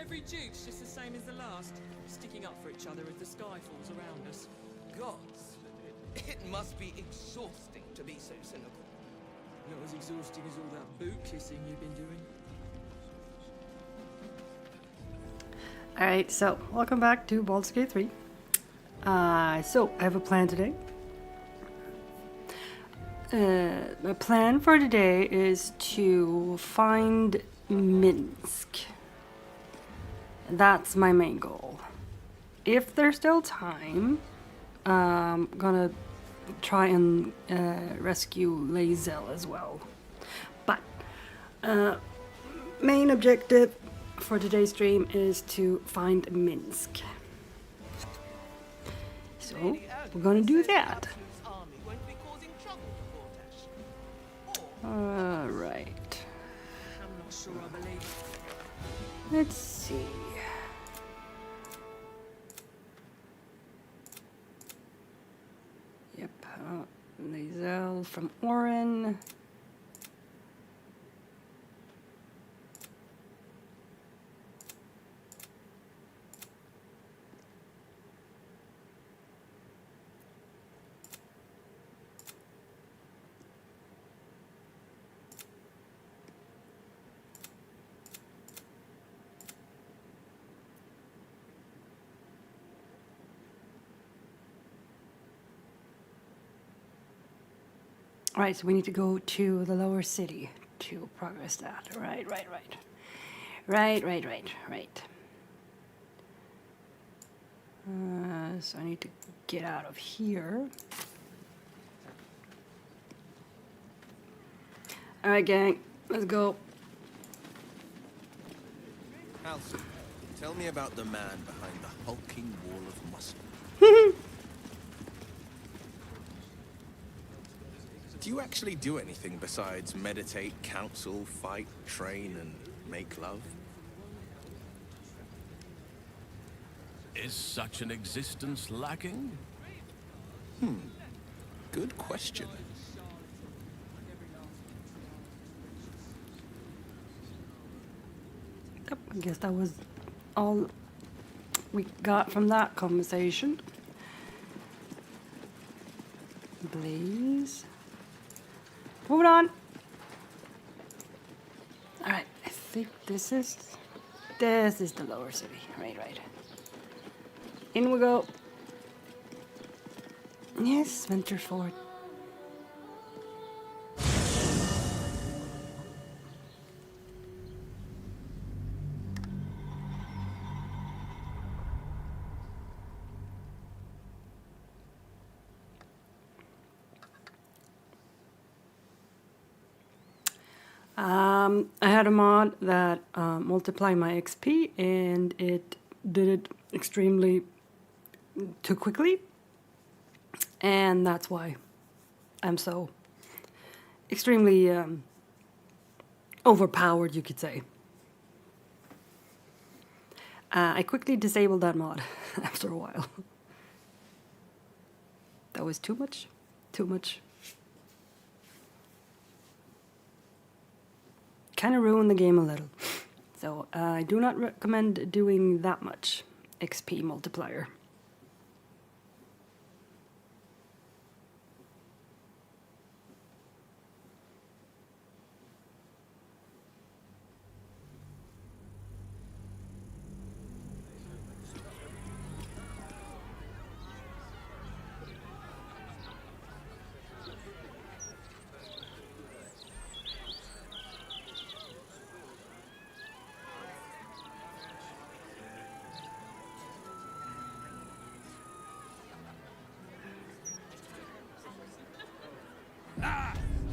every duke's just the same as the last, sticking up for each other as the sky falls around us. Gods, it must be exhausting to be so cynical. Not as exhausting as all that boot kissing you've been doing. Alright, so welcome back to Baldur's Gate 3. So I have a plan today. My plan for today is to find Minsk. That's my main goal. If there's still time, I'm gonna try and rescue Lae'zel as well. But main objective for today's stream is to find Minsk. So we're gonna do that. Alright. I'm not sure I believe it. Let's see. Yep. Lae'zel from Orin. Alright, so we need to go to the lower city to progress that. Right. So I need to get out of here. Alright, gang, let's go. Halsey, tell me about the man behind the hulking wall of muscle. Do you actually do anything besides meditate, counsel, fight, train, and make love? Is such an existence lacking? Good question. Yep, I guess that was all we got from that conversation. Please. Moving on. Alright, I think this is the lower city. Right. In we go. Yes, venture forward. I had a mod that multiplied my XP, and it did it extremely too quickly, and that's why I'm so extremely overpowered, you could say. I quickly disabled that mod after a while. That was too much. Kind of ruined the game a little. So I do not recommend doing that much XP multiplier.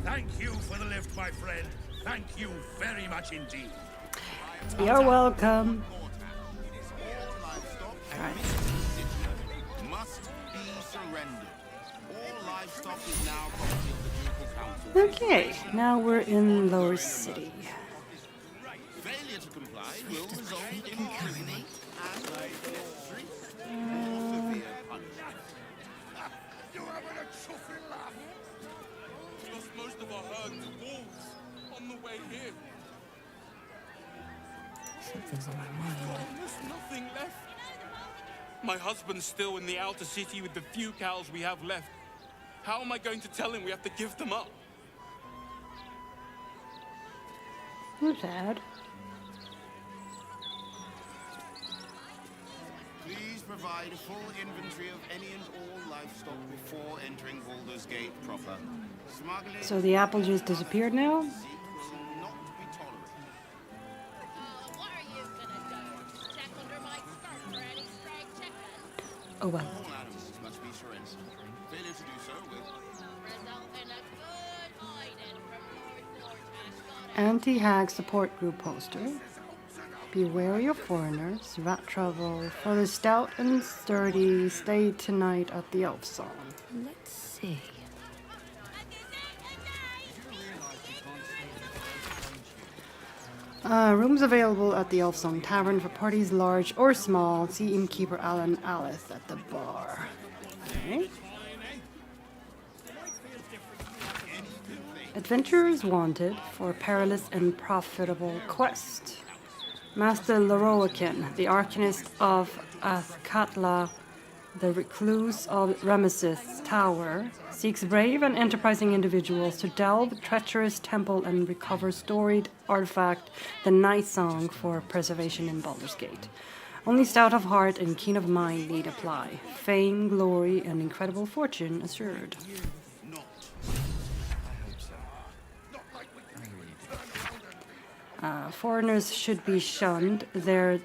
Thank you for the lift, my friend. Thank you very much indeed. You're welcome. Must be surrendered. All livestock is now property of the Ducal Council. Okay, now we're in Lower City. Failure to comply will result in imprisonment and severe punishment. You're having a chuffing laugh. Lost most of our herd to wolves on the way here. Something's on my mind. There's nothing left. My husband's still in the outer city with the few cows we have left. How am I going to tell him we have to give them up? You're sad. Please provide a full inventory of any and all livestock before entering Baldur's Gate proper. Smuggling So the apple just disappeared now? will not be tolerated. What are you gonna do? Check under my skirt for any stray chickens? Oh well. All animals must be surrendered. Failure to do so will... Result in a good hiding from Lord Nortash. Anti-hag support group poster. Be wary of foreigners. Rat trouble. For the stout and sturdy, stay tonight at the Elf Song. Let's see. Rooms available at the Elf Song Tavern for parties large or small. See innkeeper Alan Alice at the bar. Okay. Adventurers wanted for a perilous and profitable quest. Master Larian, the Arcanist of Athkatla, the recluse of Ramesses Tower, seeks brave and enterprising individuals to delve treacherous temple and recover storied artifact, the Night Song, for preservation in Baldur's Gate. Only stout of heart and keen of mind need apply. Fame, glory, and incredible fortune assured. Foreigners should be shunned. Their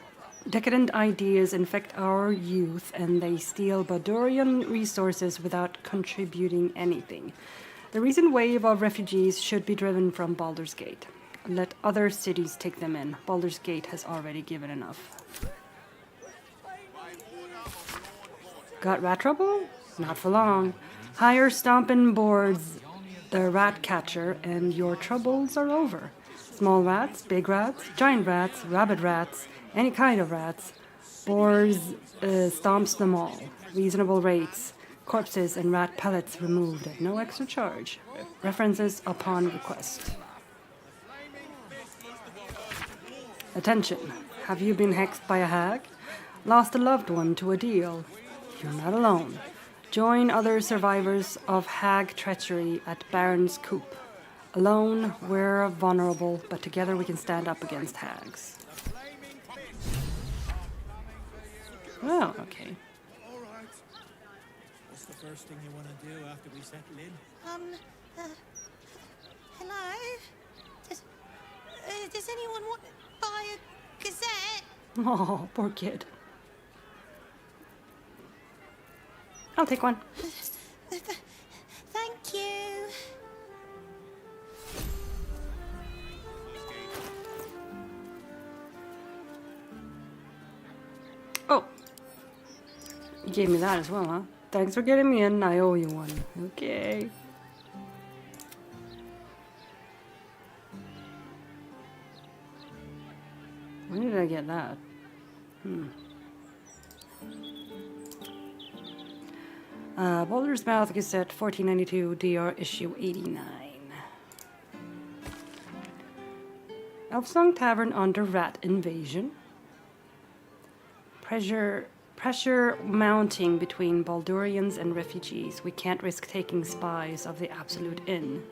decadent ideas infect our youth, and they steal Baldurian resources without contributing anything. The recent wave of refugees should be driven from Baldur's Gate. Let other cities take them in. Baldur's Gate has already given enough. Got rat trouble? Not for long. Hire stompin' boards the rat catcher, and your troubles are over. Small rats, big rats, giant rats, rabbit rats, any kind of rats. Boars stomps them all. Reasonable rates. Corpses and rat pellets removed at no extra charge. References upon request. Attention. Have you been hexed by a hag? Lost a loved one to a deal? You're not alone. Join other survivors of hag treachery at Baron's Coop. Alone, we're vulnerable, but together we can stand up against hags. Oh, okay. All right. What's the first thing you want to do after we settle in? Hello? Does anyone want to buy a gazette? Oh, poor kid. I'll take one. Thank you. Oh. You gave me that as well, huh? Thanks for getting me in. I owe you one. Okay. When did I get that? Baldur's Mouth Gazette, 1492, DR issue 89. Elfsong Tavern under rat invasion. Pressure mounting between Baldurians and refugees. We can't risk taking spies of the Absolute Inn.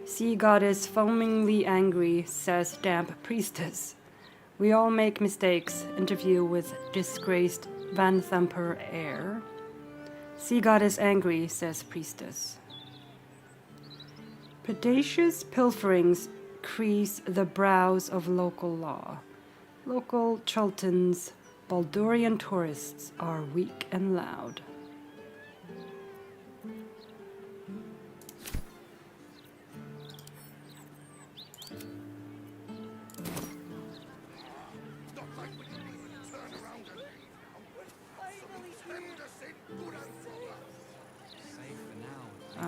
Sea goddess foamingly angry, says damp priestess. We all make mistakes. Interview with disgraced Van Thumper heir. Sea goddess angry, says priestess. Predacious pilferings crease the brows of local law. Local Chultans, Baldurian tourists are weak and loud.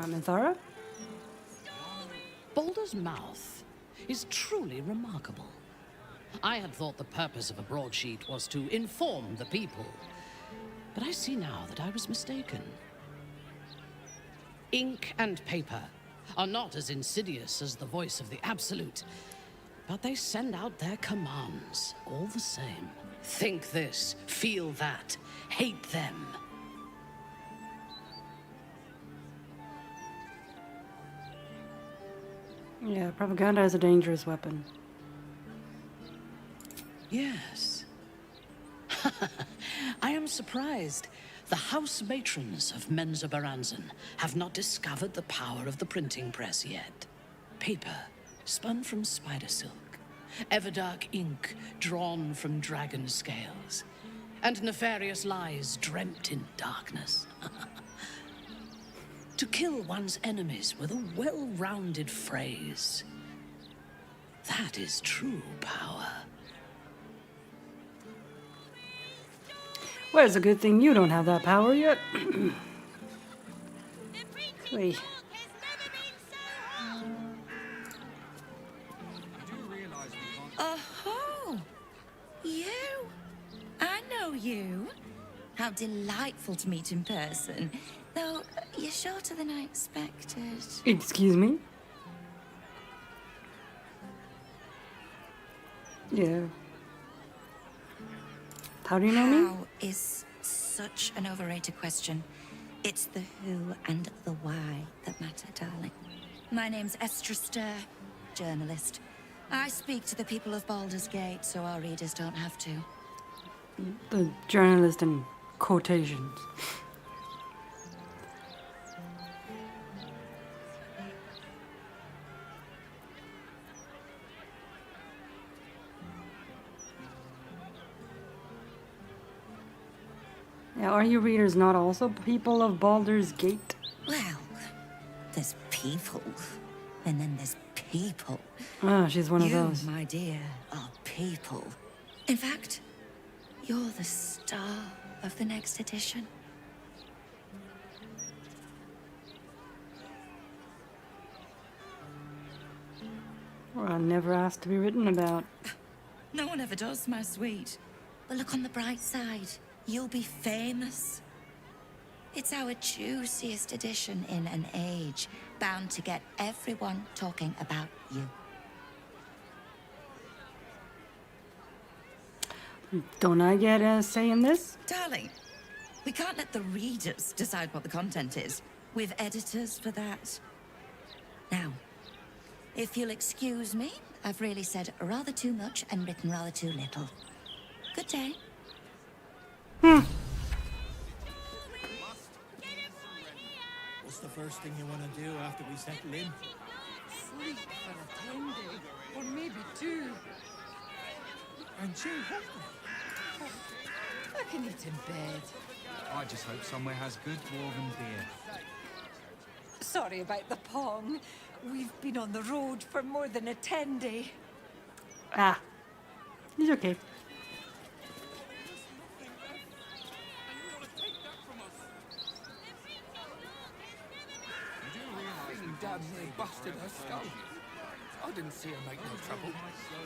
Minthara? Baldur's Mouth is truly remarkable. I had thought the purpose of a broadsheet was to inform the people, but I see now that I was mistaken. Ink and paper are not as insidious as the voice of the Absolute, But they send out their commands all the same. Think this, feel that, hate them. Yeah, propaganda is a dangerous weapon. Yes. I am surprised. The house matrons of Menza Baranzan have not discovered the power of the printing press yet. Paper spun from spider silk, everdark ink drawn from dragon scales, and nefarious lies dreamt in darkness. To kill one's enemies with a well-rounded phrase. That is true power. Well, it's a good thing you don't have that power yet. Wait. Oh, you? I know you. How delightful to meet in person. Though, you're shorter than I expected. Excuse me? Yeah. How do you know me? How is such an overrated question. It's the who and the why that matter, darling. My name's Estra Stir, journalist. I speak to the people of Baldur's Gate so our readers don't have to. The journalist in quotations. Yeah, are you readers not also people of Baldur's Gate? Well, there's people, and then there's people. Ah, she's one of You, those. my dear, are people. In fact, you're the star of the next edition. Well, I never asked to be written about. No one ever does, my sweet. But look on the bright side. You'll be famous. It's our juiciest edition in an age bound to get everyone talking about you. Don't I get a say in this? Darling, we can't let the readers decide what the content is. We've editors for that. Now, if you'll excuse me, I've really said rather too much and written rather too little. Good day. What's the first thing you want to do after we settle in? Sleep for a 10 day, or maybe 2. And you, I can eat in bed. I just hope somewhere has good dwarven beer. Sorry about the pong. We've been on the road for more than a 10 day. Ah, he's okay. Dad nearly busted her skull. I didn't see her make no trouble.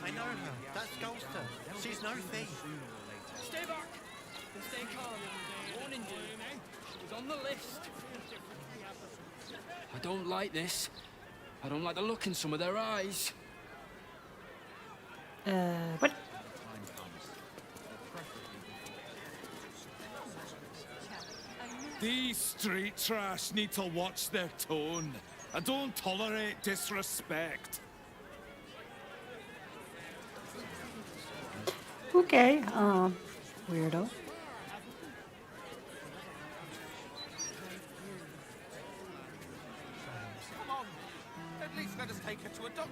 I know her. That's Golster. She's no thief. Stay back! Stay calm. Warning you. She's on the list. I don't like this. I don't like the look in some of their eyes. What? These street trash need to watch their tone. I don't tolerate disrespect. Okay, weirdo. Come on. At least let us take her to a doctor.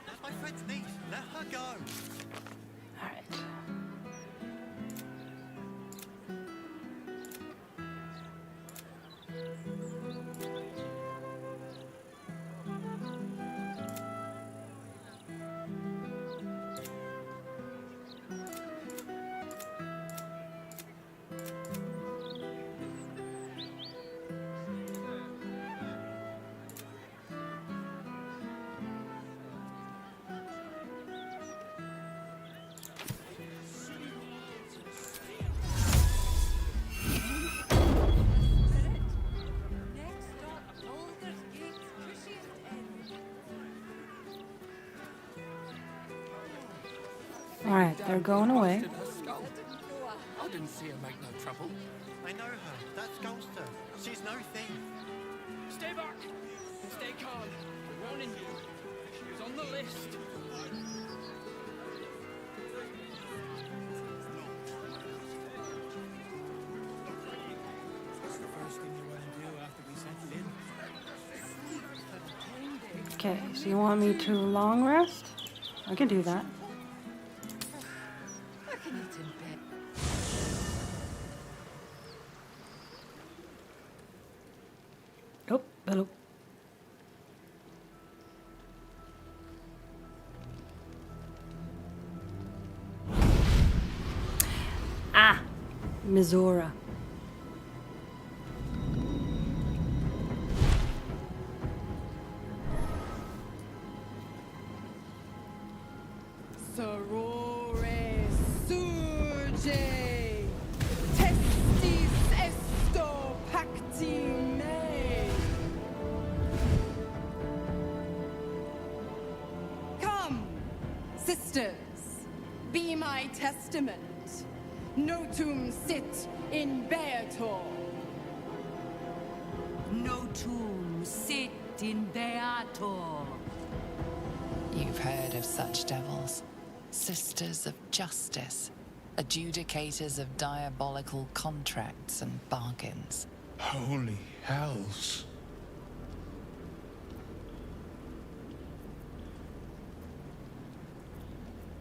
That's my friend's niece. Let her go. Alright. her going away. Busted her skull. I didn't see her make no trouble. I know her. That's Ghoster. She's no thief. Stay back and stay calm. I'm warning you. She was on the list. What's the first thing you want to do after we settle in? Okay, so you want me to long rest? I can do that. I can eat in bed. Oh, hello. Ah, Mizora. Sorore surge, testis esto pacti me. Come, sisters, be my testament. Notum sit in beator. Notum sit in beator. You've heard of such devils. Sisters of justice. Adjudicators of diabolical contracts and bargains. Holy hells.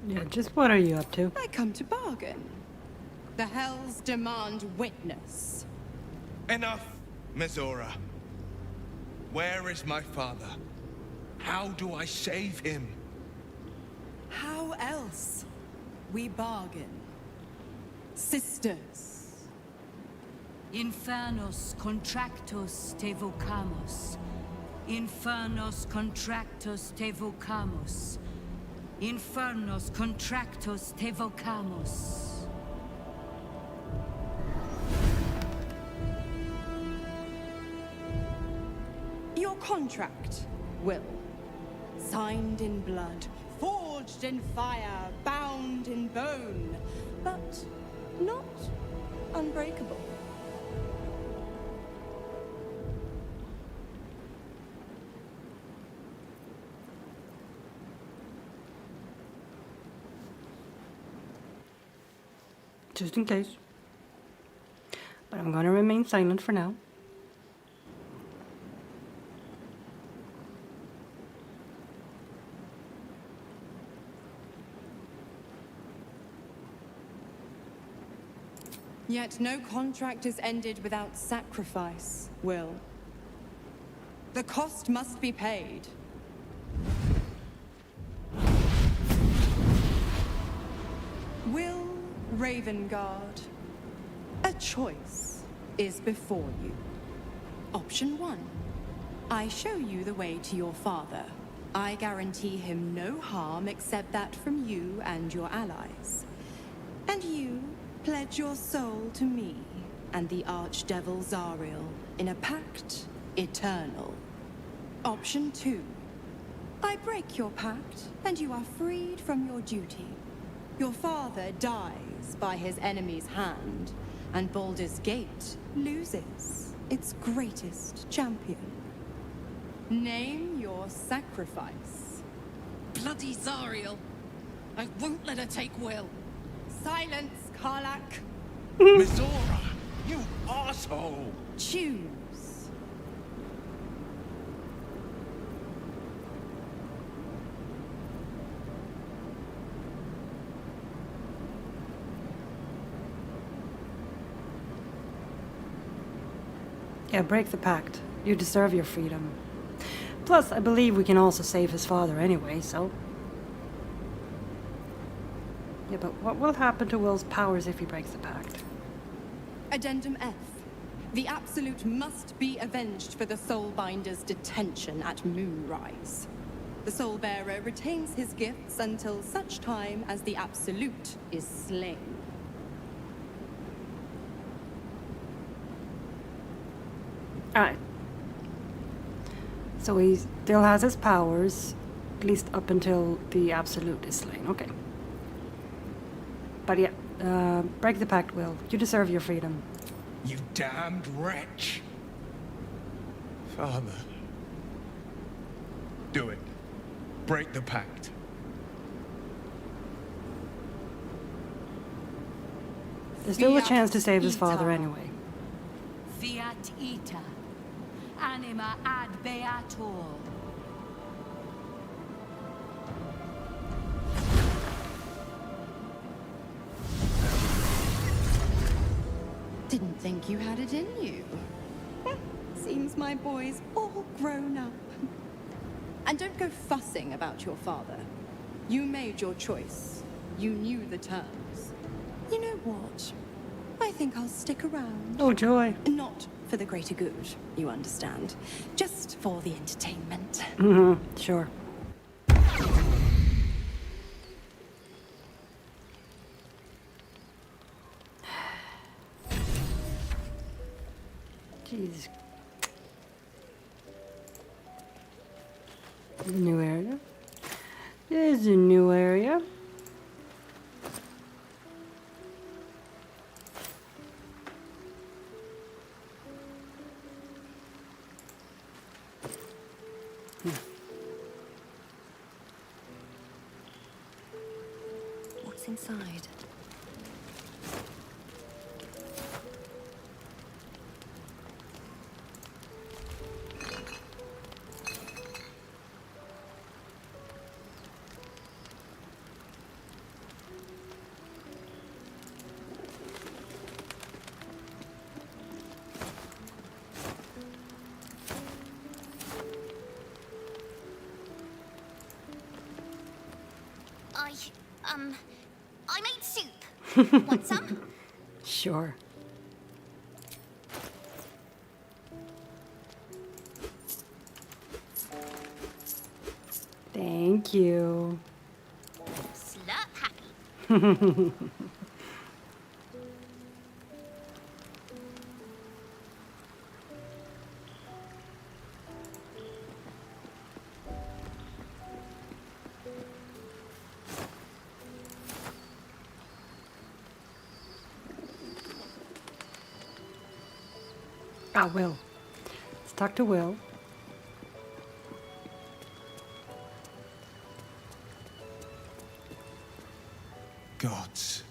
Yeah, just what are you up to? I come to bargain. The hells demand witness. Enough, Mizora. Where is my father? How do I save him? How else? We bargain. Sisters. Infernos contractos te vocamus. Infernos contractos te vocamus. Infernos contractos te vocamus. Your contract, Will. Signed in blood, forged in fire, bound in bone, but not unbreakable. Just in case. But I'm going to remain silent for now. Yet no contract is ended without sacrifice, Will. The cost must be paid. Will Ravengard, a choice is before you. Option 1. I show you the way to your father. I guarantee him no harm except that from you and your allies. And you pledge your soul to me and the Archdevil Zariel in a pact eternal. Option 2. I break your pact and you are freed from your duty. Your father dies by his enemy's hand, and Baldur's Gate loses its greatest champion. Name your sacrifice. Bloody Zariel. I won't let her take Will. Silence, Karlak. Mizora, you asshole! Choose. Yeah, break the pact. You deserve your freedom. Plus, I believe we can also save his father anyway, so... Yeah, but what will happen to Will's powers if he breaks the pact? Addendum F. The Absolute must be avenged for the Soulbinder's detention at Moonrise. The Soulbearer retains his gifts until such time as the Absolute is slain. Alright. So he still has his powers, at least up until the Absolute is slain. Okay. But yeah, break the pact, Will. You deserve your freedom. You damned wretch. Father. Do it. Break the pact. There's still a Fiat chance to save his father ita. anyway. Fiat ita. Anima ad beator. Didn't think you had it in you. Seems my boy's all grown up. And don't go fussing about your father. You made your choice. You knew the terms. You know what? I think I'll stick around. Oh, joy. Not for the greater good, you understand. Just for the entertainment. Mm-hmm, sure. Jeez. New area. There's a new area. What's inside? I made soup. Want some? Sure. Thank you. Slurp happy. Ah, Will. Let's talk to Will. Gods,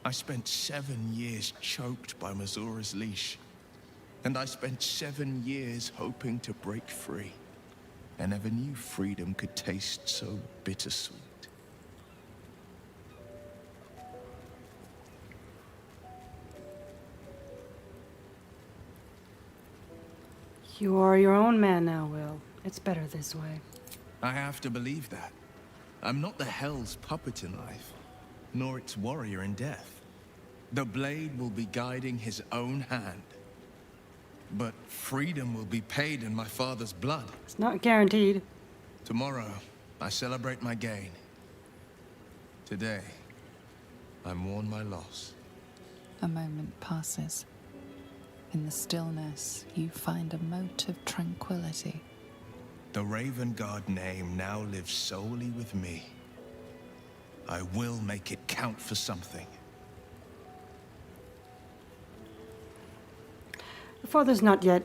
I spent 7 years choked by Mazura's leash. And I spent 7 years hoping to break free. I never knew freedom could taste so bittersweet. You are your own man now, Will. It's better this way. I have to believe that. I'm not the Hell's puppet in life, nor its warrior in death. The blade will be guiding his own hand. But freedom will be paid in my father's blood. It's not guaranteed. Tomorrow, I celebrate my gain. Today, I mourn my loss. A moment passes. In the stillness, you find a mote of tranquility. The Raven Guard name now lives solely with me. I will make it count for something. Your father's not yet...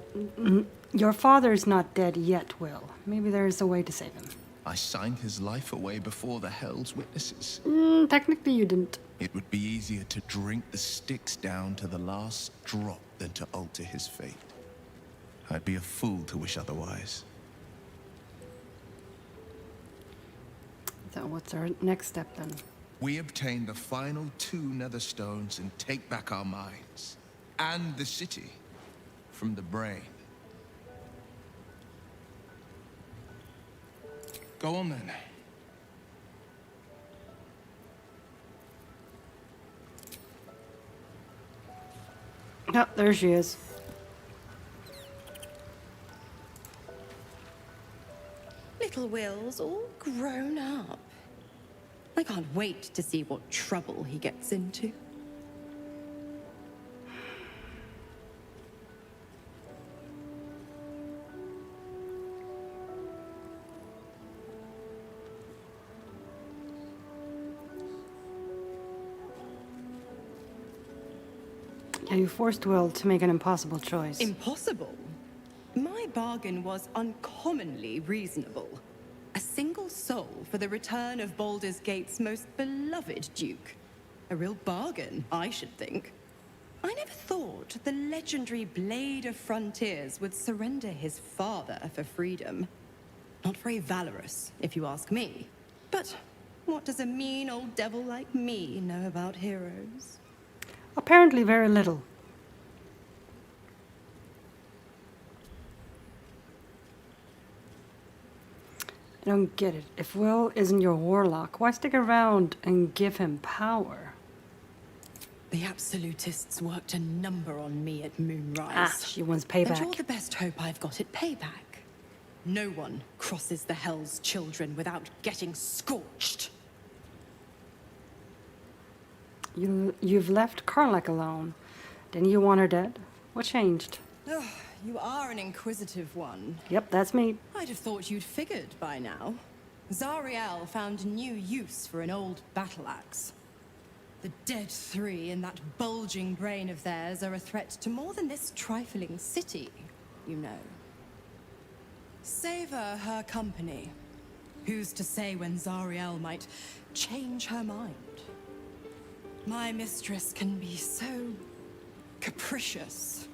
Your father's not dead yet, Will. Maybe there's a way to save him. I signed his life away before the Hell's witnesses. Technically you didn't. It would be easier to drink the Styx down to the last drop than to alter his fate. I'd be a fool to wish otherwise. So what's our next step then? We obtain the final 2 nether stones and take back our minds. And the city from the brain. Go on then. Oh, there she is. Little Will's all grown up. I can't wait to see what trouble he gets into. And you forced Will to make an impossible choice. Impossible? My bargain was uncommonly reasonable. A single soul for the return of Baldur's Gate's most beloved Duke. A real bargain, I should think. I never thought the legendary Blade of Frontiers would surrender his father for freedom. Not very valorous, if you ask me. But what does a mean old devil like me know about heroes? Apparently very little. I don't get it. If Will isn't your warlock, why stick around and give him power? The absolutists worked a number on me at Moonrise. Ah, she wants payback. And you're the best hope I've got at payback. No one crosses the Hell's Children without getting scorched. You've left Karlach alone. Didn't you want her dead? What changed? Ugh, you are an inquisitive one. Yep, that's me. I'd have thought you'd figured by now. Zariel found new use for an old battle axe. The dead three in that bulging brain of theirs are a threat to more than this trifling city, you know. Savor her company. Who's to say when Zariel might change her mind? My mistress can be so capricious.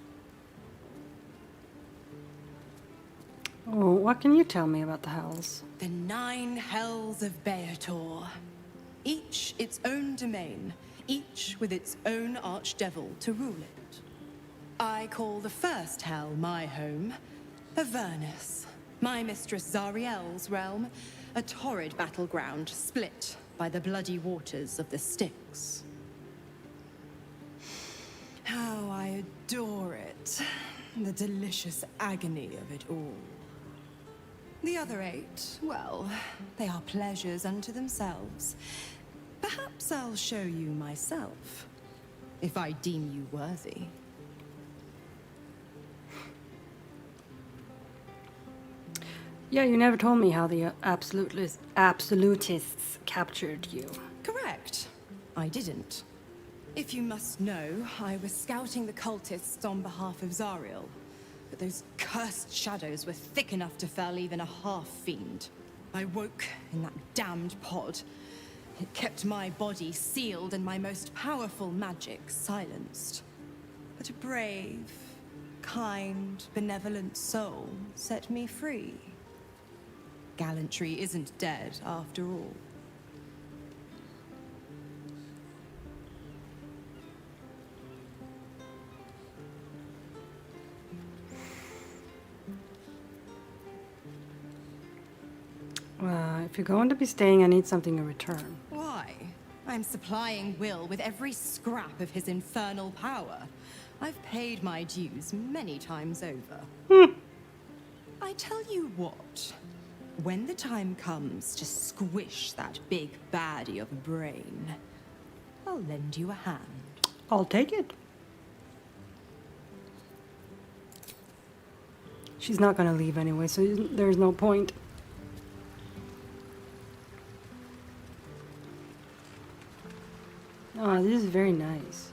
Oh, what can you tell me about the Hells? The 9 Hells of Beator. Each its own domain, each with its own archdevil to rule it. I call the first Hell my home, Avernus. My mistress Zariel's realm, a torrid battleground split by the bloody waters of the Styx. How I adore it. The delicious agony of it all. The other 8, well, they are pleasures unto themselves. Perhaps I'll show you myself, if I deem you worthy. Yeah, you never told me how the absolutists captured you. Correct. I didn't. If you must know, I was scouting the cultists on behalf of Zariel. But those cursed shadows were thick enough to fell even a half-fiend. I woke in that damned pod. It kept my body sealed and my most powerful magic silenced. But a brave, kind, benevolent soul set me free. Gallantry isn't dead after all. If you're going to be staying, I need something in return. Why? I'm supplying Will with every scrap of his infernal power. I've paid my dues many times over. I tell you what, when the time comes to squish that big baddie of a brain, I'll lend you a hand. I'll take it. She's not going to leave anyway, so there's no point. Oh, this is very nice.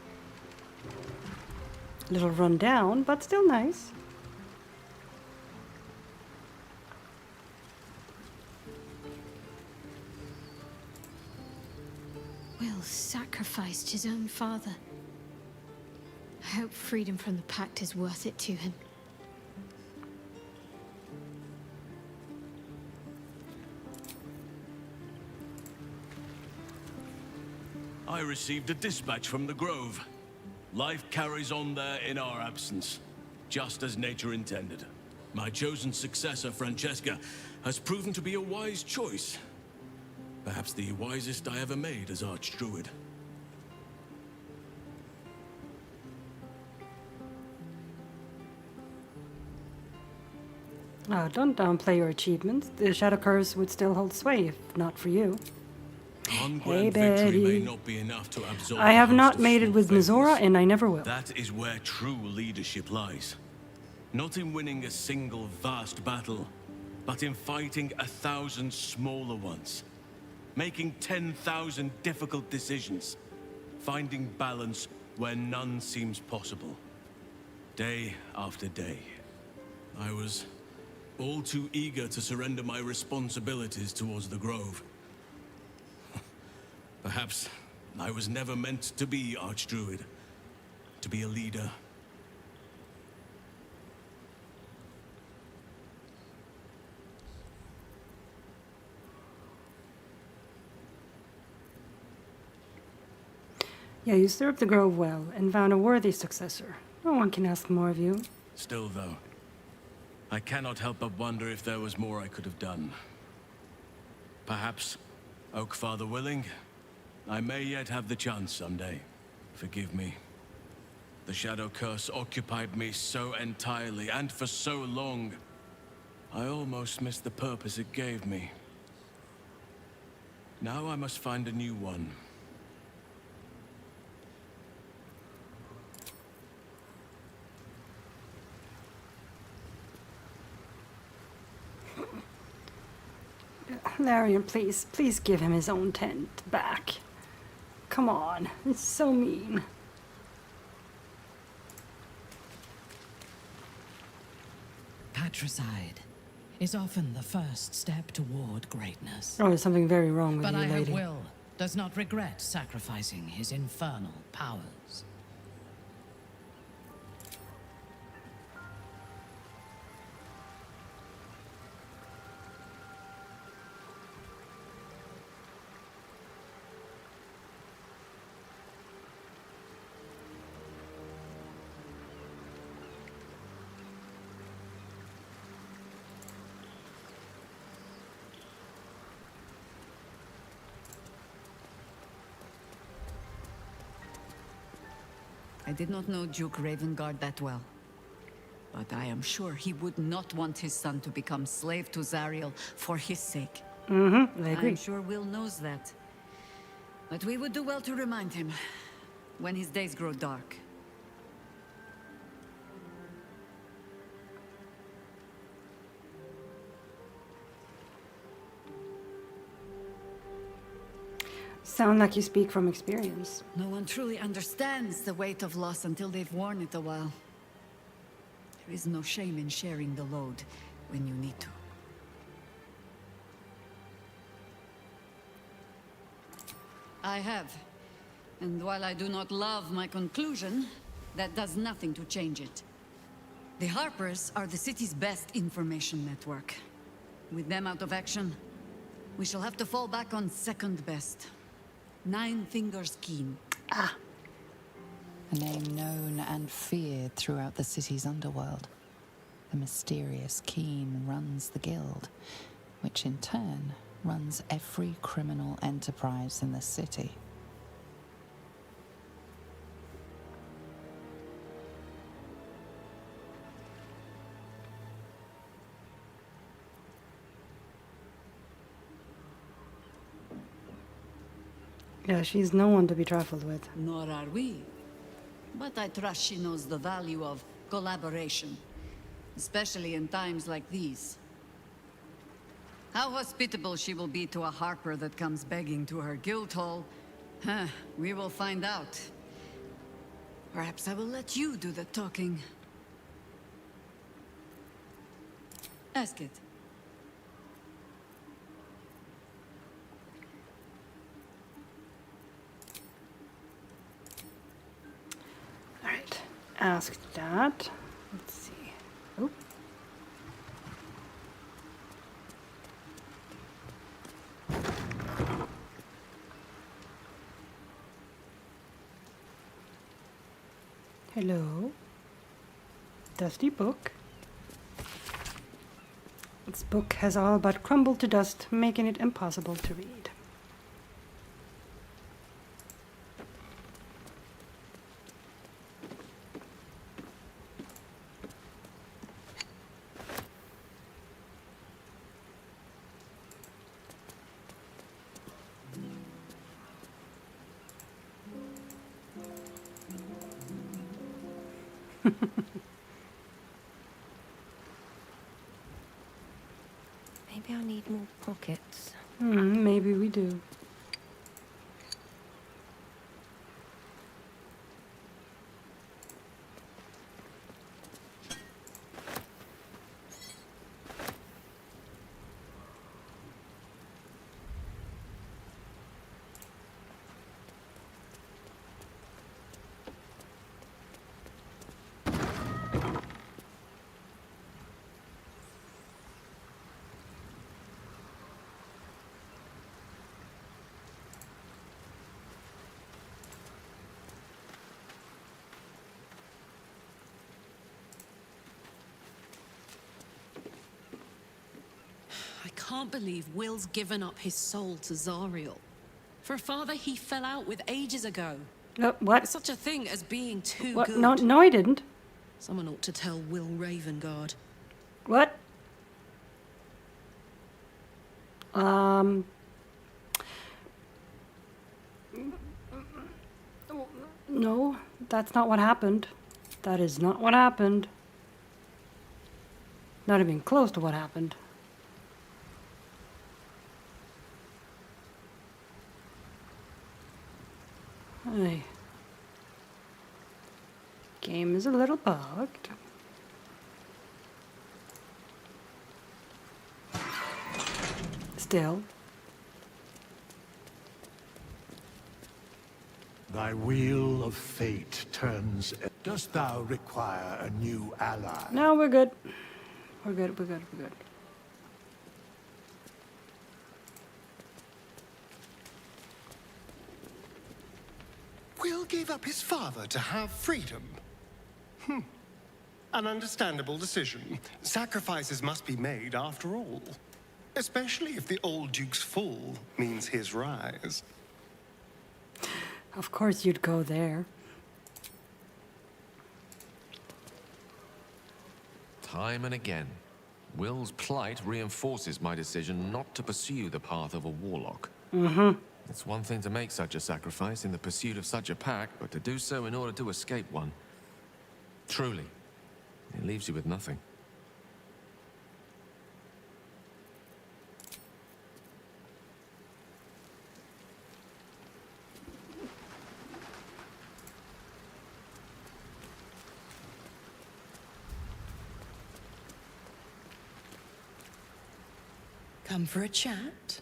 A little run down, but still nice. Will sacrificed his own father. I hope freedom from the Pact is worth it to him. I received a dispatch from the Grove. Life carries on there in our absence, just as nature intended. My chosen successor, Francesca, has proven to be a wise choice. Perhaps the wisest I ever made as Archdruid. Don't downplay your achievements. The Shadow Curse would still hold sway if not for you. Hey, victory may not be enough to absorb I have not made it with Mizora, and I never will. That is where true leadership lies. Not in winning a single vast battle, but in fighting 1,000 smaller ones. Making 10,000 difficult decisions. Finding balance when none seems possible. Day after day, I was all too eager to surrender my responsibilities towards the Grove. Perhaps I was never meant to be Archdruid, to be a leader. Yeah, you served the Grove well and found a worthy successor. No one can ask more of you. Still, though, I cannot help but wonder if there was more I could have done. Perhaps, Oakfather willing, I may yet have the chance someday. Forgive me. The Shadow Curse occupied me so entirely and for so long, I almost missed the purpose it gave me. Now I must find a new one. Larian, please give him his own tent back. Come on, it's so mean. Patricide is often the first step toward greatness. Oh, there's something very wrong with But you, I lady. have Will does not regret sacrificing his infernal powers. I did not know Duke Ravengard that well. But I am sure he would not want his son to become slave to Zariel for his sake. Mm-hmm, I agree. I'm sure Will knows that. But we would do well to remind him when his days grow dark. Sound like you speak from experience. No one truly understands the weight of loss until they've worn it a while. There is no shame in sharing the load when you need to. I have. And while I do not love my conclusion, that does nothing to change it. The Harpers are the city's best information network. With them out of action, we shall have to fall back on second best. Nine Fingers Keen. A name known and feared throughout the city's underworld. The mysterious Keen runs the guild, which in turn runs every criminal enterprise in the city. Yeah, she's no one to be trifled with. Nor are we. But I trust she knows the value of collaboration, especially in times like these. How hospitable she will be to a Harper that comes begging to her guild hall, we will find out. Perhaps I will let you do the talking. Ask it. Alright, ask that. Let's see. Oh. Hello. Dusty book. This book has all but crumbled to dust, making it impossible to read. Maybe I need more pockets. Maybe we do. can't believe Will's given up his soul to Zariel. For a father he fell out with ages ago. What? Such a thing as being too What? good. No, I didn't. Someone ought to tell Will Ravengard. What? No, that's not what happened. That is not what happened. Not even close to what happened. Hey. Game is a little bugged. Still. Thy wheel of fate turns. Dost thou require a new ally? No, we're good. We're good. Will gave up his father to have freedom. An understandable decision. Sacrifices must be made after all. Especially if the old Duke's fall means his rise. Of course you'd go there. Time and again, Will's plight reinforces my decision not to pursue the path of a warlock. It's one thing to make such a sacrifice in the pursuit of such a pack, but to do so in order to escape one. Truly, it leaves you with nothing. Come for a chat?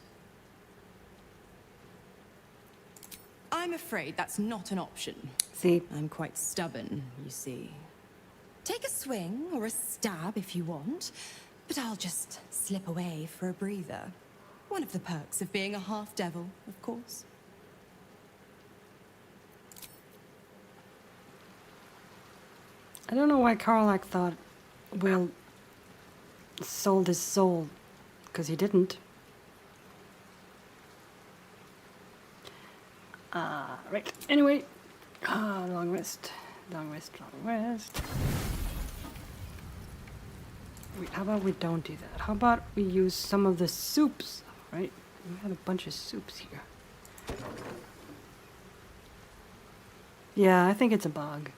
I'm afraid that's not an option. See? I'm quite stubborn, you see. Take a swing or a stab if you want, but I'll just slip away for a breather. One of the perks of being a half-devil, of course. I don't know why Karlach thought Will sold his soul, because he didn't. Right. Anyway, long rest. Wait, how about we don't do that? How about we use some of the soups, right? We have a bunch of soups here. Yeah, I think it's a bug.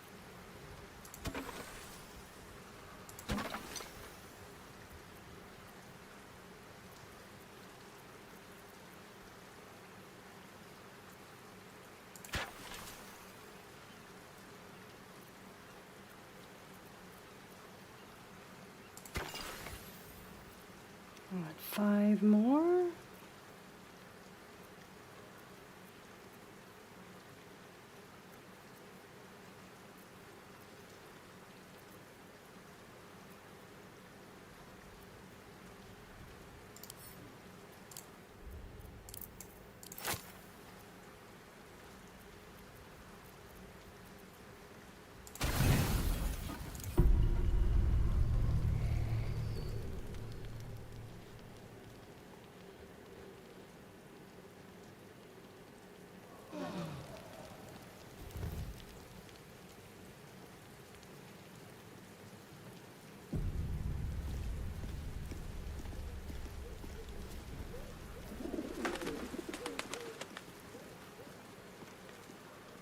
What, 5 more?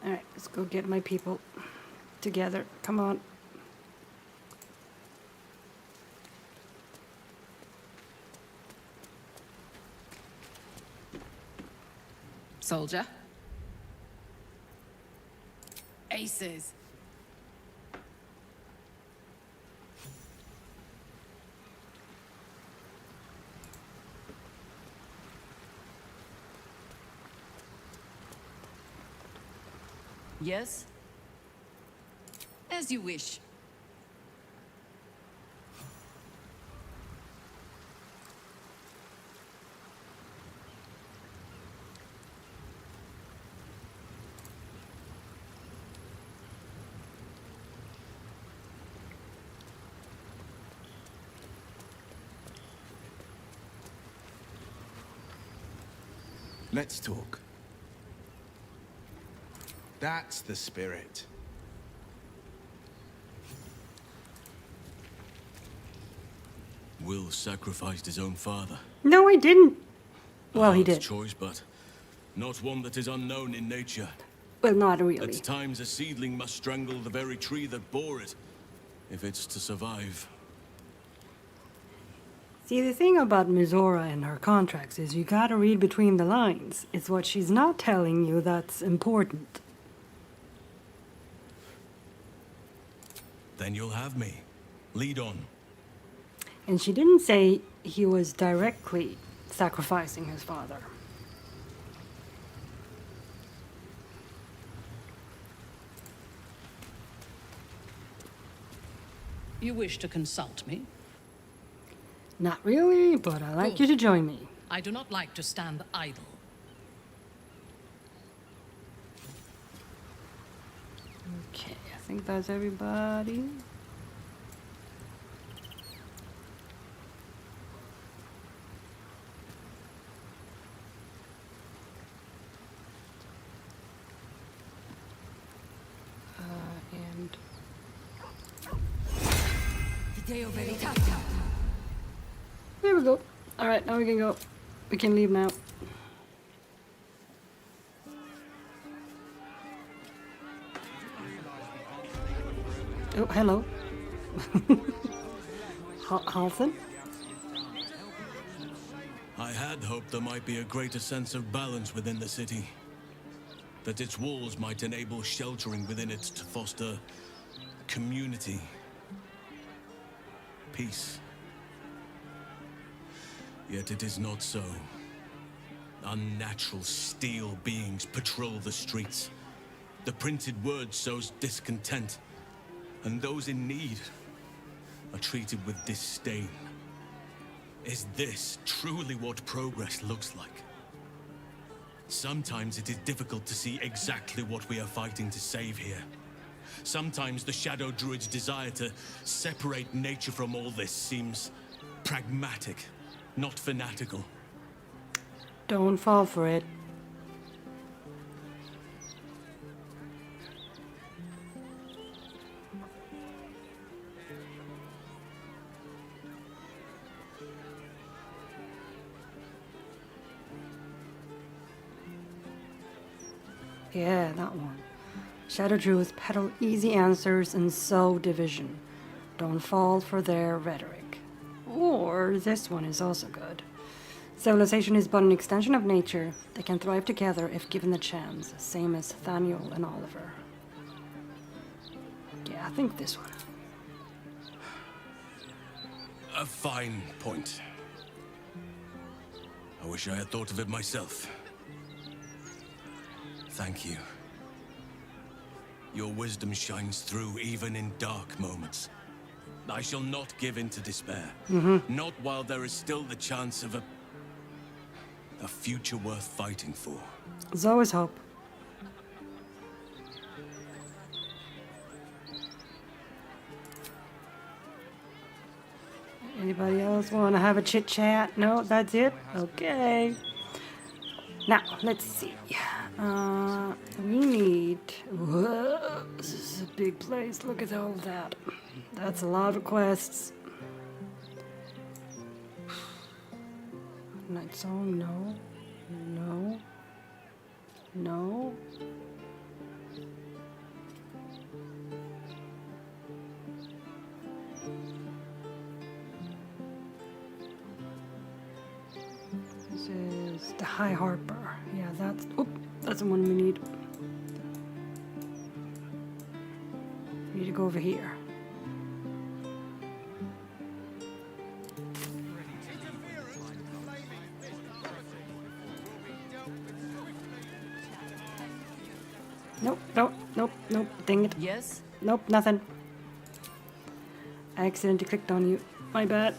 Alright, let's go get my people together. Come on. Soldier. Aces. Yes? As you wish. Let's talk. That's the spirit. Will sacrificed his own father. No, he didn't. Well, he Hard did. choice, but not one that is unknown in nature. Well, not really. At times, a seedling must strangle the very tree that bore it, if it's to survive. See, the thing about Mizora and her contracts is you gotta read between the lines. It's what she's not telling you that's important. Then you'll have me. Lead on. And she didn't say he was directly sacrificing his father. You wish to consult me? Not really, but I'd like you to join me. I do not like to stand idle. Okay, I think that's everybody. And there we go. Alright, now we can go. We can leave now. Oh, hello. Halton? I had hoped there might be a greater sense of balance within the city. That its walls might enable sheltering within it to foster community. Peace. Yet it is not so. Unnatural steel beings patrol the streets. The printed word sows discontent, and those in need are treated with disdain. Is this truly what progress looks like? Sometimes it is difficult to see exactly what we are fighting to save here. Sometimes the Shadow Druid's desire to separate nature from all this seems pragmatic, not fanatical. Don't fall for it. Yeah, that one. Shadow Druids peddle easy answers and sow division. Don't fall for their rhetoric. Or this one is also good. Civilization is but an extension of nature. They can thrive together if given the chance, same as Thaniel and Oliver. Yeah, I think this one. A fine point. I wish I had thought of it myself. Thank you. Your wisdom shines through even in dark moments. I shall not give in to despair. Not while there is still the chance of a future worth fighting for. There's always hope. Anybody else want to have a chit chat? No, that's it? Okay. Now, let's see. We need... Whoa, this is a big place. Look at all that. That's a lot of quests. Night Song, no. No. No. This is the High Harper. Yeah, that's the one we need. We need to go over here. Nope, dang it. Yes? Nope, nothing. I accidentally clicked on you. My bad.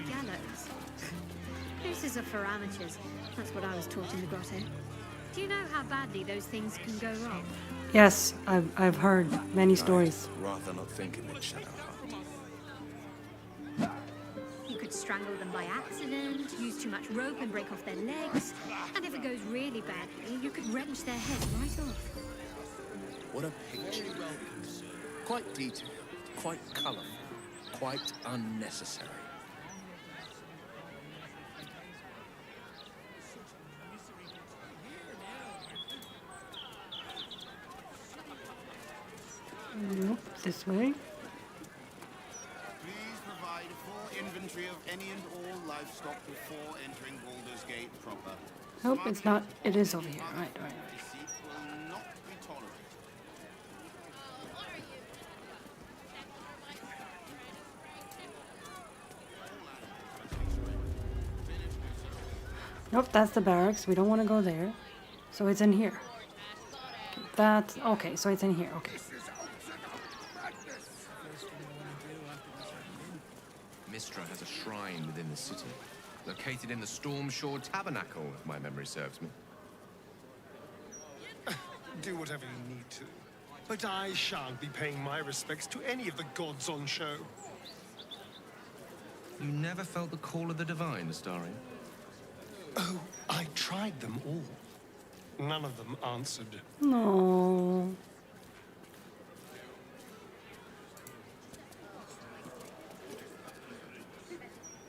Gallows. Places are for amateurs. That's what I was taught in the grotto. Do you know how badly those things can go wrong? Yes, I've heard many stories. Rather not think of it, Shadowheart. You could strangle them by accident, use too much rope and break off their legs, and if it goes really badly, you could wrench their head right off. What a picture. Quite detailed, quite colourful, quite unnecessary. Nope, this way. Please provide a full inventory of any and all livestock before entering Baldur's Gate proper. Nope, it's not. It is over here. Right, right, right. Deceit will not be tolerated. Nope, that's the barracks. We don't want to go there. So it's in here. That's okay, so it's in here. Okay. Mistra has a shrine within the city, located in the Stormshore Tabernacle, if my memory serves me. Do whatever you need to. But I shan't be paying my respects to any of the gods on show. You never felt the call of the divine, Astarion? Oh, I tried them all. None of them answered. No.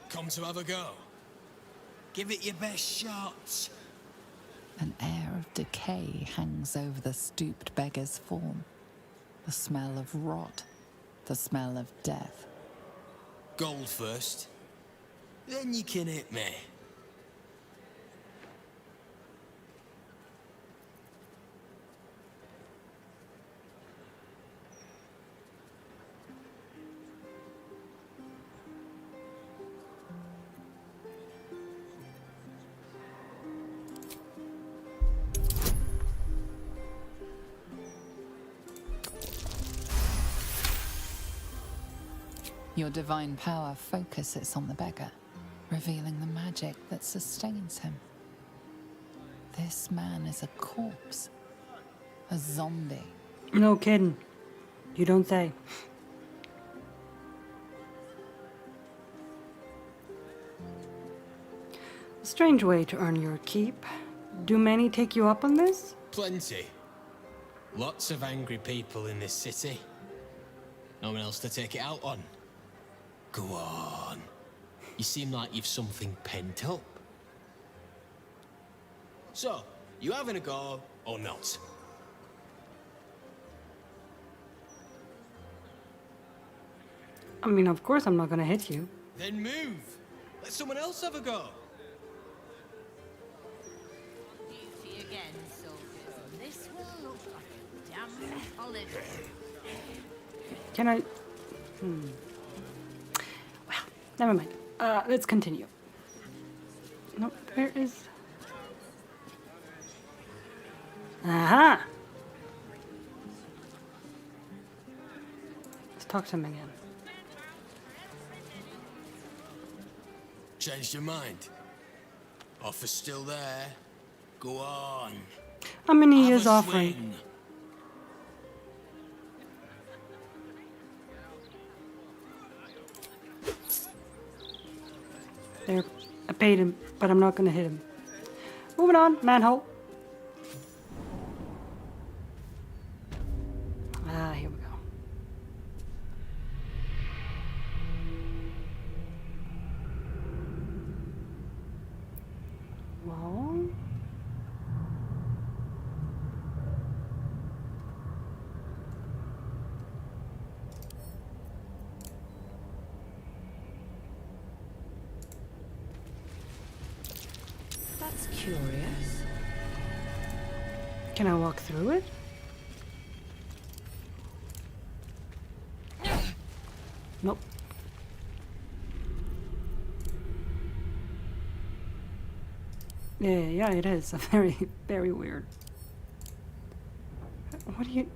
Come to have a go. Give it your best shot. An air of decay hangs over the stooped beggar's form. The smell of rot. The smell of death. Gold first. Then you can hit me. Your divine power focuses on the beggar, revealing the magic that sustains him. This man is a corpse. A zombie. No kidding. You don't say. A strange way to earn your keep. Do many take you up on this? Plenty. Lots of angry people in this city. No one else to take it out on. Go on. You seem like you've something pent up. So, you having a go or not? I mean, of course I'm not gonna hit you. Then move. Let someone else have a go. Duty again, soldiers. This will look like a damn holiday. Can I? Well, never mind. Let's continue. Nope, where is... Aha! Let's talk to him again. Changed your mind? Offer's still there. Go on. How many Have is a offering? swing. There, I paid him, but I'm not gonna hit him. Moving on, manhole. Ah, here we go. Well. That's curious. Can I walk through it? Nope. Yeah, it is. Very, very weird. What do you...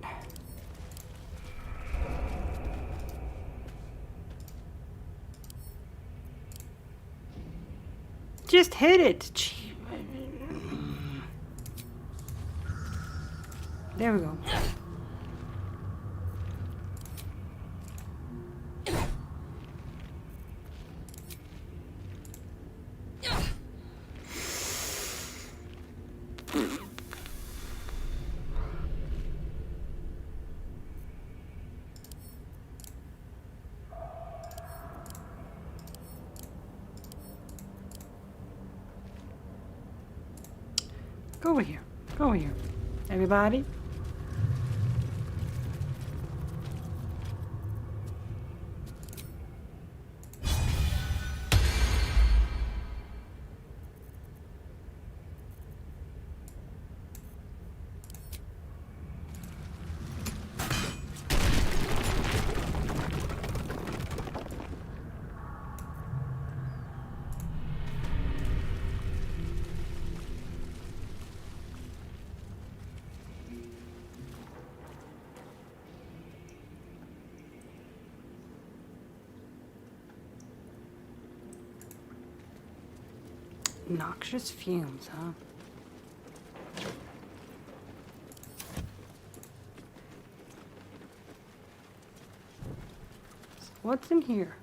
Just hit it! Gee. There we go. Go over here. Go over here. Everybody. Noxious fumes, huh? What's in here?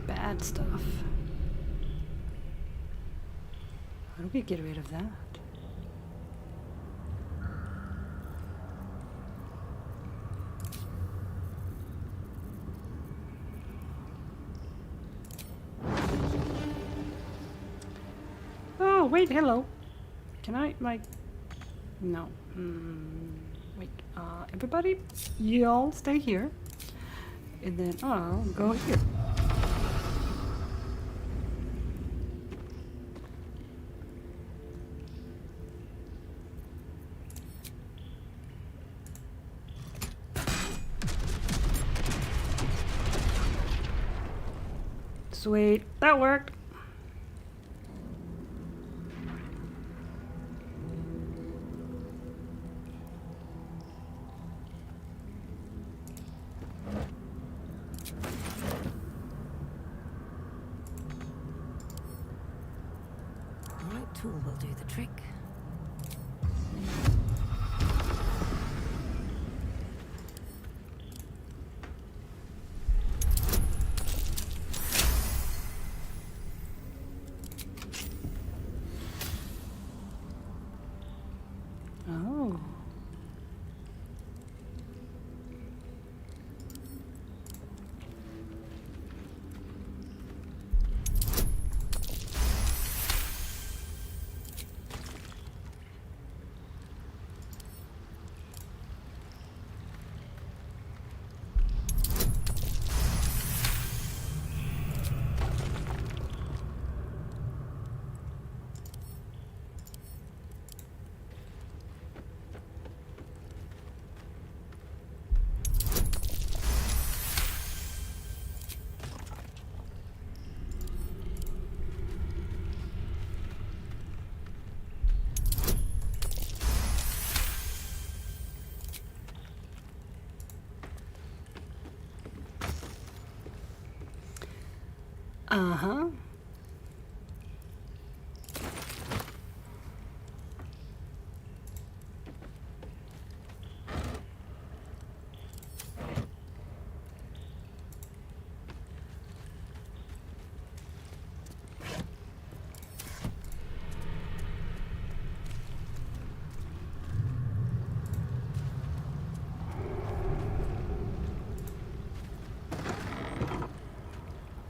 Bad stuff. How do we get rid of that? Oh, wait, hello. Can I, like... No. Wait, everybody, y'all stay here. And then I'll go here. Sweet, that worked. The right tool will do the trick. Oh. Uh-huh.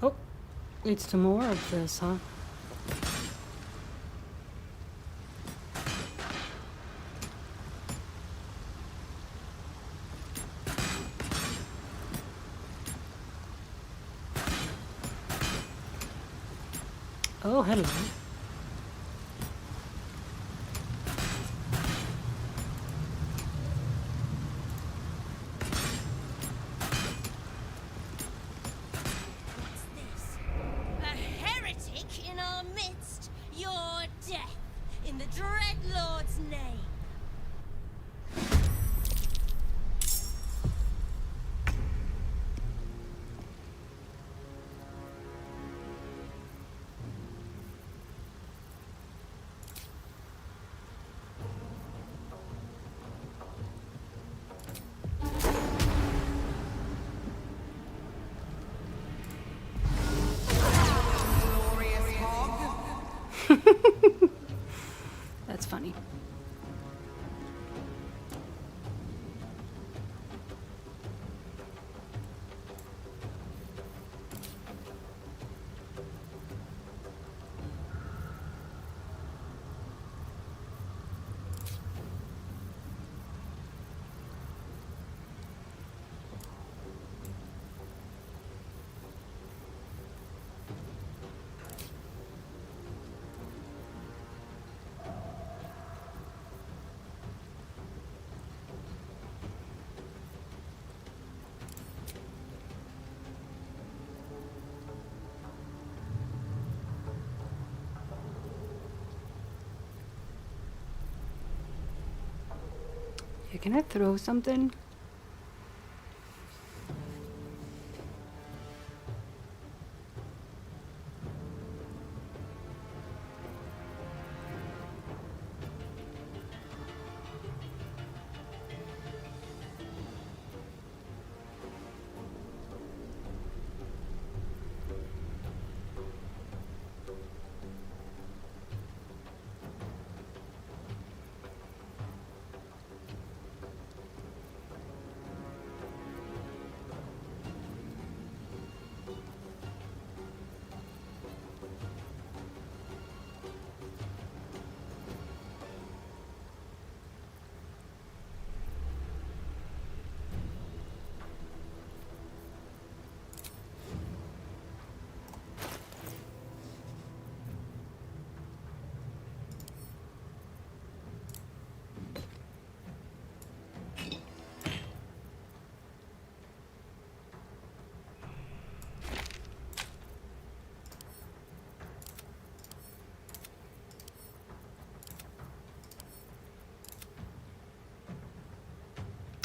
Oh, leads to more of this, huh? Oh, hello. A heretic in our midst. Your death in the Dread Lord's name. That's funny. Yeah, can I throw something?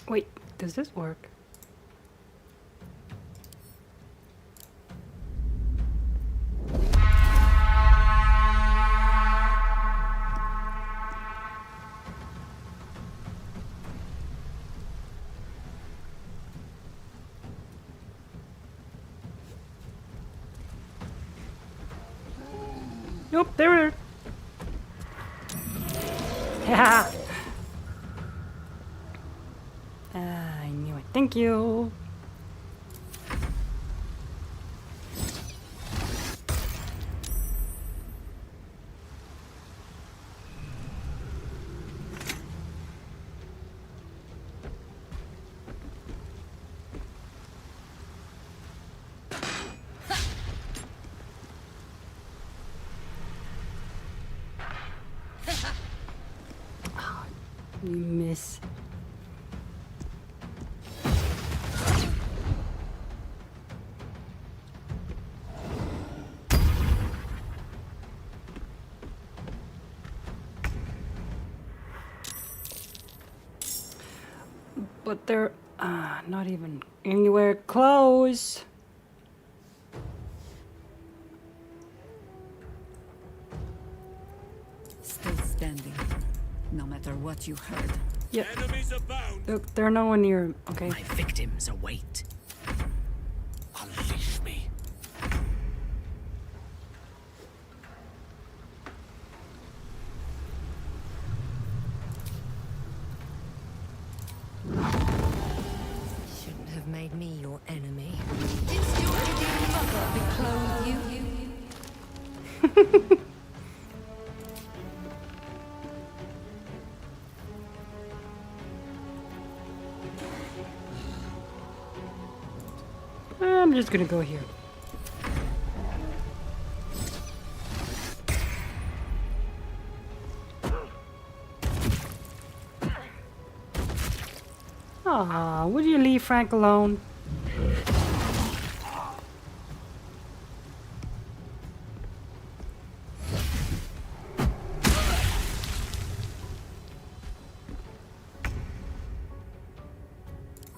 Wait, does this work? Nope, there. Yeah. I knew it. Thank you. You miss. But they're not even anywhere close. Still standing, no matter what you heard. Yep. Look, they're nowhere near him. Okay. My victims await. Unleash me. Shouldn't have made me your enemy. Didn't your idiot mother beclothe you? I'm just gonna go here. Aw, would you leave Frank alone?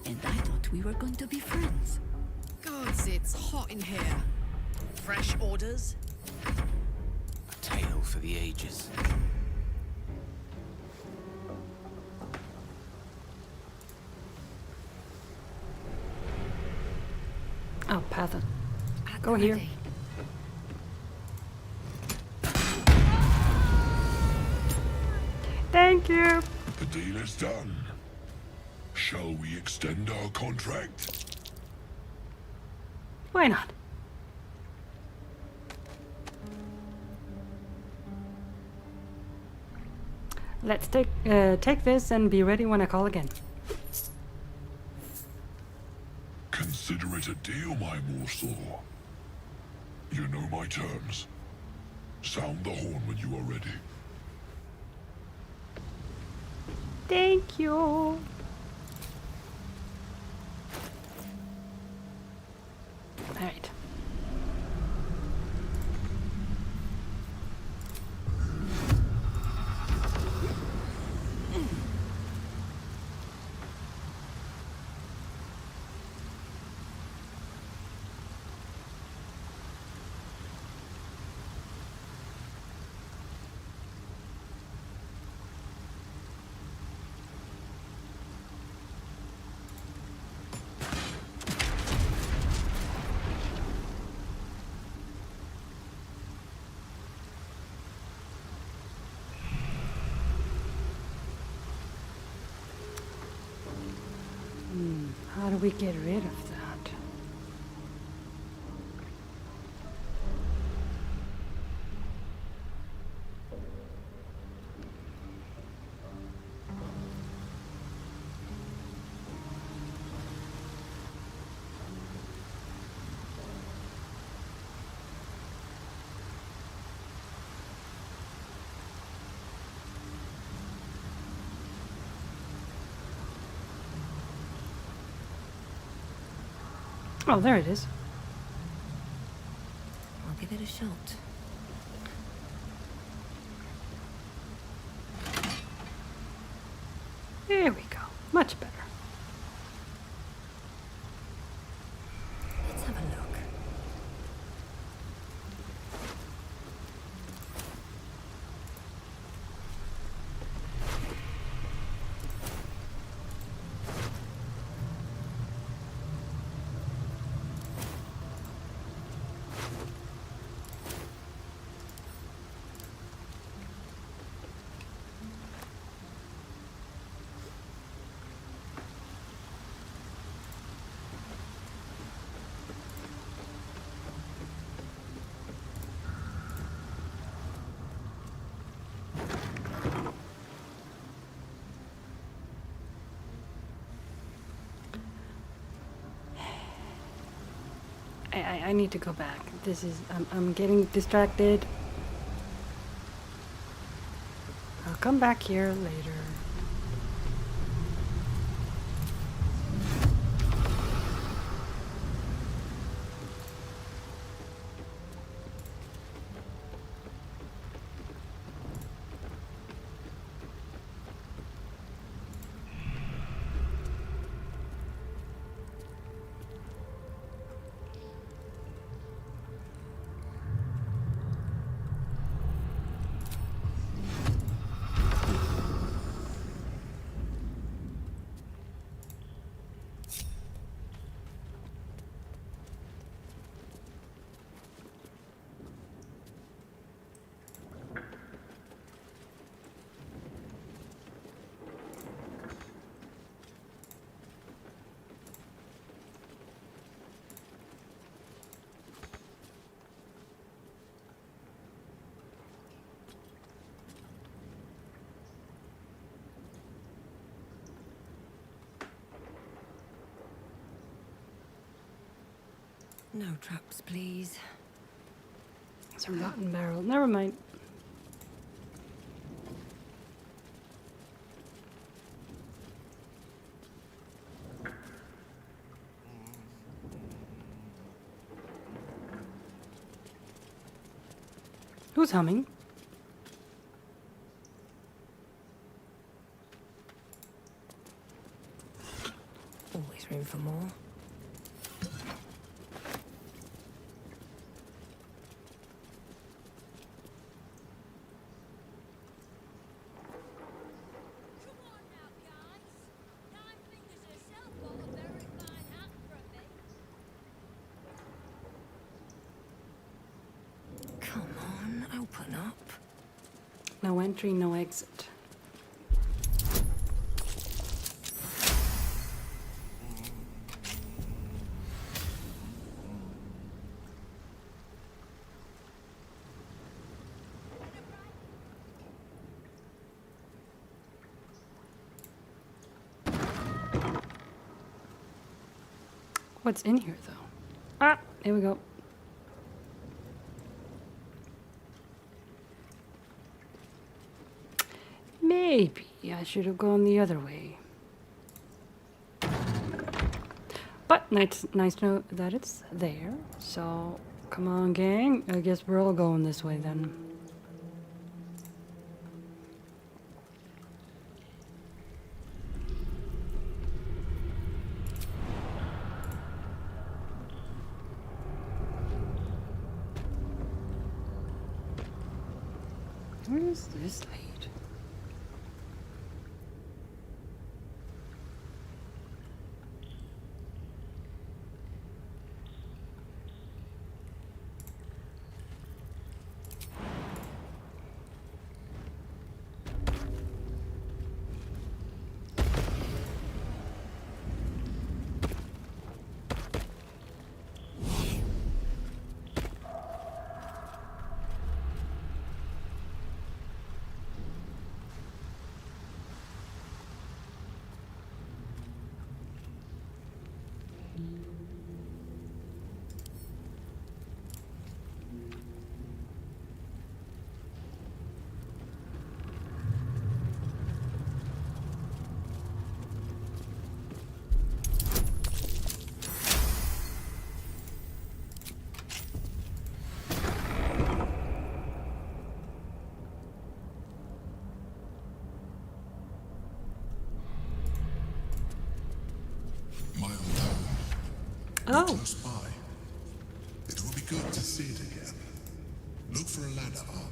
And I thought we were going to be friends. Gods, it's hot in here. Fresh orders? A tale for the ages. Oh, Patha. Go here. Thank you. The deal is done. Shall we extend our contract? Why not? Let's take this and be ready when I call again. Consider it a deal, my morsel. You know my terms. Sound the horn when you are ready. Thank you. Alright. How do we get rid of that? Oh, there it is. I'll give it a shot. There we go. Much better. Let's have a look. I need to go back. This is I'm getting distracted. I'll come back here later. No traps, please. It's a rotten barrel. Never mind. Who's humming? Always room for more. Come on, open up. No entry, no exit. what's in here, though. Ah, here we go. Maybe I should have gone the other way. But nice to know that it's there. So, come on, gang. I guess we're all going this way then. Where does this lead? Oh. Close by. It will be good to see it again. Look for a ladder up.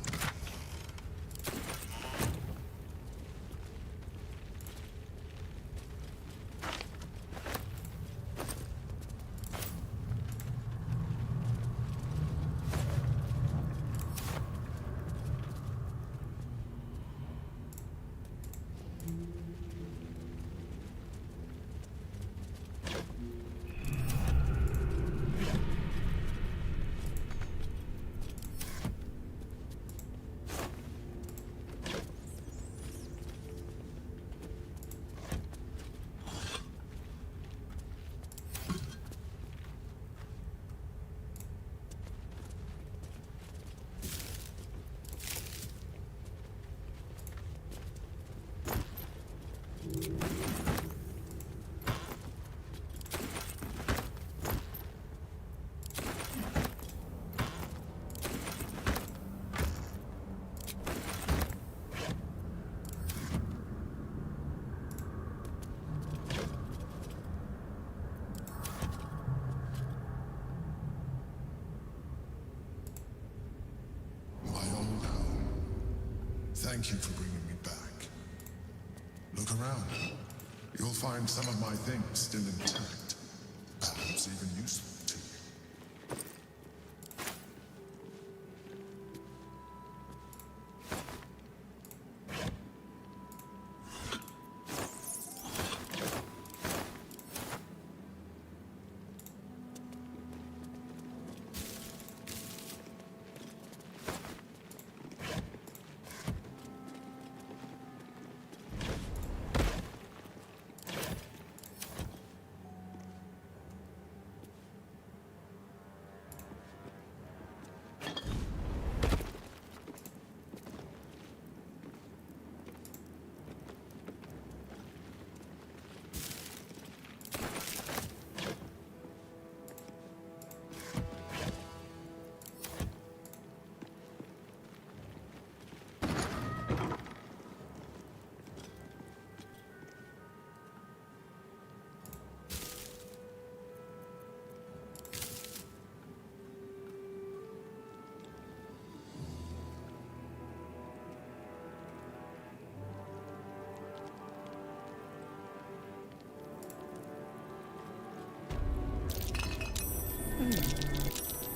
Thank you for bringing me back. Look around. You'll find some of my things still intact. Perhaps even useful to you.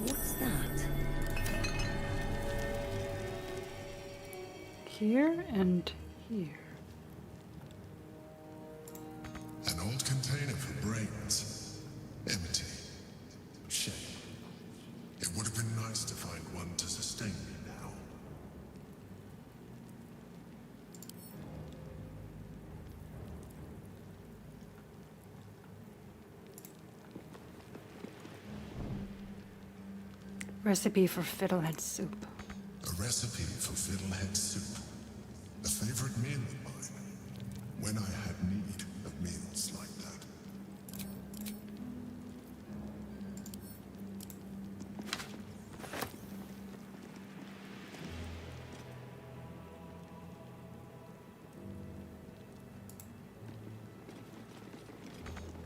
What's that? Here and here. An old container for brains. Empty. Shame. It would have been nice to find one to sustain me now. Recipe for fiddlehead soup. A recipe for fiddlehead soup. A favorite meal of mine. When I had need of meals like that.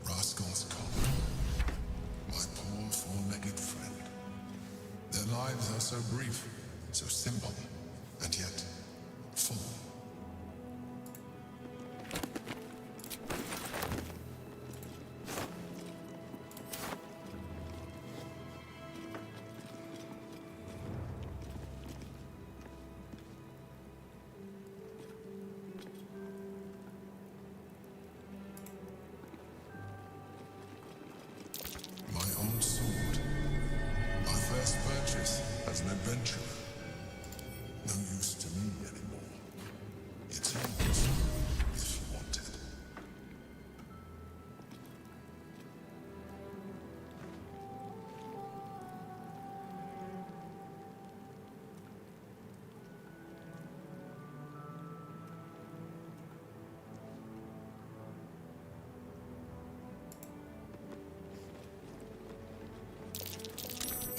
Rascal's Collar. My poor four-legged friend. Their lives are so brief, so simple, and yet full. My old sword. My first purchase as an adventurer. No use to me anymore. It's yours, if you want it.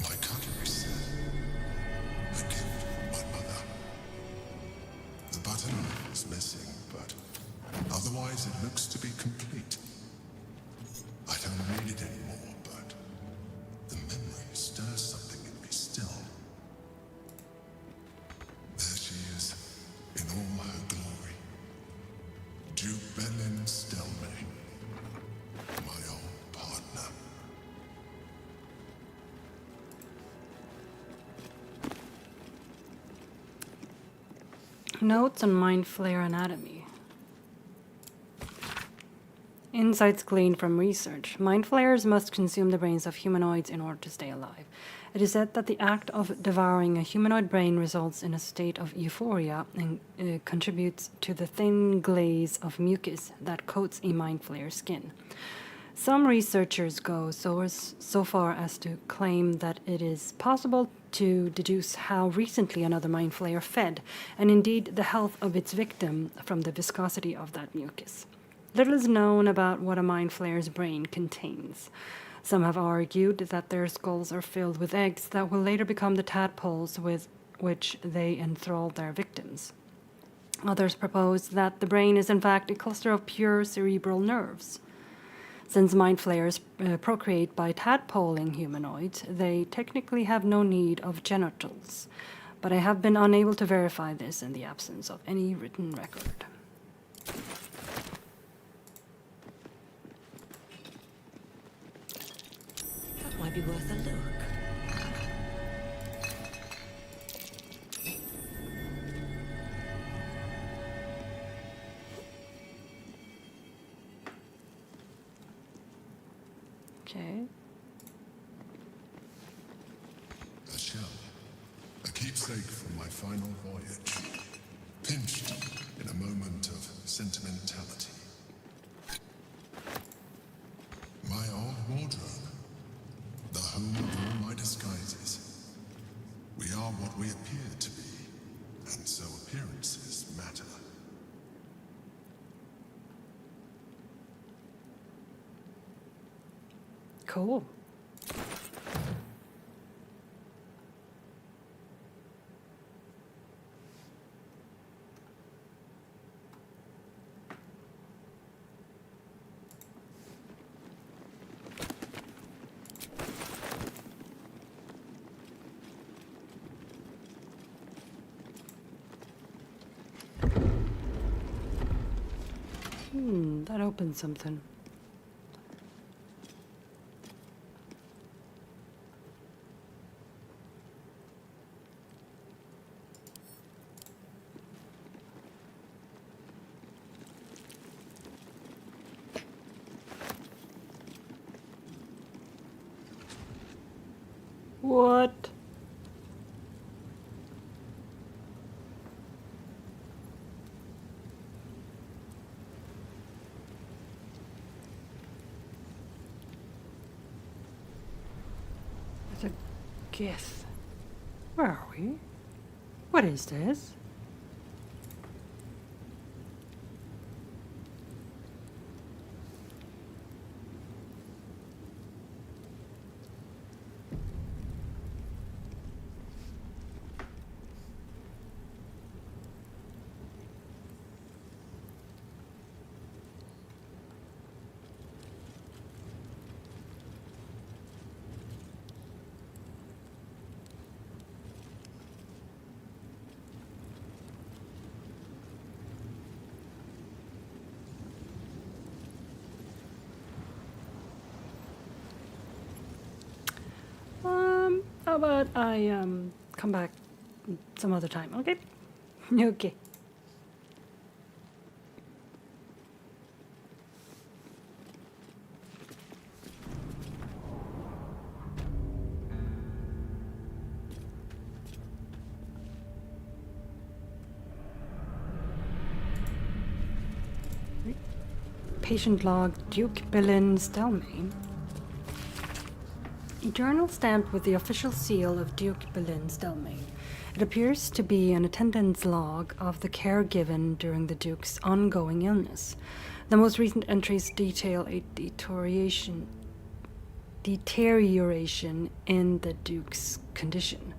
My cutlery set. A gift from my mother. The butter knife is missing, but otherwise it looks to be complete. I don't need it anymore, but the memory stirs something in me still. There she is, in all her glory. Duke Belin Stelmane, my old partner. Notes on Mind Flayer anatomy. Insights gleaned from research. Mind Flayers must consume the brains of humanoids in order to stay alive. It is said that the act of devouring a humanoid brain results in a state of euphoria and contributes to the thin glaze of mucus that coats a Mind Flayer's skin. Some researchers go so far as to claim that it is possible to deduce how recently another Mind Flayer fed, and indeed the health of its victim, from the viscosity of that mucus. Little is known about what a Mind Flayer's brain contains. Some have argued that their skulls are filled with eggs that will later become the tadpoles with which they enthrall their victims. Others propose that the brain is in fact a cluster of pure cerebral nerves. Since Mind Flayers procreate by tadpoling humanoids, they technically have no need of genitals, but I have been unable to verify this in the absence of any written record. That might be worth a look. Okay. A shell. A keepsake from my final voyage. Pinched in a moment of sentimentality. My old wardrobe. The home of all my disguises. We are what we appear to be, and so appearances matter. Cool. That opens something. What? It's a gift. Where are we? What is this? How about I come back some other time, okay? Okay. Patient log, Duke Bilin Stelmane. A journal stamped with the official seal of Duke Bilin Stelmane. It appears to be an attendance log of the care given during the Duke's ongoing illness. The most recent entries detail a deterioration in the Duke's condition.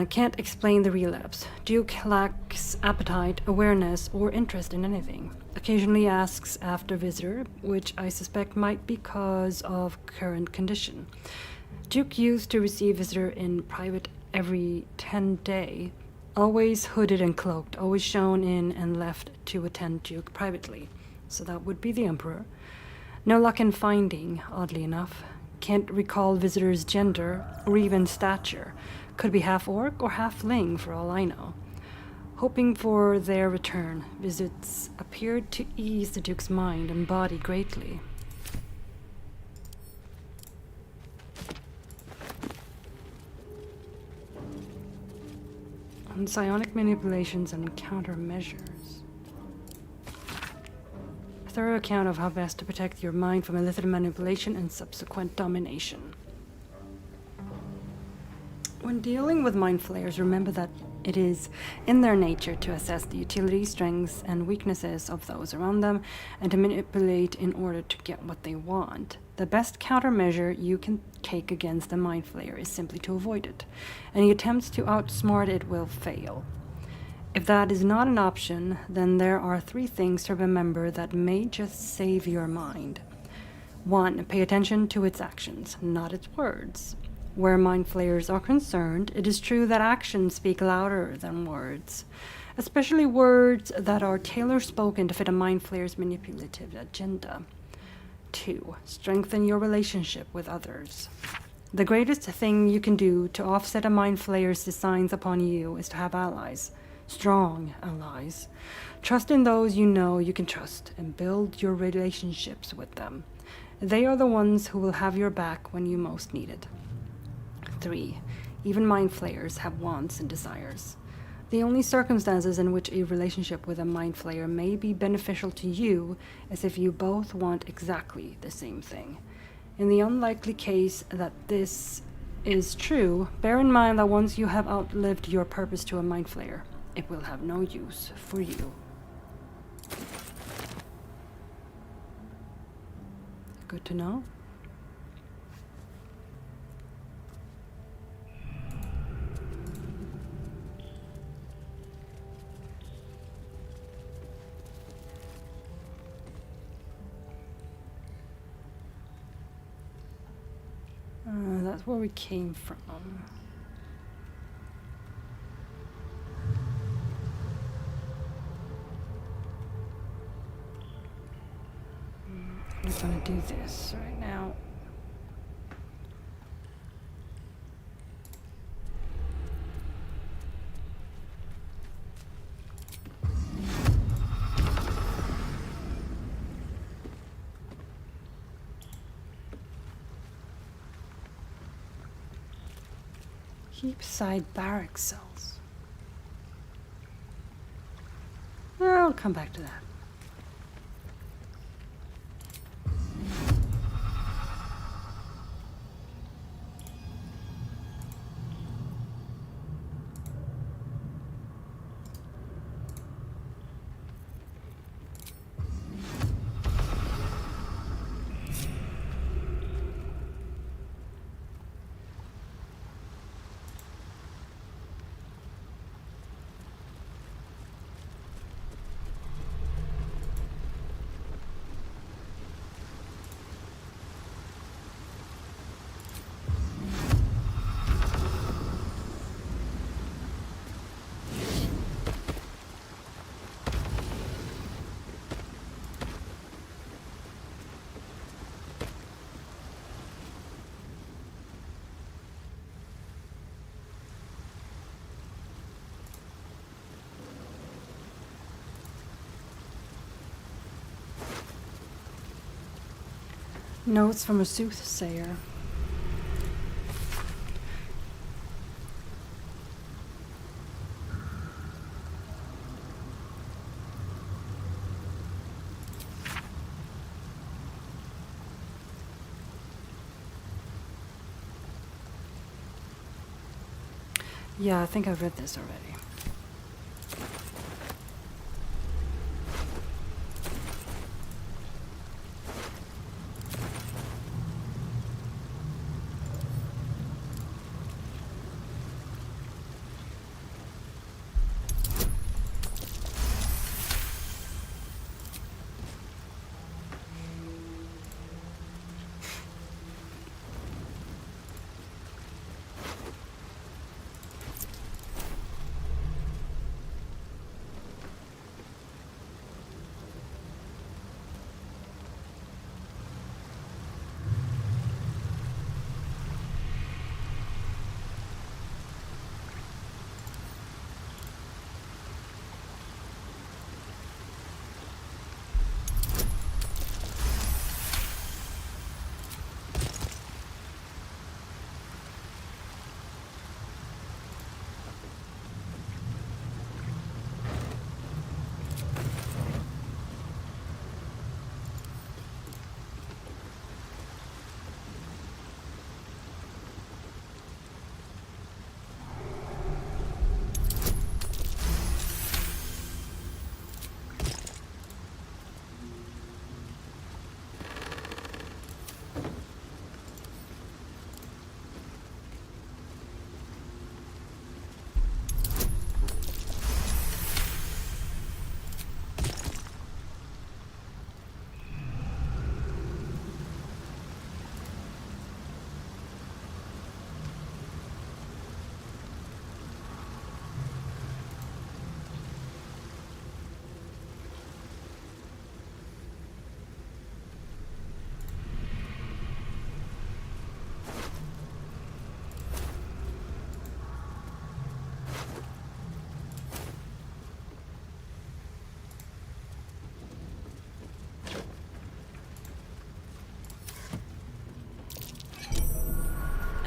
Can't explain the relapse. Duke lacks appetite, awareness, or interest in anything. Occasionally asks after visitor, which I suspect might be cause of current condition. Duke used to receive visitor in private every 10 day, always hooded and cloaked, always shown in and left to attend Duke privately. So that would be the Emperor. No luck in finding, oddly enough. Can't recall visitor's gender or even stature. Could be half orc or half ling for all I know. Hoping for their return, visits appeared to ease the Duke's mind and body greatly. On psionic manipulations and countermeasures. A thorough account of how best to protect your mind from illicit manipulation and subsequent domination. When dealing with mind flayers, remember that it is in their nature to assess the utility, strengths, and weaknesses of those around them, and to manipulate in order to get what they want. The best countermeasure you can take against the mind flayer is simply to avoid it. Any attempts to outsmart it will fail. If that is not an option, then there are 3 things to remember that may just save your mind. 1. Pay attention to its actions, not its words. Where mind flayers are concerned, it is true that actions speak louder than words, especially words that are tailor-spoken to fit a mind flayer's manipulative agenda. 2. Strengthen your relationship with others. The greatest thing you can do to offset a mind flayer's designs upon you is to have allies, strong allies. Trust in those you know you can trust and build your relationships with them. They are the ones who will have your back when you most need it. 3. Even mind flayers have wants and desires. The only circumstances in which a relationship with a mind flayer may be beneficial to you is if you both want exactly the same thing. In the unlikely case that this is true, bear in mind that once you have outlived your purpose to a mind flayer, it will have no use for you. Good to know. That's where we came from. I'm gonna do this right now. Keep side barrack cells. I'll come back to that. Notes from a soothsayer. Yeah, I think I've read this already.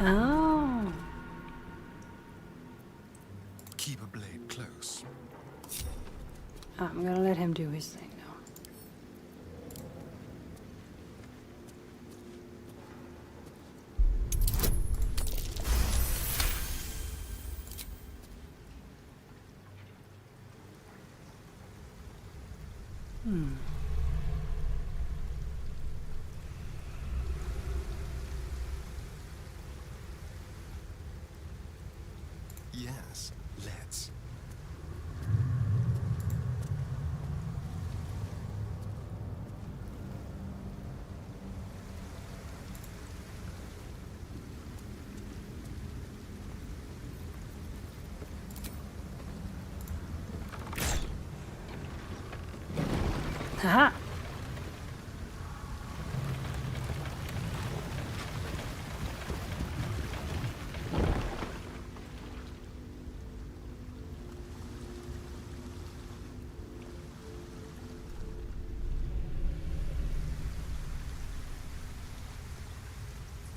Oh. Keep a blade close. I'm gonna let him do his thing now. Yes, let's. Haha.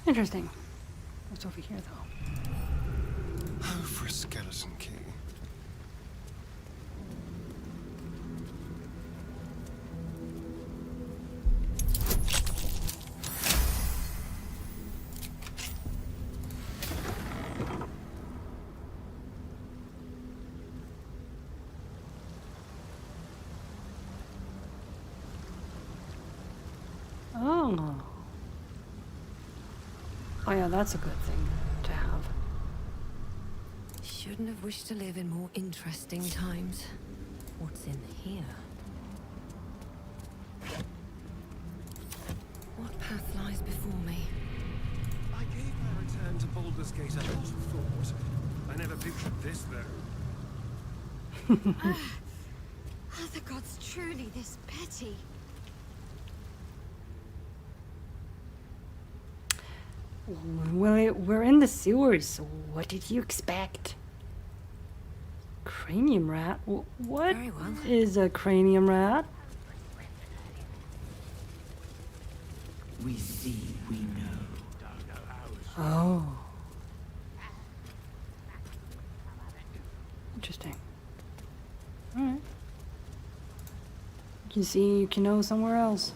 Interesting. What's over here, though? Oh, for a skeleton key. Oh. Oh yeah, that's a good thing to have. Shouldn't have wished to live in more interesting times. What's in here? What path lies before me? I gave my return to Baldur's Gate a lot of thought. I never pictured this, though. Are the gods truly this petty? Well, we're in the sewers, so what did you expect? Cranium rat? What is a cranium rat? We see, we know. Oh. Interesting. Alright. You can see, you can know somewhere else.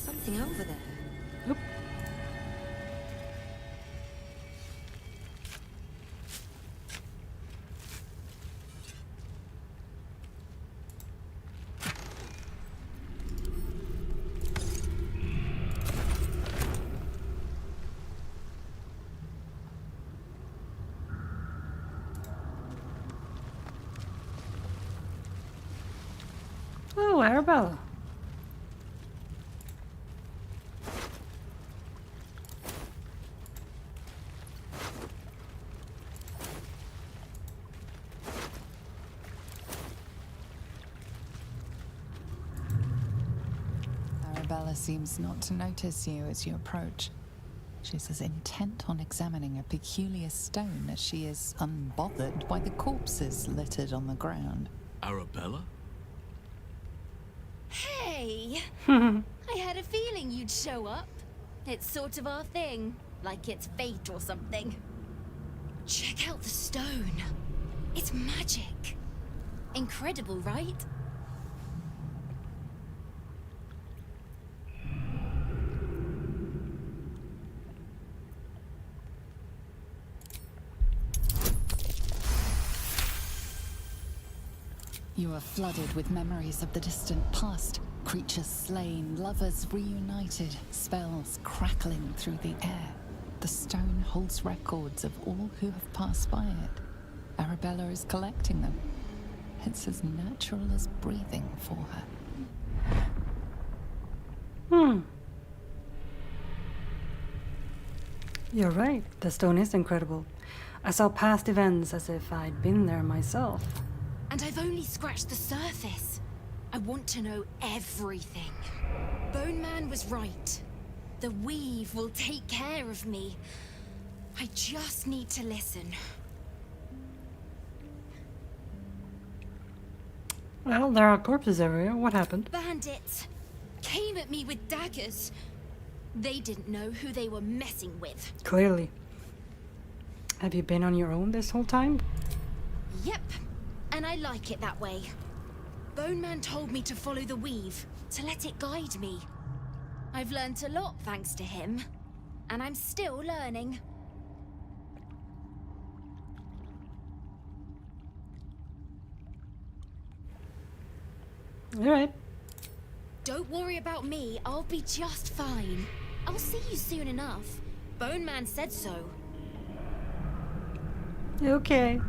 Something over there. Nope. Oh, Arabella. Arabella seems not to notice you as you approach. She's as intent on examining a peculiar stone as she is unbothered by the corpses littered on the ground. Arabella? Hey! I had a feeling you'd show up. It's sort of our thing, like it's fate or something. Check out the stone. It's magic. Incredible, right? You are flooded with memories of the distant past. Creatures slain, lovers reunited, spells crackling through the air. The stone holds records of all who have passed by it. Arabella is collecting them. It's as natural as breathing for her. You're right. The stone is incredible. I saw past events as if I'd been there myself. And I've only scratched the surface. I want to know everything. Bone Man was right. The weave will take care of me. I just need to listen. Well, there are corpses everywhere. What happened? Bandits came at me with daggers. They didn't know who they were messing with. Clearly. Have you been on your own this whole time? Yep, and I like it that way. Bone Man told me to follow the weave, to let it guide me. I've learned a lot thanks to him, and I'm still learning. All right. Don't worry about me, I'll be just fine. I'll see you soon enough. Bone Man said so. Okay.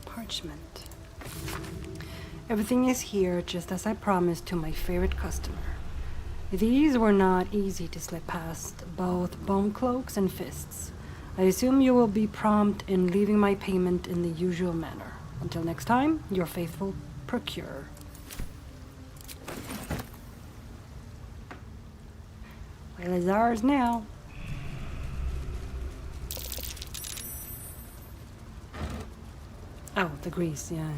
Parchment. Everything is here just as I promised to my favorite customer. These were not easy to slip past, both bomb cloaks and fists. I assume you will be prompt in leaving my payment in the usual manner. Until next time, your faithful Procure. Well, it's ours now. Oh, the grease, yeah.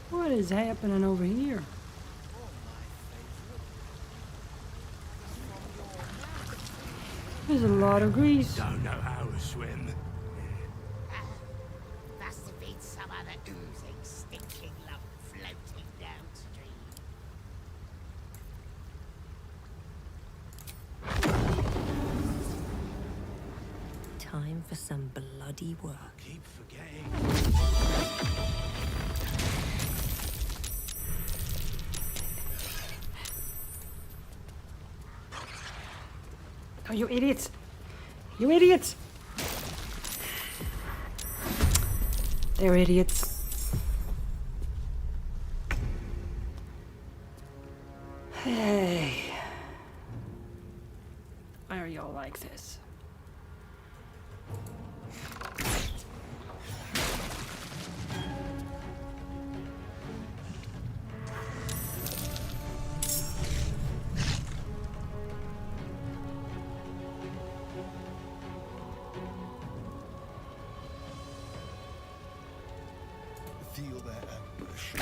What is happening over here? There's a lot of grease. Don't know how to swim. Must have been some other oozing, stinking lump floating downstream. Time for some bloody work. Keep forgetting. Oh, you idiots! You idiots! They're idiots. Hey. Why are y'all like this? Feel their ambush.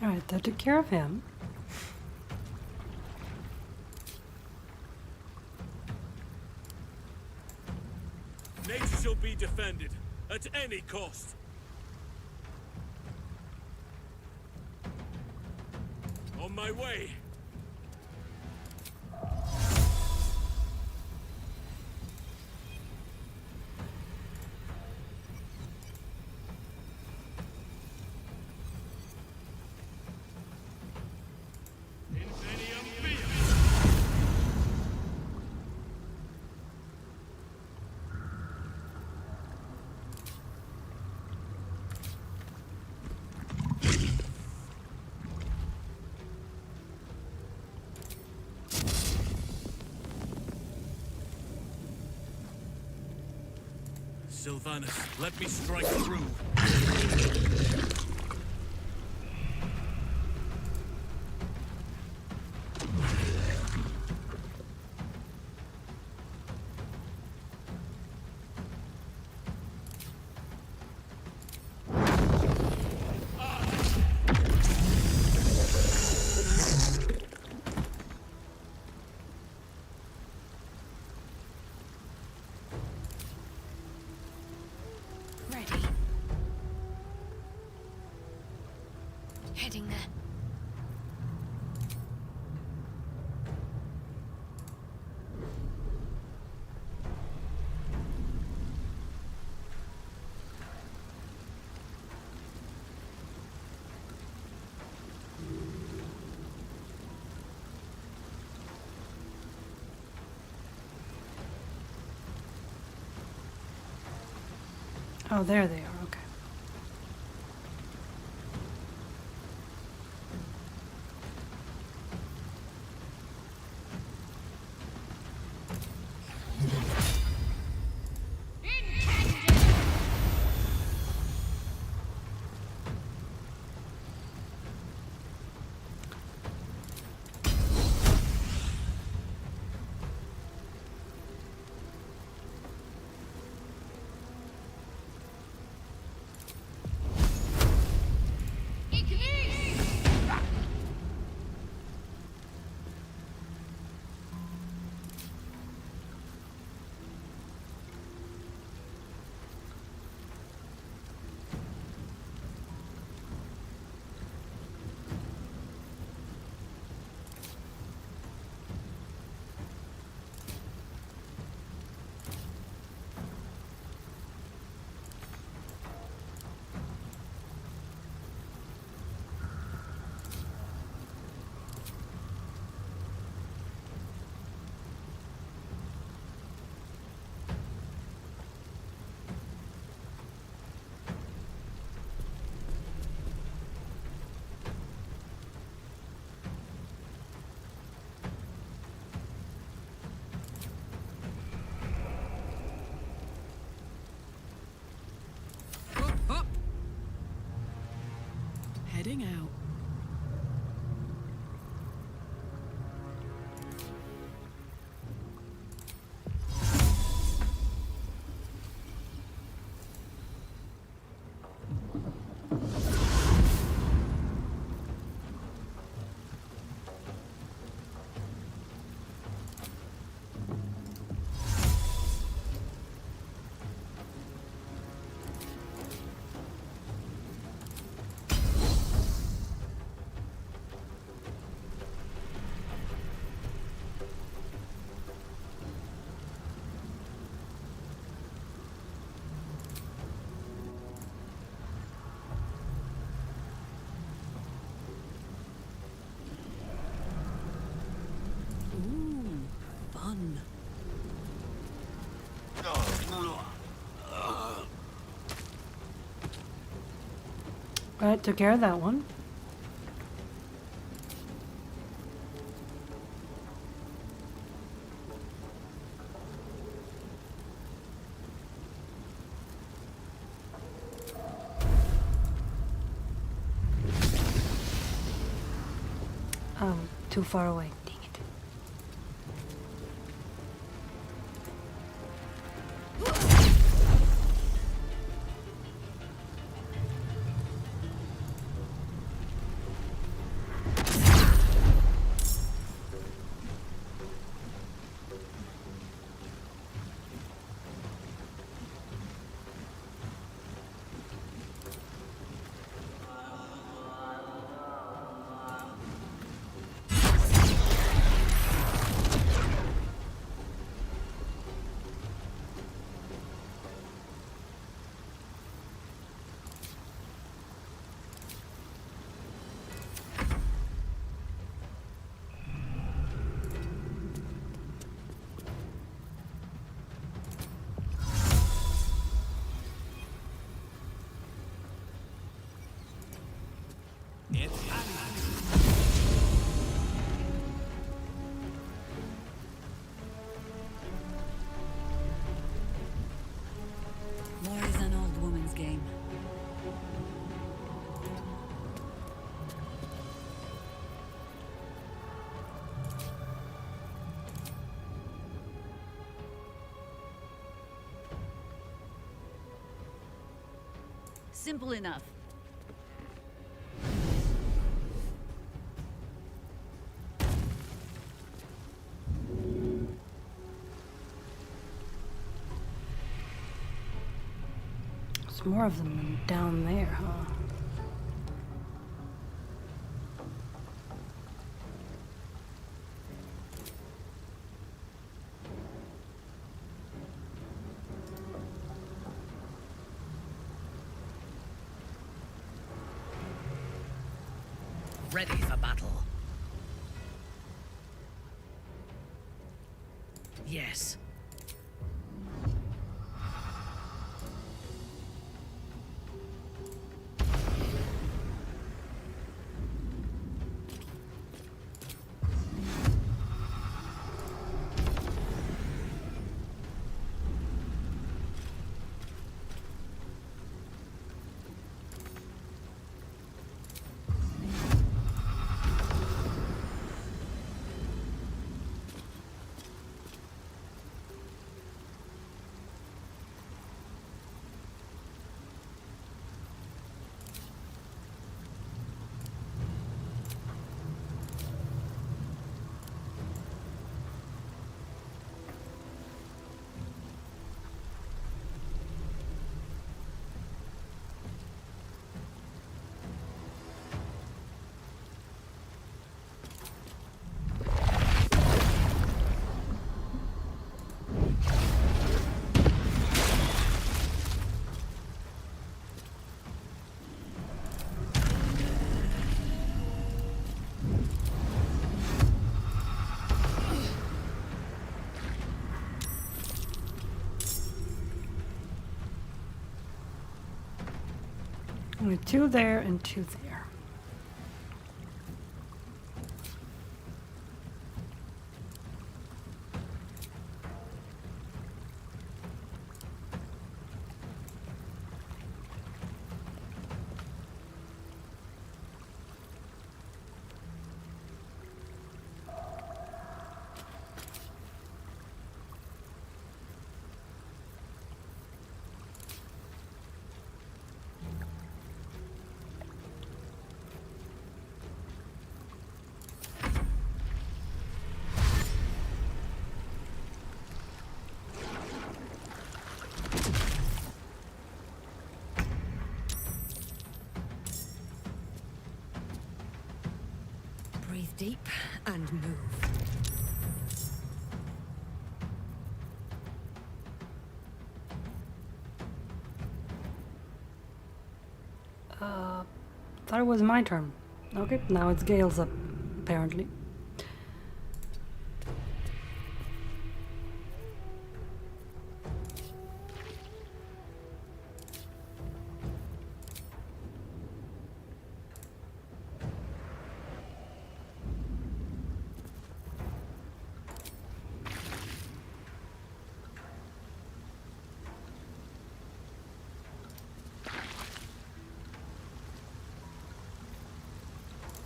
Alright, that took care of him. Nature shall be defended at any cost. On my way. Sylvanus, let me strike through. heading there. Oh, there they are. Okay. Heading out. Fun. Right, took care of that one. Oh, too far away. Dang it. War is an old woman's game. Simple enough. There's more of them down there, huh? ready for battle. Yes. Only 2 there and 2 there. Breathe deep and move. Thought it was my turn. Okay, now it's Gale's up, apparently.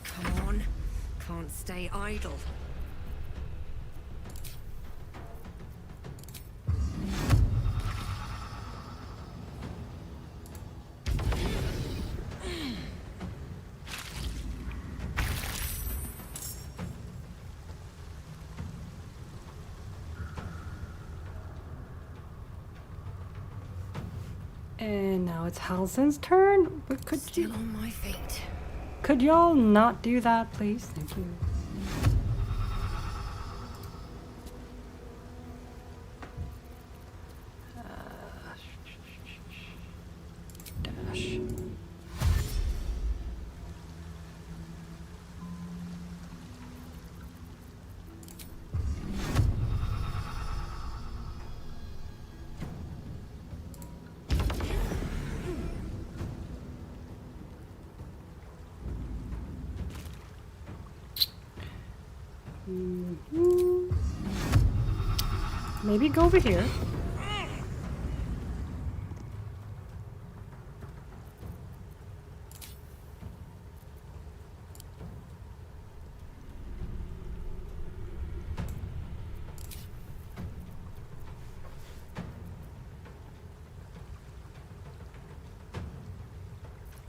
Come on. Can't stay idle. And now it's Halsin's turn. But Still on my feet. Could y'all not do that, please? Thank you. Dash. Maybe go over here.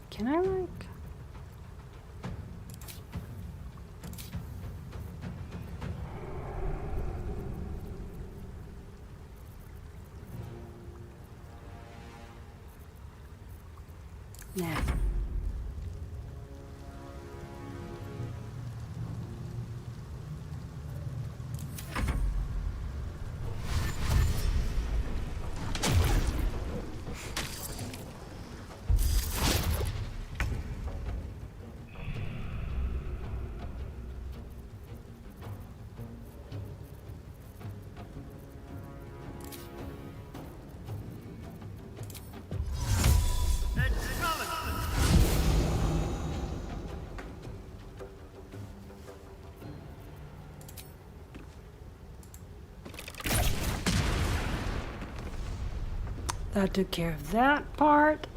Can I like... Nah. That took care of that part.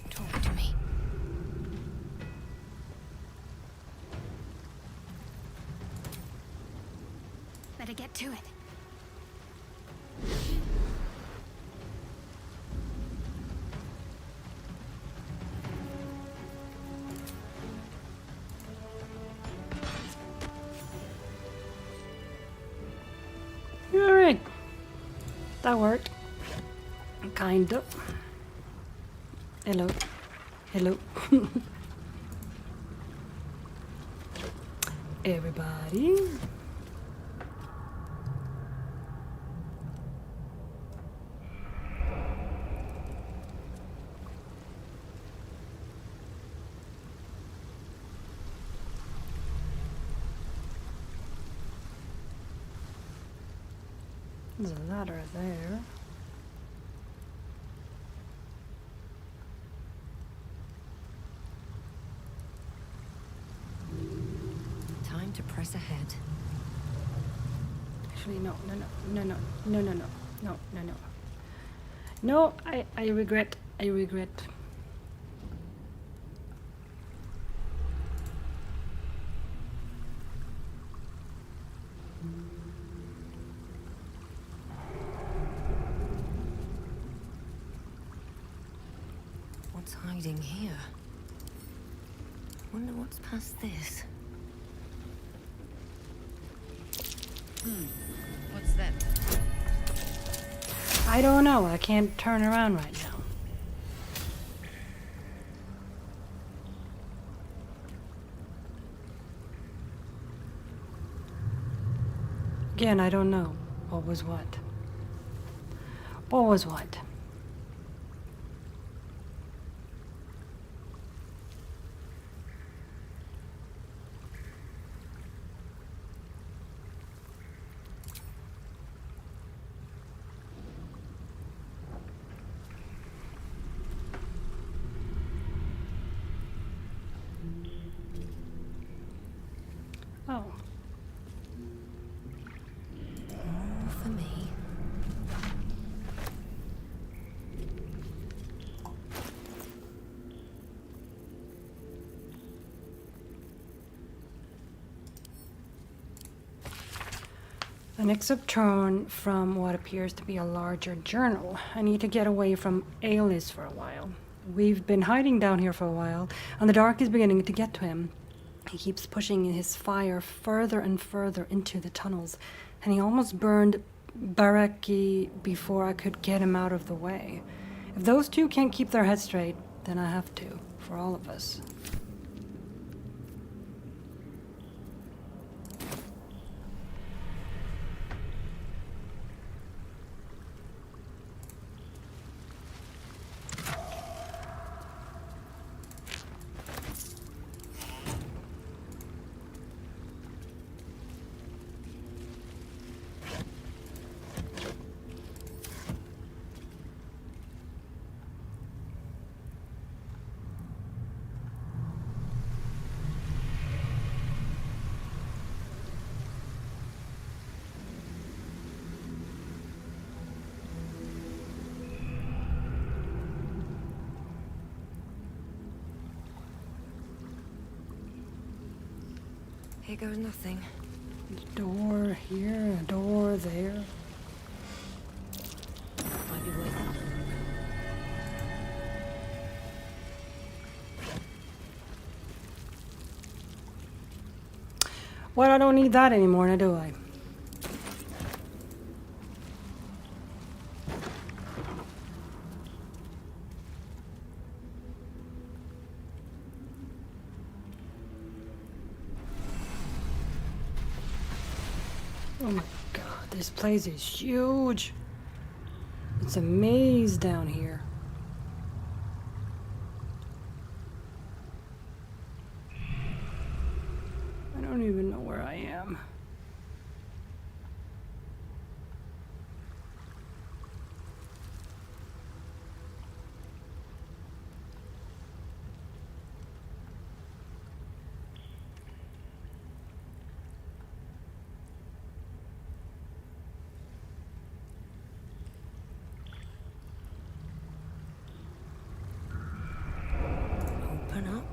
Talk to me. Better get to it. Alright. That worked. Kind of. Hello. Hello. Everybody. There's a ladder there. Time to press ahead. Actually, no. No, I regret. What's hiding here? Wonder what's past this. What's that? I don't know. I can't turn around right now. Again, I don't know what was what. What was what? Oh. More for me. An excerpt torn from what appears to be a larger journal. I need to get away from Aelis for a while. We've been hiding down here for a while, and the dark is beginning to get to him. He keeps pushing his fire further and further into the tunnels, and he almost burned Baraki before I could get him out of the way. If those two can't keep their heads straight, then I have to, for all of us. Here goes nothing. A door here, a door there. Might be worth it. Well, I don't need that anymore, now do I? Oh my god, this place is huge. It's a maze down here. I don't even know where I am. Open up.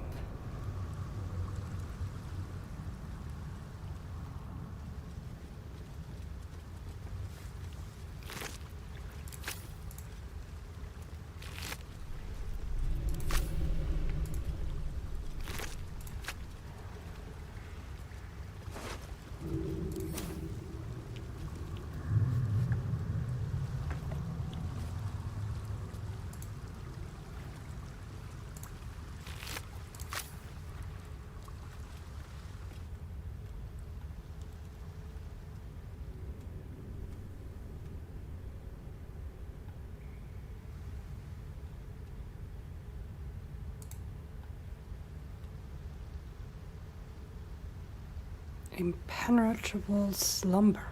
Impenetrable slumber.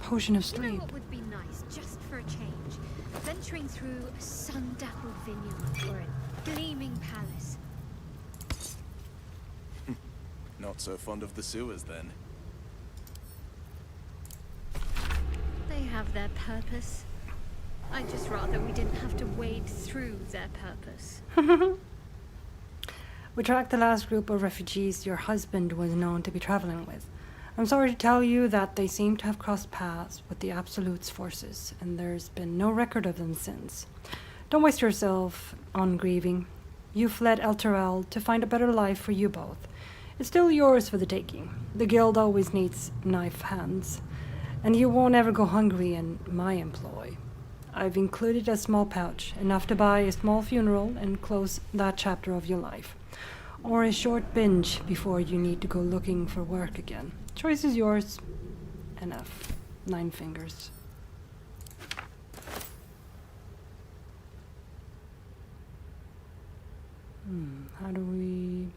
Potion of You know sleep. what would be nice, just for a change? Venturing through a sun-dappled vineyard or a gleaming palace. Not so fond of the sewers, then. They have their purpose. I'd just rather we didn't have to wade through their purpose. We tracked the last group of refugees your husband was known to be traveling with. I'm sorry to tell you that they seem to have crossed paths with the Absolute's forces, and there's been no record of them since. Don't waste yourself on grieving. You fled Elturel to find a better life for you both. It's still yours for the taking. The guild always needs knife hands, and you won't ever go hungry in my employ. I've included a small pouch, enough to buy a small funeral and close that chapter of your life. Or a short binge before you need to go looking for work again. Choice is yours. Enough. 9 fingers. How do we...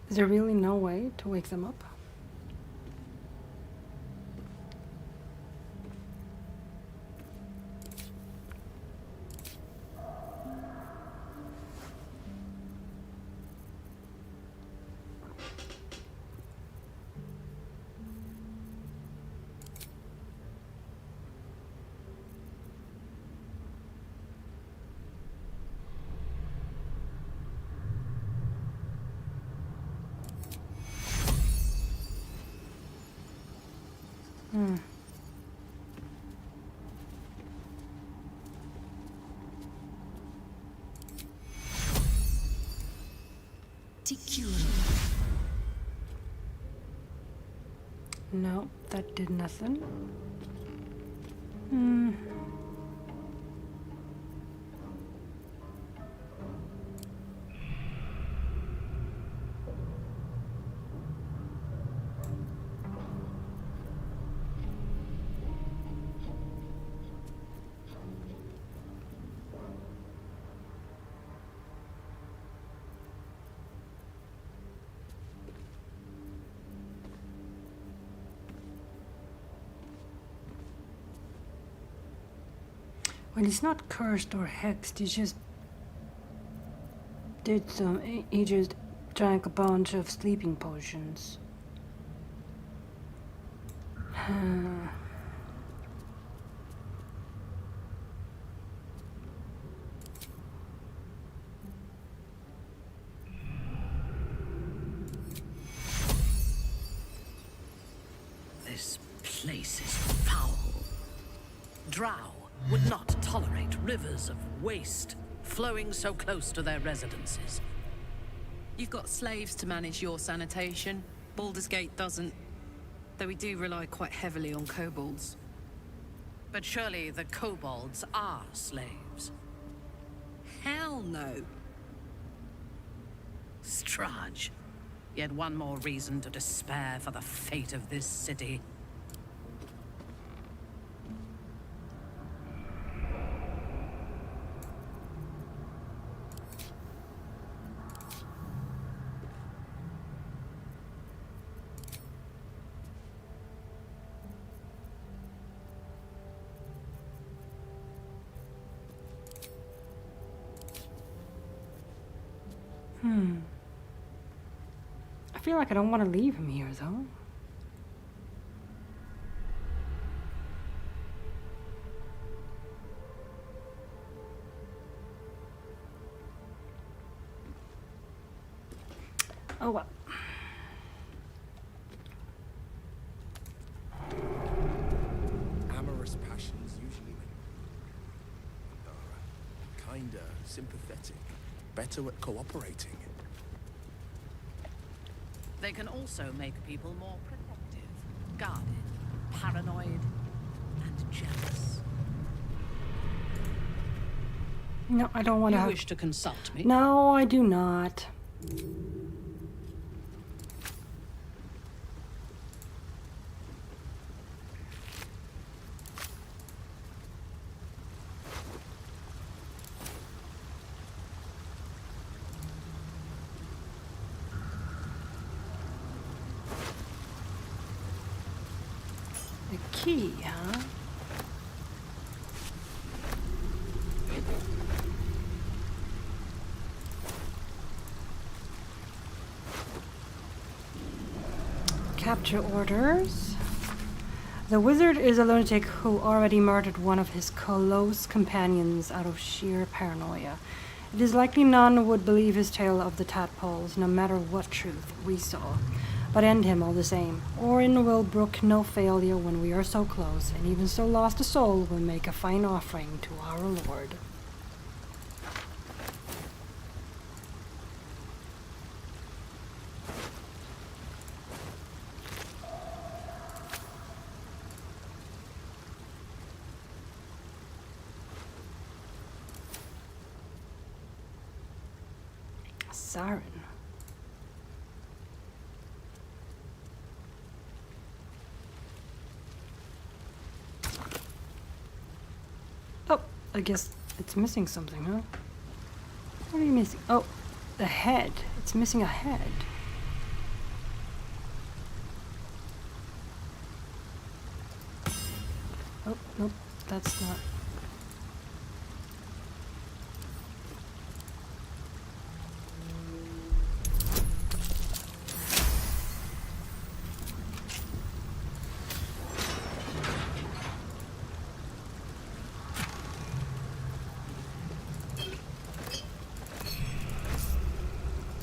Is there really no way to wake them up? No, that did nothing. Well, he's not cursed or hexed, he just did some. He just drank a bunch of sleeping potions. This place is foul. Drow would not tolerate rivers of waste flowing so close to their residences. You've got slaves to manage your sanitation. Baldur's Gate doesn't. Though we do rely quite heavily on kobolds. But surely the kobolds are slaves. Hell no. Strahd. Yet one more reason to despair for the fate of this city. I feel like I don't want to leave him here, though. Oh well. Amorous passions usually are kinda sympathetic, better at cooperating. They can also make people more protective, guarded, paranoid, and jealous. No, I don't want to. You wish to consult me? No, I do not. The key, huh? Capture orders. The wizard is a lunatic who already murdered one of his close companions out of sheer paranoia. It is likely none would believe his tale of the tadpoles, no matter what truth we saw. But end him all the same. Orin will brook no failure when we are so close, and even so lost a soul will make a fine offering to our Lord. Siren. Oh, I guess it's missing something, huh? What are you missing? Oh, the head. It's missing a head. Oh, nope, that's not.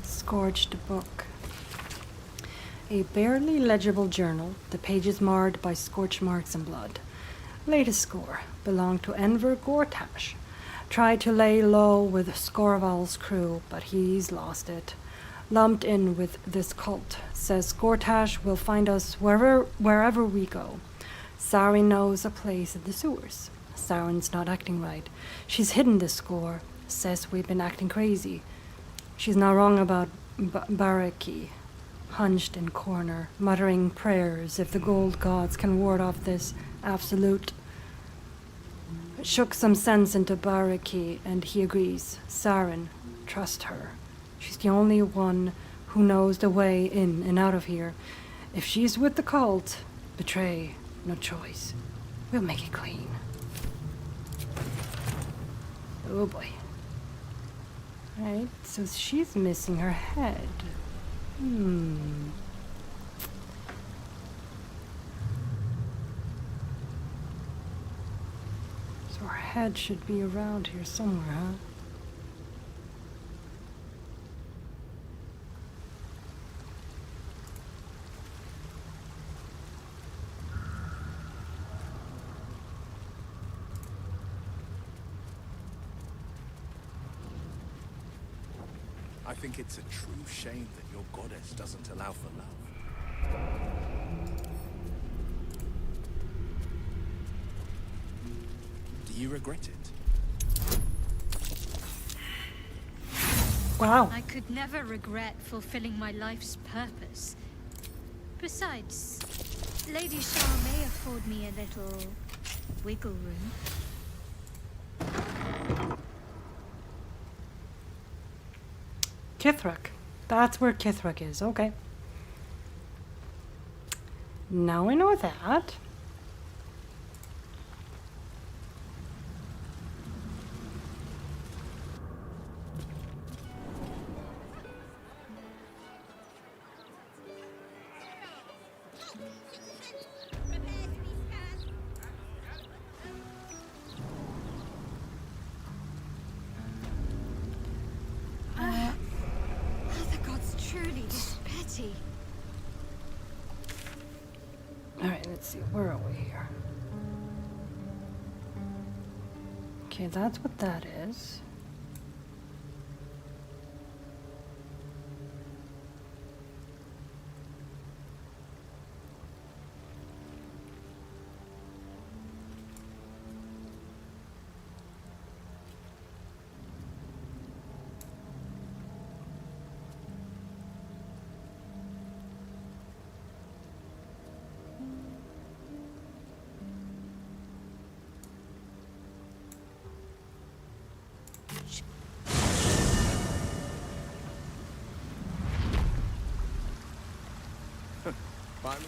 Scorched book. A barely legible journal, the pages marred by scorch marks and blood. Latest score belonged to Enver Gortash. Tried to lay low with Scorval's crew, but he's lost it. Lumped in with this cult. Says Gortash will find us wherever we go. Sari knows a place in the sewers. Saren's not acting right. She's hidden this score. Says we've been acting crazy. She's not wrong about Baraki, hunched in corner, muttering prayers if the gold gods can ward off this absolute. Shook some sense into Baraki, and he agrees. Saren, trust her. She's the only one who knows the way in and out of here. If she's with the cult, betray, no choice. We'll make it clean. Oh boy. Right, so she's missing her head. So her head should be around here somewhere, huh? I think it's a true shame that your goddess doesn't allow for love. Do you regret it? Wow. I could never regret fulfilling my life's purpose. Besides, Lady Shah may afford me a little wiggle room. Kithrak. That's where Kithrak is. Okay. Now I know that. Alright, let's see. Where are we here? Okay, that's what that is. Finally.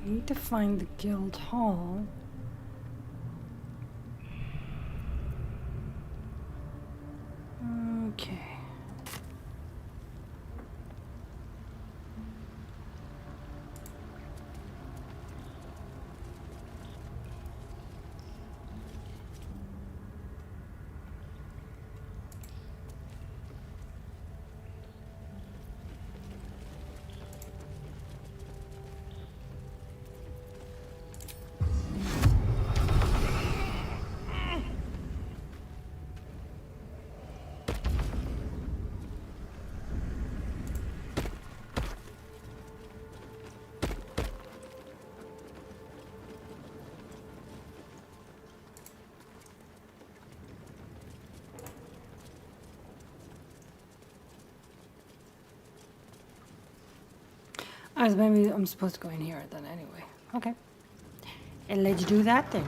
I need to find the guild hall. Okay. Maybe I'm supposed to go in here then anyway. Okay. And let's do that then.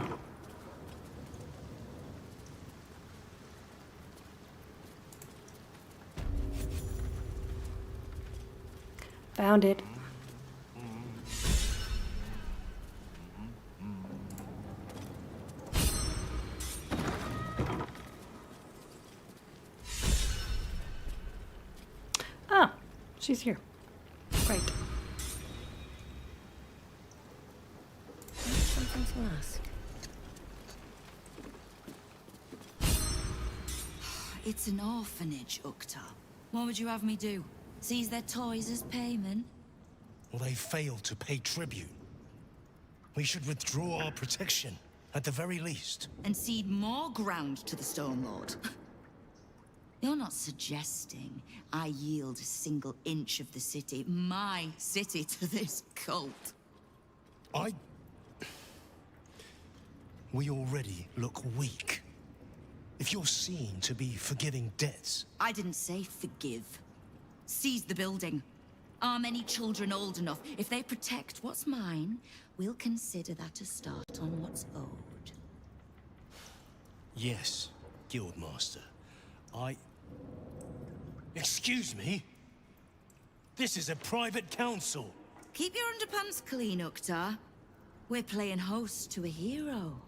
Found it. Ah, she's here. Great. Something to ask. It's an orphanage, Uktar. What would you have me do? Seize their toys as payment? Well, they failed to pay tribute. We should withdraw our protection, at the very least. And cede more ground to the Stone Lord? You're not suggesting I yield a single inch of the city, my city, to this cult? We already look weak. If you're seen to be forgiving debts... I didn't say forgive. Seize the building. Arm any children old enough. If they protect what's mine, we'll consider that a start on what's owed. Yes, Guildmaster. Excuse me? This is a private council. Keep your underpants clean, Uktar. We're playing host to a hero.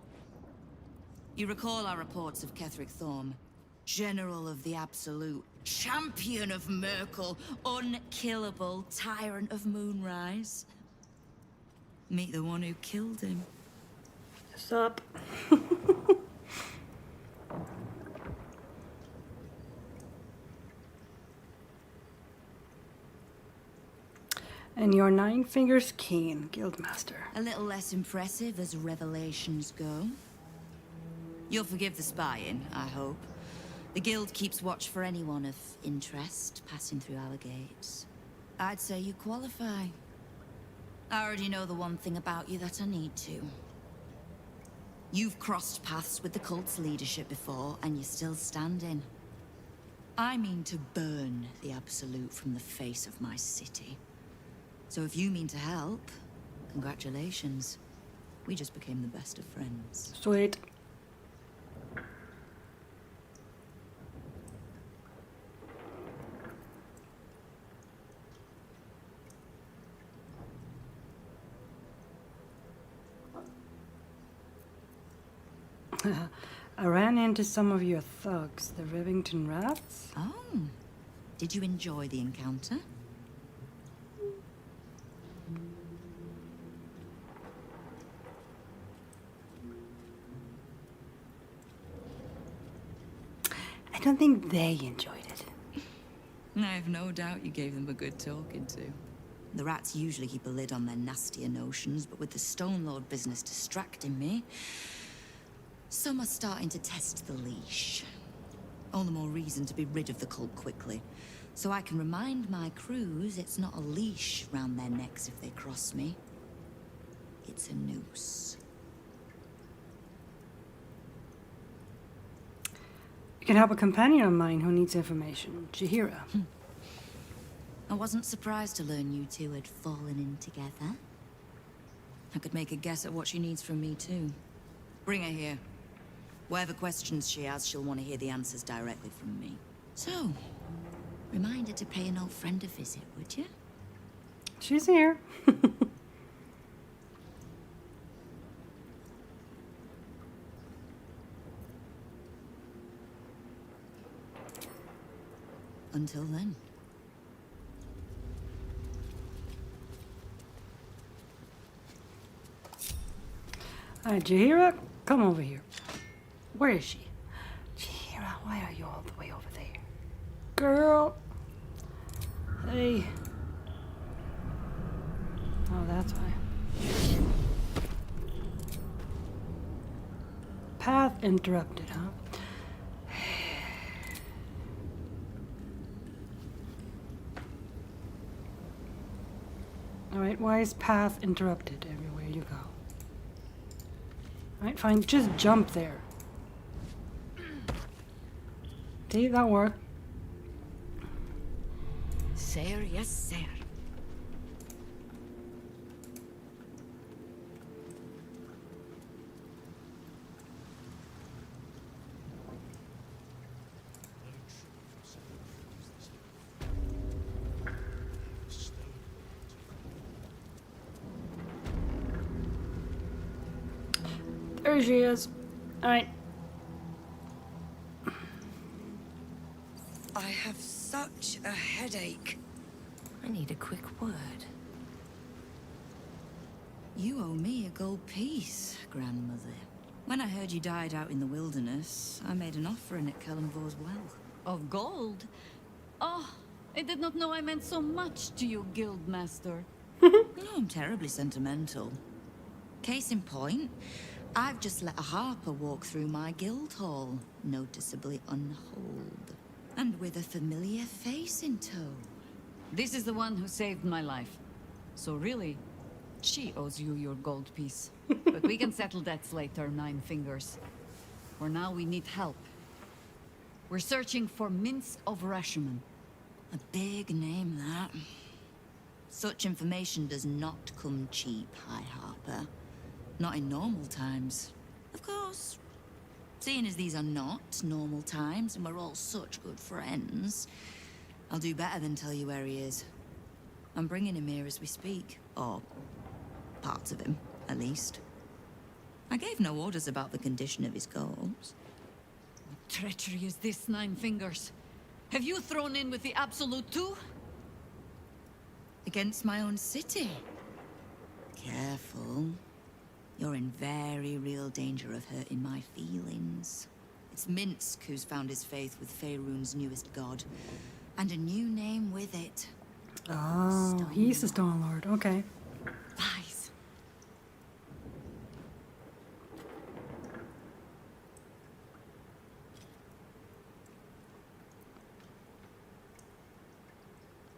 You recall our reports of Ketheric Thorm, General of the Absolute, Champion of Merkel, unkillable Tyrant of Moonrise. Meet the one who killed him. Sup? And your 9 fingers keen, Guildmaster. A little less impressive as revelations go. You'll forgive the spying, I hope. The Guild keeps watch for anyone of interest passing through our gates. I'd say you qualify. I already know the one thing about you that I need to. You've crossed paths with the cult's leadership before, and you're still standing. I mean to burn the Absolute from the face of my city. So if you mean to help, congratulations. We just became the best of friends. Sweet. I ran into some of your thugs, the Rivington Rats. Oh. Did you enjoy the encounter? I don't think they enjoyed it. I have no doubt you gave them a good talking to. The rats usually keep a lid on their nastier notions, but with the Stone Lord business distracting me, some are starting to test the leash. All the more reason to be rid of the cult quickly, so I can remind my crews it's not a leash round their necks if they cross me. It's a noose. You can help a companion of mine who needs information, Jaheira. I wasn't surprised to learn you two had fallen in together. I could make a guess at what she needs from me too. Bring her here. Whatever questions she has, she'll want to hear the answers directly from me. So, remind her to pay an old friend a visit, would you? She's here. Until then. Alright, Jaheira, come over here. Where is she? Jaheira, why are you all the way over there? Girl! Hey. Oh, that's why. Path interrupted, huh? Alright, why is path interrupted everywhere you go? Alright, fine, just jump there. See, that worked. Sir, yes, sir. There she is. Alright. I have such a headache. I need a quick word. You owe me a gold piece, grandmother. When I heard you died out in the wilderness, I made an offering at Kellenvor's well. Of gold? Oh, I did not know I meant so much to you, Guildmaster. No, I'm terribly sentimental. Case in point, I've just let a harper walk through my guild hall, noticeably unholed, and with a familiar face in tow. This is the one who saved my life. So really, she owes you your gold piece. But we can settle debts later, Nine Fingers. For now, we need help. We're searching for Minsk of Rashomon. A big name, that. Such information does not come cheap, High Harper. Not in normal times. Of course. Seeing as these are not normal times, and we're all such good friends, I'll do better than tell you where he is. I'm bringing him here as we speak. Or parts of him, at least. I gave no orders about the condition of his corpse. What treachery is this, Nine Fingers? Have you thrown in with the Absolute too? Against my own city. Careful. You're in very real danger of hurting my feelings. It's Minsk who's found his faith with Faerun's newest god. And a new name with it. Oh, he's the Stone Lord. Okay. Lies.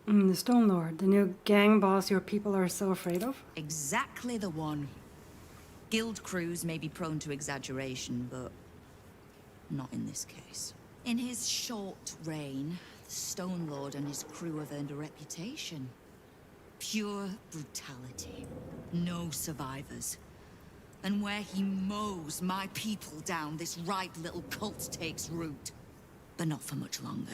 The Stone Lord, the new gang boss your people are so afraid of? Exactly the one. Guild crews may be prone to exaggeration, but not in this case. In his short reign, the Stone Lord and his crew have earned a reputation. Pure brutality. No survivors. And where he mows my people down, this right little cult takes root. But not for much longer.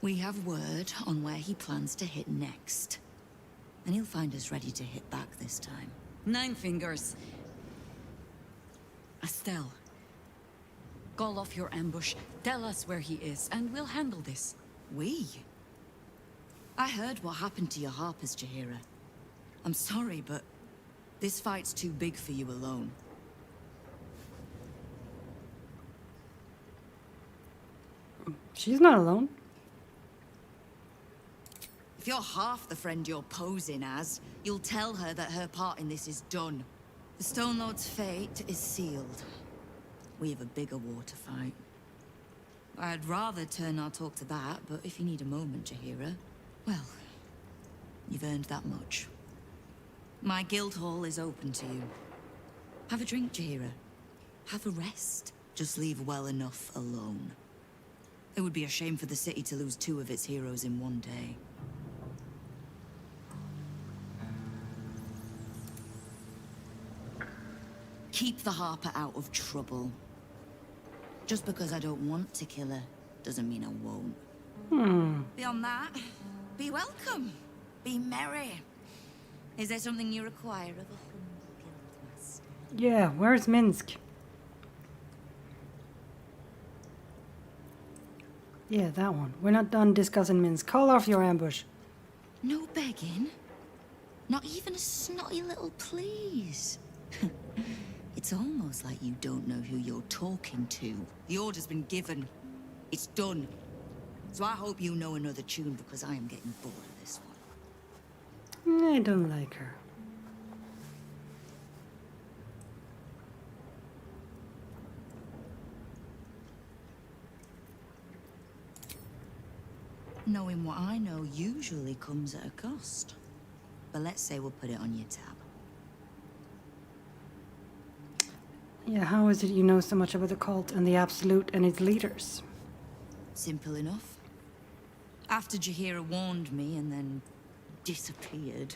We have word on where he plans to hit next. And he'll find us ready to hit back this time. Nine Fingers. Estelle. Call off your ambush, tell us where he is, and we'll handle this. We? I heard what happened to your harpers, Jaheira. I'm sorry, but this fight's too big for you alone. She's not alone. If you're half the friend you're posing as, you'll tell her that her part in this is done. The Stone Lord's fate is sealed. We have a bigger war to fight. I'd rather turn our talk to that, but if you need a moment, Jaheira, well, you've earned that much. My guild hall is open to you. Have a drink, Jaheira. Have a rest. Just leave well enough alone. It would be a shame for the city to lose 2 of its heroes in one day. Keep the Harper out of trouble. Just because I don't want to kill her, doesn't mean I won't. Beyond that, be welcome. Be merry. Is there something you require of a humble guildmaster? Yeah, where's Minsk? Yeah, that one. We're not done discussing Minsk. Call off your ambush. No begging? Not even a snotty little please? It's almost like you don't know who you're talking to. The order's been given. It's done. So I hope you know another tune, because I am getting bored of this one. I don't like her. Knowing what I know usually comes at a cost. But let's say we'll put it on your tab. Yeah, how is it you know so much about the cult and the Absolute and its leaders? Simple enough. After Jaheira warned me and then disappeared,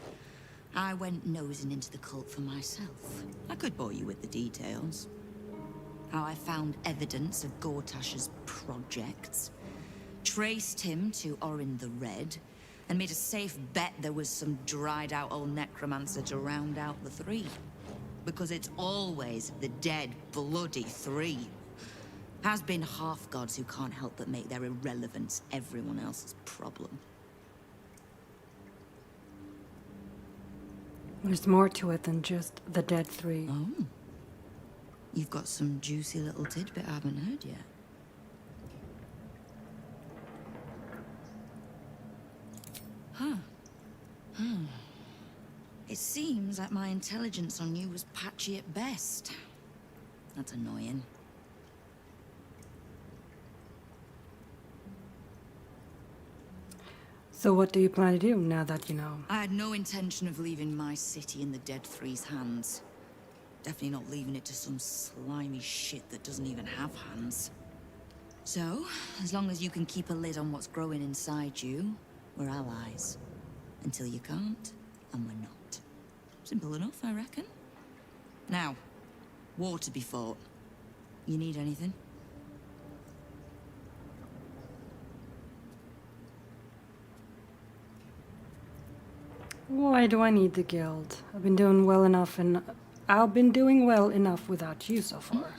I went nosing into the cult for myself. I could bore you with the details. How I found evidence of Gortash's projects, traced him to Orin the Red, and made a safe bet there was some dried-out old necromancer to round out the 3. because it's always the dead bloody three. Has been half-gods who can't help but make their irrelevance everyone else's problem. There's more to it than just the dead three. Oh. You've got some juicy little tidbit I haven't heard yet. Huh. It seems like my intelligence on you was patchy at best. That's annoying. So what do you plan to do now that you know? I had no intention of leaving my city in the Dead Three's hands. Definitely not leaving it to some slimy shit that doesn't even have hands. So, as long as you can keep a lid on what's growing inside you, we're allies. Until you can't, and we're not. Simple enough, I reckon. Now, war to be fought. You need anything? Why do I need the guild? I've been doing well enough without you so far.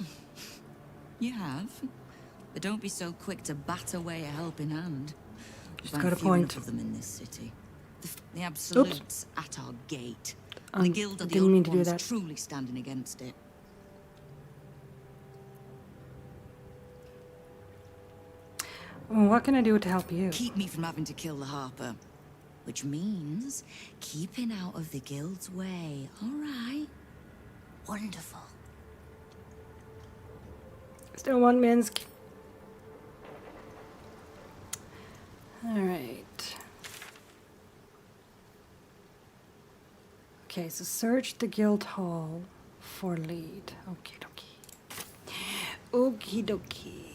You have. But don't be so quick to bat away a helping hand. She's Find got a few point. enough of them in this city. The absolutes at our gate. The guild are the didn't mean only to do ones that. truly standing against it. Well, what can I do to help you? Keep me from having to kill the Harper. Which means keeping out of the guild's way. All right. Wonderful. Still want Minsk. Alright. Okay, so search the guild hall for lead. Okie dokie. Okie dokie.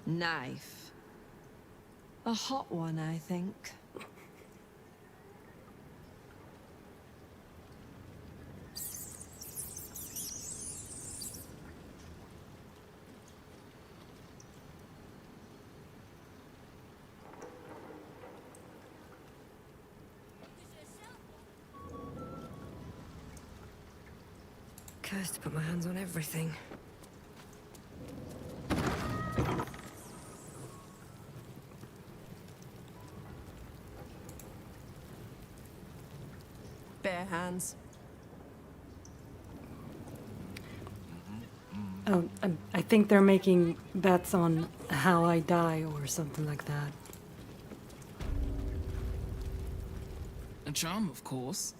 Knife. A hot one, I think. Cursed to put my hands on everything. Bare hands. Oh, I think they're making bets on how I die or something like that. A charm, of course.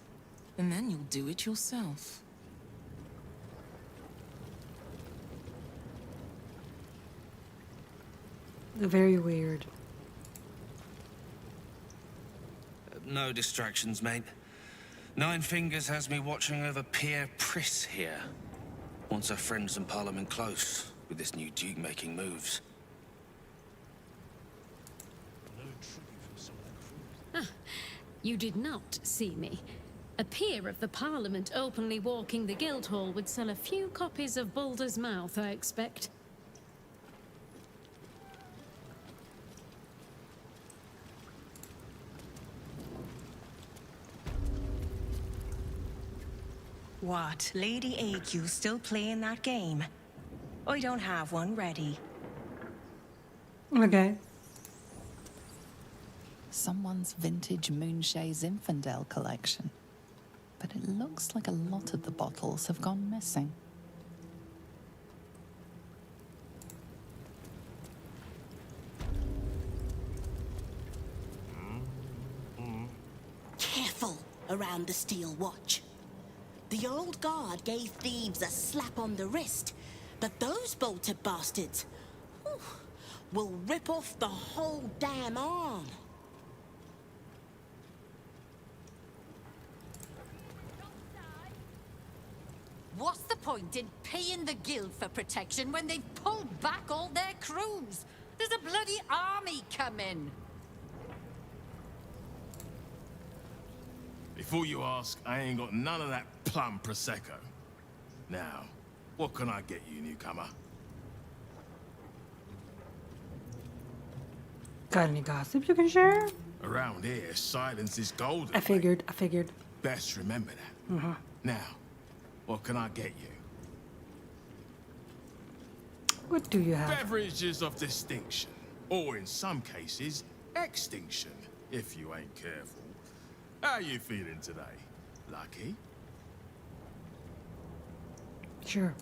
And then you'll do it yourself. They're very weird. No distractions, mate. Nine Fingers has me watching over Pierre Priss here. Wants her friends in Parliament close, with this new Duke making moves. You did not see me. A peer of the Parliament openly walking the Guildhall would sell a few copies of Baldur's Mouth, I expect. What? Lady AQ still playing that game? I don't have one ready. Okay. Someone's vintage Moonshay Zinfandel collection. But it looks like a lot of the bottles have gone missing. Careful around the steel watch. The old guard gave thieves a slap on the wrist, but those bolted bastards will rip off the whole damn arm. What's the point in paying the guild for protection when they've pulled back all their crews? There's a bloody army coming. Before you ask, I ain't got none of that plum Prosecco. Now, what can I get you, newcomer? Got any gossip you can share? Around here, silence is golden. I figured. Best remember that. Mm-hmm. Now, what can I get you? What do you have? Beverages of distinction. Or in some cases, extinction, if you ain't careful. How you feeling today? Lucky? Sure.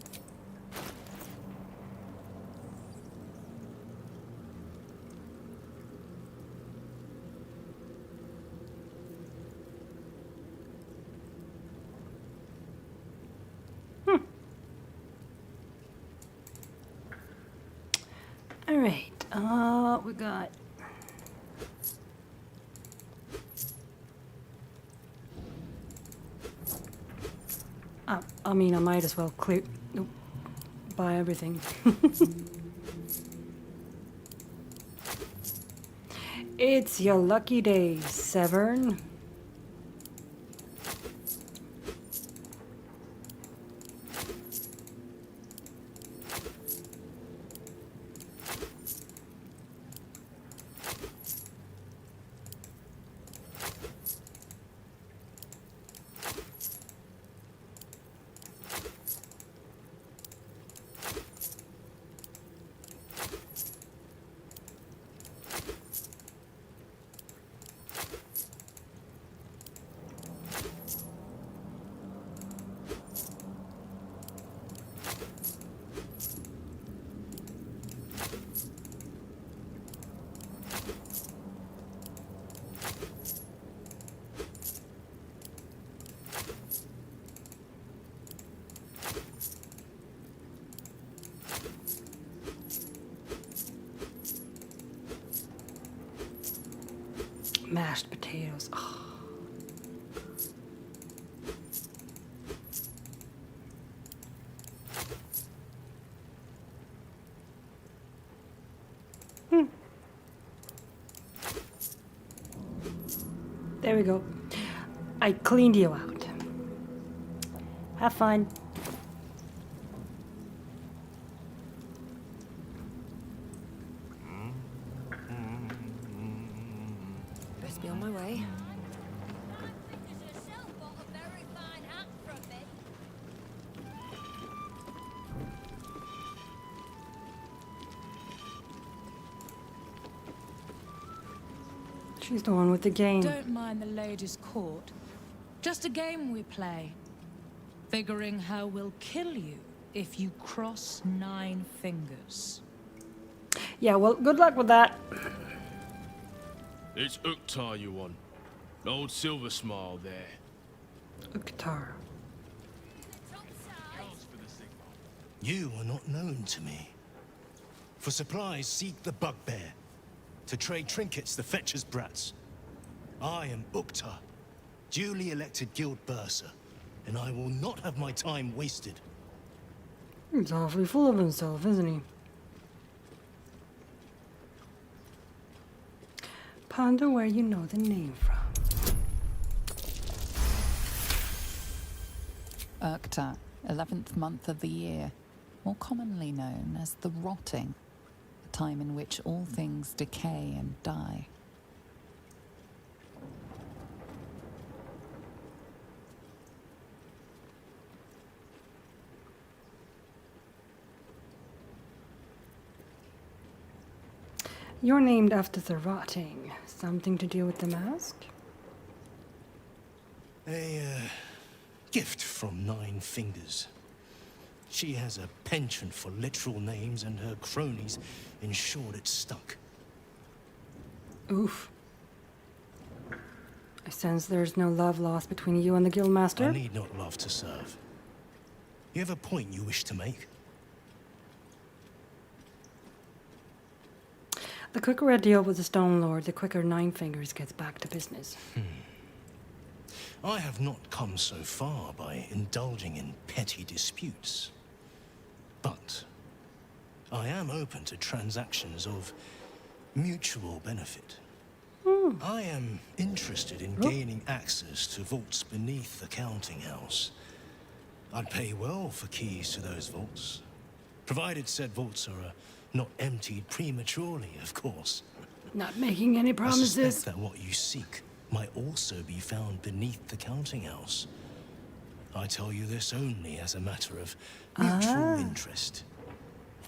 All right. We got. I mean, I might as well clear. Nope. Buy everything. It's your lucky day, Severn. Mashed potatoes. Oh. There we go. I cleaned you out. Have fun. Best be on my way. She's the one with the game. Don't mind the ladies' court. Just a game we play. Figuring how we'll kill you if you cross 9 fingers. Yeah, well, good luck with that. It's Uktar you want. Old Silver Smile there. Uktar. You are not known to me. For supplies, seek the bugbear. To trade trinkets, the fetcher's brats. I am Uktar, duly elected guild bursar, and I will not have my time wasted. He's awfully full of himself, isn't he? Ponder where you know the name from. Uktar, 11th month of the year, more commonly known as the Rotting, a time in which all things decay and die. You're named after the Rotting. Something to do with the mask? A gift from 9 Fingers. She has a penchant for literal names, and her cronies ensured it stuck. Oof. I sense there's no love lost between you and the Guildmaster. I need not love to serve. You have a point you wish to make? The quicker I deal with the Stone Lord, the quicker 9 Fingers gets back to business. I have not come so far by indulging in petty disputes. But I am open to transactions of mutual benefit. I am interested in gaining access to vaults beneath the counting house. I'd pay well for keys to those vaults, provided said vaults are not emptied prematurely, of course. Not making any I promises. suspect that what you seek might also be found beneath the counting house. I tell you this only as a matter of mutual interest.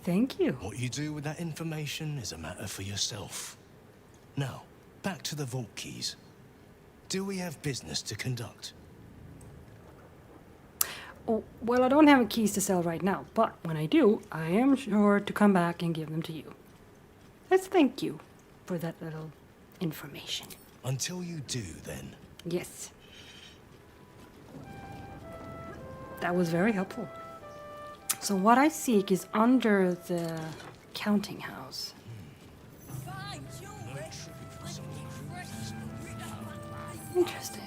Thank you. What you do with that information is a matter for yourself. Now, back to the vault keys. Do we have business to conduct? Oh, well, I don't have keys to sell right now, but when I do, I am sure to come back and give them to you. Let's thank you for that little information. Until you do, then. Yes. That was very helpful. So what I seek is under the counting house. Interesting.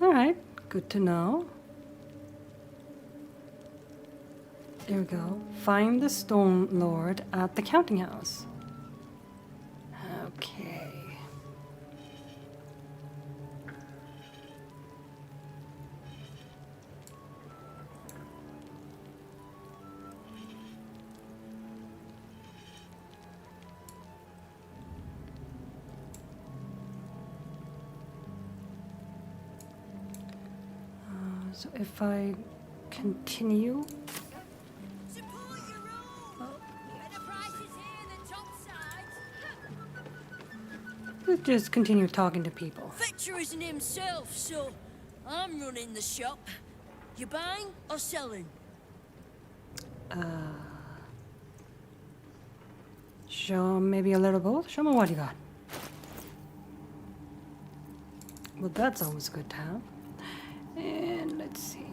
Alright, good to know. There we go. Find the Stone Lord at the counting house. Okay. So if I continue, let's just continue talking to people. Fetcher isn't himself, so I'm running the shop. You buying or selling? Show maybe a little both. Show me what you got. Well, that's always good to have. And let's see.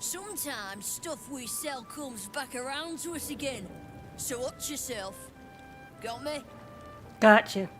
Sometimes stuff we sell comes back around to us again. So watch yourself. Got me? Gotcha.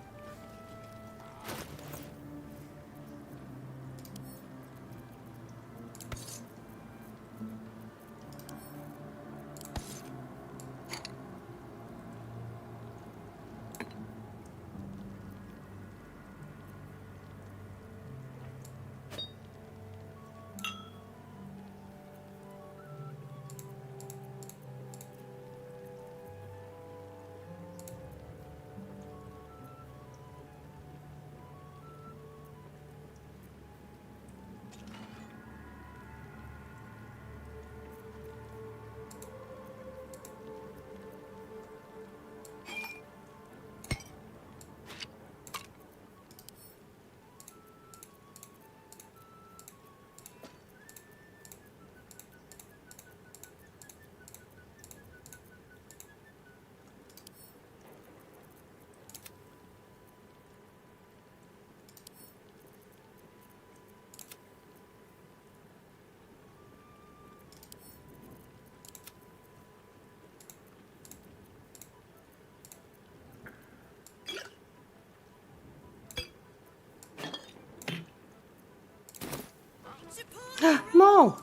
Mo!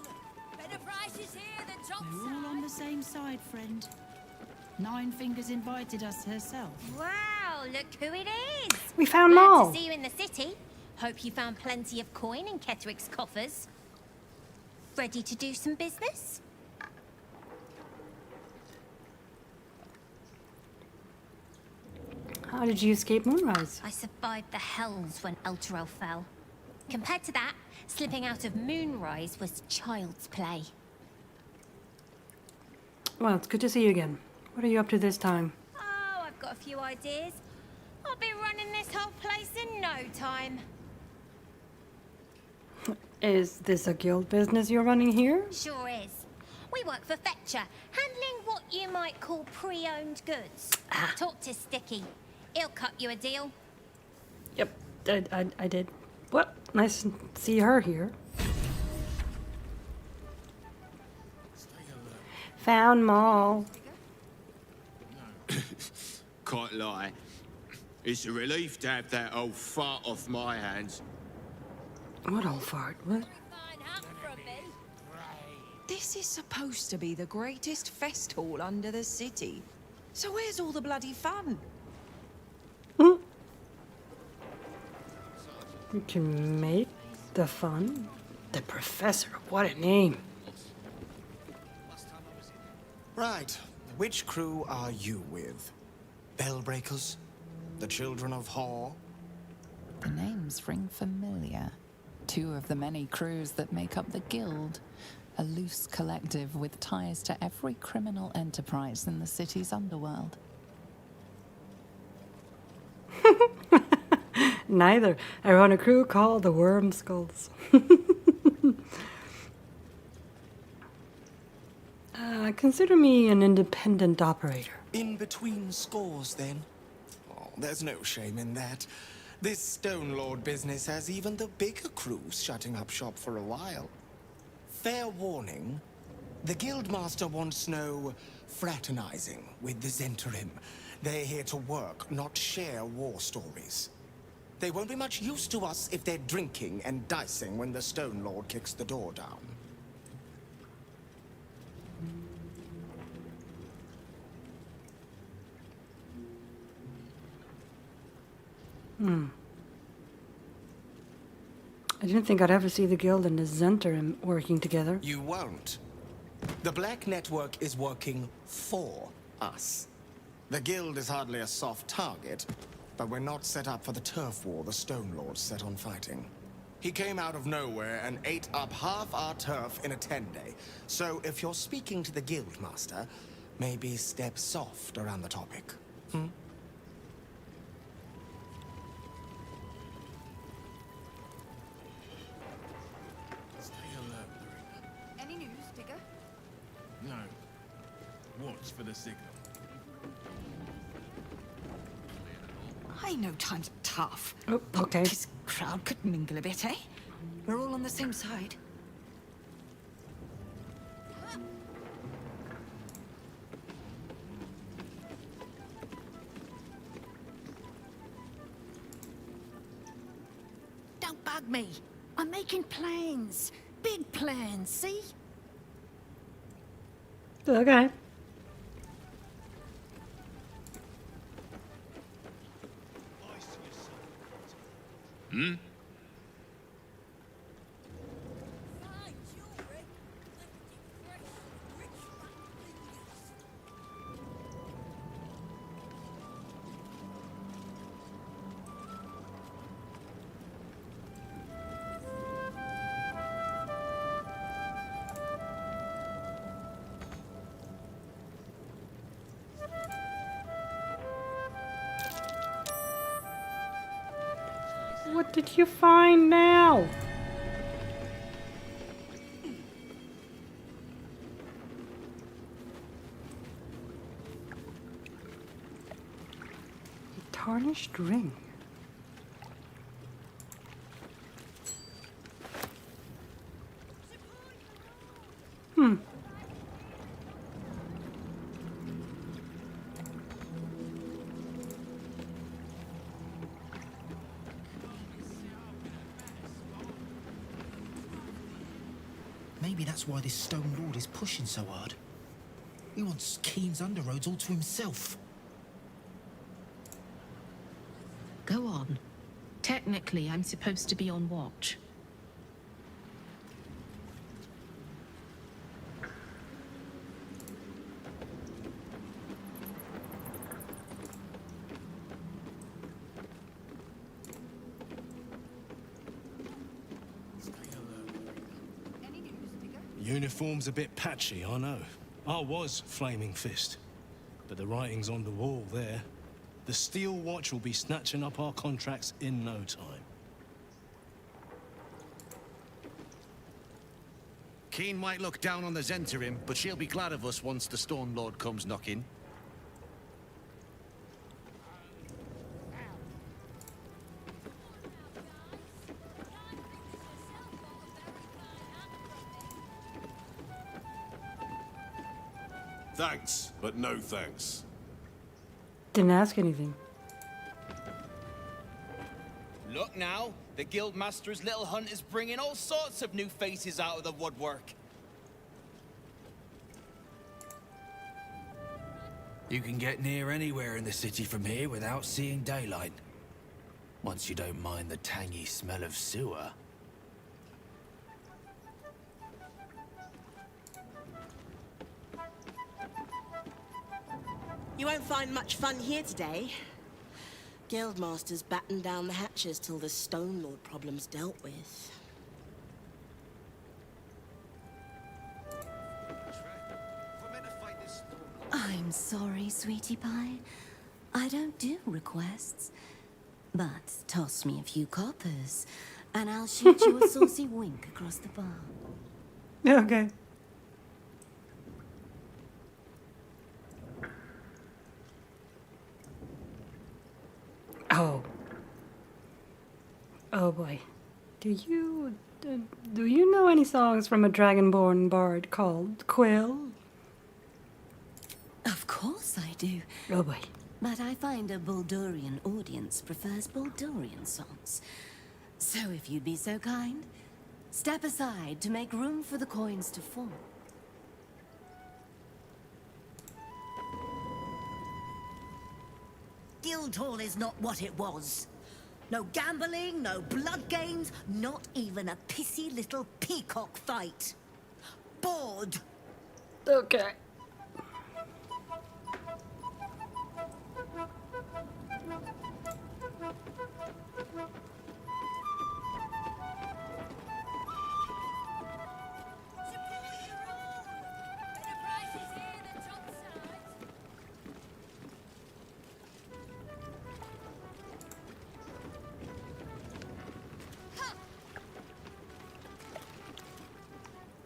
We're all on the same side, friend. Nine Fingers invited us herself. Wow, Oh, look who it is! We found Glad Maul. to see you in the city. Hope you found plenty of coin in Ketterick's coffers. Ready to do some business? How did you escape Moonrise? I survived the Hells when Elturel fell. Compared to that, slipping out of Moonrise was child's play. Well, it's good to see you again. What are you up to this time? Oh, I've got a few ideas. I'll be running this whole place in no time. Is this a guild business you're running here? Sure is. We work for Fetcher, handling what you might call pre-owned goods. Talk to Sticky. He'll cut you a deal. Yep, I did. Well, nice to see her here. Found Maul. Can't lie. It's a relief to have that old fart off my hands. What old fart? What? This is supposed to be the greatest fest hall under the city. So where's all the bloody fun? You can make the fun. The Professor, what a name. Right. Which crew are you with? Bellbreakers? The Children of Hor? The names ring familiar. Two of the many crews that make up the Guild. A loose collective with ties to every criminal enterprise in the city's underworld. Neither. I run a crew called the Worm Skulls. Consider me an independent operator. In between scores, then? Oh, there's no shame in that. This Stone Lord business has even the bigger crews shutting up shop for a while. Fair warning, the Guildmaster wants no fraternizing with the Zentarim. They're here to work, not share war stories. They won't be much use to us if they're drinking and dicing when the Stone Lord kicks the door down. I didn't think I'd ever see the Guild and the Zentarim working together. You won't. The Black Network is working for us. The Guild is hardly a soft target, but we're not set up for the turf war the Stone Lord set on fighting. He came out of nowhere and ate up half our turf in a 10-day. So if you're speaking to the Guildmaster, maybe step soft around the topic. Any news, Digger? No. Watch for the signal. I know times are tough. Oh, okay. This crowd could mingle a bit, eh? We're all on the same side. Don't bug me. I'm making plans. Big plans, see? Okay. Hmm? What did you find now? A tarnished ring. Maybe that's why this Stone Lord is pushing so hard. He wants Keen's underroads all to himself. Go on. Technically, I'm supposed to be on watch. Uniform's a bit patchy, I know. I was Flaming Fist. But the writing's on the wall there. The Steel Watch will be snatching up our contracts in no time. Keen might look down on the Zentarim, but she'll be glad of us once the Stone Lord comes knocking. Thanks, but no thanks. Didn't ask anything. Look now, the Guildmaster's little hunt is bringing all sorts of new faces out of the woodwork. You can get near anywhere in the city from here without seeing daylight. Once you don't mind the tangy smell of sewer. You won't find much fun here today. Guildmaster's batten down the hatches till the Stone Lord problem's dealt with. I'm sorry, sweetie pie. I don't do requests. But toss me a few coppers, and I'll shoot you a saucy wink across the bar. Okay. Oh. Oh boy. Do you know any songs from a dragonborn bard called Quill? Of course I do. Oh boy. But I find a Baldurian audience prefers Baldurian songs. So if you'd be so kind, step aside to make room for the coins to fall. Guildhall is not what it was. No gambling, no blood games, not even a pissy little peacock fight. Bored. Okay.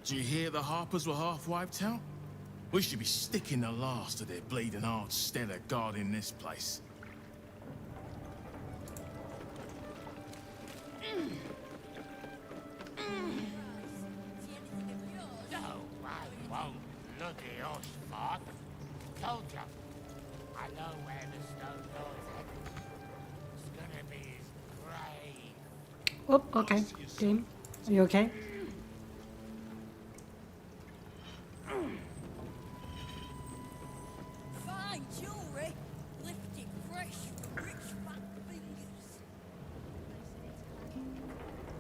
Do you hear the Harpers were half wiped out? We should be sticking the last of their bleeding hearts stellar guarding this place. No, I won't bloody us, Fart. Told ya. I know where the Stone Lord's headed. It's gonna be his grave. Oh, okay. Game. Are you okay? Fine jewelry, lifted fresh from rich fat fingers.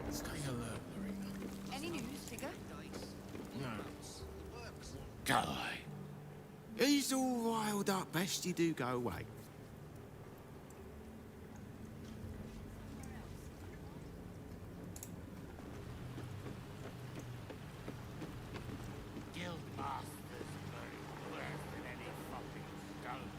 Stay alert, Larian. Any news, figure? No. Guy. He's all riled up. Best you do go away. Guildmaster's very worse than any fucking stone.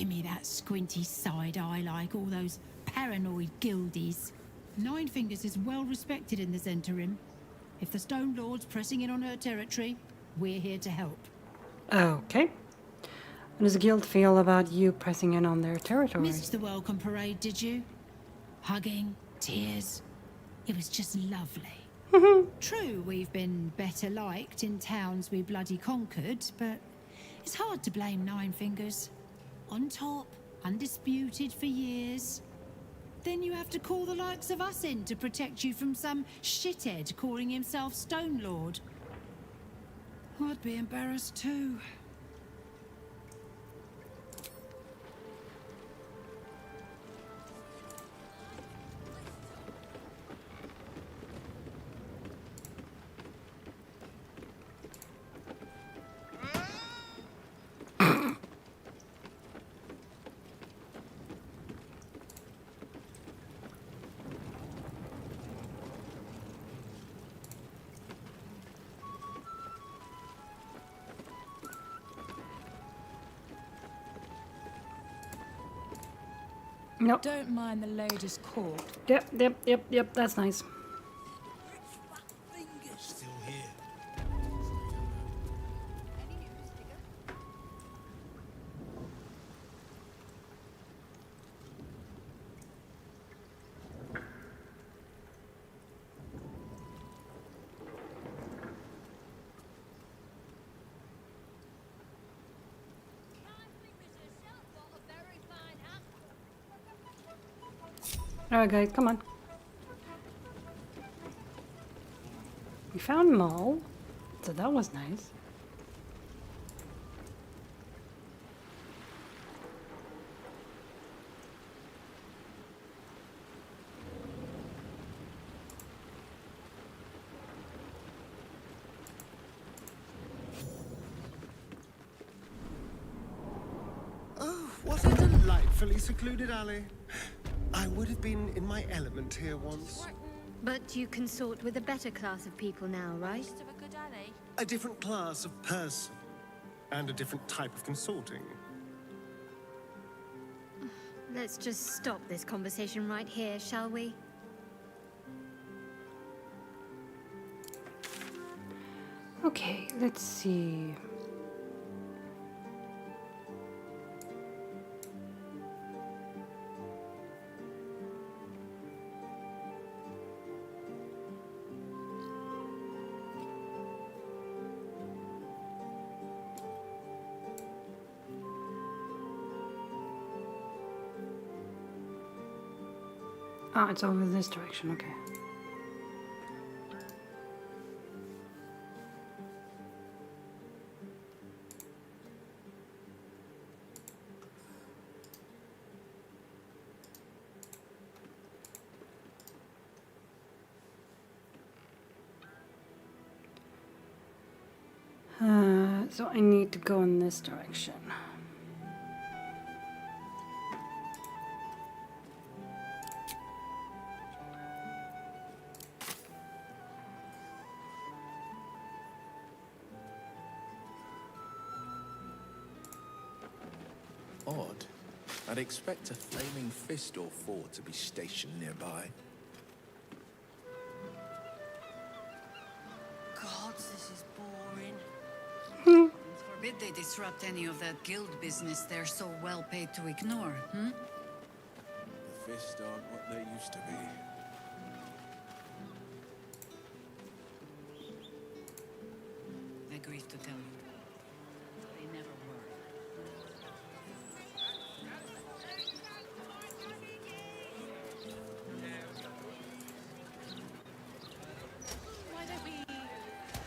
give me that squinty side eye like all those paranoid guildies. Nine Fingers is well respected in the Zentarim. If the Stone Lord's pressing in on her territory, we're here to help. Okay. How does the guild feel about you pressing in on their territory? Missed the welcome parade, did you? Hugging, tears. It was just lovely. True, we've been better liked in towns we bloody conquered, but it's hard to blame Nine Fingers. On top, undisputed for years. Then you have to call the likes of us in to protect you from some shithead calling himself Stone Lord. I'd be embarrassed too. Nope. Don't mind the loader's court. Yep, that's nice. Still here. Alright guys, come on. We found Maul, so that was nice. Oh, what a delightfully secluded alley. I would have been in my element here once. But you consort with a better class of people now, right? A different class of person. And a different type of consorting. Let's just stop this conversation right here, shall we? Okay, let's see. Ah, it's over this direction, okay. So I need to go in this direction. Odd. I'd expect a flaming fist or four to be stationed nearby. Gods, this is boring. Forbid they disrupt any of that guild business they're so well paid to ignore, hmm? The fists aren't what they used to be. I grieve to tell you. They never were. Why don't we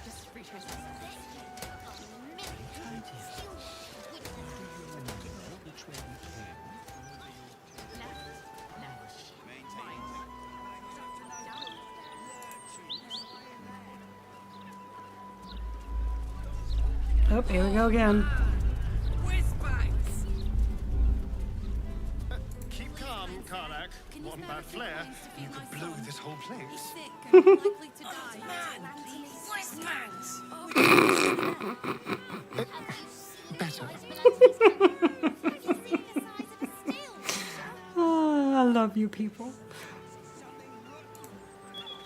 just retrace ourselves? Oh, here we go again. Keep calm, Karlak. One bad flare, you could blow this whole place. Better. love you people.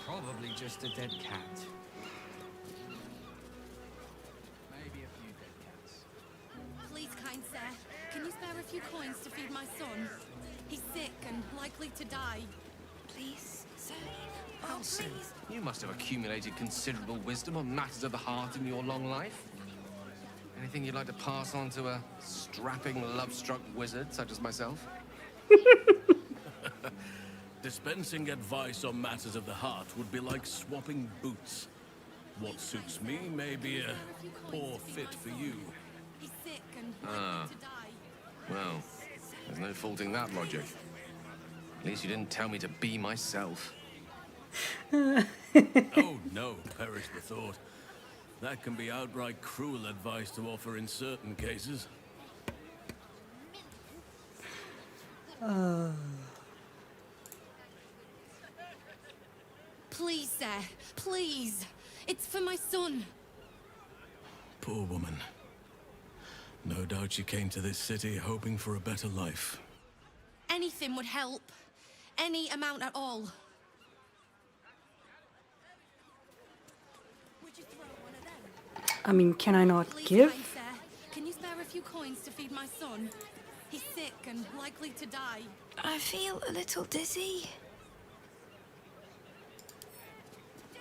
Probably just a dead cat. Maybe a few dead cats. Please, kind sir, can you spare a few coins to feed my son? He's sick and likely to die. Please, sir. Halsin, you must have accumulated considerable wisdom on matters of the heart in your long life. Anything you'd like to pass on to a strapping, love-struck wizard such as myself? Dispensing advice on matters of the heart would be like swapping boots. What suits me may be a poor fit for you. He's sick and Ah. likely to die. Well, there's no faulting that logic. At least you didn't tell me to be myself. Oh no, perish the thought. That can be outright cruel advice to offer in certain cases. Please, sir, please. It's for my son. Poor woman. No doubt she came to this city hoping for a better life. Anything would help. Any amount at all. I mean, can I not Please, give? kind sir, can you spare a few coins to feed my son? He's sick and likely to die. I feel a little dizzy.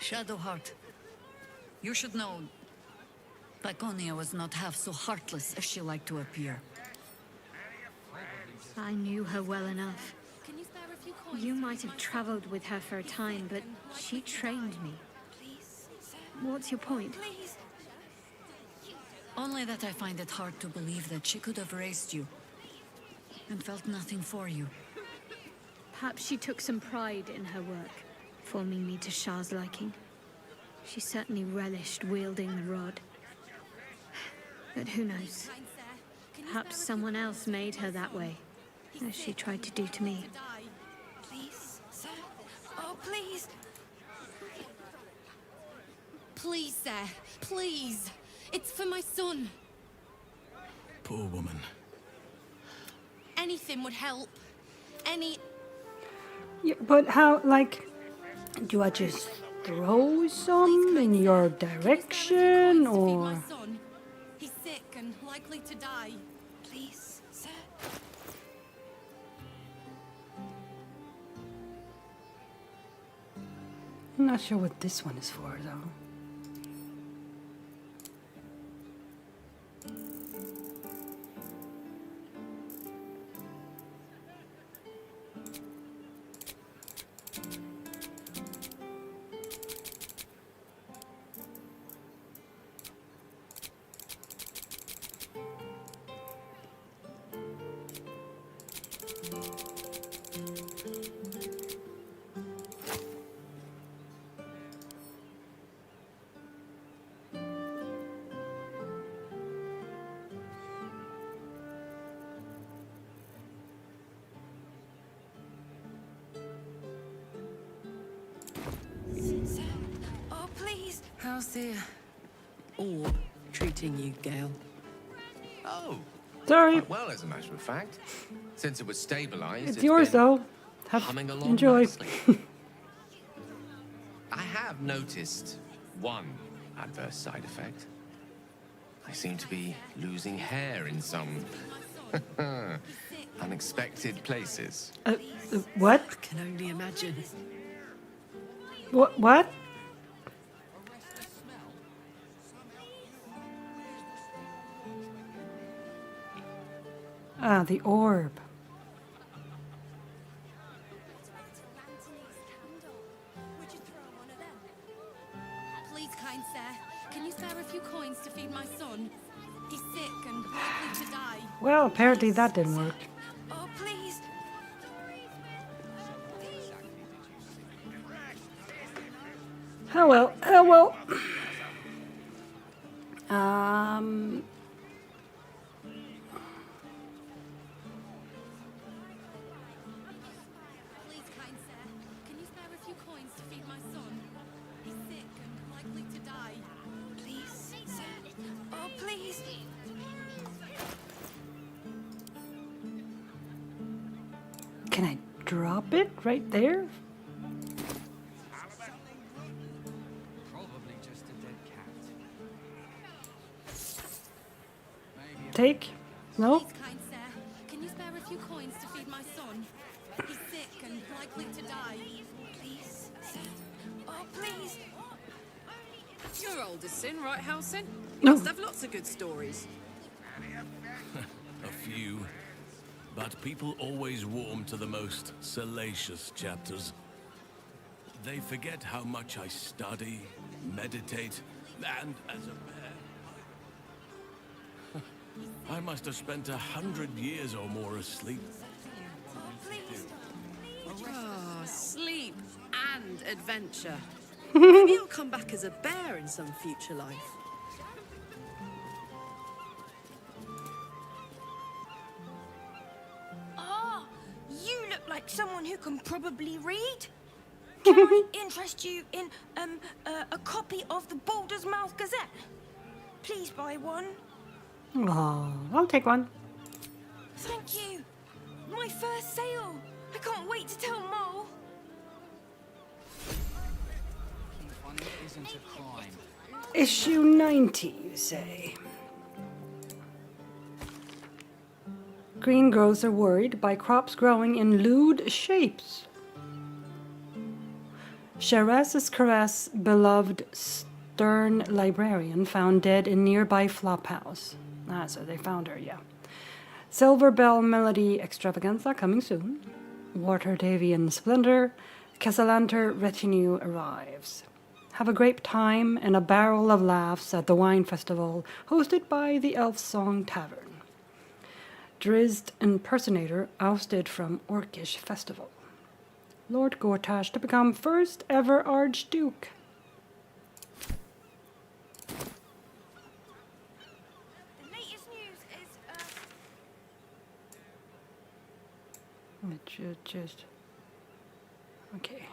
Shadowheart, you should know Paconia was not half so heartless as she liked to appear. I knew her well enough. Can you spare a few coins? You might have traveled with her for a time, but she trained me. What's your point? Only that I find it hard to believe that she could have raised you and felt nothing for you. Perhaps she took some pride in her work, forming me to Shah's liking. She certainly relished wielding the rod. But who knows? Perhaps someone else made her that way, as she tried to do to me. Please, sir. Oh, please. Please, sir, please. It's for my son. Poor woman. Anything would help. Any... Yeah, but how, like, do I just throw some in your direction, or? son. He's sick and likely to die. Please, sir. I'm not sure what this one is for, though. Sir. Oh, please. How's the orb treating you, Gale? Oh. Sorry. Quite well, as a matter of fact. Since it was stabilized, It's yours, been though. Have humming along enjoy. nicely. I have noticed one adverse side effect. I seem to be losing hair in some unexpected places. What? I can only imagine. What? Ah, the orb. Please, kind sir, can you spare a few coins to feed my son? He's sick and likely to die. Well, apparently that didn't work. Oh, please. Oh well, oh well. Please, kind sir, can you spare a few coins to feed my son? He's sick and likely to die. Please, sir. Oh, please. Can I drop it right there? Probably just a dead cat. Take? No? Please, kind sir, can you spare a few coins to feed my son? He's sick and likely to die. Please, sir. Oh, please. Your oldest sin, right, Halsin? No. You must have lots of good stories. A few. But people always warm to the most salacious chapters. They forget how much I study, meditate, and as a bear, I must have spent 100 years or more asleep. Ah, sleep and adventure. Maybe you'll come back as a bear in some future life. Ah, you look like someone who can probably read. Can I interest you in a copy of the Baldur's Mouth Gazette? Please buy one. Oh, I'll take one. Thank you. My first sale. I can't wait to tell Mole. Being funny isn't a crime. Issue 90, you say? Greengrows are worried by crops growing in lewd shapes. Sheraz's caress, beloved stern librarian, found dead in nearby flophouse. Ah, so they found her, yeah. Silver Bell Melody Extravaganza coming soon. Waterdavian Splendor, Casalanter retinue arrives. Have a great time and a barrel of laughs at the wine festival hosted by the Elf Song Tavern. Drizzt impersonator ousted from Orcish festival. Lord Gortash to become first ever Archduke. The latest news is, It should just... Okay.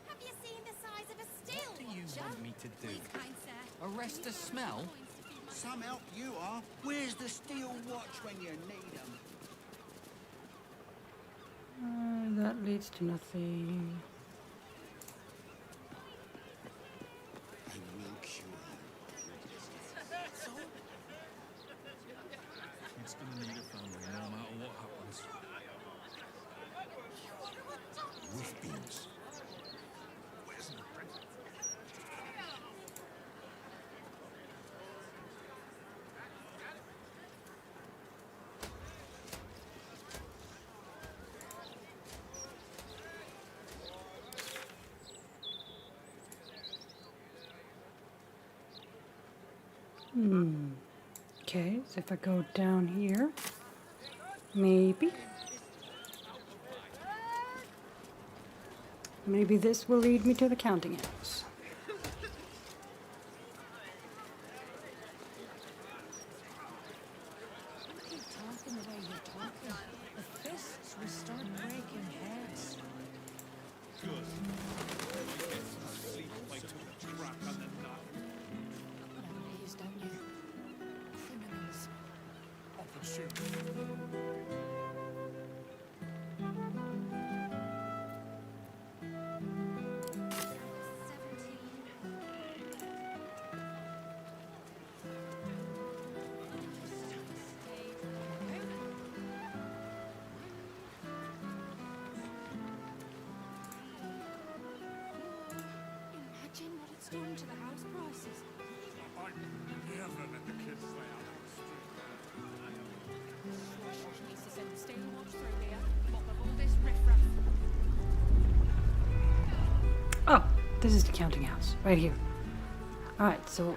Have you seen the size of a steel What do you watcher? want me to do? Please, kind sir. Arrest the smell? Some help you are. Where's the steel watch when you need them? That leads to nothing. I will cure you. It's gonna need a family no matter what happens. With beans. Okay, so if I go down here, maybe this will lead me to the counting house. Keep talking the way you're talking. The fists will start breaking heads. Please, don't you? Criminals. Imagine what it's done to the house prices. Never let the kids stay out on the street. Needs to send a steel watch through here. Mop up all this riffraff. Oh, this is the counting house, right here. Alright, so...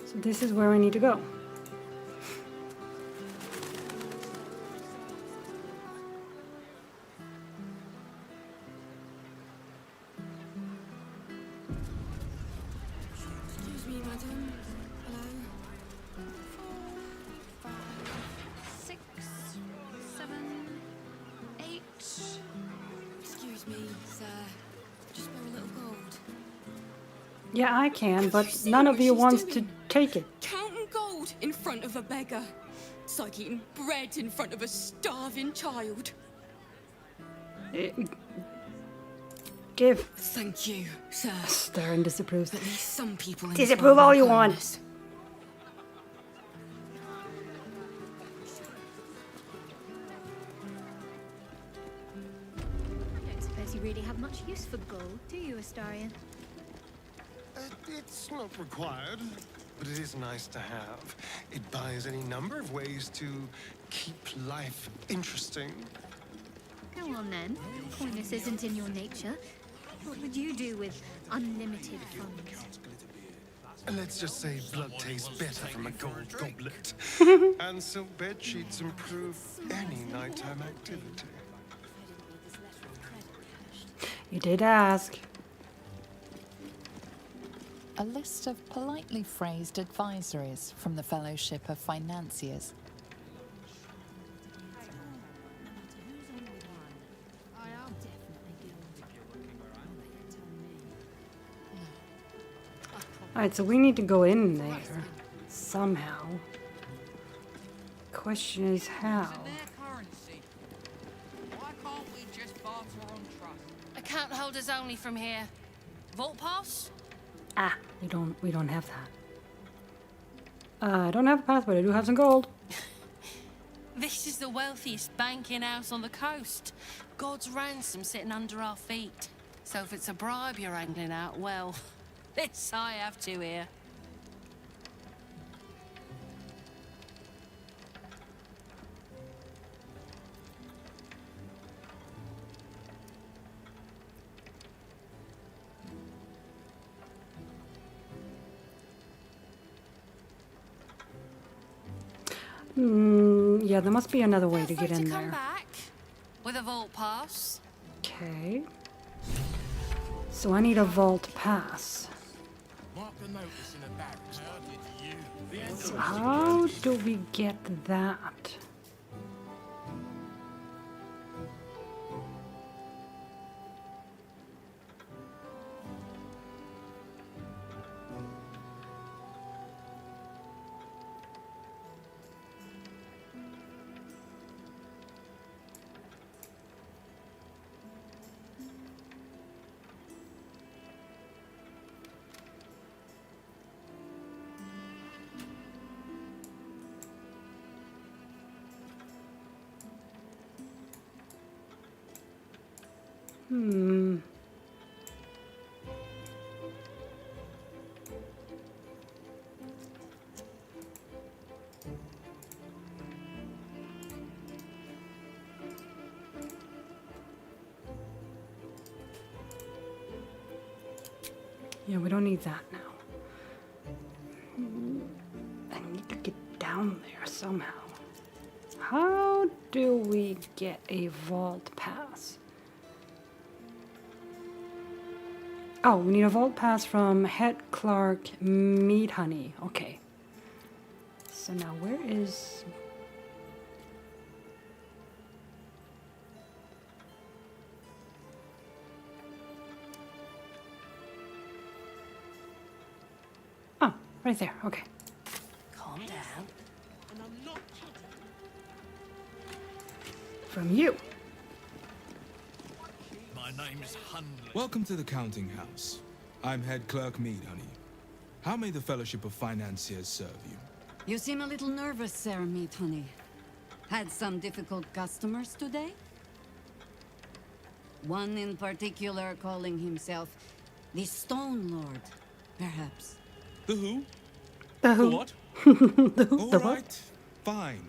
So this is where I need to go. Excuse me, madam. Hello. 4, 5, 6, 7, 8. Excuse me, sir. Yeah, I can, Have but you seen none of what you she's wants doing? to take it. Counting gold in front of a beggar. It's like eating bread in front of a starving child. Give. Thank you, sir. Stern disapproves. At least some people in Disapprove this world all are you want. kindness. I don't suppose you really have much use for gold, do you, Astarion? It's not required, but it is nice to have. It buys any number of ways to keep life interesting. Go on then. Coyness isn't in your nature. What would you do with unlimited funds? Let's just say blood tastes better from a gold goblet. And silk bed sheets improve any nighttime activity. You did ask. A list of politely phrased advisories from the Fellowship of Financiers. Alright, so we need to go in there somehow. Question is how. Why can't we just barter on trust? Account holders only from here. Vault pass? Ah, we don't have that. I don't have a pass, but I do have some gold. This is the wealthiest banking house on the coast. God's ransom sitting under our feet. So if it's a bribe you're angling out, well, this I have to here. Yeah, there must be another way to get in Come there. back with a vault pass. Okay. So I need a vault pass. Mark the notice in the barracks. So how do we get that? Yeah, we don't need that now. I need to get down there somehow. How do we get a vault pass? Oh, we need a vault pass from Head Clerk Mead Honey. Okay. So now where is... Oh, right there. Okay. Calm down. From you. My name's Hundley. Welcome to the counting house. I'm Head Clerk Mead Honey. How may the Fellowship of Financiers serve you? You seem a little nervous, Sir Meat Honey. Had some difficult customers today? One in particular calling himself the Stone Lord, perhaps. The who? The who? The what? All The right, what? fine.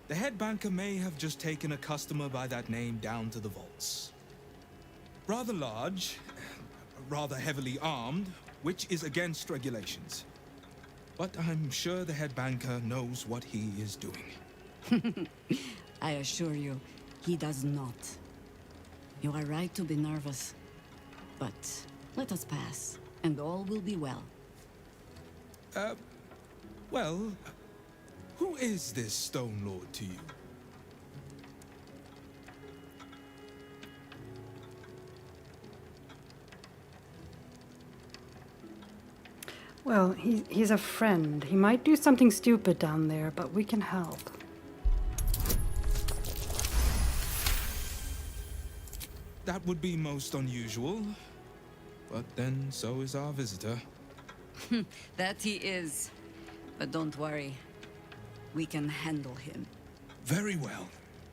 The head banker may have just taken a customer by that name down to the vaults. Rather large, rather heavily armed, which is against regulations. But I'm sure the head banker knows what he is doing. I assure you, he does not. You are right to be nervous. But let us pass, and all will be well. Well, who is this Stone Lord to you? Well, he's a friend. He might do something stupid down there, but we can help. That would be most unusual. But then so is our visitor. That he is. But don't worry. We can handle him. Very well.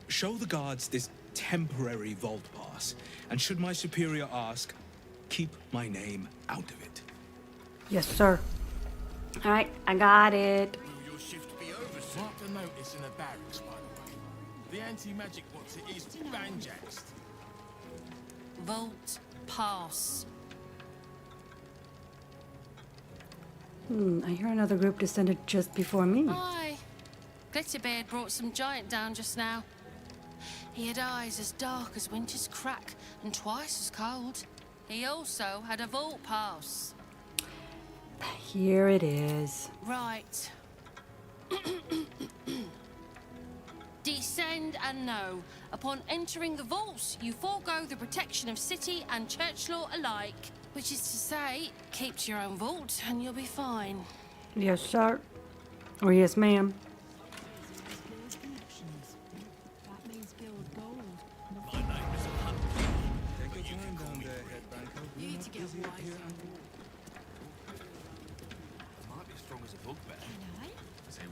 Show the guards this temporary vault pass. And should my superior ask, keep my name out of it. Yes, sir. All right, I got it. Will your shift be over, sir? Mark the notice in the barracks, by the way. The anti-magic what's it is banjaxed. Vault pass. I hear another group descended just before me. Aye. Glitterbeard brought some giant down just now. He had eyes as dark as winter's crack and twice as cold. He also had a vault pass. Here it is. Right. Descend and know. Upon entering the vaults, you forego the protection of city and church law alike. Which is to say, keep to your own vault and you'll be fine. Yes, sir. Or yes, ma'am.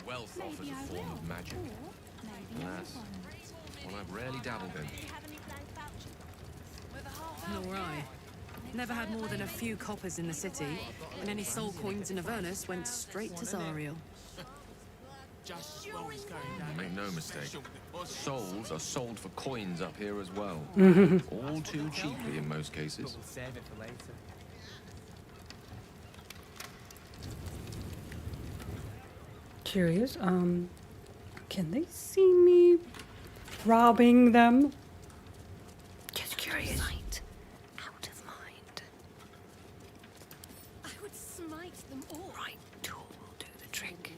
Wealth offers a form of magic. Alas, one I've rarely dabbled in. Nor I. Never had more than a few coppers in the city, and any soul coins in Avernus went straight to Zariel. Make no mistake, souls are sold for coins up here as well. All too cheaply in most cases. Curious, can they see me robbing them? Just curious. Out of mind. I would smite them all. Right tool will do the trick.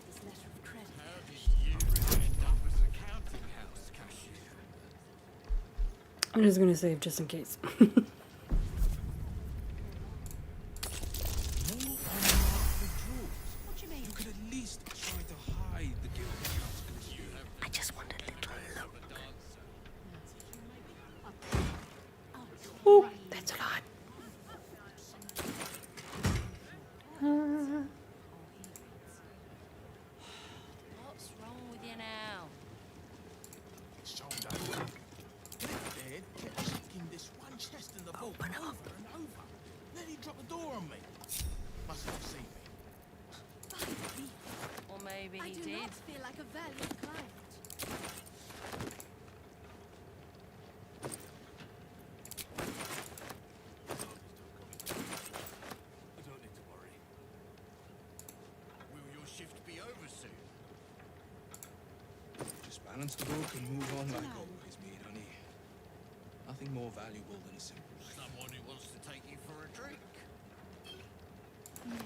I'm just gonna save just in case. I just want a little look. Oh, that's a lot. What's wrong with you now? Open up. Then he dropped the door on me. Must have seen me. Or maybe he did. I feel like a valiant client. You don't need to worry. Will your shift be over soon? Just balance the book and move on like always, me, honey. Nothing more valuable than a simple life. Someone who wants to take you for a drink. Now,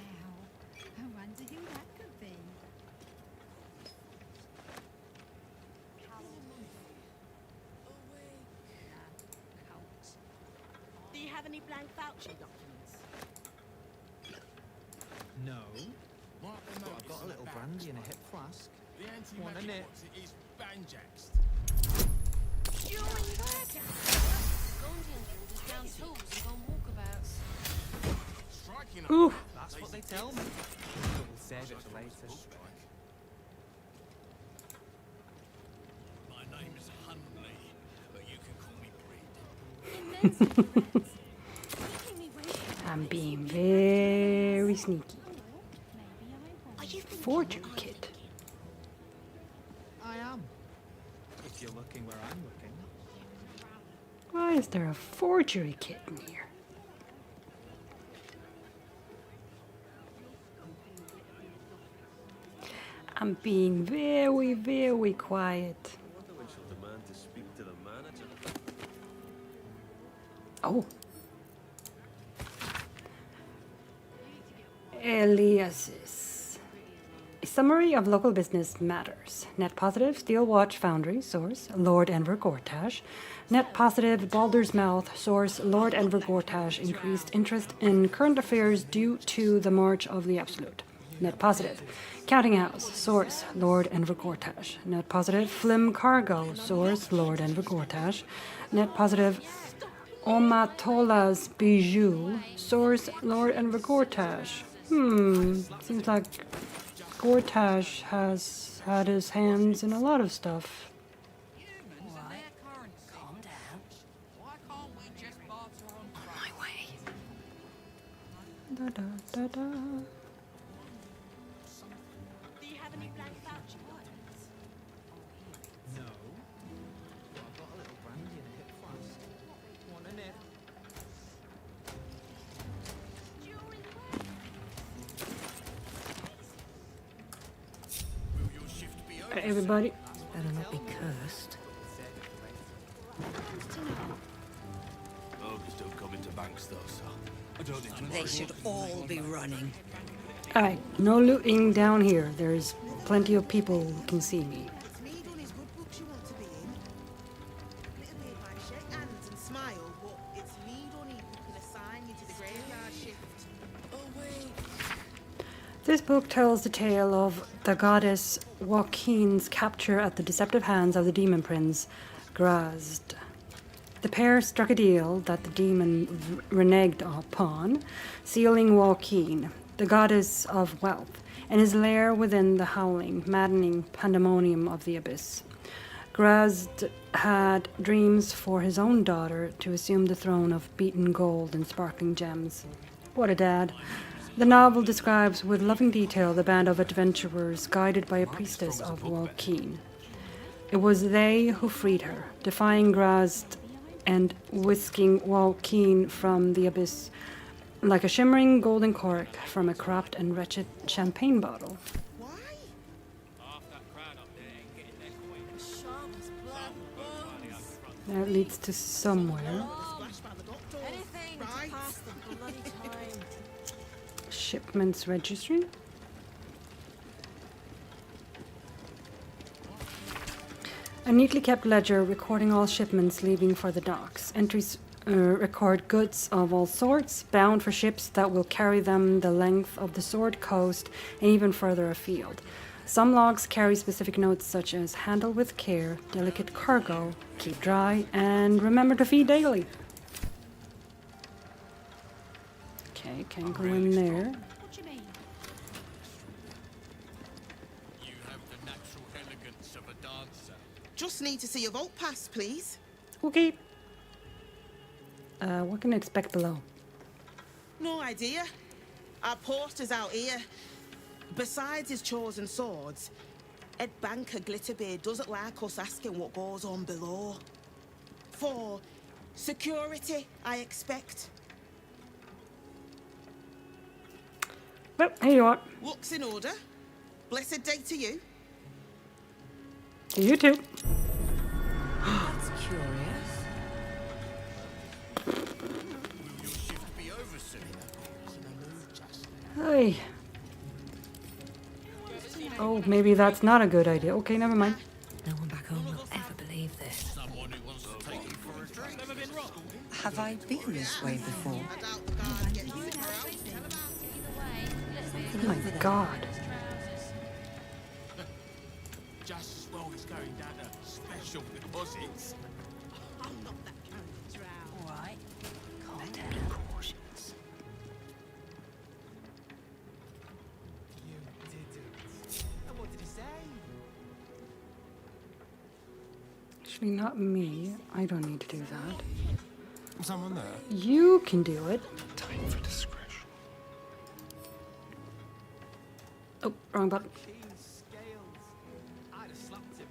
I wonder who that could be. Do you have any blank voucher documents? No. Mark the But notice I've got a in the little barracks. brandy in a hip flask. The Want a anti-magic nip? what's it is banjaxed. Guardian Guild has found tools and gone walkabouts. Striking Ooh. That's what they tell me. But we'll save it for later. My name is Hunley, but you can call me Breed. I'm being very sneaky. Fortune kit. I am. If you're looking where I'm looking. Why is there a forgery kit in here? I'm being very, very quiet. Oh. Aliases. A summary of local business matters. Net positive, Steel Watch Foundry, source, Lord Enver Gortash. Net positive, Baldur's Mouth, source, Lord Enver Gortash increased interest in current affairs due to the March of the Absolute. Net positive. Counting House. Source, Lord Enver Gortash. Net positive. Flim Cargo. Source, Lord Enver Gortash. Net positive. Omatola's Bijou. Source, Lord Enver Gortash. Seems like Gortash has had his hands in a lot of stuff. Da, da, da, da. Do you have any black voucher points? No. But I've got a little brandy in a hip flask. One in it. Everybody. Better not be cursed. Ogres don't come into banks though, so I don't need to They worry. should all be running. Alright, no looting down here. There's plenty of people who can see me. This book tells the tale of the goddess Joaquin's capture at the deceptive hands of the demon prince, Grazd. The pair struck a deal that the demon reneged upon, sealing Joaquin, the goddess of wealth, and his lair within the howling, maddening pandemonium of the abyss. Grazd had dreams for his own daughter to assume the throne of beaten gold and sparkling gems. What a dad. The novel describes with loving detail the band of adventurers guided by a priestess of Joaquin. It was they who freed her, defying Grazd and whisking Joaquin from the abyss like a shimmering golden cork from a corrupt and wretched champagne bottle. That leads to somewhere. Shipments registry. A neatly kept ledger recording all shipments leaving for the docks. Entries record goods of all sorts, bound for ships that will carry them the length of the Sword Coast and even further afield. Some logs carry specific notes such as handle with care, delicate cargo, keep dry, and remember to feed daily. Okay, can't go in there. What do you mean? You have the natural elegance of a dancer. Just need to see your vault pass, please. Okay. What can I expect below? No idea. Our porter's out here. Besides his chosen swords, Ed Banker Glitterbeard doesn't like us asking what goes on below. For security, I expect. Well, here you are. Looks in order. Blessed day to you. To you too. That's curious. Hey. Oh, maybe that's not a good idea. Okay, never mind. No one back home will ever believe this. Someone who wants to take you for a drink. Never been wrong. Have I been this way before? Oh my god. Just while he's going down to special deposits. I'm not that kind of drow. All right. Calm down. Cautions. You didn't. And what did he say? Actually, not me. I don't need to do that. Someone there? You can do it. Time for discretion. Oh, wrong button. Keen scales. I'd have slapped him.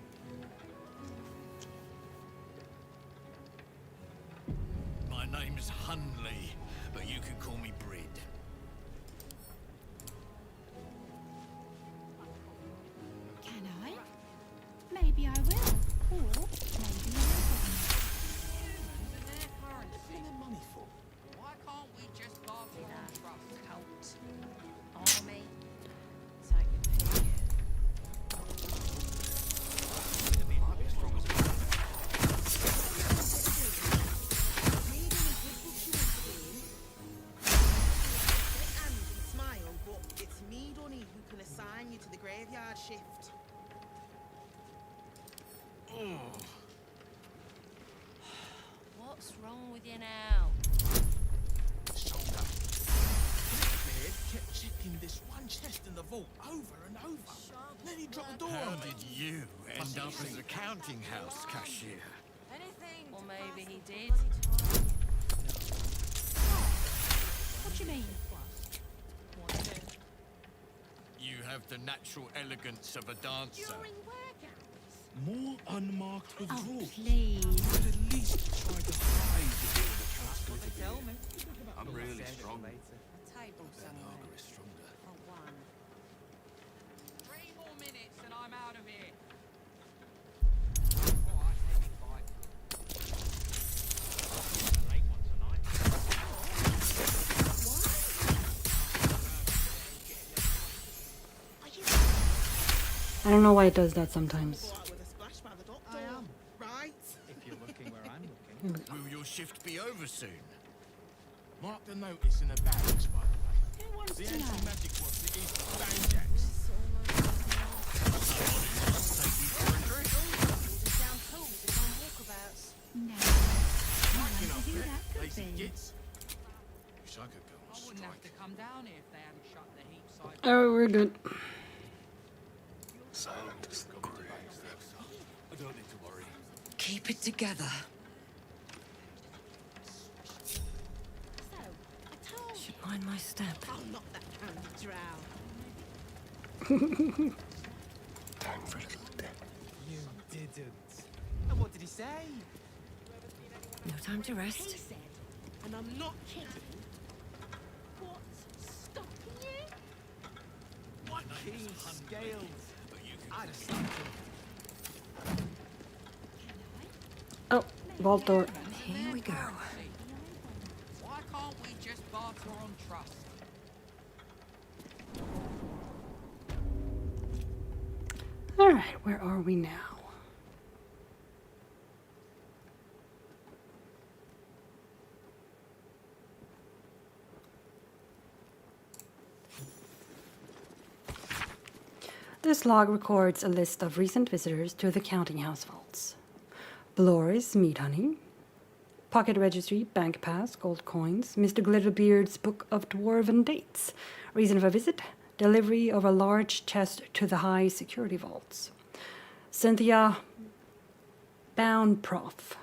My name's Hunley, but you can call me Brid. Can I? Maybe I will. Or maybe I won't. Money for? Why can't we just barter on trust? Cult. Army. shift. What's wrong with you now? Shoulder. Beard kept checking this one chest in the vault over and over. Then he dropped the door How on me. did you end up as a counting house cashier? Or maybe he did. What do you mean? You have the natural elegance of a dancer. More unmarked withdrawals. Oh, please. Could at least try to hide the bit of the Count's glitter beard. I'm really strong. A table somewhere. is stronger. For one. 3 more minutes and I'm out of here. I don't know why it does that sometimes. I am. Right? If you're looking where I'm looking. Will your shift be over soon? Mark the notice in the barracks, by the way. Who wants The to know? anti-magic watch that is Banjax. Down tools to go on walkabouts. No. Fucking up Who there. that could Lazy be. gits. Wish I could go on I wouldn't have to strike. come down here if they hadn't shut the heap side. Oh, we're good. Silent as the grave. I don't need to worry. Keep it together. Should mind my step. I'm not that kind of drow. Time for a little dip. You didn't. And what did he say? No time to rest. He said, and I'm not kidding, what's stopping you? What keen scales? I'd have stopped him. Oh, Baldur. Here we go. Why can't we just barter on trust? All right, where are we now? This log records a list of recent visitors to the counting house vaults. Bloris, meat honey. Pocket registry, bank pass, gold coins. Mr. Glitterbeard's book of dwarven dates. Reason for visit, delivery of a large chest to the high security vaults. Cynthia Boundprof.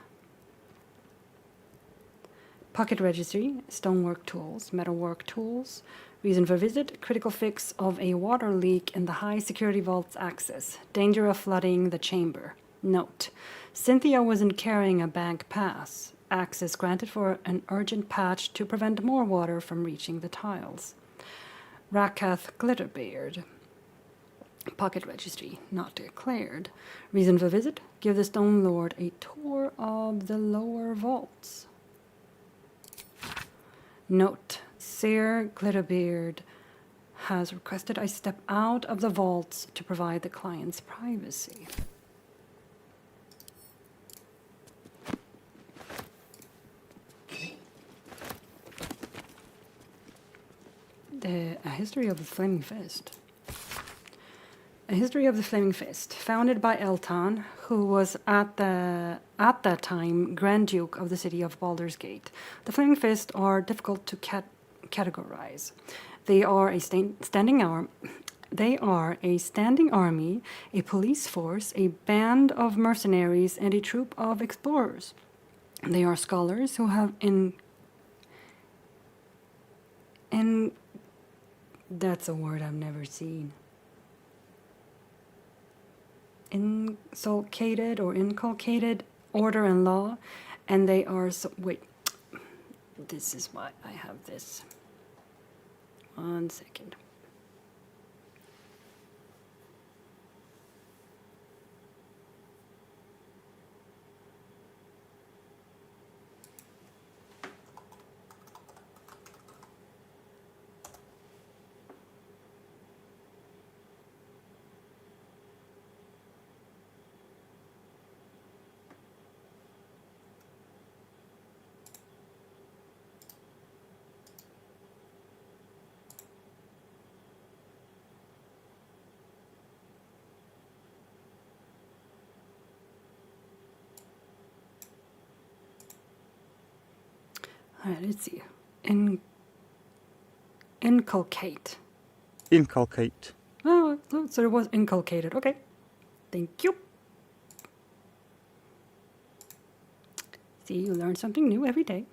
Pocket registry, stonework tools, metalwork tools. Reason for visit, critical fix of a water leak in the high security vault's access. Danger of flooding the chamber. Note, Cynthia wasn't carrying a bank pass. Access granted for an urgent patch to prevent more water from reaching the tiles. Rakath Glitterbeard. Pocket registry, not declared. Reason for visit, give the Stone Lord a tour of the lower vaults. Note, Sir Glitterbeard has requested I step out of the vaults to provide the client's privacy. A history of the Flaming Fist. A history of the Flaming Fist, founded by Eltan, who was at that time Grand Duke of the city of Baldur's Gate. The Flaming Fist are difficult to categorize. They are a standing army, a police force, a band of mercenaries, and a troop of explorers. They are scholars who have that's a word I've never seen. Inculcated order and law, and they are wait. This is why I have this. 1 second. Alright, let's see. Inculcate. Inculcate. Oh, so it was inculcated. Okay. Thank you. See, you learn something new every day.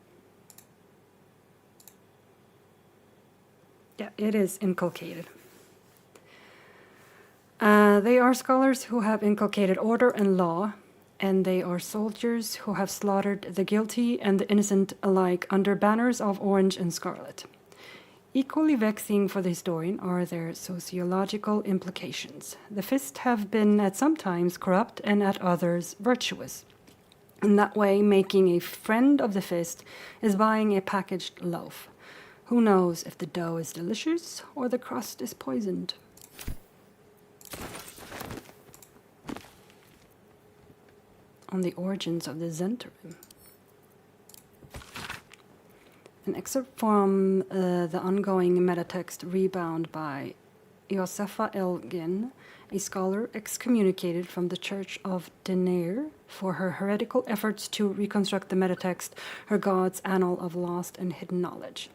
Yeah, it is inculcated. They are scholars who have inculcated order and law, and they are soldiers who have slaughtered the guilty and the innocent alike under banners of orange and scarlet. Equally vexing for the historian are their sociological implications. The Fist have been at some times corrupt and at others virtuous. In that way, making a friend of the Fist is buying a packaged loaf. Who knows if the dough is delicious or the crust is poisoned? On the origins of the Zentarim. An excerpt from the ongoing metatext Rebound by Josefa Elgin, a scholar excommunicated from the Church of Denair for her heretical efforts to reconstruct the metatext, her God's Annal of Lost and Hidden Knowledge.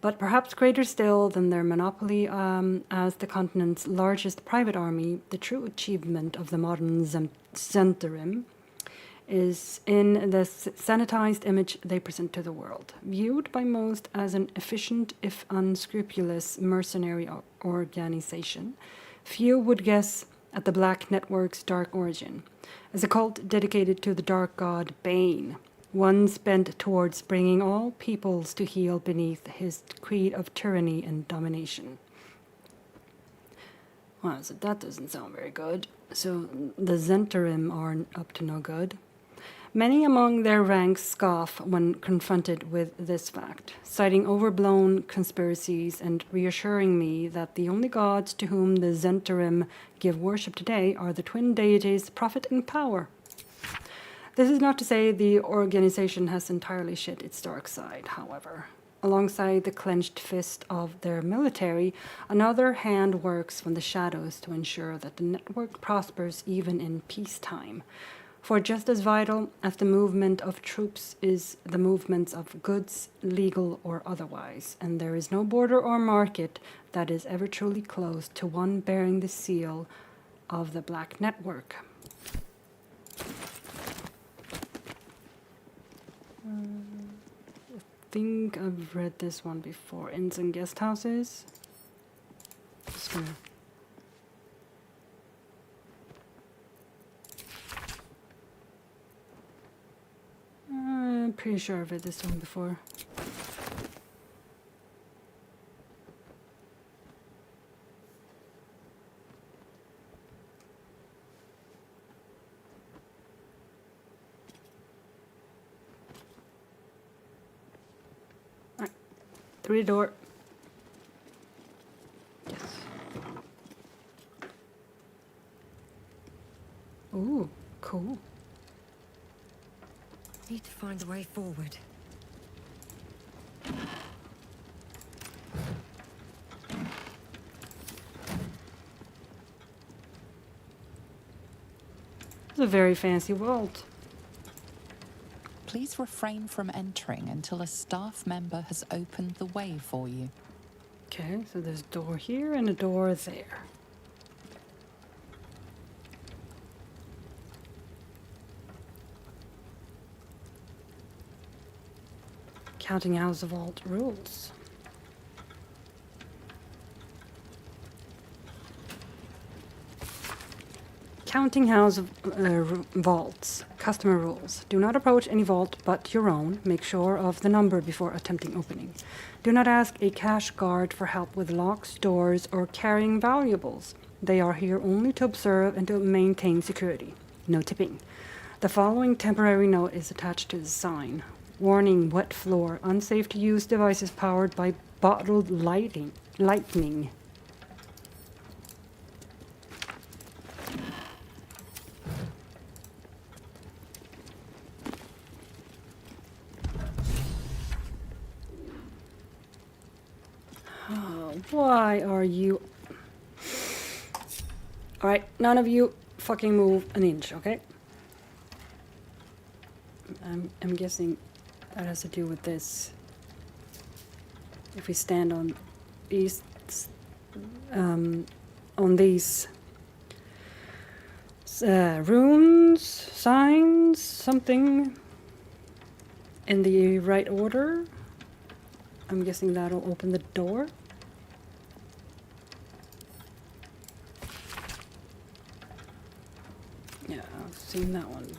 But perhaps greater still than their monopoly as the continent's largest private army, the true achievement of the modern Zentarim is in the sanitized image they present to the world, viewed by most as an efficient, if unscrupulous, mercenary organization. Few would guess at the Black Network's dark origin, as a cult dedicated to the dark god Bane, one bent towards bringing all peoples to heel beneath his creed of tyranny and domination. Well, so that doesn't sound very good. So the Zentarim are up to no good. Many among their ranks scoff when confronted with this fact, citing overblown conspiracies and reassuring me that the only gods to whom the Zentarim give worship today are the twin deities Prophet and Power. This is not to say the organization has entirely shed its dark side, however. Alongside the clenched fist of their military, another hand works from the shadows to ensure that the network prospers even in peacetime. For just as vital as the movement of troops is the movements of goods, legal or otherwise, and there is no border or market that is ever truly closed to one bearing the seal of the Black Network. I think I've read this one before. Inns and guest houses. Just gonna... I'm pretty sure I've read this one before. Alright, through the door. Yes. Ooh, cool. Need to find a way forward. It's a very fancy vault. Please refrain from entering until a staff member has opened the way for you. Okay, so there's a door here and a door there. Counting House of Vault rules. Counting House of Vaults. Customer rules. Do not approach any vault but your own. Make sure of the number before attempting opening. Do not ask a cash guard for help with locks, doors, or carrying valuables. They are here only to observe and to maintain security. No tipping. The following temporary note is attached to the sign. Warning, wet floor, unsafe to use devices powered by bottled lightning. Oh, why are you... Alright, none of you fucking move an inch, okay? I'm guessing that has to do with this if we stand on these runes, signs, something in the right order, I'm guessing that'll open the door. Yeah, I've seen that one.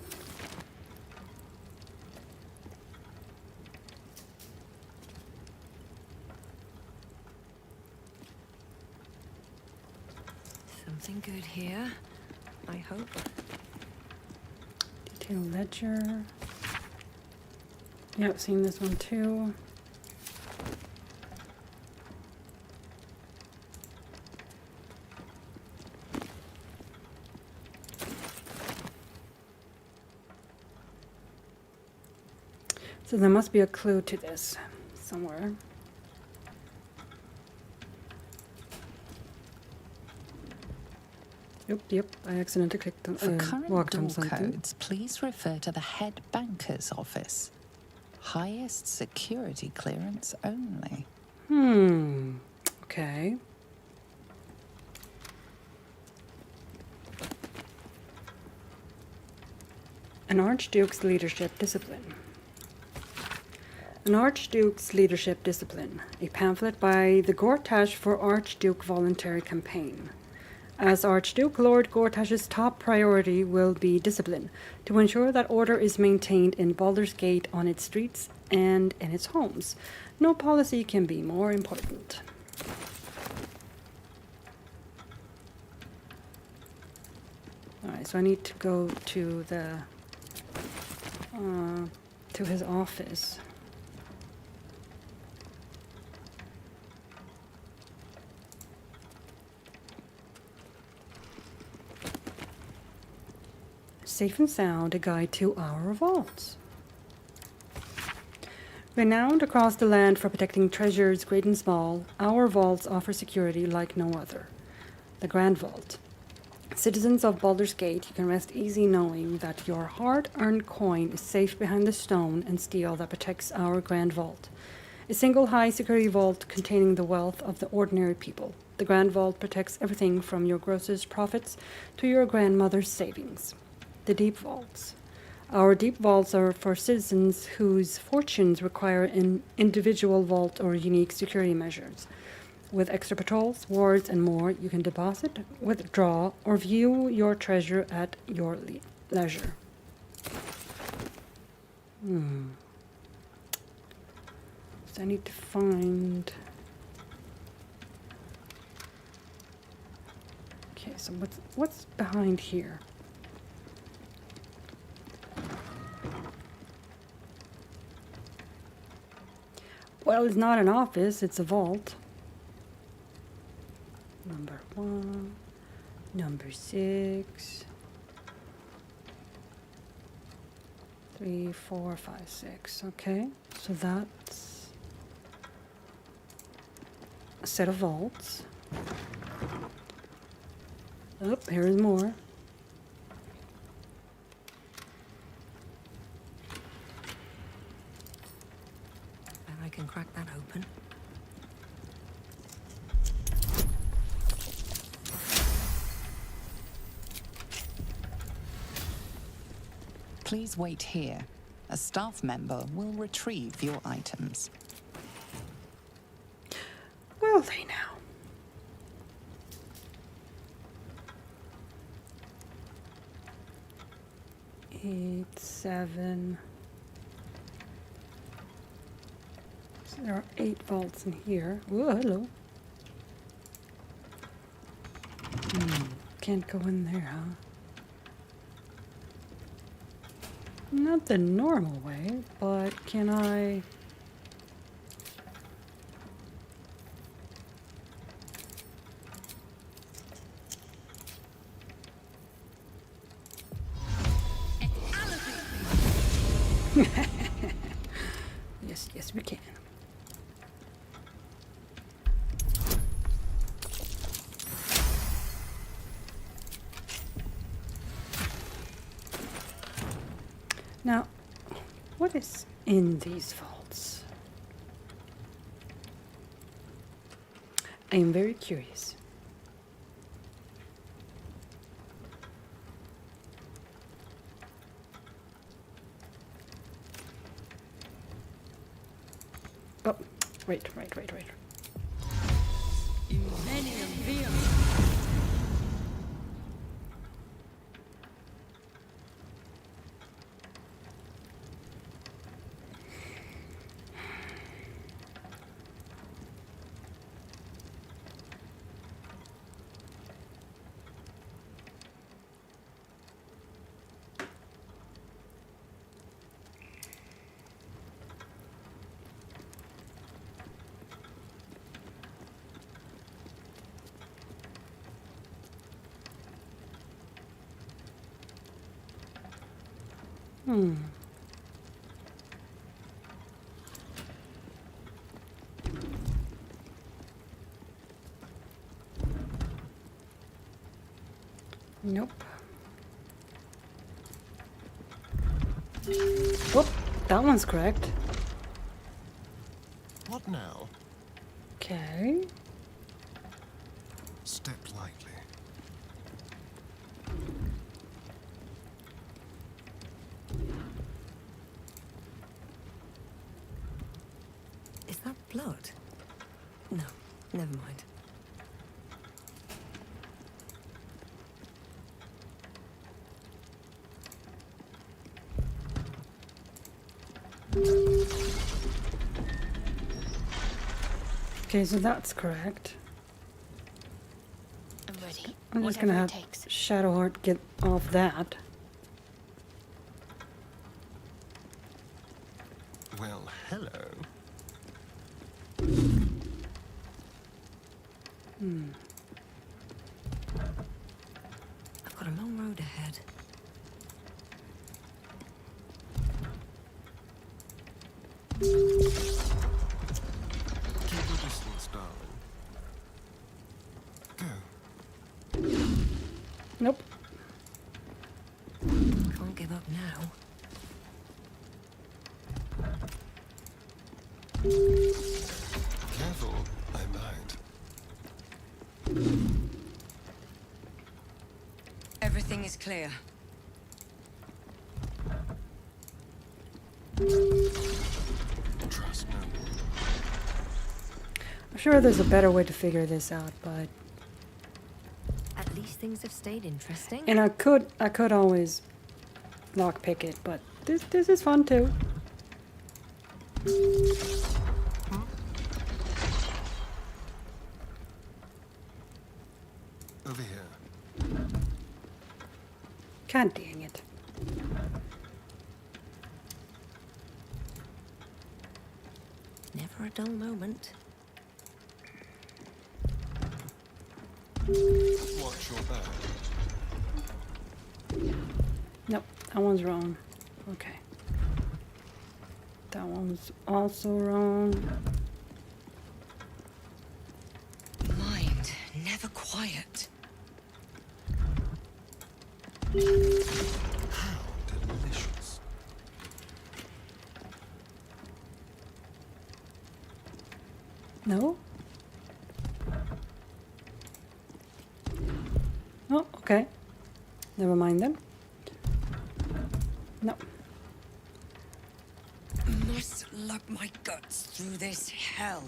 Something good here, I hope. Detail ledger. Yeah, I've seen this one too. So there must be a clue to this somewhere. Yep, I accidentally clicked on, For current walked on door something. codes, please refer to the head banker's office. Highest security clearance only. Okay. An Archduke's leadership discipline. An Archduke's leadership discipline. A pamphlet by the Gortash for Archduke voluntary campaign. As Archduke, Lord Gortash's top priority will be discipline, to ensure that order is maintained in Baldur's Gate, on its streets, and in its homes. No policy can be more important. Alright, so I need to go to the to his office. Safe and Sound, a guide to our vaults. Renowned across the land for protecting treasures great and small, our vaults offer security like no other. The Grand Vault. Citizens of Baldur's Gate, you can rest easy knowing that your hard-earned coin is safe behind the stone and steel that protects our Grand Vault. A single high-security vault containing the wealth of the ordinary people. The Grand Vault protects everything from your grocer's profits to your grandmother's savings. The Deep Vaults. Our Deep Vaults are for citizens whose fortunes require an individual vault or unique security measures. With extra patrols, wards, and more, you can deposit, withdraw, or view your treasure at your leisure. So I need to find... Okay, so what's behind here? Well, it's not an office, it's a vault. Number 1, number 6, 3, 4, 5, 6. Okay, so that's a set of vaults. Oh, here's more. I can crack that open. Please wait here. A staff member will retrieve your items. Will they now? Eight, 7. So there are 8 vaults in here. Whoa, hello. Can't go in there, huh? Not the normal way, but can I... Yes, we can. Now, what is in these vaults? I am very curious. Oh, right. Nope. Whoop, that one's correct. What now? Okay. Step lightly. Is that blood? No, never mind. Okay, so that's correct. I'm ready. I'm just gonna have Shadowheart get off that. Well, hello. I've got a long road ahead. Keep your distance, darling. Go. Nope. Can't give up now. Careful, I might. Everything is clear. Trust no one. I'm sure there's a better way to figure this out, but At least things have stayed interesting. and I could always lockpick it, but this is fun too. Over here. God dang it. Never a dull moment. Watch your back. Nope, that one's wrong. Okay. That one's also wrong. Mind, never quiet. How delicious. No? Oh, okay. Never mind then. No. Must lug my guts through this hell.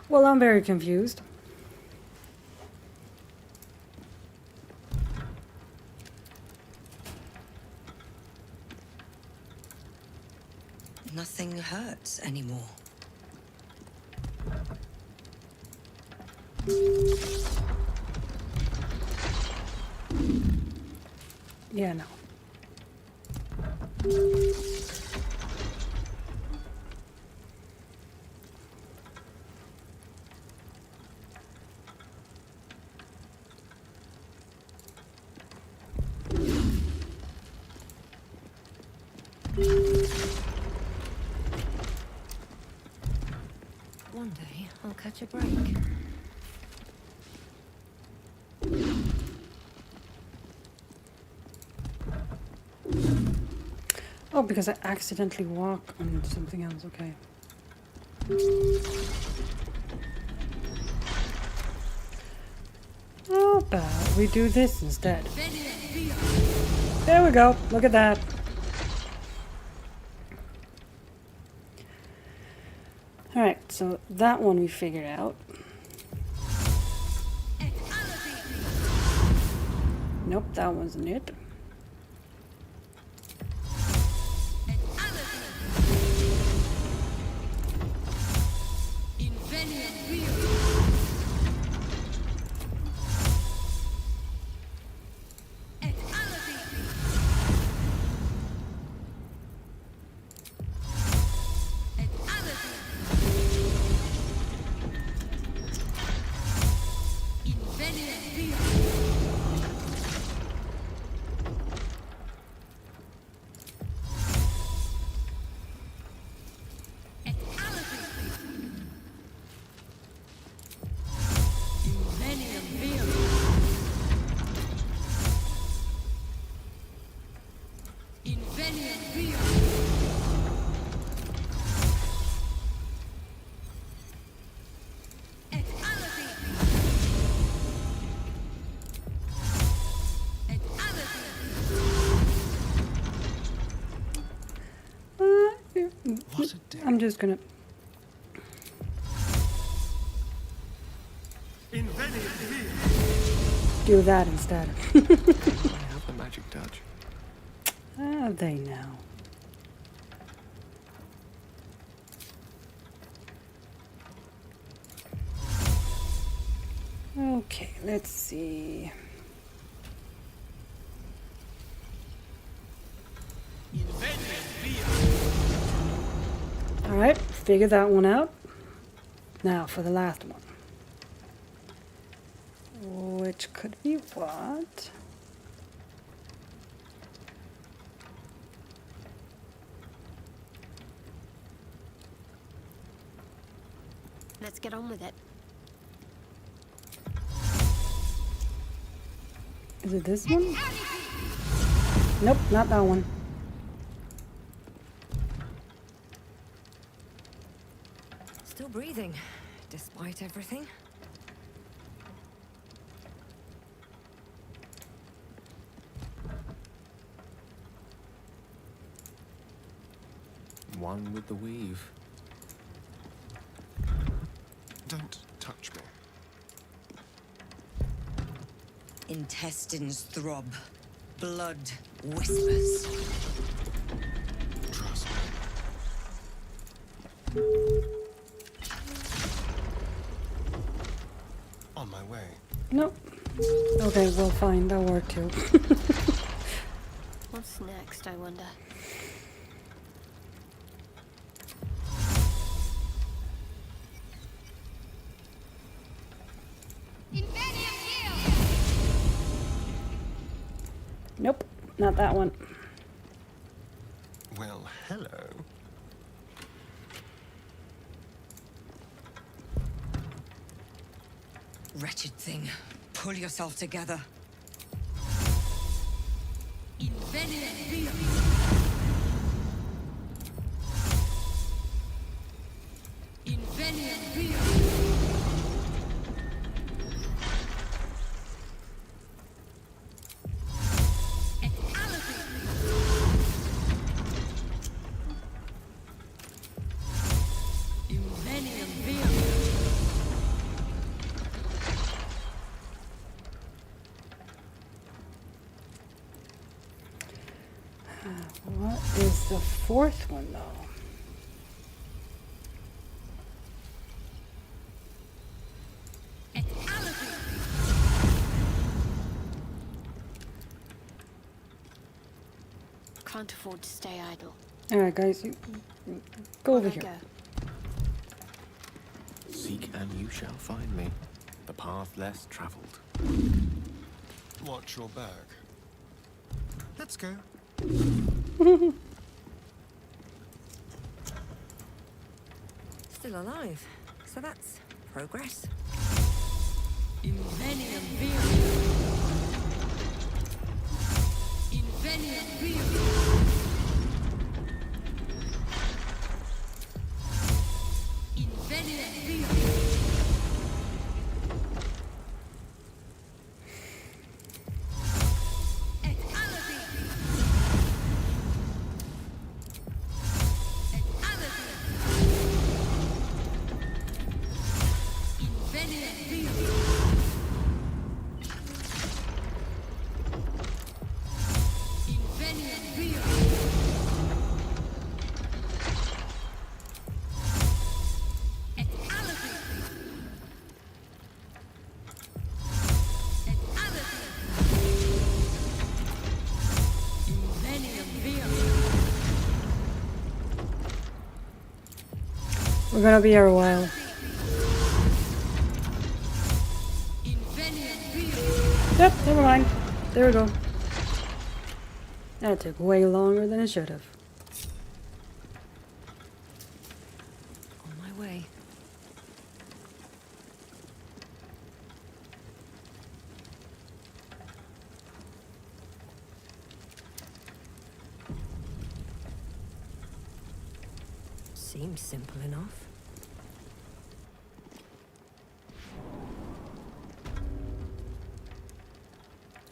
Well, I'm very confused. Nothing hurts anymore. Yeah, no. One day, I'll catch a break. Oh, because I accidentally walk on something else. Okay. How about we do this instead? There we go. Look at that. Alright, so that one we figured out. Nope, that wasn't it. I'm just gonna do that instead. I have the magic touch. Have they now? Okay, let's see. Alright, figure that one out. Now for the last one. Which could be what? Let's get on with it. Is it this one? Nope, not that one. Still breathing, despite everything. One with the weave. Don't touch me. Intestines throb. Blood whispers. Trust me. On my way. Nope. Okay, well fine, that worked too. What's next, I wonder? Nope, not that one. Well, hello. Wretched thing. Pull yourself together. What is the fourth one though? Can't afford to stay idle. Alright guys, you go over here. Seek and you shall find me. The path less traveled. Watch your back. Let's go. Still alive, so that's progress. We're gonna be here a while. Yep, never mind. There we go. That took way longer than it should have. On my way. Seems simple enough.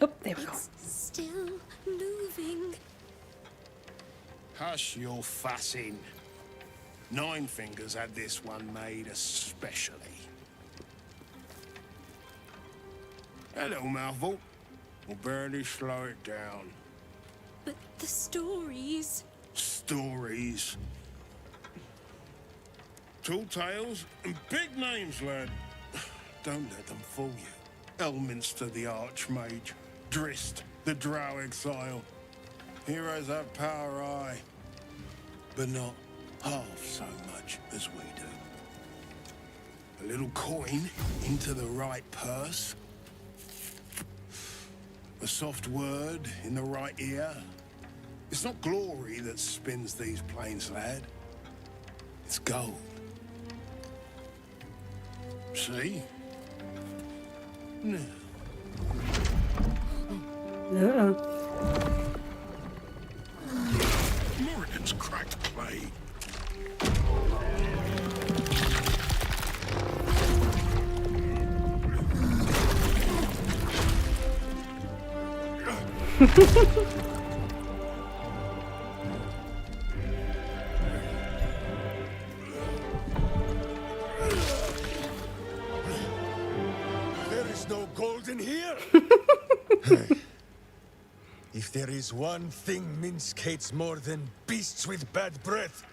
Oh, there we go. Still moving. Hush your fussing. Nine Fingers had this one made especially. A little mouthful will barely slow it down. But the stories... Stories. Tall tales and big names, lad. Don't let them fool you. Elminster the Archmage. Drist the Drow Exile. Heroes have power, aye, but not half so much as we do. A little coin into the right purse. A soft word in the right ear. It's not glory that spins these plains, lad. It's gold. See? No. Morgan's cracked clay. There is no gold in here. Hey. If there is one thing Minsk hates more than beasts with bad breath,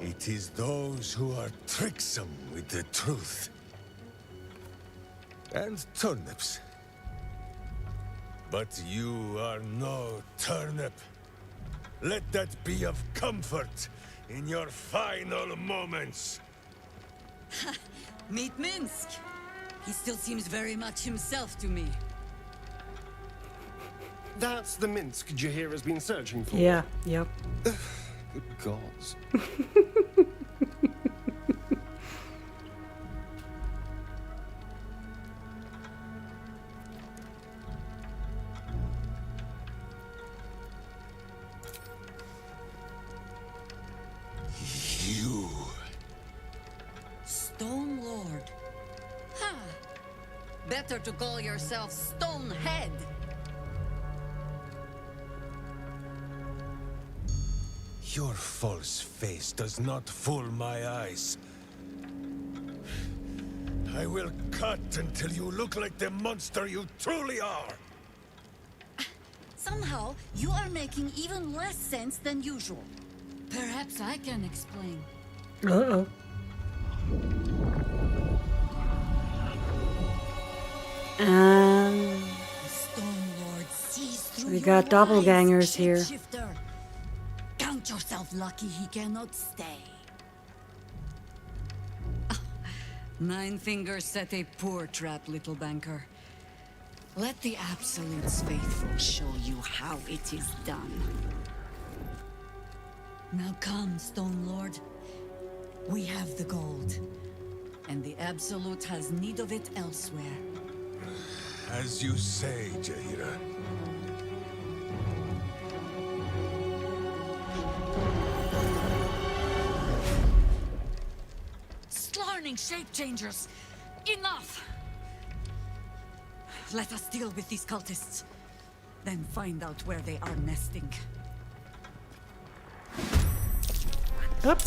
it is those who are tricksome with the truth. And turnips. But you are no turnip. Let that be of comfort in your final moments. Meet Minsk. He still seems very much himself to me. That's the Minsk Jahira's been searching for. Yeah, yep. Good gods. You. Stone Lord. Ha! Better to call yourself Stonehead. Your false face does not fool my eyes. I will cut until you look like the monster you truly are. Somehow, you are making even less sense than usual. Perhaps I can explain. Uh-oh. Stone Lord sees through We got your doppelgangers lies, here. shapeshifter. Count yourself lucky he cannot stay. Nine Fingers set a poor trap, little banker. Let the Absolute's faithful show you how it is done. Now come, Stone Lord. We have the gold, and the Absolute has need of it elsewhere. As you say, Jahira. Slarning shape changers! Enough! Let us deal with these cultists, then find out where they are nesting. Up.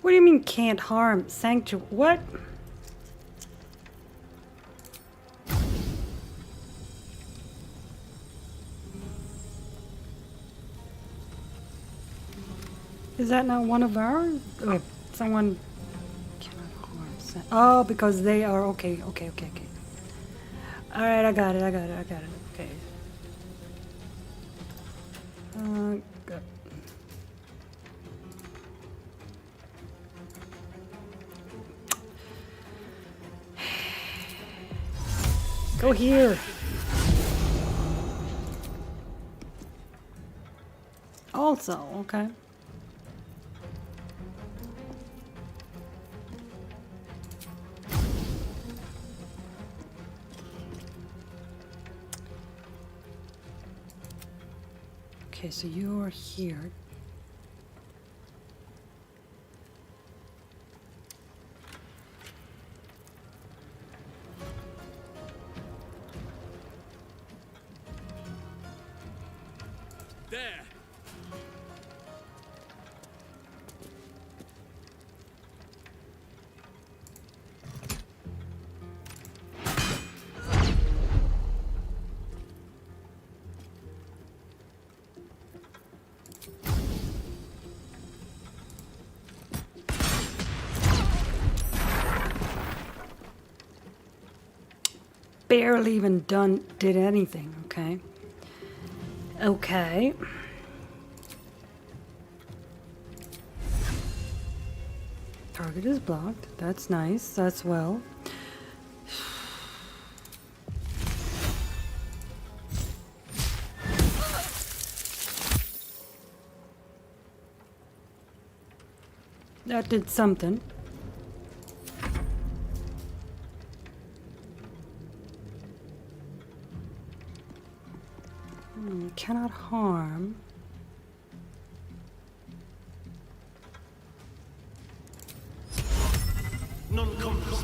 What do you mean can't harm? Sanctuary? What? Is that not one of ours? Oh, Someone cannot harm. Oh, because they are okay. All right, I got it. Okay. Good. Go here. Also, okay. Okay, so you're here. There. Barely even did anything, okay? Okay. Target is blocked. That's nice. That's well. That did something. Cannot harm. Non-compass.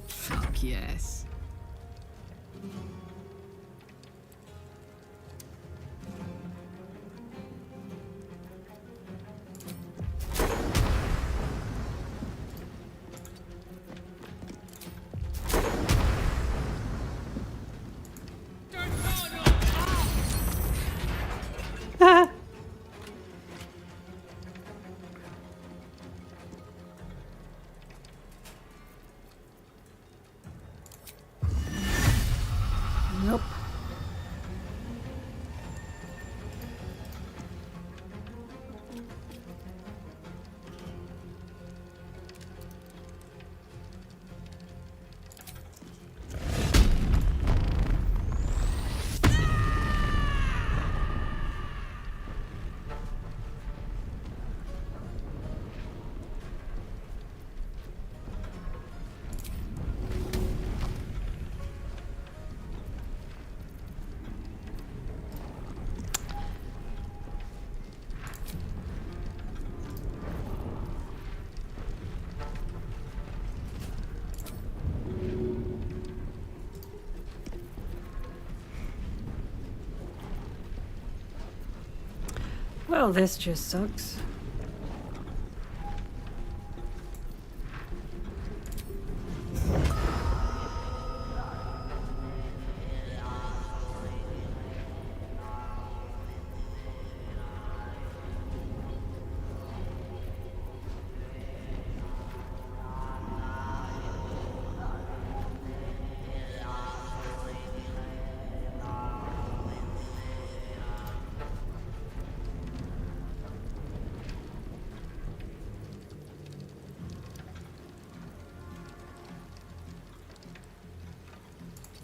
Fuck yes. Nope. Well, this just sucks.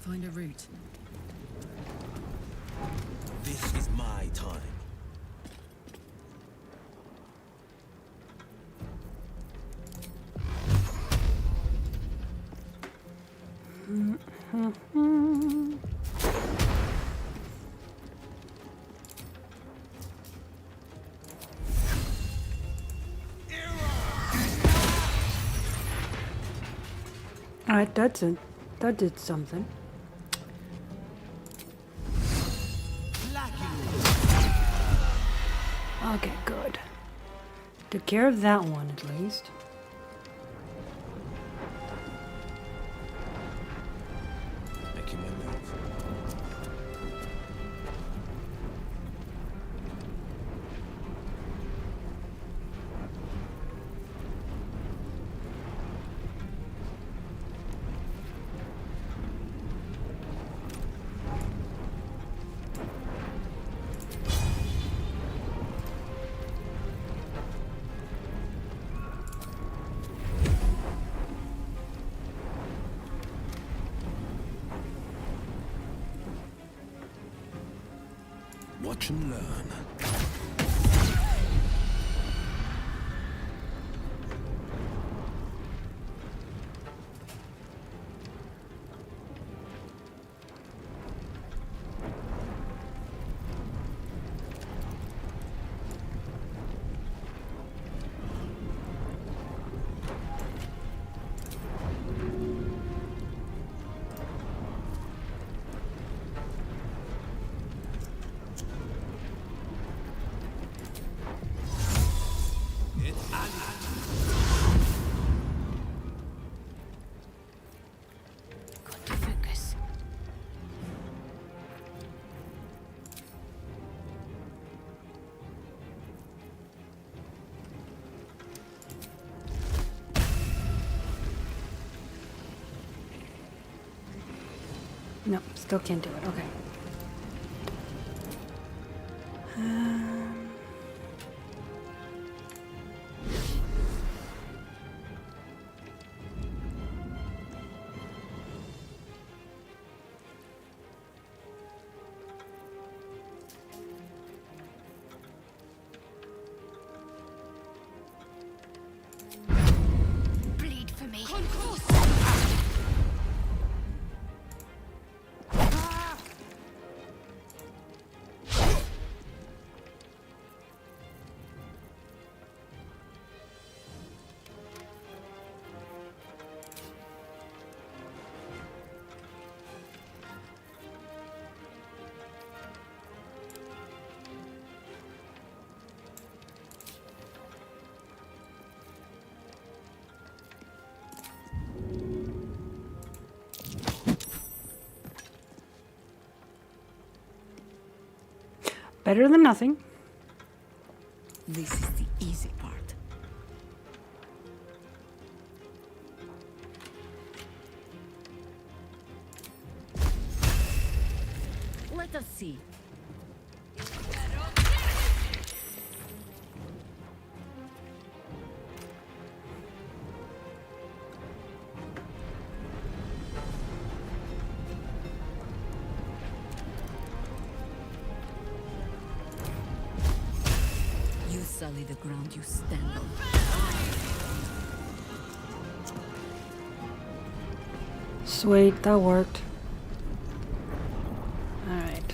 Find a route. This is my time. Alright, that's it. That did something. Okay, good. Took care of that one at least. Making my move. Watch and learn. Got to focus. No, still can't do it. Okay. Bleed for me. Better than nothing. This is the easy part. Let us see. You sully the ground you stand on. Sweet, that worked. Alright.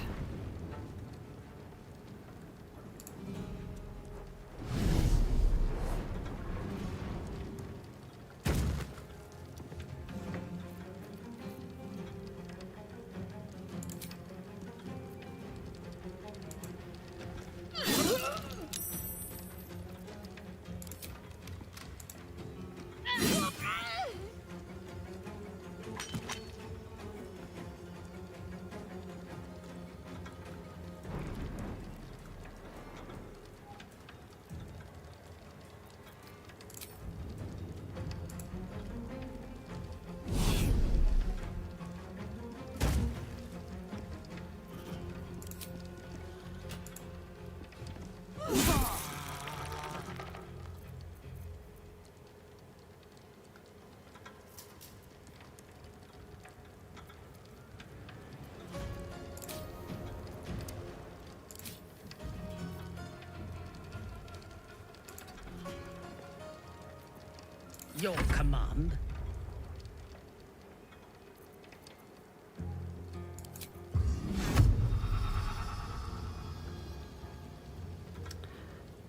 Your command.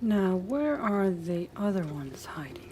Now, where are the other ones hiding?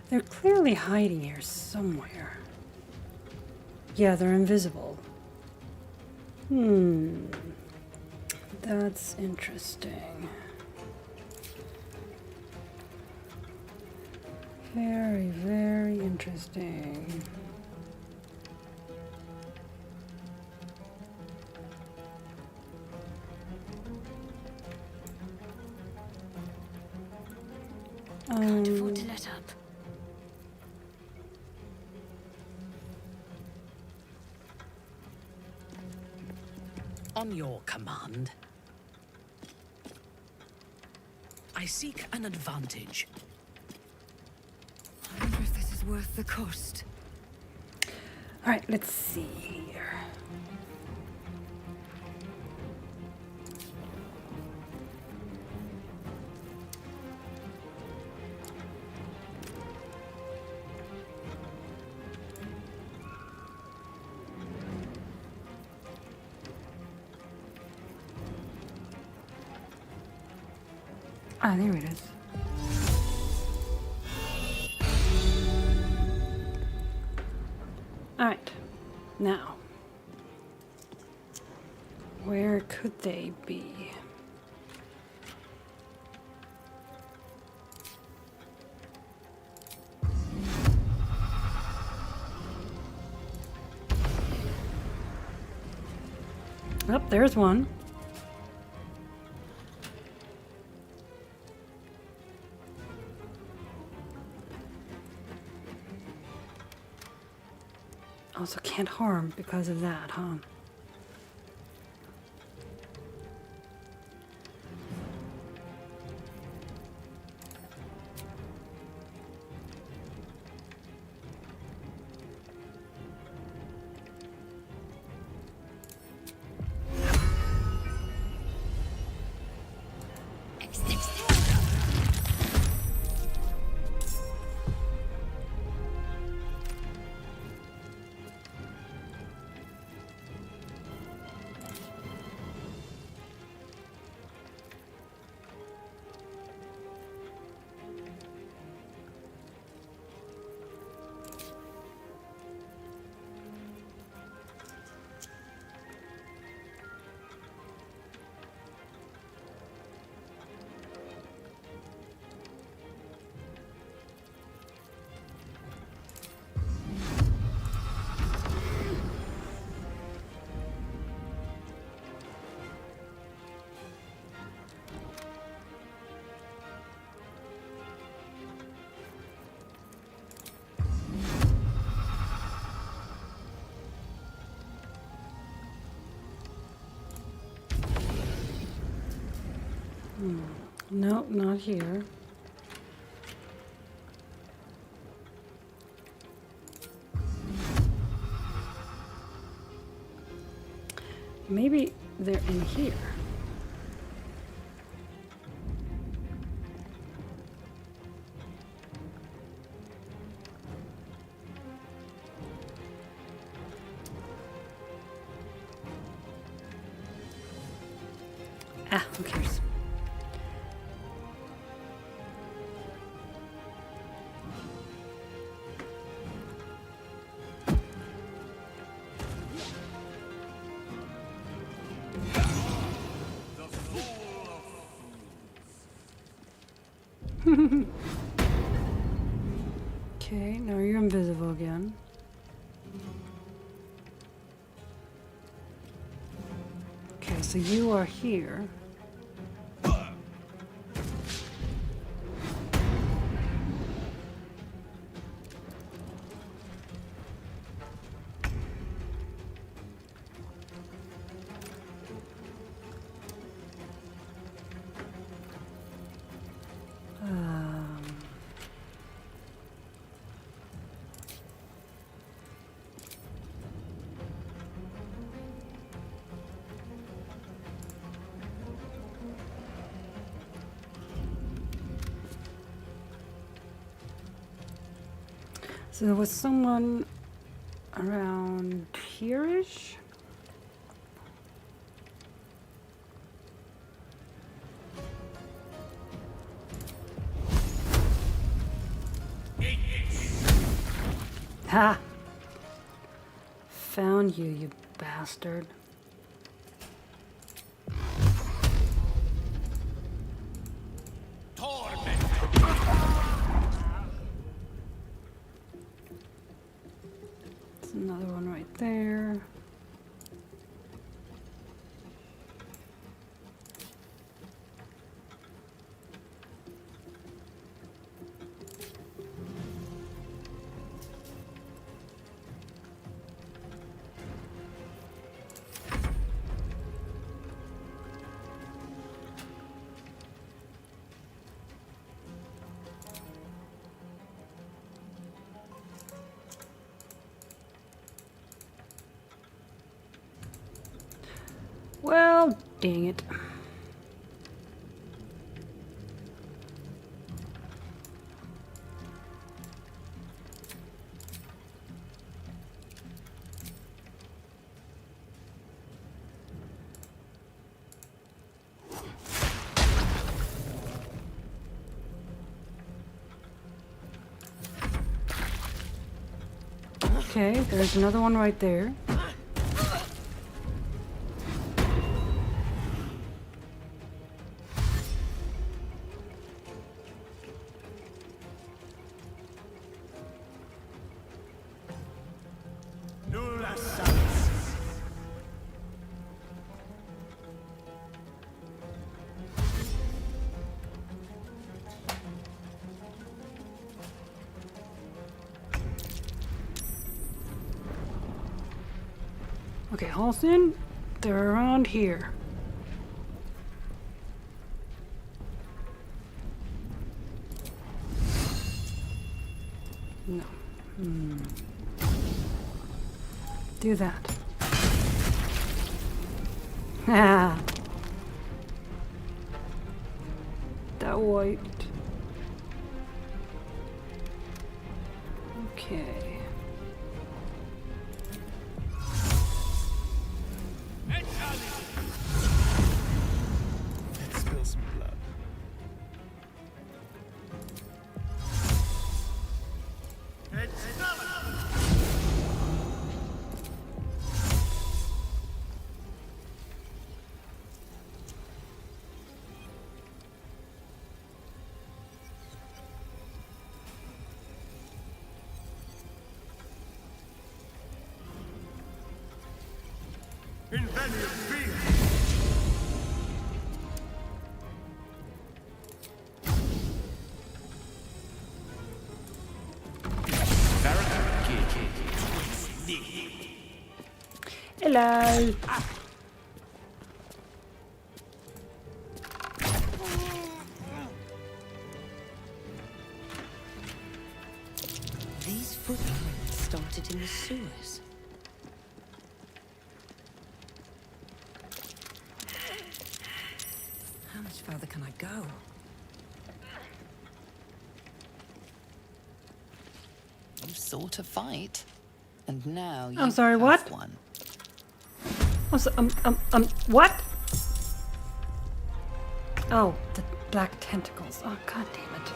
They're clearly hiding here somewhere. Yeah, they're invisible. That's interesting. Very, very interesting. Can't afford to let up. On your command. I seek an advantage. I wonder if this is worth the cost. Alright, let's see here. Ah, there it is. Alright, now, where could they be? Oh, there's one. Also can't harm because of that, huh? No, not here. Maybe they're in here. Ah, who cares? Okay, now you're invisible again. Okay, so you are here. So there was someone around here-ish? Ha! Found you, you bastard. There's another one right there. Well, dang it. Okay, there's another one right there. Okay, Halston, they're around here. No. Do that. Ah. That wiped. Okay. Let's spill some blood. Hello. These footprints started in the sewers. How much further can I go? You sought a fight, and now you I'm sorry, have what? one. What? Oh, the black tentacles. Oh, god damn it.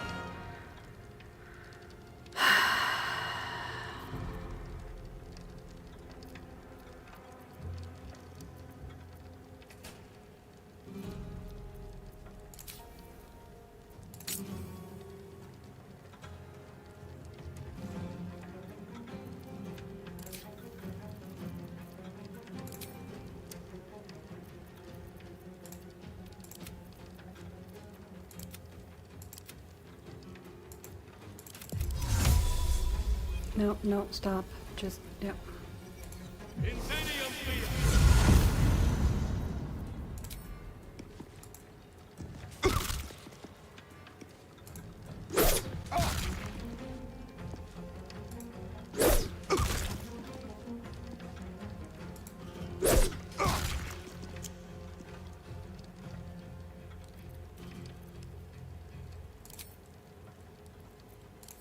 No, no, stop. Just, yeah.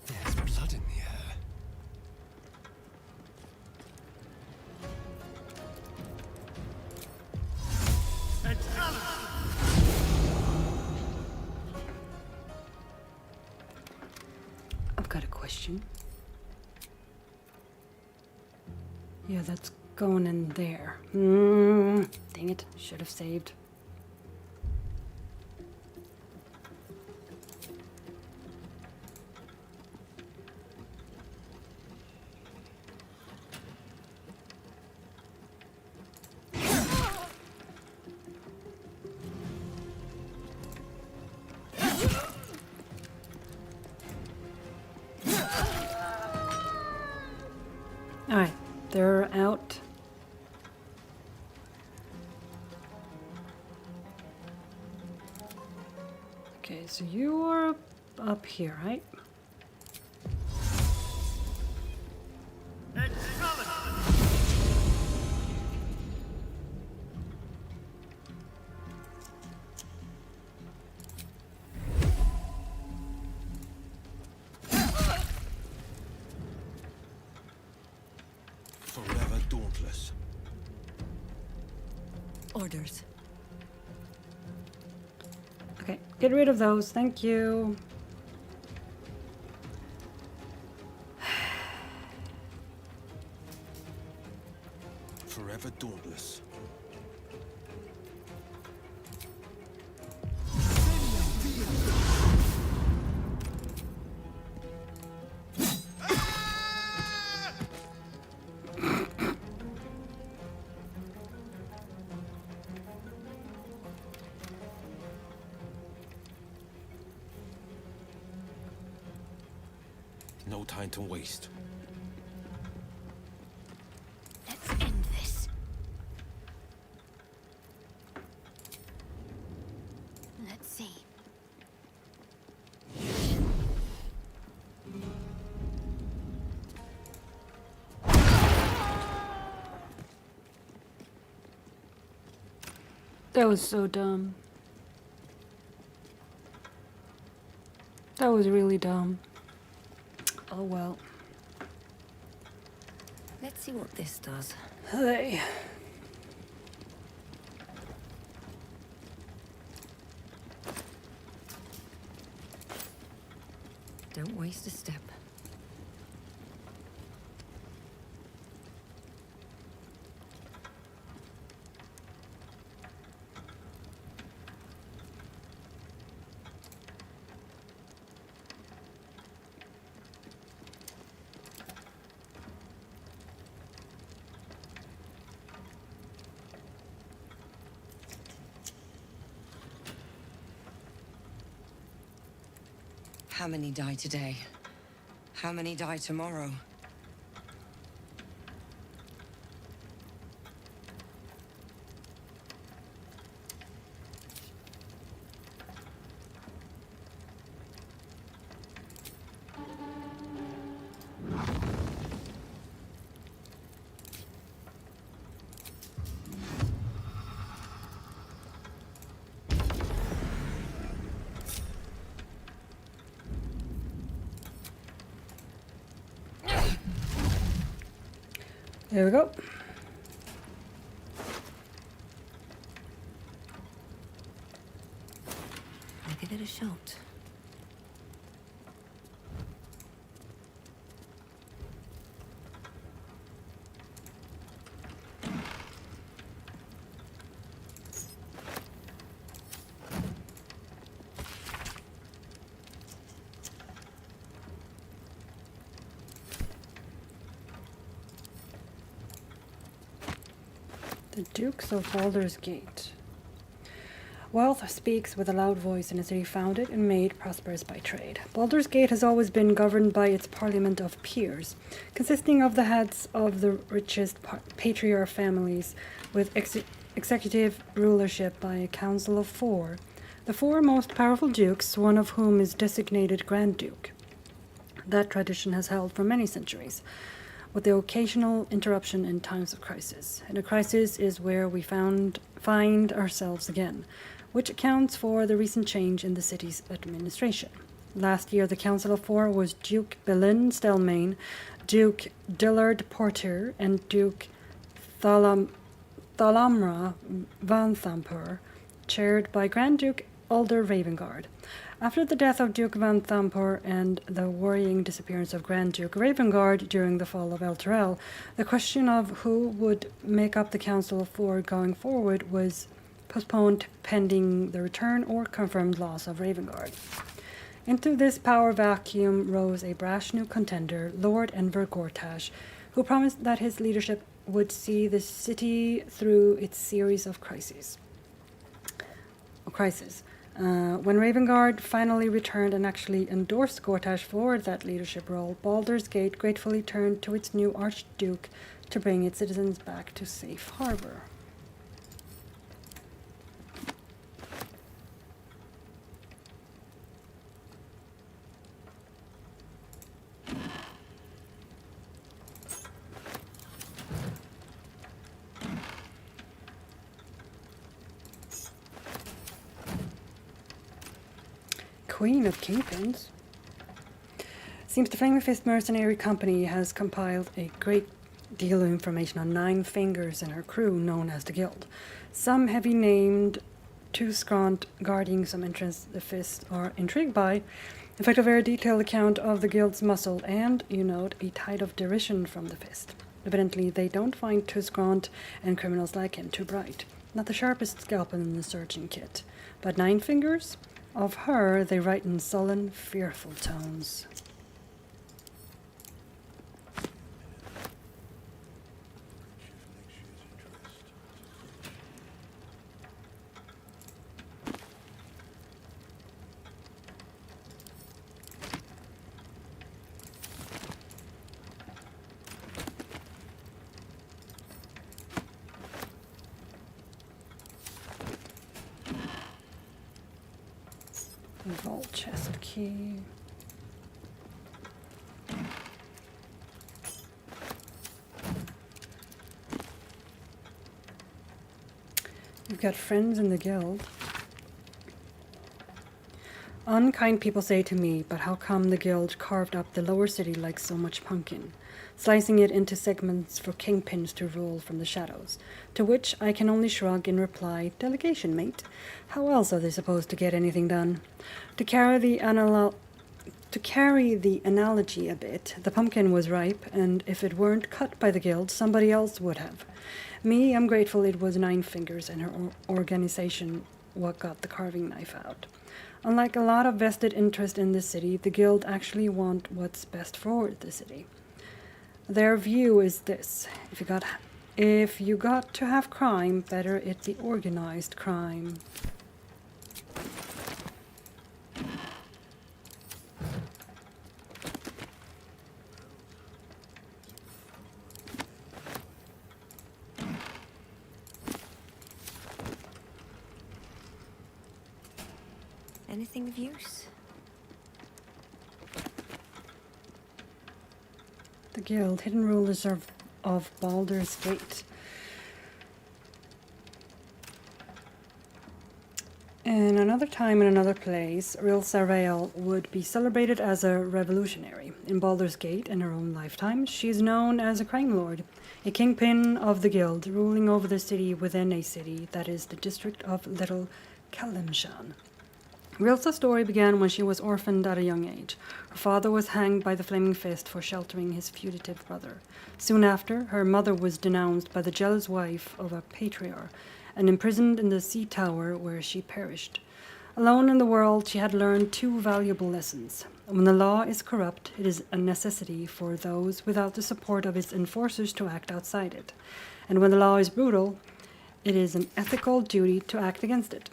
There's blood in the air. I've got a question. Yeah, that's going in there. Dang it. Should have saved. Alright, they're out. Okay, so you're up here, right? Forever dauntless. Orders. Okay, get rid of those, thank you. Forever dauntless. No time to waste. Let's end this. Let's see. That was so dumb. That was really dumb. Oh well. Let's see what this does. Hey. Don't waste a step. How many die today? How many die tomorrow? There we go. I'll give it a shot. The Dukes of Baldur's Gate. Wealth speaks with a loud voice in a city founded and made prosperous by trade. Baldur's Gate has always been governed by its parliament of peers, consisting of the heads of the richest patriarch families, with executive rulership by a council of 4. The 4 most powerful dukes, one of whom is designated Grand Duke. That tradition has held for many centuries, with the occasional interruption in times of crisis. And a crisis is where we find ourselves again, which accounts for the recent change in the city's administration. Last year, the Council of 4 was Duke Belin Stelmane, Duke Dillard Porter, and Duke Thalamra Vanthampur, chaired by Grand Duke Ulder Ravengard. After the death of Duke Vanthampur and the worrying disappearance of Grand Duke Ravengard during the fall of Elturel, the question of who would make up the Council of 4 going forward was postponed pending the return or confirmed loss of Ravengard. Into this power vacuum rose a brash new contender, Lord Enver Gortash, who promised that his leadership would see the city through its series of crises. When Ravengard finally returned and actually endorsed Gortash for that leadership role, Baldur's Gate gratefully turned to its new Archduke to bring its citizens back to safe harbor. Queen of Kingpins. Seems the Flaming Fist Mercenary Company has compiled a great deal of information on 9 Fingers and her crew, known as the Guild. Some heavy named, 2 scraunt guarding some entrance the Fist are intrigued by. In fact, a very detailed account of the Guild's muscle and, you note, a tide of derision from the Fist. Evidently, they don't find Tusgraunt and criminals like him too bright. Not the sharpest scalpel in the searching kit. But 9 Fingers? Of her, they write in sullen, fearful tones. Vault chest key. You've got friends in the guild. Unkind people say to me, but how come the guild carved up the lower city like so much pumpkin, slicing it into segments for kingpins to rule from the shadows? To which I can only shrug and reply, delegation, mate. How else are they supposed to get anything done? To carry the analogy a bit, the pumpkin was ripe, and if it weren't cut by the guild, somebody else would have. Me, I'm grateful it was 9 Fingers and her organization what got the carving knife out. Unlike a lot of vested interest in the city, the guild actually want what's best for the city. Their view is this: if you got to have crime, better it be organized crime. Anything of use? The guild, hidden rulers of Baldur's Gate. In another time, in another place, Ril Sarael would be celebrated as a revolutionary. In Baldur's Gate, in her own lifetime, she is known as a crime lord, a kingpin of the guild, ruling over the city within a city that is the district of Little Kalimshan. Rilsa's story began when she was orphaned at a young age. Her father was hanged by the Flaming Fist for sheltering his fugitive brother. Soon after, her mother was denounced by the jealous wife of a patriarch and imprisoned in the sea tower where she perished. Alone in the world, she had learned 2 valuable lessons. When the law is corrupt, it is a necessity for those without the support of its enforcers to act outside it. And when the law is brutal, it is an ethical duty to act against it.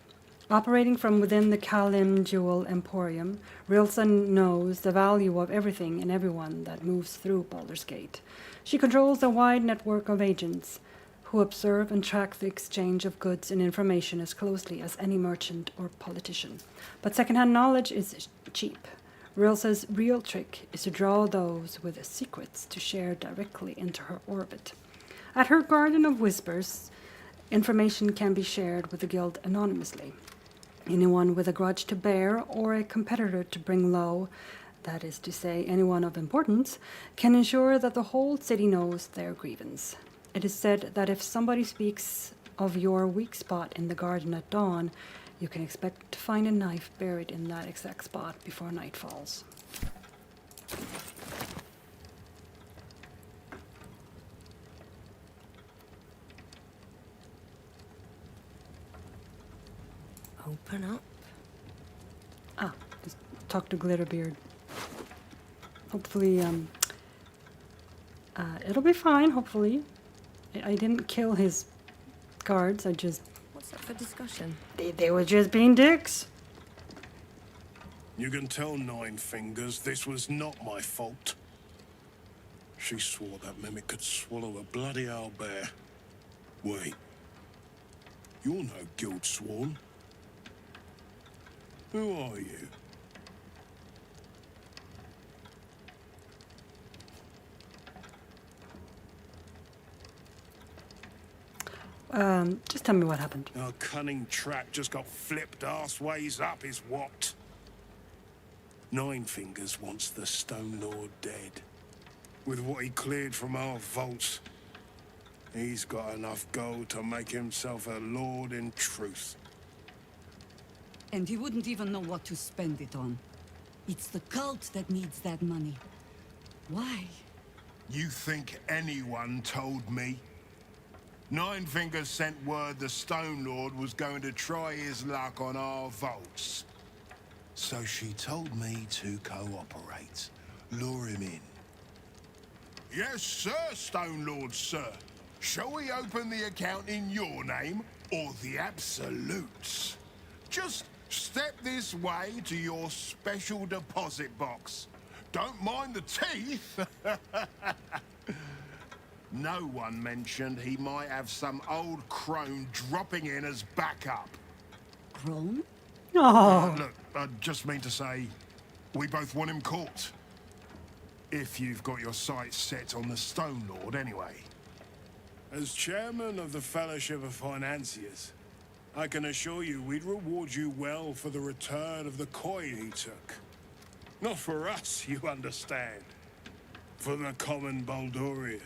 Operating from within the Kalim Jewel Emporium, Rilsa knows the value of everything and everyone that moves through Baldur's Gate. She controls a wide network of agents who observe and track the exchange of goods and information as closely as any merchant or politician. But secondhand knowledge is cheap. Rilsa's real trick is to draw those with secrets to share directly into her orbit. At her Garden of Whispers, information can be shared with the guild anonymously. Anyone with a grudge to bear or a competitor to bring low, that is to say, anyone of importance, can ensure that the whole city knows their grievance. It is said that if somebody speaks of your weak spot in the garden at dawn, you can expect to find a knife buried in that exact spot before night falls. Open up. Just talk to Glitterbeard. Hopefully, it'll be fine, hopefully. I didn't kill his guards, I just... What's up for discussion? They were just being dicks. You can tell Nine Fingers this was not my fault. She swore that mimic could swallow a bloody owlbear. Wait. You're no guild sworn. Who are you? Just tell me what happened. Our cunning trap just got flipped arseways up is what? Nine Fingers wants the Stone Lord dead. With what he cleared from our vaults, he's got enough gold to make himself a lord in truth. And he wouldn't even know what to spend it on. It's the cult that needs that money. Why? You think anyone told me? Nine Fingers sent word the Stone Lord was going to try his luck on our vaults. So she told me to cooperate. Lure him in. Yes, sir, Stone Lord, sir. Shall we open the account in your name or the Absolute's? Just step this way to your special deposit box. Don't mind the teeth. No one mentioned he might have some old crone dropping in as backup. Crone? Oh. Look, I just mean to say, we both want him caught. If you've got your sights set on the Stone Lord, anyway. As chairman of the Fellowship of Financiers, I can assure you we'd reward you well for the return of the coin he took. Not for us, you understand. For the common Baldurian.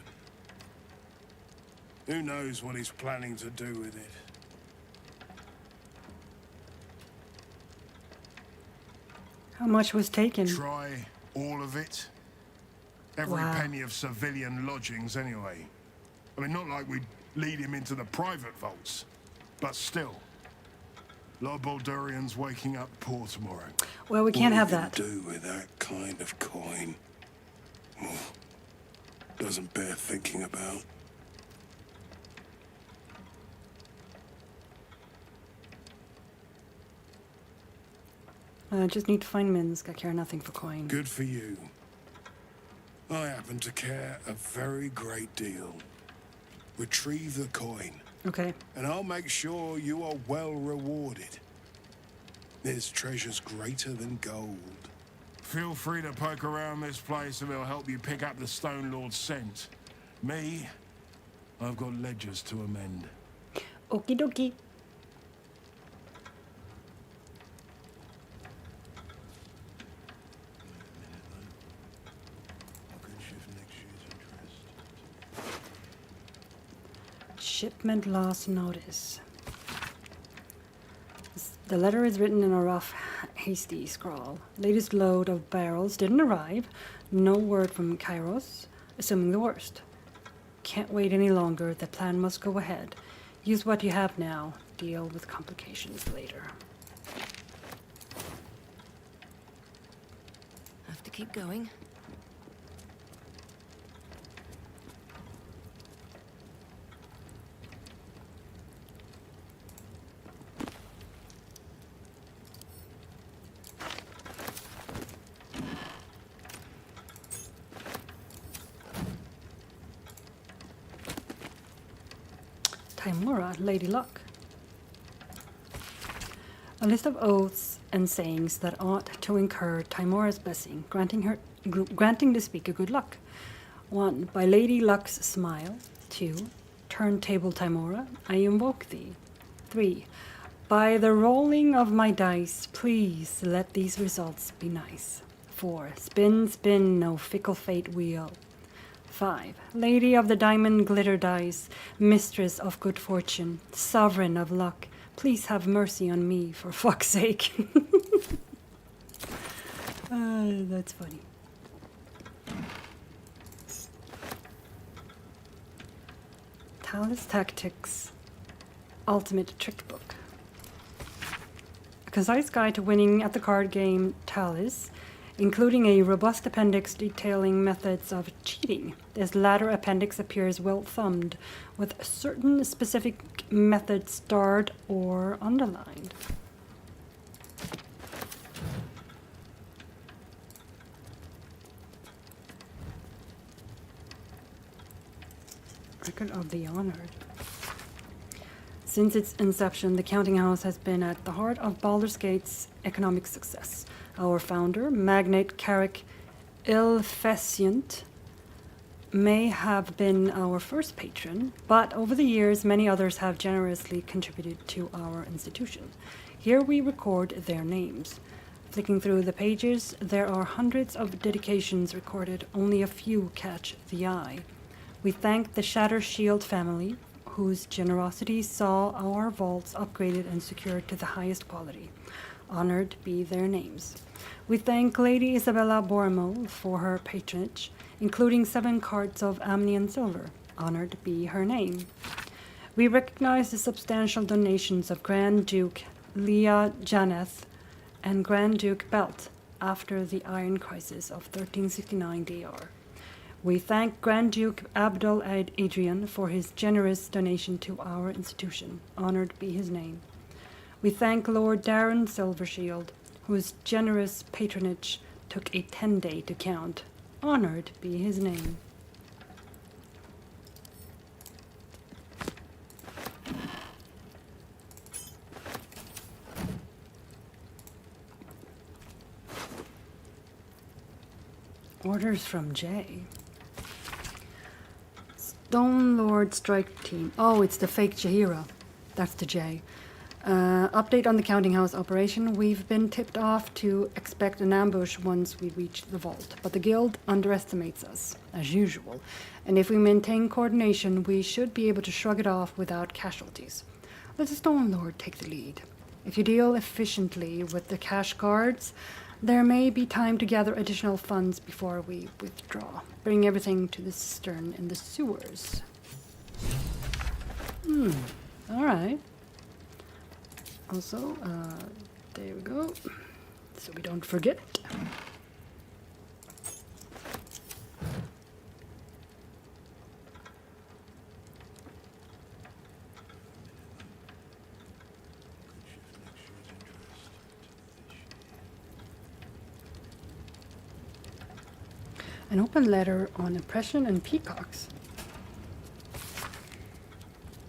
Who knows what he's planning to do with it? How much was taken? Try all of it? Every penny of civilian lodgings, anyway. I mean, not like we'd lead him into the private vaults, but still. A lot of Baldurians waking up poor tomorrow. Well, we can't have What that. do you do with that kind of coin? Oh, doesn't bear thinking about. I just need to find Minsk. I care nothing for coin. Good for you. I happen to care a very great deal. Retrieve the coin. Okay. And I'll make sure you are well rewarded. There's treasures greater than gold. Feel free to poke around this place and it'll help you pick up the Stone Lord's scent. Me, I've got ledgers to amend. Okie dokie. Shipment loss notice. The letter is written in a rough, hasty scrawl. Latest load of barrels didn't arrive. No word from Kairos, assuming the worst. Can't wait any longer. The plan must go ahead. Use what you have now. Deal with complications later. Have to keep going. Timora, Lady Luck. A list of oaths and sayings that ought to incur Timora's blessing, granting the speaker good luck. 1. By Lady Luck's smile. 2. Turntable Timora, I invoke thee. 3. By the rolling of my dice, please let these results be nice. 4. Spin, spin, no fickle fate wheel. 5. Lady of the diamond glitter dice, mistress of good fortune, sovereign of luck, please have mercy on me, for fuck's sake. That's funny. Talus Tactics Ultimate Trick Book. A concise guide to winning at the card game Talus, including a robust appendix detailing methods of cheating. This latter appendix appears well thumbed, with certain specific methods starred or underlined. Record of the Honored. Since its inception, the Counting House has been at the heart of Baldur's Gate's economic success. Our founder, Magnate Carrick Ilfescient, may have been our first patron, but over the years, many others have generously contributed to our institution. Here we record their names. Flicking through the pages, there are hundreds of dedications recorded, only a few catch the eye. We thank the Shatter Shield family, whose generosity saw our vaults upgraded and secured to the highest quality. Honored be their names. We thank Lady Isabella Bormo for her patronage, including 7 carts of Amnian silver. Honored be her name. We recognize the substantial donations of Grand Duke Leah Janeth and Grand Duke Belt after the Iron Crisis of 1369 DR. We thank Grand Duke Abdul Adrian for his generous donation to our institution. Honored be his name. We thank Lord Darren Silvershield, whose generous patronage took a 10-day to count. Honored be his name. Orders from Jay. Stone Lord Strike Team. Oh, it's the fake Jahira. That's the J. Update on the Counting House operation. We've been tipped off to expect an ambush once we reach the vault, but the guild underestimates us, as usual. And if we maintain coordination, we should be able to shrug it off without casualties. Let the Stone Lord take the lead. If you deal efficiently with the cash guards, there may be time to gather additional funds before we withdraw. Bring everything to the cistern in the sewers. Alright. Also, there we go. So we don't forget. An open letter on oppression and peacocks.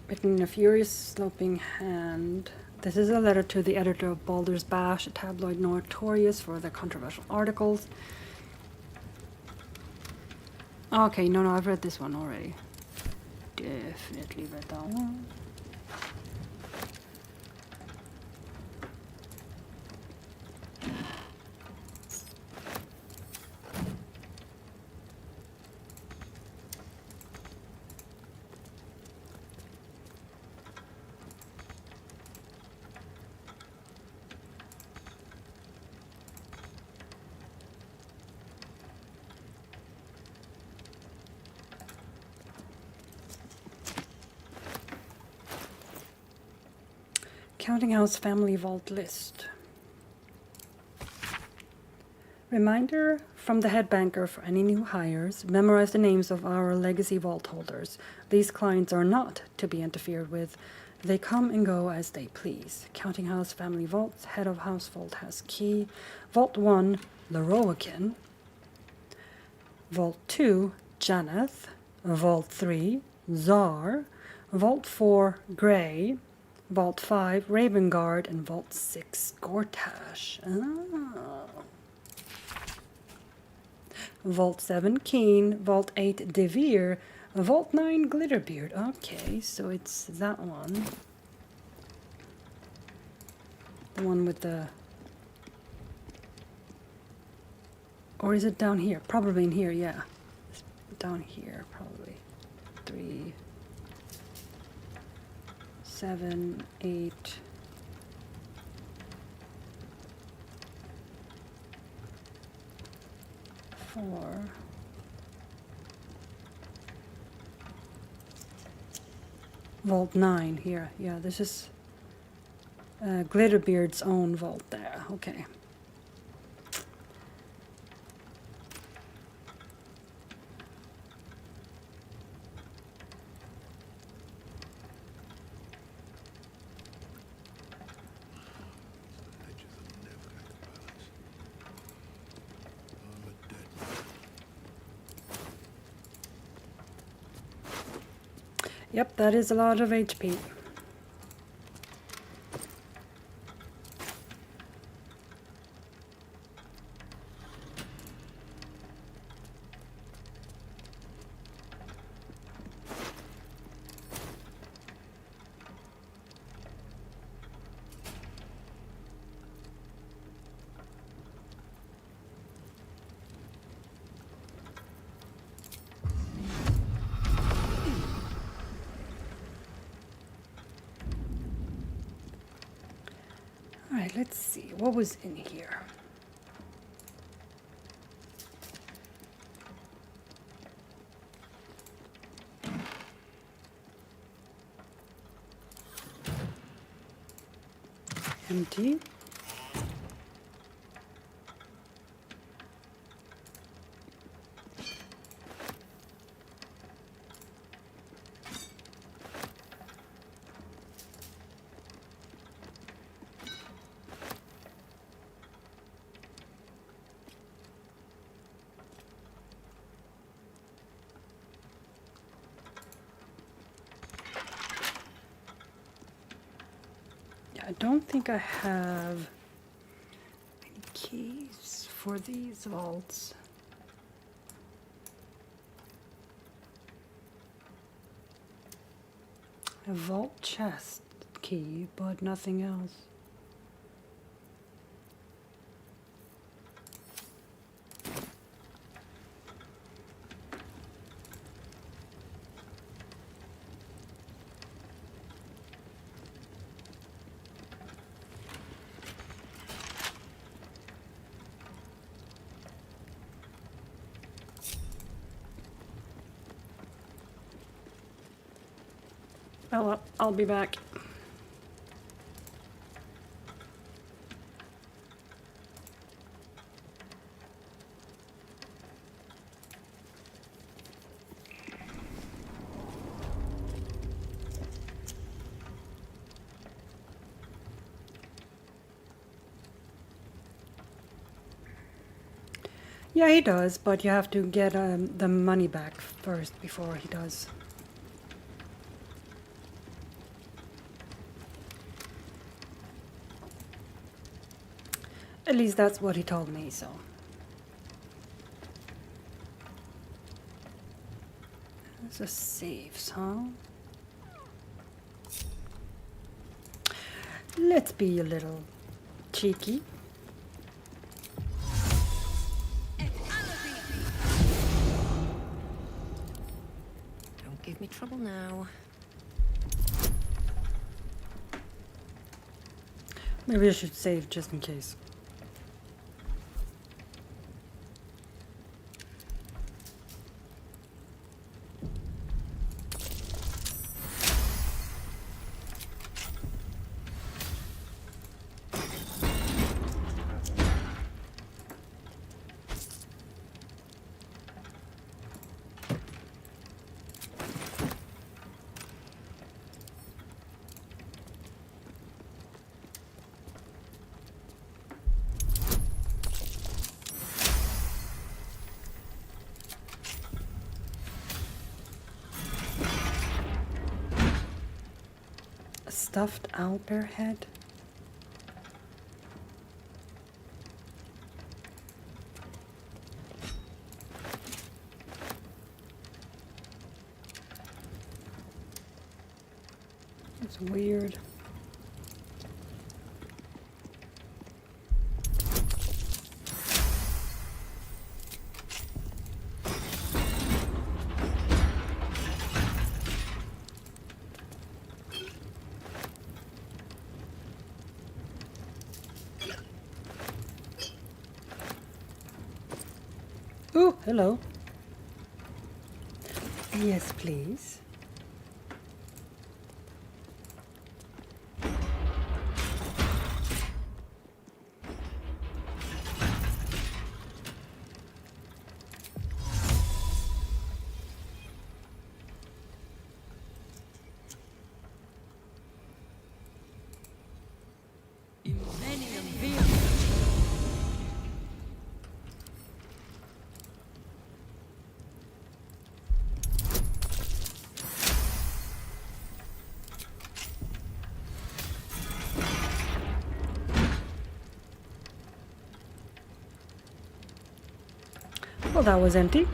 Written in a furious, sloping hand. This is a letter to the editor of Baldur's Bash, a tabloid notorious for their controversial articles. Okay, no, I've read this one already. Definitely read that one. Counting House Family Vault List. Reminder from the head banker for any new hires, memorize the names of our legacy vault holders. These clients are not to be interfered with. They come and go as they please. Counting House Family Vaults, head of house vault has key. Vault 1, Leroakin. Vault 2, Janeth. Vault 3, Czar. Vault 4, Grey. Vault 5, Ravengard. And Vault 6, Gortash. Ah. Vault 7, Keen. Vault 8, Devere. Vault 9, Glitterbeard. Okay, so it's that one. The one with the... Or is it down here? Probably in here, yeah. It's down here, probably. 3, 7, 8... Four. Vault 9 here. Yeah, this is Glitterbeard's own vault there. Okay. Yep, that is a lot of HP. Alright, let's see. What was in here? Empty. I don't think I have any keys for these vaults. A vault chest key, but nothing else. Well, I'll be back. Yeah, he does, but you have to get the money back first before he does. At least that's what he told me, so. Those are safes, huh? Let's be a little cheeky. Don't give me trouble now. Maybe I should save just in case. stuffed owlbear head? It's weird. Oh, hello. Yes, please. Well, that was empty.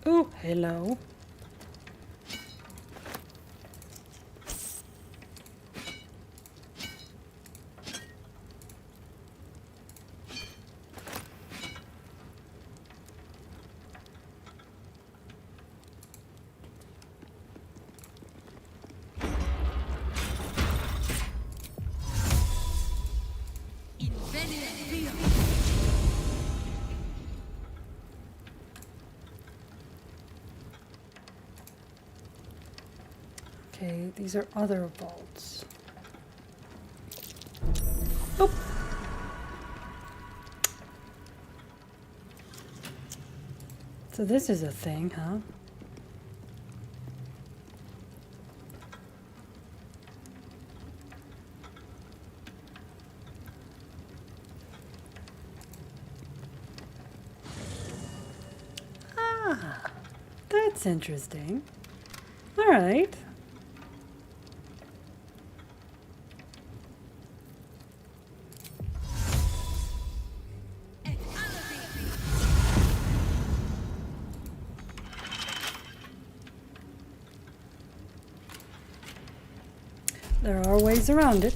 Oh, hello. Okay, these are other vaults. Oh. So this is a thing, huh? Ah, that's interesting. All right. There are ways around it.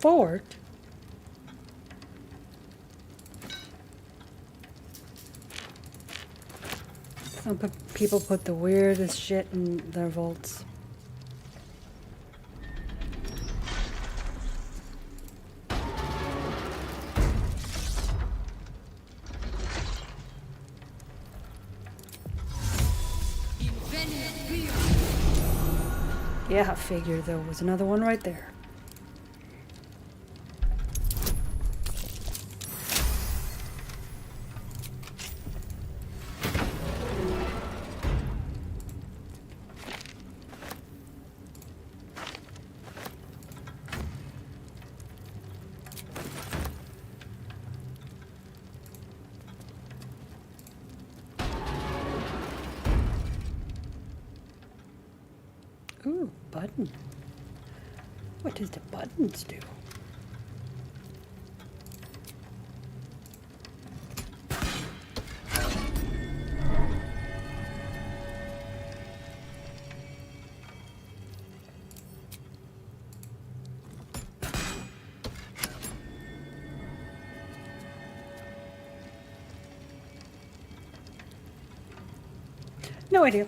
fort? Some people put the weirdest shit in their vaults. Yeah, I figured there was another one right there. Ooh, button. What does the buttons do? No idea.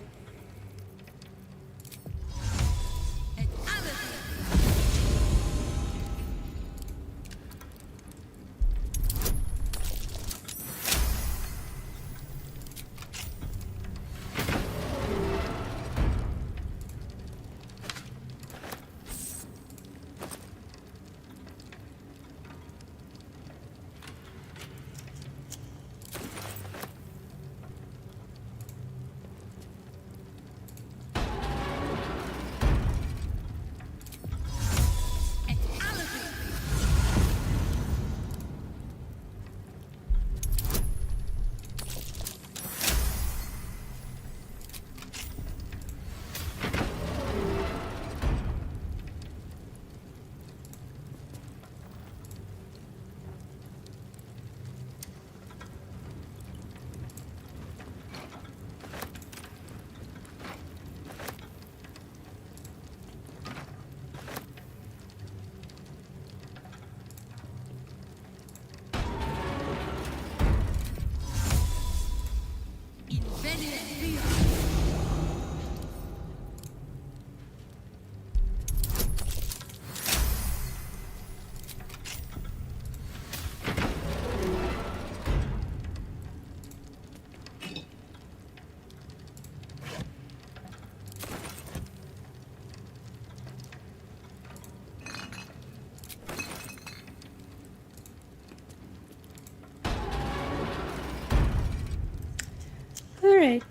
All right.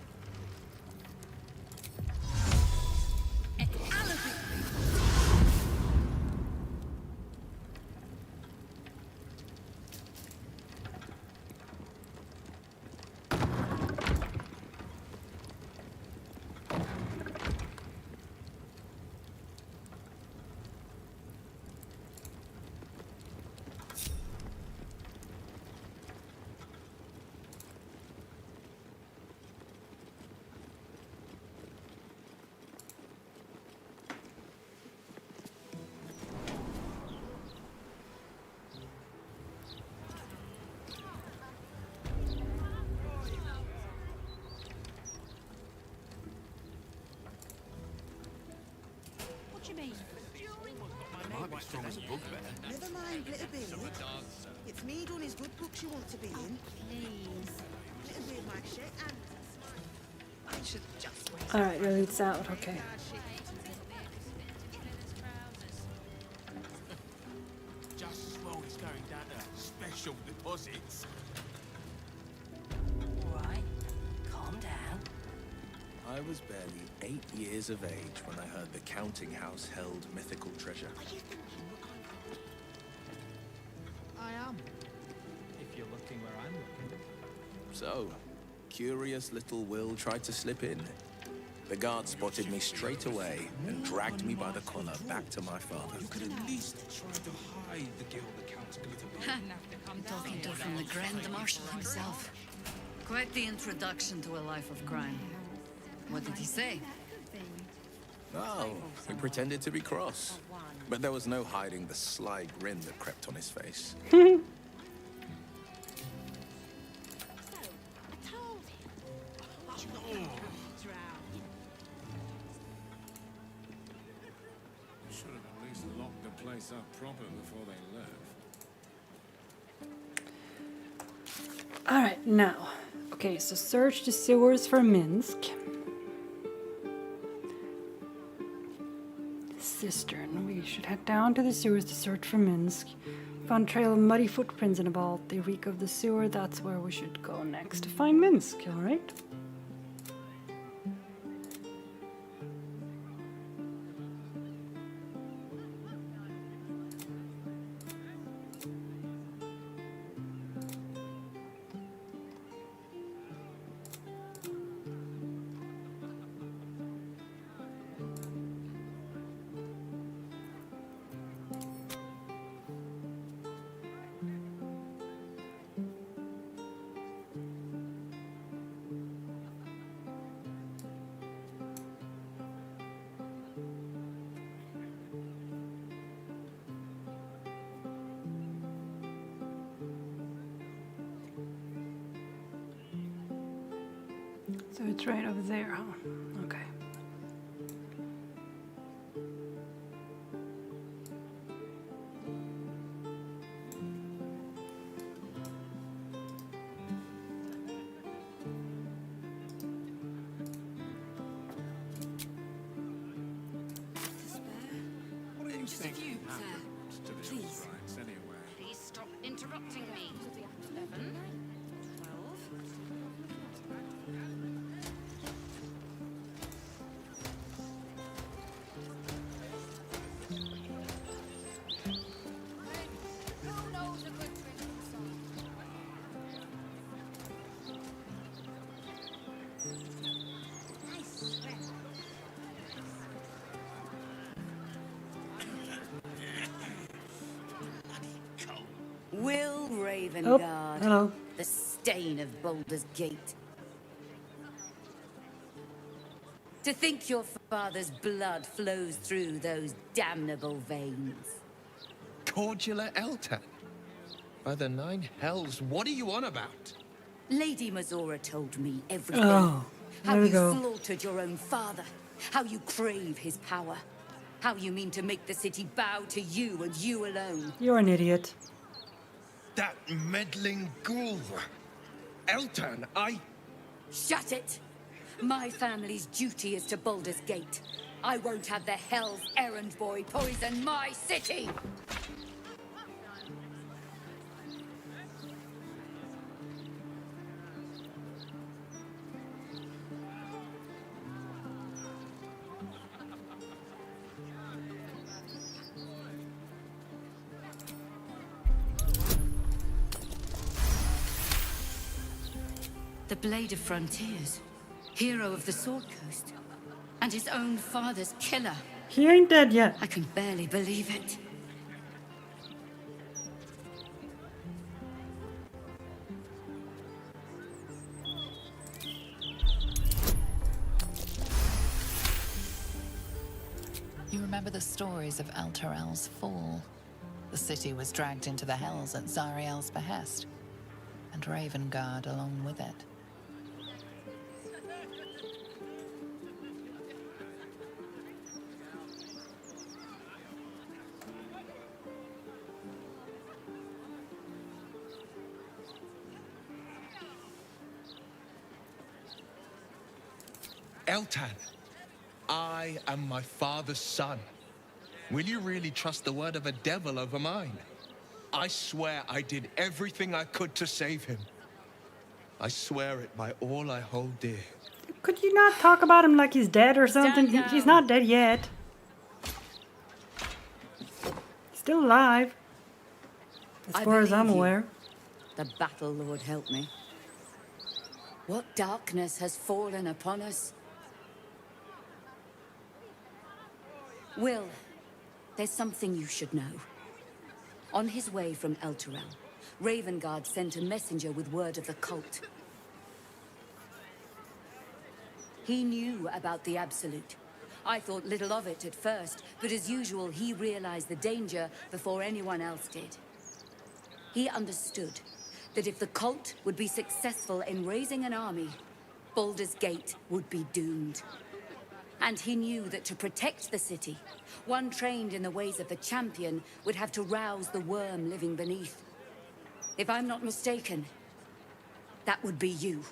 What do you mean? Might be strong as a bugbear. Never mind, little beard. It's me done his good books you want to be in. Please. Little beard might shake and I should just wait. All right, release out. Okay. Just as well it's going down to special deposits. Right, calm down. I was barely 8 years of age when I heard the counting house held mythical treasure. I am. If you're looking where I'm looking. So, curious little Will tried to slip in. The guard spotted me straight away and dragged me by the collar back to my father. You could at least try to hide the guild account a little bit. Talking to from the Grand Marshal himself. Quite the introduction to a life of crime. What did he say? Oh, he pretended to be cross. But there was no hiding the sly grin that crept on his face. Should have at least locked the place up proper before they left. Alright, now. Okay, so search the sewers for Minsk. Cistern. We should head down to the sewers to search for Minsk. Found a trail of muddy footprints in a vault. They reek of the sewer. That's where we should go next to find Minsk, alright? So it's right over there, huh? Okay. What do you Just a think few, happens to the please. Ulbrights anyway? Please stop interrupting me. 11, 12. Will Ravengard, hello. the stain of Baldur's Gate. To think your father's blood flows through those damnable veins. Cordular Eltan? By the 9 hells, what are you on about? Lady Mazora told me everything. Oh, How there we you go. slaughtered your own father. How you crave his power. How you mean to make the city bow to you and you alone. You're an idiot. That meddling ghoul. Eltan, Shut it! My family's duty is to Baldur's Gate. I won't have the Hell's errand boy poison my city! The Blade of Frontiers, hero of the Sword Coast, and his own father's killer. He ain't dead yet. I can barely believe it. You remember the stories of Elturel's fall? The city was dragged into the Hells at Zariel's behest, and Ravengard along with it. Eltan, I am my father's son. Will you really trust the word of a devil over mine? I swear I did everything I could to save him. I swear it by all I hold dear. Could you not talk about him like he's dead or something? Stand He's down. not dead yet. Still alive. As far as I'm believe you. aware. The Battle Lord help me. What darkness has fallen upon us? Will, there's something you should know. On his way from Elturel, Ravengard sent a messenger with word of the cult. He knew about the Absolute, I thought little of it at first, but as usual, he realized the danger before anyone else did. He understood that if the cult would be successful in raising an army, Baldur's Gate would be doomed. And he knew that to protect the city, one trained in the ways of the champion would have to rouse the worm living beneath. If I'm not mistaken, that would be you.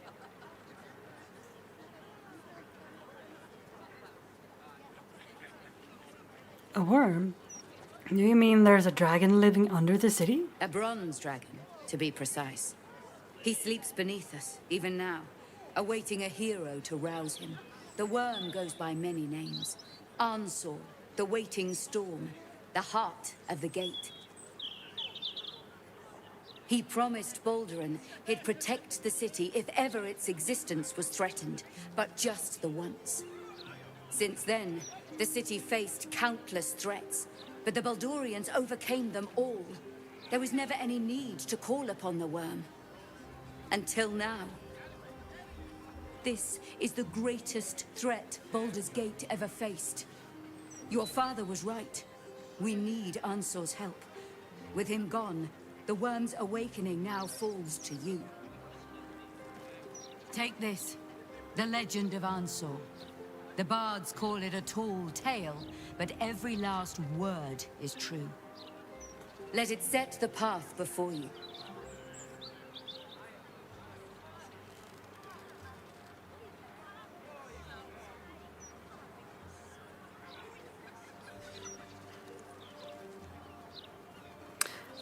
A worm? Do you mean there's a dragon living under the city? A bronze dragon, to be precise. He sleeps beneath us, even now, awaiting a hero to rouse him. The worm goes by many names. Ansor, the waiting storm, the heart of the gate. He promised Baldurin he'd protect the city if ever its existence was threatened, but just the once. Since then, the city faced countless threats, but the Baldurians overcame them all. There was never any need to call upon the worm. Until now. This is the greatest threat Baldur's Gate ever faced. Your father was right. We need Ansor's help. With him gone, the worm's awakening now falls to you. Take this, the legend of Ansor. The bards call it a tall tale, but every last word is true. Let it set the path before you.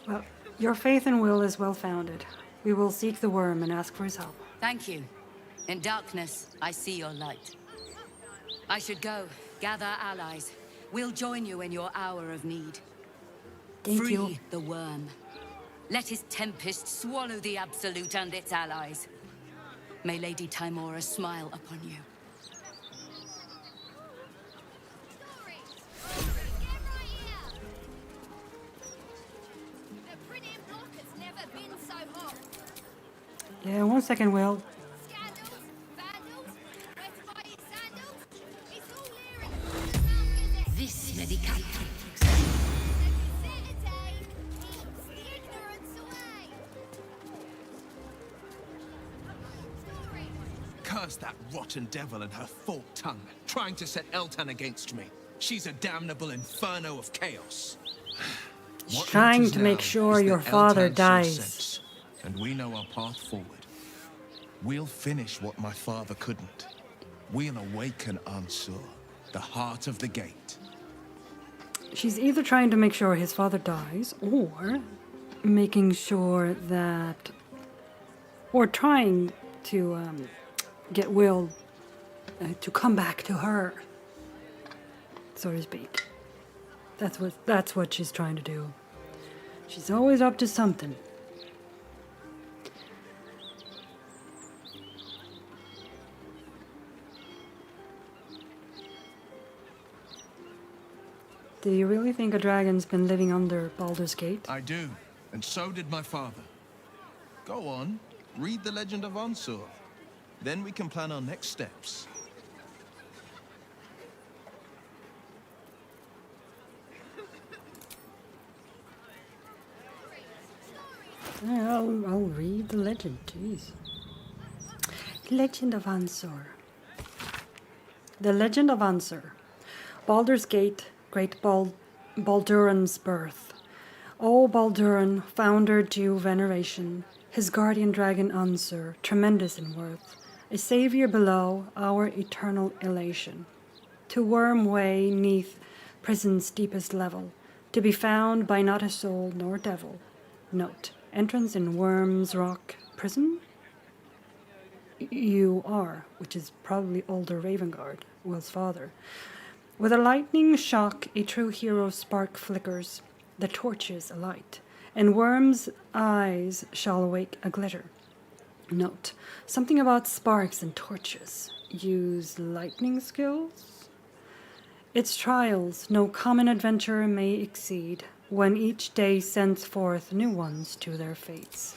Well, your faith and will is well founded. We will seek the worm and ask for his help. Thank you. In darkness, I see your light. I should go, gather allies. We'll join you in your hour of need. Thank you. Free the worm. Let his tempest swallow the Absolute and its allies. May Lady Timora smile upon you. Yeah, 1 second, Will. This medication. Curse that rotten devil and her forked tongue, trying to set Eltan against me. She's a damnable inferno of chaos. What trying to make sure your father dies. And we know our path forward. We'll finish what my father couldn't. We'll awaken Ansur, the heart of the gate. She's either trying to make sure his father dies, or making sure that... or trying to get Will to come back to her, so to speak. That's what she's trying to do. She's always up to something. Do you really think a dragon's been living under Baldur's Gate? I do, and so did my father. Go on, read the legend of Ansur. Then we can plan our next steps. I'll read the legend, jeez. Legend of Ansur. The Legend of Ansur. Baldur's Gate, Great Baldurin's birth. O Baldurin, founder due veneration, his guardian dragon Ansur, tremendous in worth, a savior below our eternal elation. To worm way neath prison's deepest level, to be found by not a soul nor devil. Note, entrance in Worm's Rock prison? You are, which is probably older Ravengard, Will's father. With a lightning shock, a true hero's spark flickers, the torches alight, and Worm's eyes shall awake a glitter. Note, something about sparks and torches. Use lightning skills? Its trials no common adventurer may exceed, when each day sends forth new ones to their fates.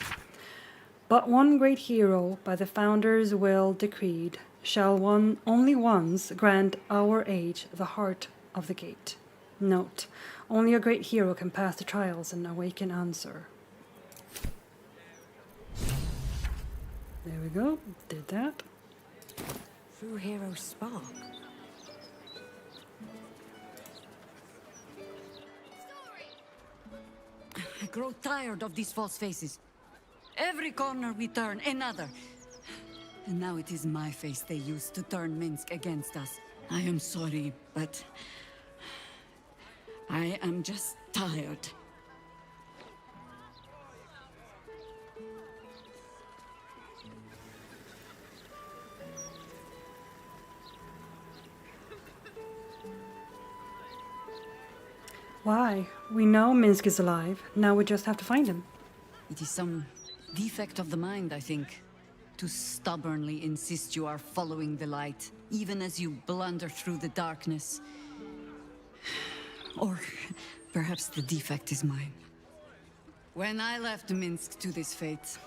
But one great hero, by the founder's will decreed, shall one only once grant our age the heart of the gate. Note, only a great hero can pass the trials and awaken answer. There we go, did that. True hero spark. I grow tired of these false faces. Every corner we turn, another. And now it is my face they use to turn Minsk against us. I am sorry, but I am just tired. Why? We know Minsk is alive. Now we just have to find him. It is some defect of the mind, I think. To stubbornly insist you are following the light, even as you blunder through the darkness. Or perhaps the defect is mine. When I left Minsk to this fate,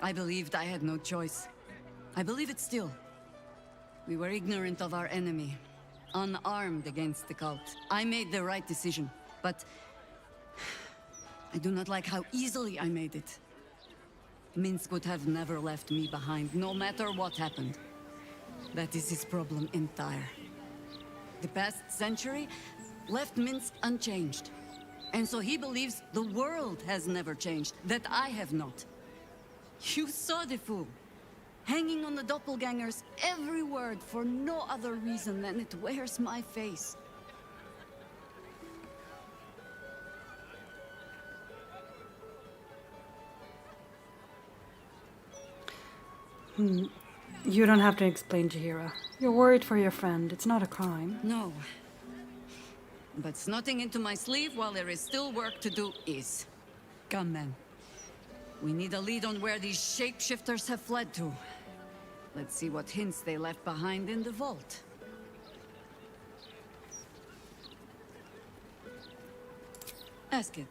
I believed I had no choice. I believe it still. We were ignorant of our enemy, unarmed against the cult. I made the right decision, but I do not like how easily I made it. Minsk would have never left me behind, no matter what happened. That is his problem entire. The past century left Minsk unchanged. And so he believes the world has never changed, that I have not. You saw the fool, hanging on the doppelganger's every word for no other reason than it wears my face. You don't have to explain, Jaheira. You're worried for your friend. It's not a crime. No. But snotting into my sleeve while there is still work to do is. Come, men. We need a lead on where these shapeshifters have fled to. Let's see what hints they left behind in the vault. Ask it.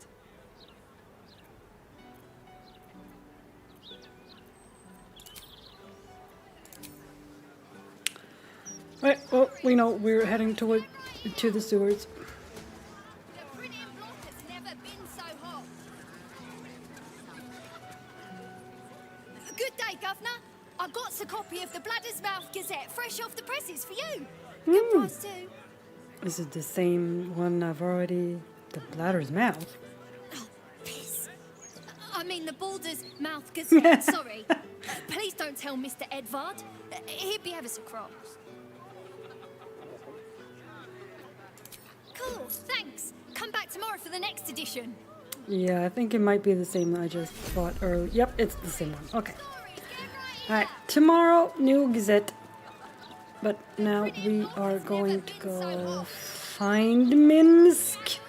Right, well, we know we're heading to the sewers. Good day, Governor. I got a copy of the Bladder's Mouth Gazette, fresh off the presses for you. Good price too. Is it the same one I've already... The Bladder's Mouth? Oh, piss. I mean the Balder's Mouth Gazette, sorry. Please don't tell Mr. Edvard. He'd be ever so cross. Cool, thanks. Come back tomorrow for the next edition. Yeah, I think it might be the same I just bought earlier. Yep, it's the same one. Okay. Alright, tomorrow, new Gazette. But now we are going to go find Minsk.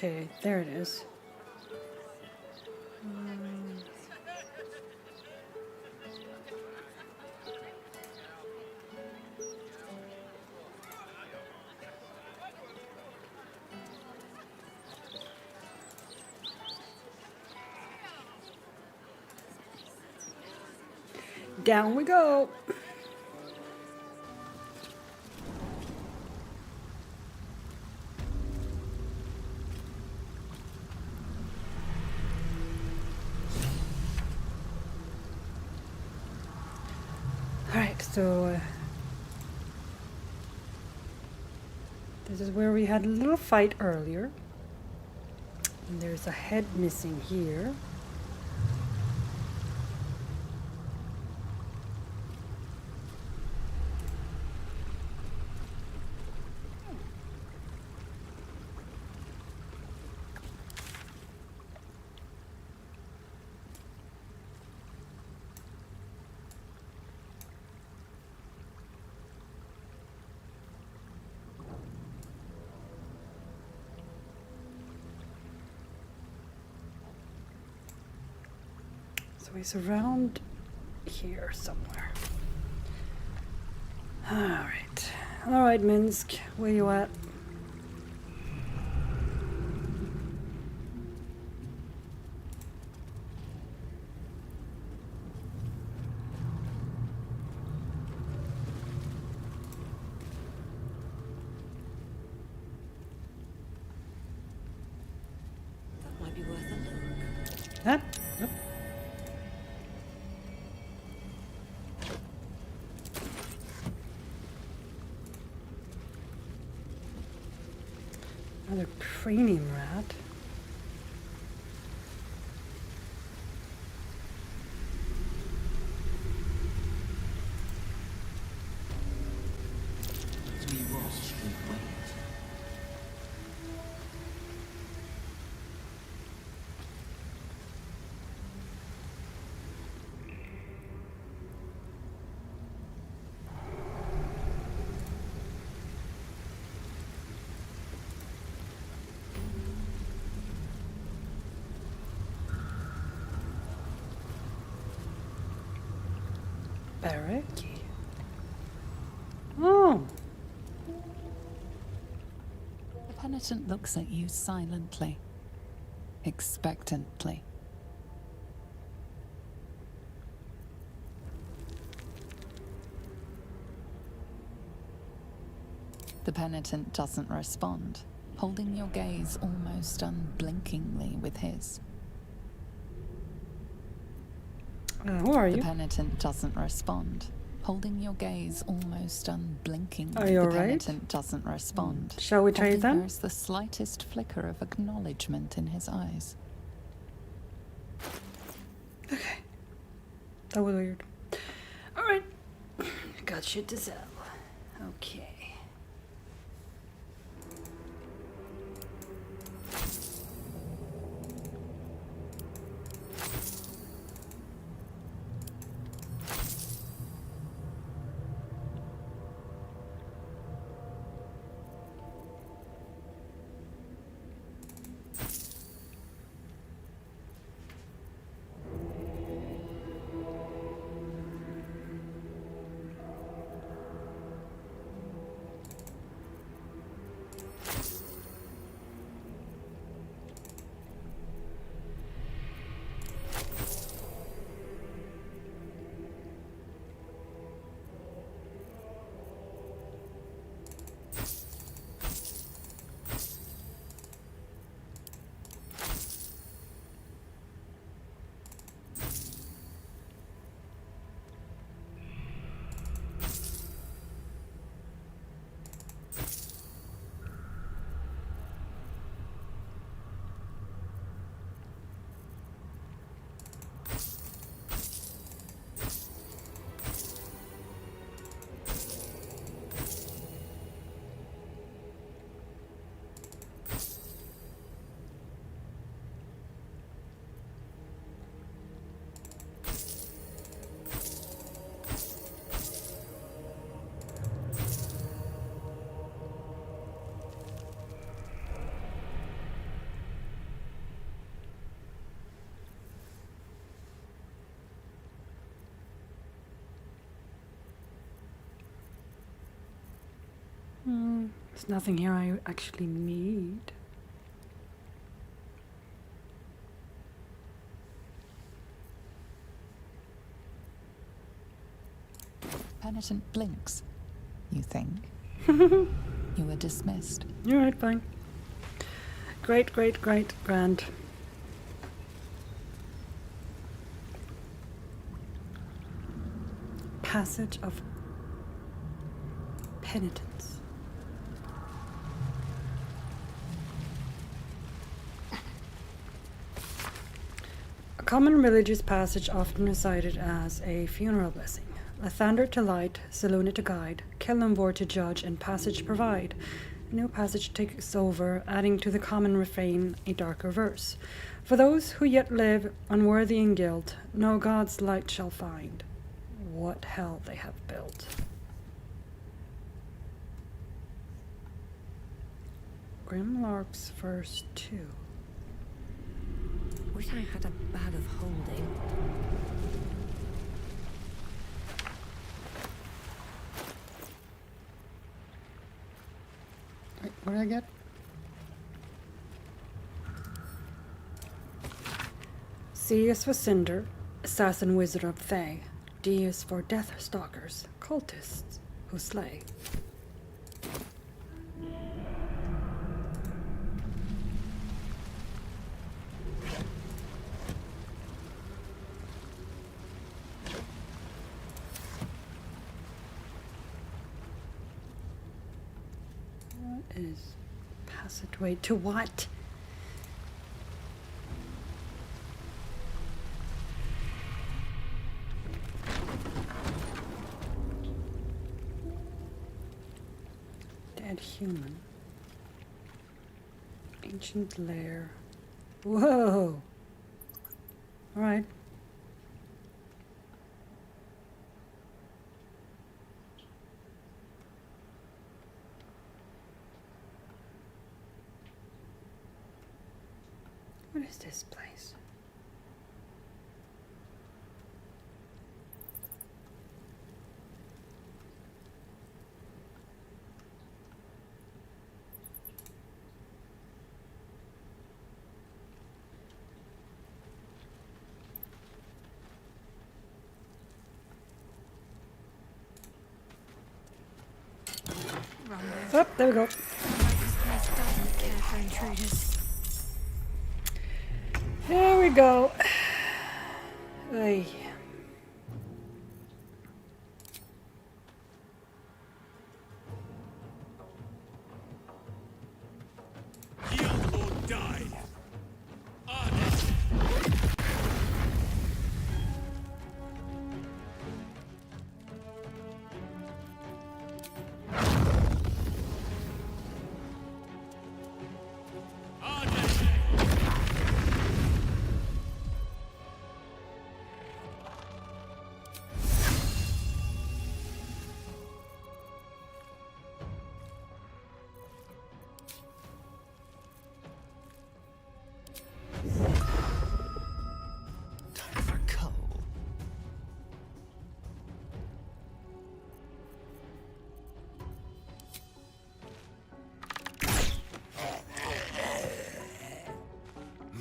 Okay, there it is. Down we go. Alright, so this is where we had a little fight earlier. And there's a head missing here. So he's around here somewhere. Alright, Minsk, where you at? That might be worth a look. That? Yep. Another cranium rat. Barrack. Oh. The penitent looks at you silently, expectantly. The penitent doesn't respond, holding your gaze almost unblinkingly with his. Who are you? The penitent doesn't respond, holding your gaze almost unblinkingly. Are you the alright? penitent doesn't respond. Shall we trade them? There's the slightest flicker of acknowledgement in his eyes. Okay. That was weird. Alright. Got shit to sell. Okay. There's nothing here I actually need. Penitent blinks. You think. You were dismissed. Alright, fine. Great, grand. Passage of Penitence. A common religious passage often recited as a funeral blessing. Lathander to light, Selûne to guide, Kelemvor to judge, and passage provide. A new passage takes over, adding to the common refrain a darker verse. For those who yet live, unworthy in guilt, no God's light shall find. What hell they have built. Grimlark's verse 2. Wish I had a bag of holding. Wait, what did I get? C is for Cinder, Assassin Wizard of Thay. D is for Death Stalkers, cultists who slay. What is passageway to what? Dead human. Ancient lair. Whoa! Alright. What is this place? Oh, there we go. There we go. Ay. Yield or die. Time for coal.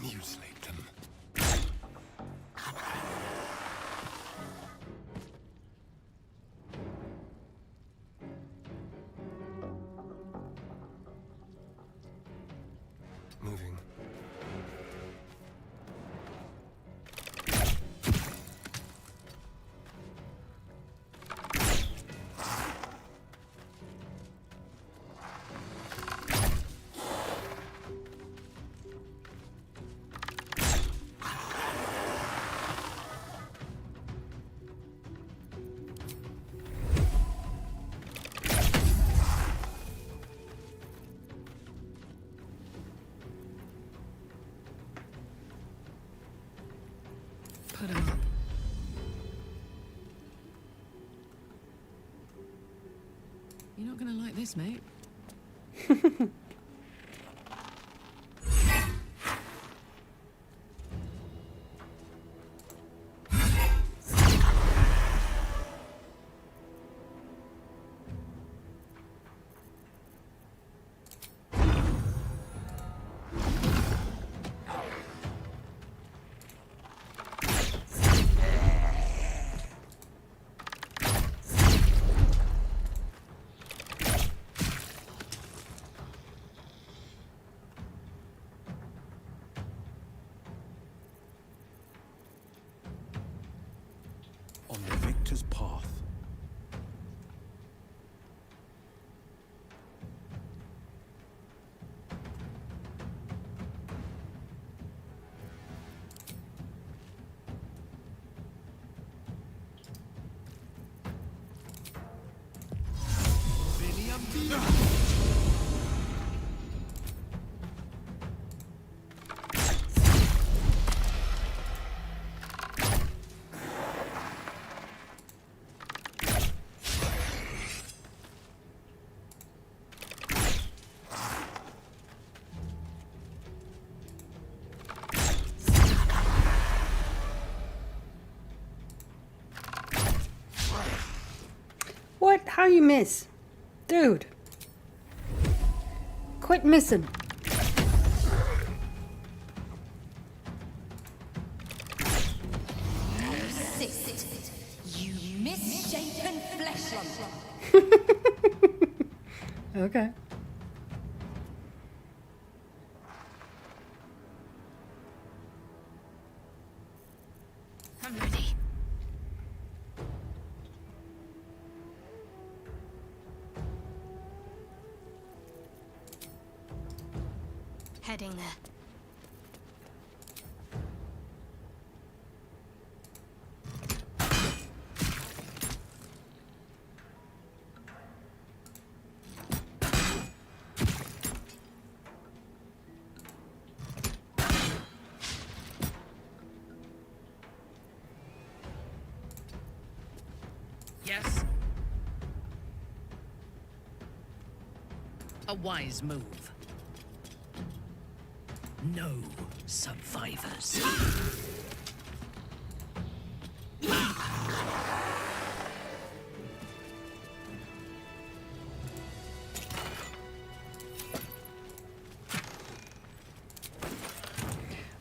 Mutilate them. Moving. Put 'em up. You're not gonna like this, mate. On the victor's path. What? How you miss? Dude. quit missing. Sit, you misshapen flesh lump. Okay. I'm ready. Heading there. Yes? A wise move. No survivors.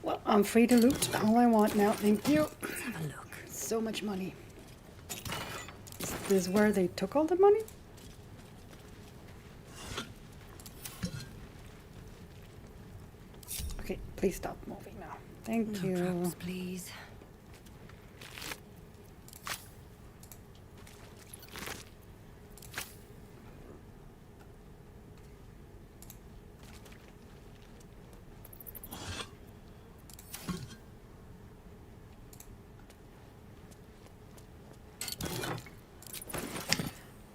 Well, I'm free to loot all I want now. Thank you. Let's have a look. So much money. Is this where they took all the money? Okay, please stop moving now. Thank you. Traps, please.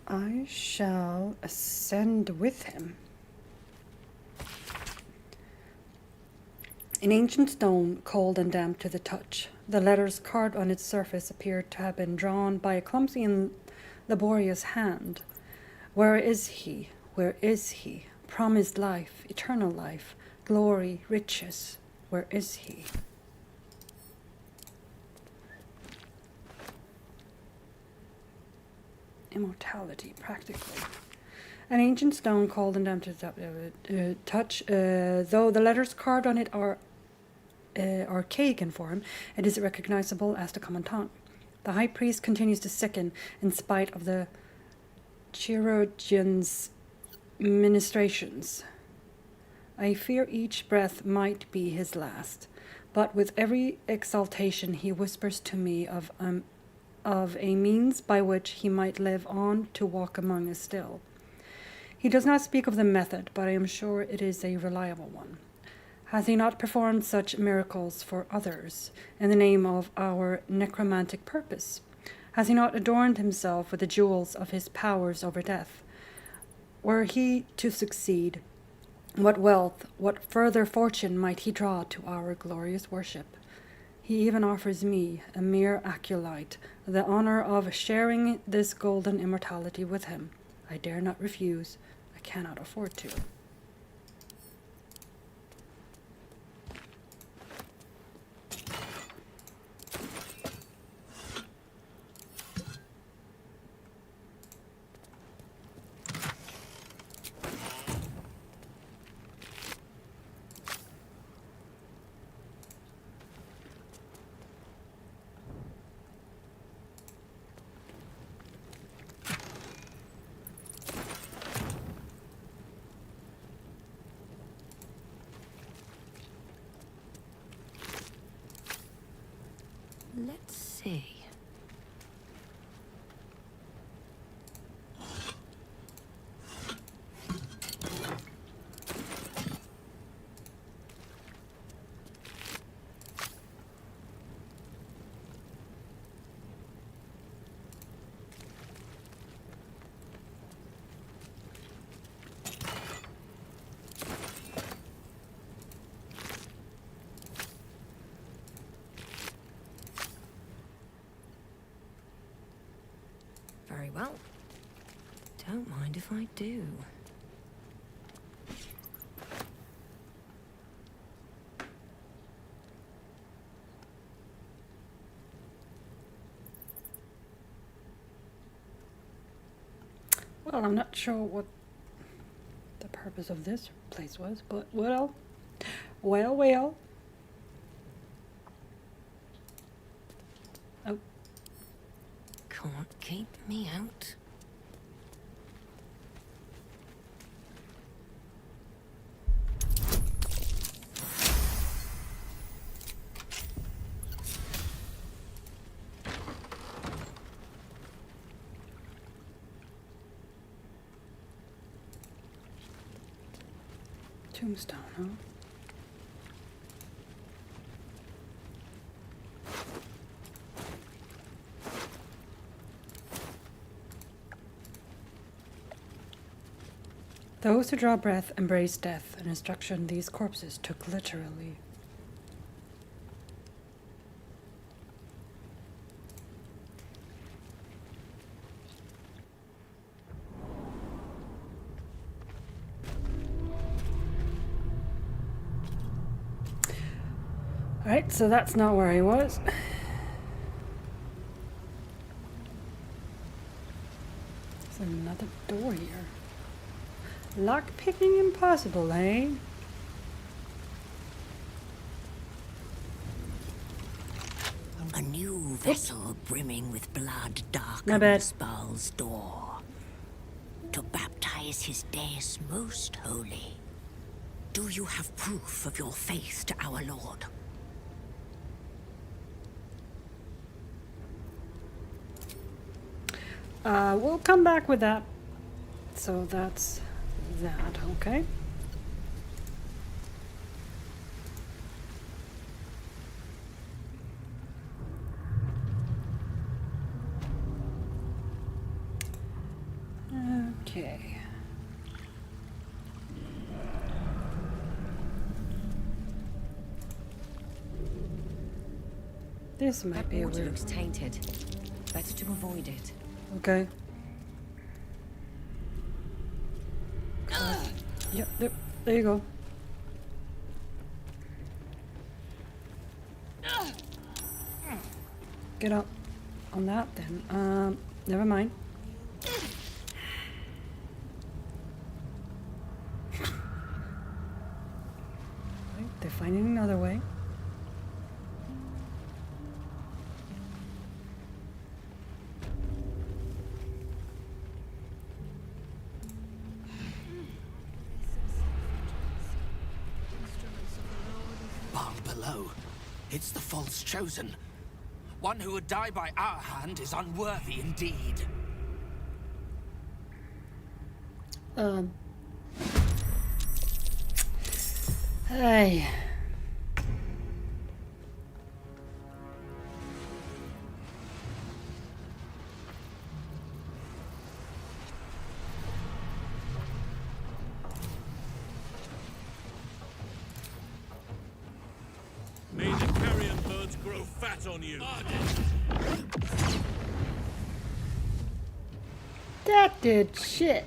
I shall ascend with him. An ancient stone, cold and damp to the touch. The letters carved on its surface appeared to have been drawn by a clumsy and laborious hand. Where is he? Where is he? Promised life, eternal life, glory, riches. Where is he? Immortality, practically. An ancient stone cold and damp to the touch. Though the letters carved on it are archaic in form, it is recognizable as the common tongue. The high priest continues to sicken in spite of the chirurgeon's ministrations. I fear each breath might be his last, but with every exaltation he whispers to me of a means by which he might live on to walk among us still. He does not speak of the method, but I am sure it is a reliable one. Has he not performed such miracles for others in the name of our necromantic purpose? Has he not adorned himself with the jewels of his powers over death? Were he to succeed, what wealth, what further fortune might he draw to our glorious worship? He even offers me, a mere acolyte, the honor of sharing this golden immortality with him. I dare not refuse. I cannot afford to. Let's see. Very well. Don't mind if I do. Well, I'm not sure what the purpose of this place was, but well. Oh. Can't keep me out. Tombstone, huh? Those who draw breath embrace death, an instruction these corpses took literally. Alright, so that's not where I was. There's another door here. Lock picking impossible, eh? A new vessel brimming with blood My bad. darkens Baal's door. To baptize his deus most holy. Do you have proof of your faith to our Lord? We'll come back with that. So that's that, okay? Okay. This might be a Water weird. looks tainted. Better to avoid it. Okay. Yep, there you go. Get up on that then. Never mind. Right, they're finding another way. Barn below. It's the false chosen. One who would die by our hand is unworthy indeed. Hey. May the carrion birds grow fat on you. That did shit.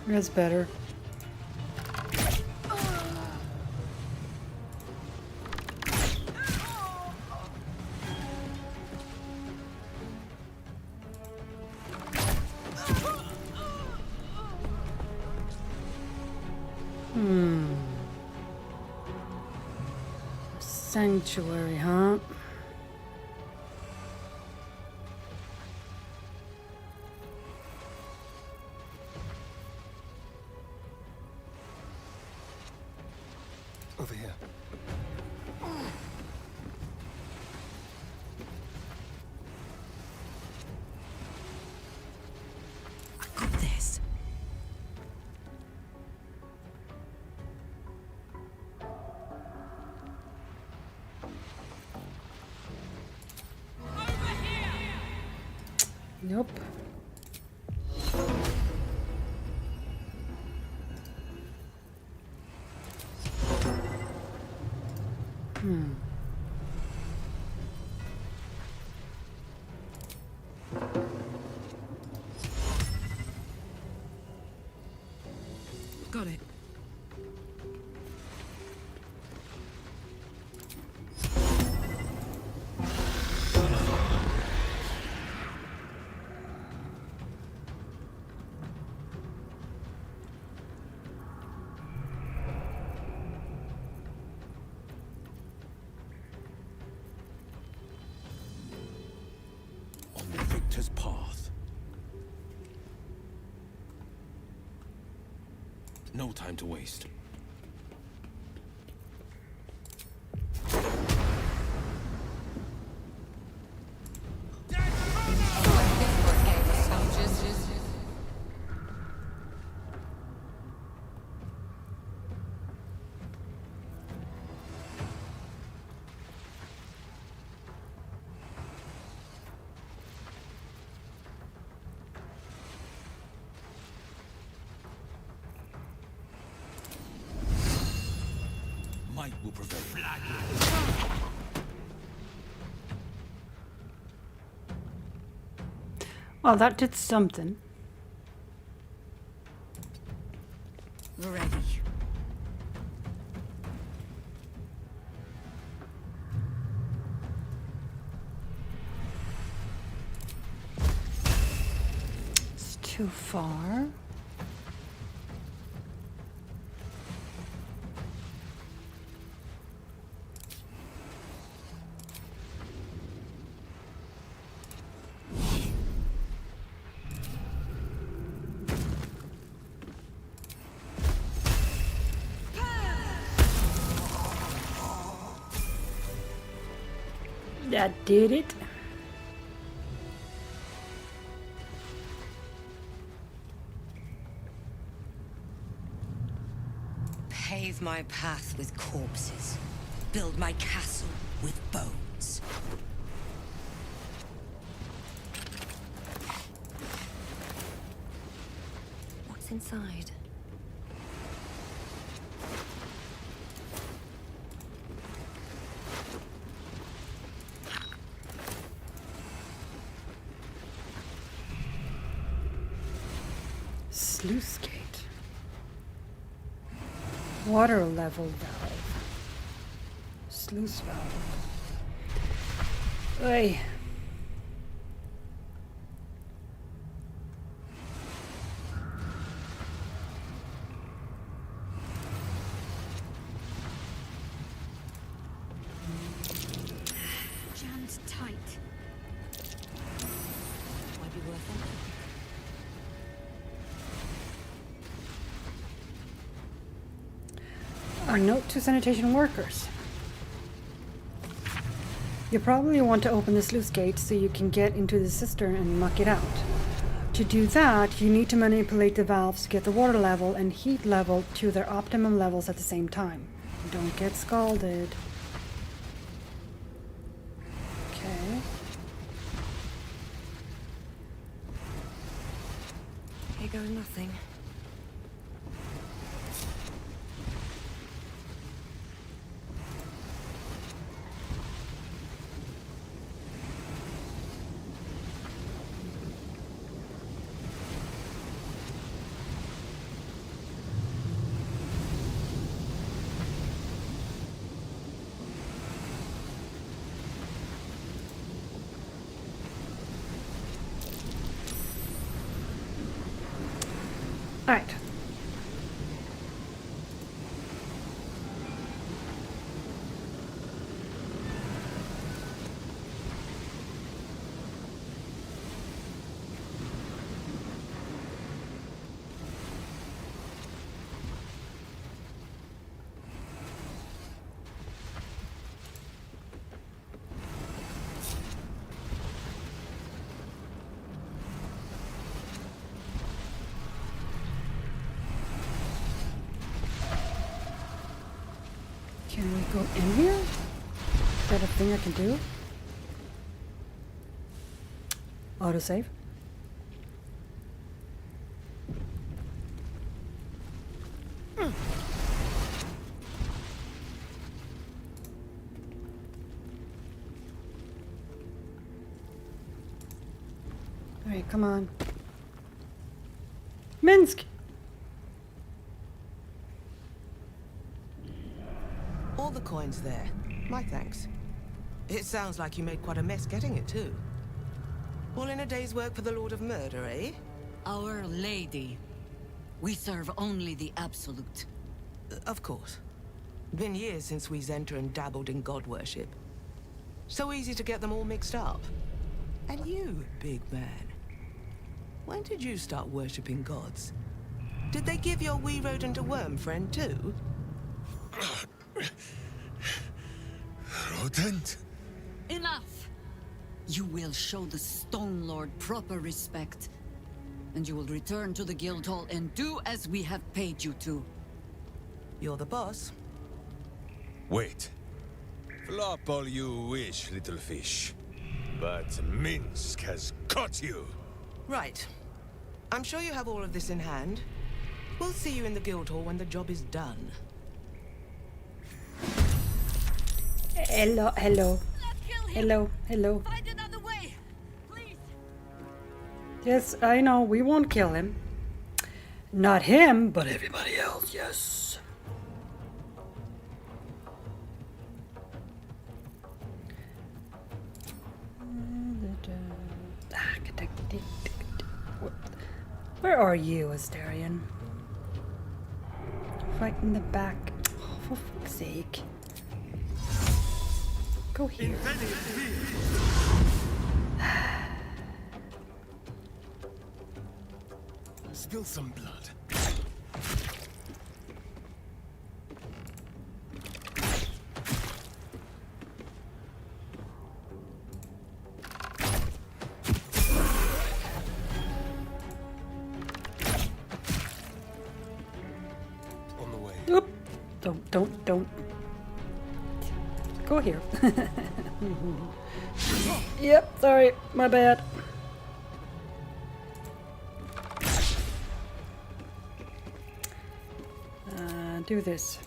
That's better. Sanctuary, huh? Over here. I got this. Nope. Got it. On the victor's path. No time to waste. Might will prevail. Well, that did something. Ready. It's too far. That did it. Pave my path with corpses. Build my castle with bones. What's inside? Sluice gate. Water level valve. Sluice valve. Oi. Jammed tight. Might be worth it. A note to sanitation workers. You probably want to open the sluice gate so you can get into the cistern and muck it out. To do that, you need to manipulate the valves to get the water level and heat level to their optimum levels at the same time. Don't get scalded. Okay. Here goes nothing. All right. go in here? Is that a thing I can do? Autosave. Alright, come on. Minsk! All the coins there. My thanks. It sounds like you made quite a mess getting it, too. All in a day's work for the Lord of Murder, eh? Our Lady. We serve only the Absolute. Of course. Been years since we Zenta and dabbled in god worship. So easy to get them all mixed up. And you, big man. When did you start worshipping gods? Did they give your wee rodent a worm friend, too? Rodent? Enough! You will show the Stone Lord proper respect. And you will return to the Guildhall and do as we have paid you to. You're the boss. Wait. Flop all you wish, little fish. But Minsk has caught you. Right. I'm sure you have all of this in hand. We'll see you in the Guildhall when the job is done. Hello, hello. Hello, hello. Find another way, please. Yes, I know, we won't kill him. Not him, but everybody else, yes. Where are you, Astarion? Right in the back. Oh, for fuck's sake. Go here. Spill some blood. On the way. Oop. Don't. Go here. Yep, sorry, my bad. Do this.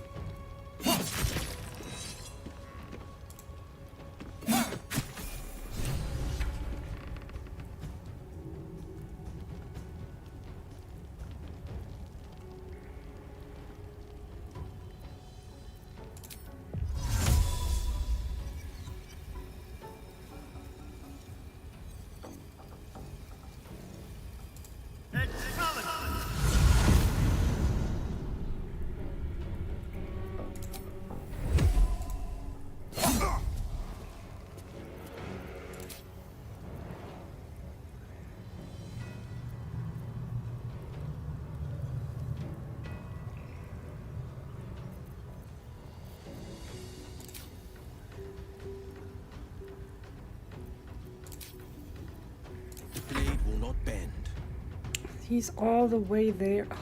The blade will not bend. He's all the way there. Oh.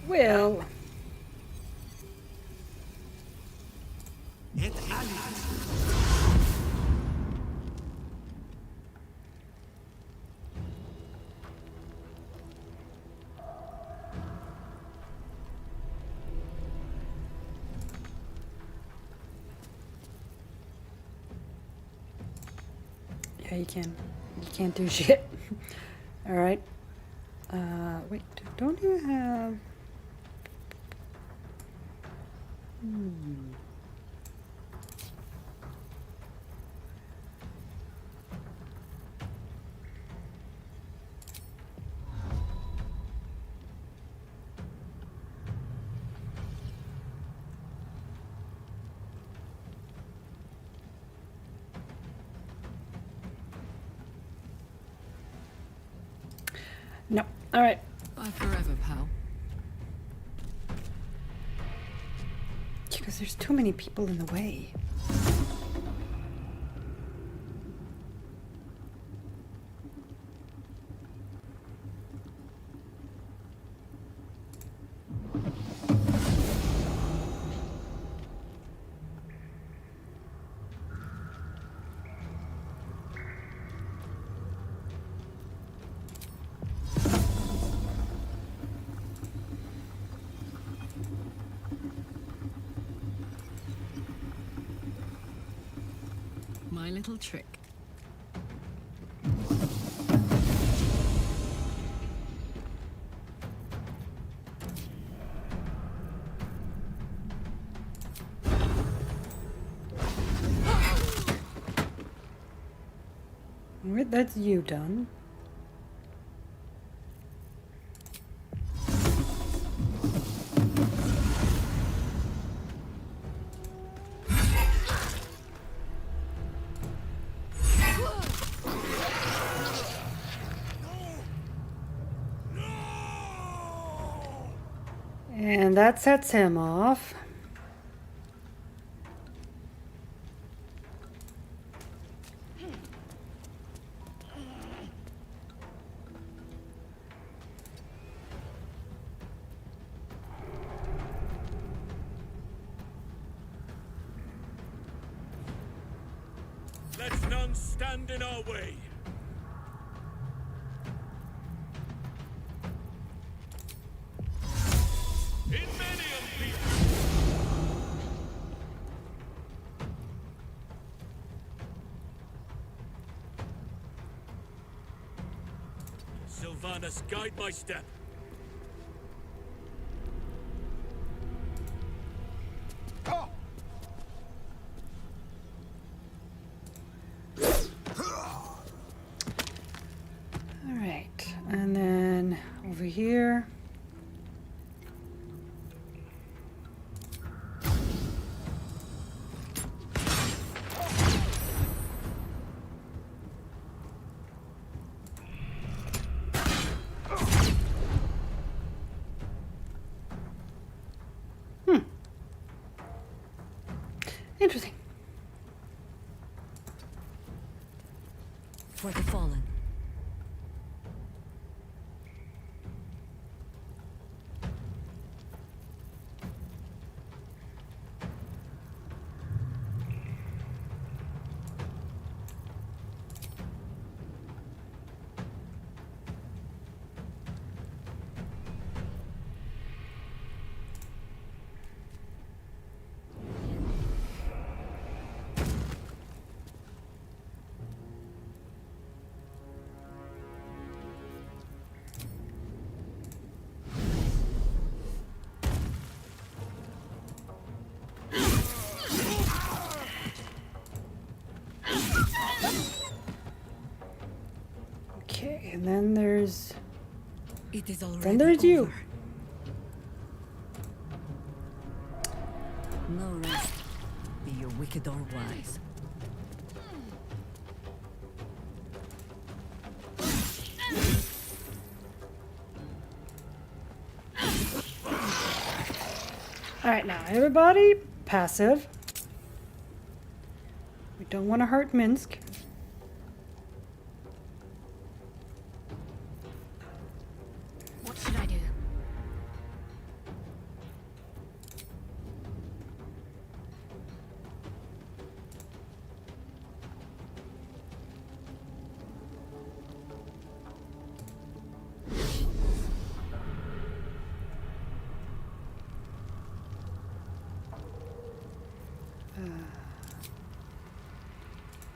Well, yeah, you can't do shit. All right. Wait, don't you have? No. All right. Bye forever, pal. Because there's too many people in the way. My little trick. Alright, that's you done. And that sets him off. Let none stand in our way. Sylvanas, guide my step. Alright, and then over here. Interesting. For the fallen. Okay, and then there's... It is already Then there's you. over. No rest. Be you wicked or wise. Alright, now everybody, passive. We don't want to hurt Minsk. What should I do?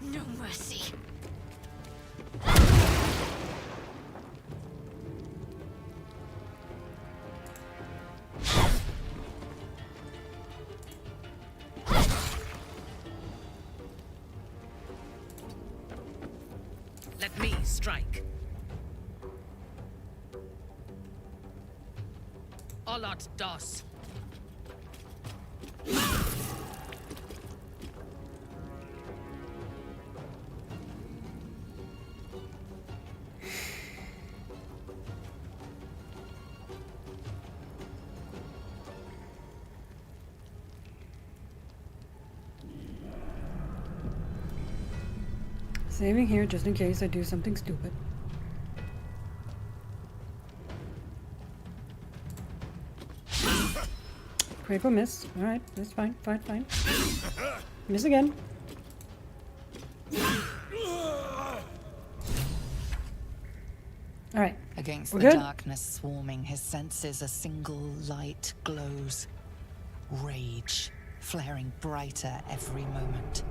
No mercy. Let me strike. Olot dos. Saving here just in case I do something stupid. Pray for miss. Alright, that's fine, fine. Miss again. Alright. Against We're the good? darkness swarming, his senses a single light glows. Rage, flaring brighter every moment.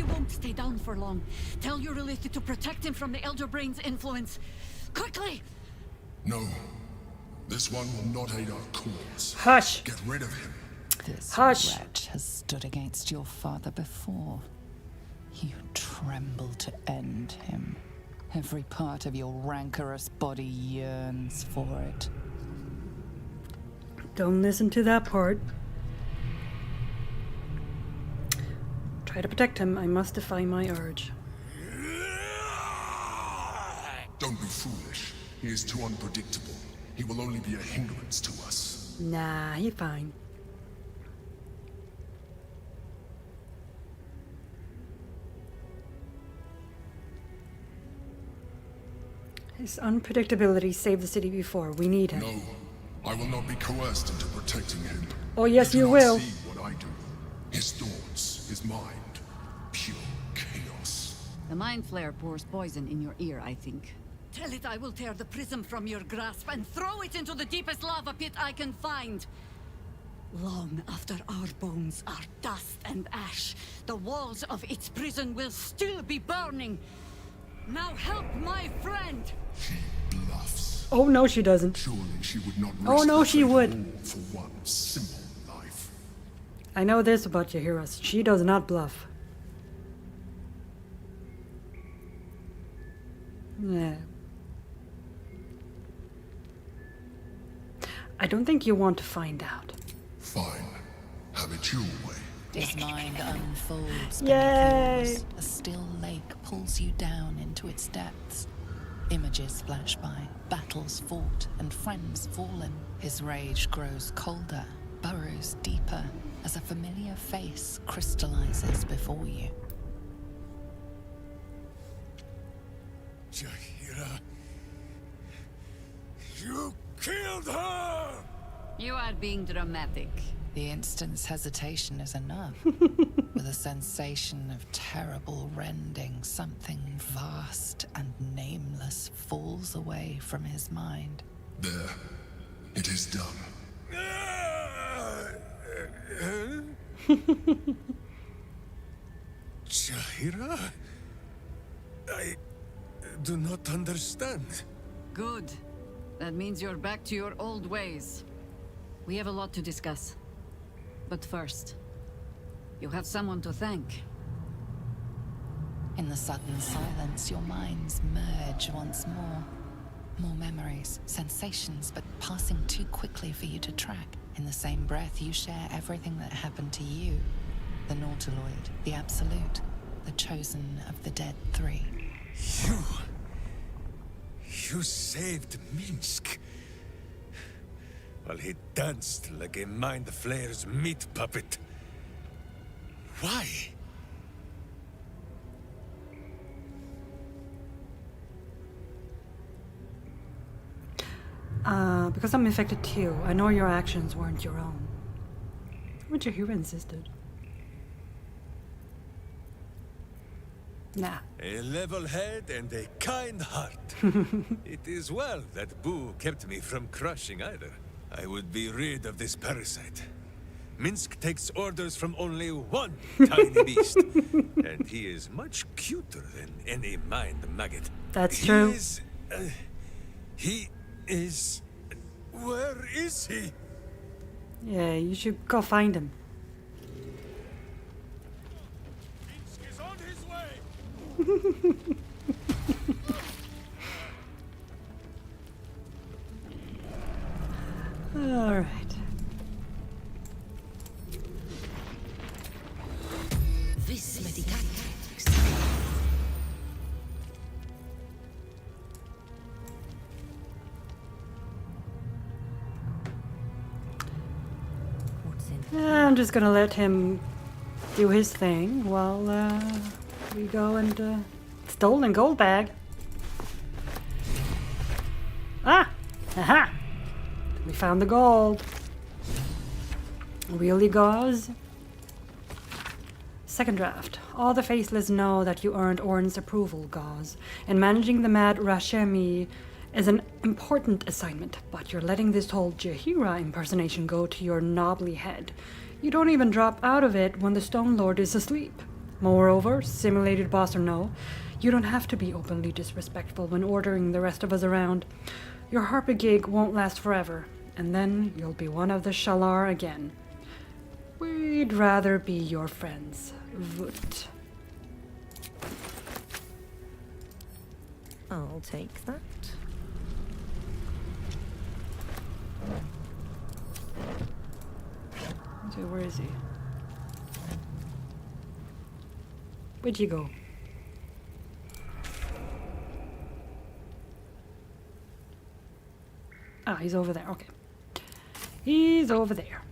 He won't stay down for long. Tell your Lilith to protect him from the Elder Brain's influence. Quickly! No. This one will not aid our cause. Hush! Get rid of him. This Hush. wretch has stood against your father before. You tremble to end him. Every part of your rancorous body yearns for it. Don't listen to that part. Try to protect him. I must defy my urge. Don't be foolish. He is too unpredictable. He will only be a hindrance to us. Nah, he's fine. His unpredictability saved the city before. We need him. No, I will not be coerced into protecting him. Oh, yes, you do not will. See what I do. His thoughts, his mind, pure chaos. The Mind Flare pours poison in your ear, I think. Tell it I will tear the prism from your grasp and throw it into the deepest lava pit I can find. Long after our bones are dust and ash, the walls of its prison will still be burning. Now help my friend! She bluffs. Oh, no, she doesn't. Surely she would not risk Oh, no, she would. for one simple life. I know this about Jaheira. She does not bluff. Yeah. I don't think you want to find out. Fine. Have it your way. His mind unfolds Yay! beneath yours. A still lake pulls you down into its depths. Images flash by, battles fought, and friends fallen. His rage grows colder, burrows deeper, as a familiar face crystallizes before you. Jaheira, you killed her! You are being dramatic. The instant's hesitation is enough. With a sensation of terrible rending, something vast and nameless falls away from his mind. There. It is done. Jaheira? I do not understand. Good. That means you're back to your old ways. We have a lot to discuss. But first, you have someone to thank. In the sudden silence, your minds merge once more. More memories, sensations, but passing too quickly for you to track. In the same breath, you share everything that happened to you. The Nautiloid, the Absolute, the chosen of the dead three. You saved Minsk. While he danced like a Mind Flayer's meat puppet. Why? Because I'm infected too. I know your actions weren't your own. But Jaheira insisted. Nah. A level head and a kind heart. It is well that Boo kept me from crushing either. I would be rid of this parasite. Minsk takes orders from only one tiny beast. And he is much cuter than any mind maggot. That's true. He is... Where is he? Yeah, you should go find him. Minsk is on his way! All right. Vis medicatrix. I'm just gonna let him do his thing while we go and stolen gold bag. Ah! Aha! We found the gold. Really, gauze? Second draft. All the Faceless know that you earned Orn's approval, Gauze, and managing the Mad Rashemi is an important assignment, but you're letting this whole Jaheira impersonation go to your knobbly head. You don't even drop out of it when the Stone Lord is asleep. Moreover, simulated boss or no, you don't have to be openly disrespectful when ordering the rest of us around. Your harpy gig won't last forever, and then you'll be one of the Shalar again. We'd rather be your friends. Vut. I'll take that. So where is he? Where'd you go? Ah, he's over there. Okay. He's over there.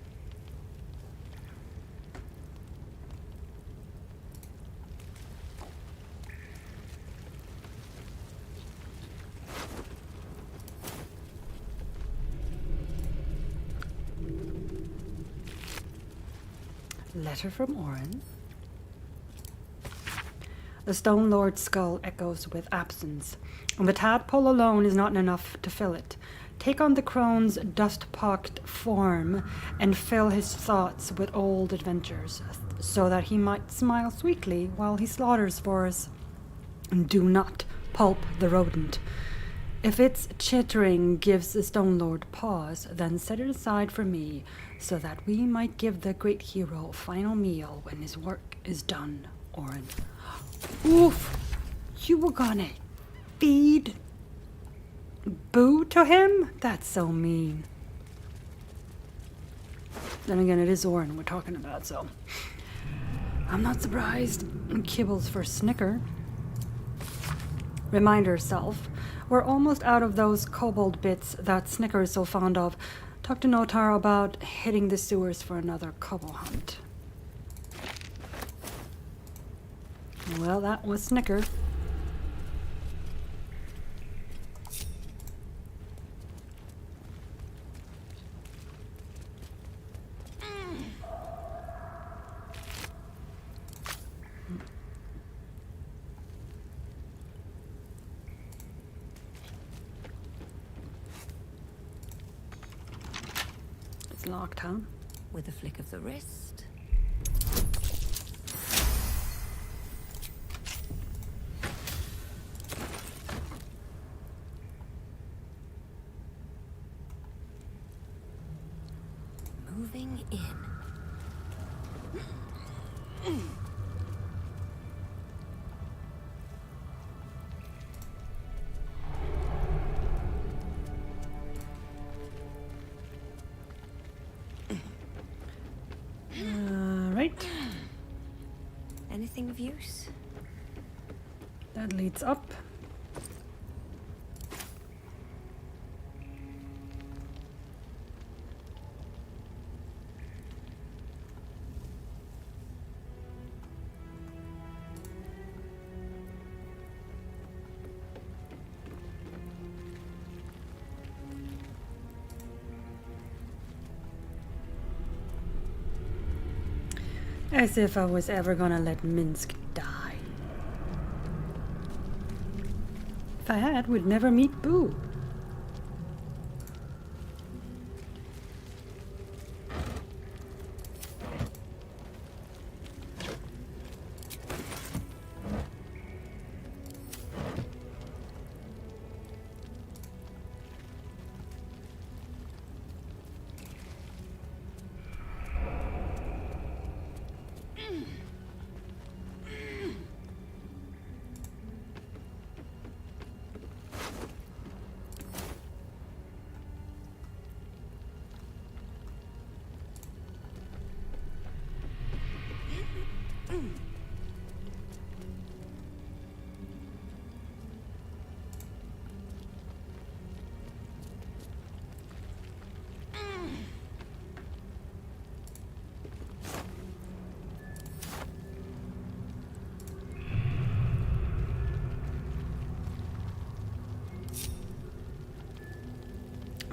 Letter from Orin. The Stone Lord's skull echoes with absence, and the tadpole alone is not enough to fill it. Take on the crone's dust-pocked form and fill his thoughts with old adventures, so that he might smile sweetly while he slaughters for us. And do not pulp the rodent. If its chittering gives the Stone Lord pause, then set it aside for me, so that we might give the great hero a final meal when his work is done, Orin. Oof! You were gonna feed Boo to him? That's so mean. Then again, it is Orin we're talking about, so I'm not surprised. Kibbles for Snicker. Remind herself, we're almost out of those kobold bits that Snicker is so fond of. Talk to Notar about hitting the sewers for another kobold hunt. Well, that was Snicker. It's locked, huh? With a flick of the wrist. Moving in. Right. Anything of use? That leads up. As if I was ever gonna let Minsk die. If I had, we'd never meet Boo.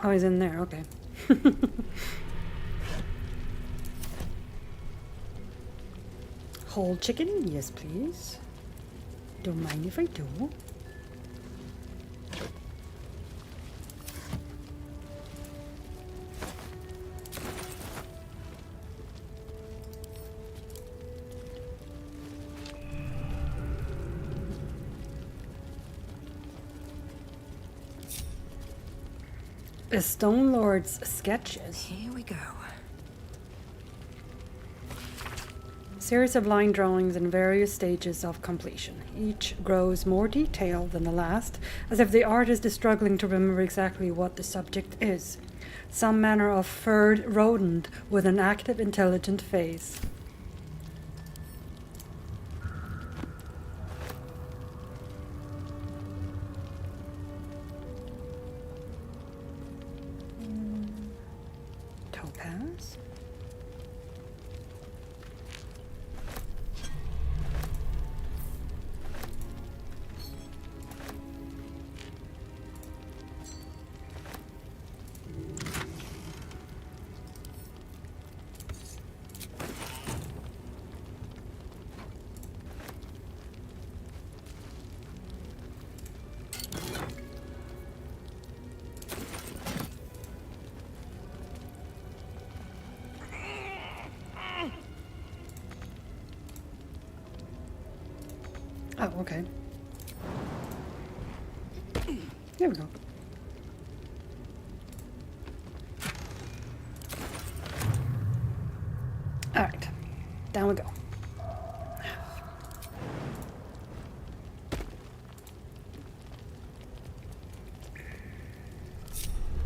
Oh, he's in there, okay. Whole chicken? Yes, please. Don't mind if I do. A Stone Lord's sketches. Here we go. Series of line drawings in various stages of completion. Each grows more detailed than the last, as if the artist is struggling to remember exactly what the subject is. Some manner of furred rodent with an active, intelligent face. Topaz. Oh, okay. There we go. All right, down we go.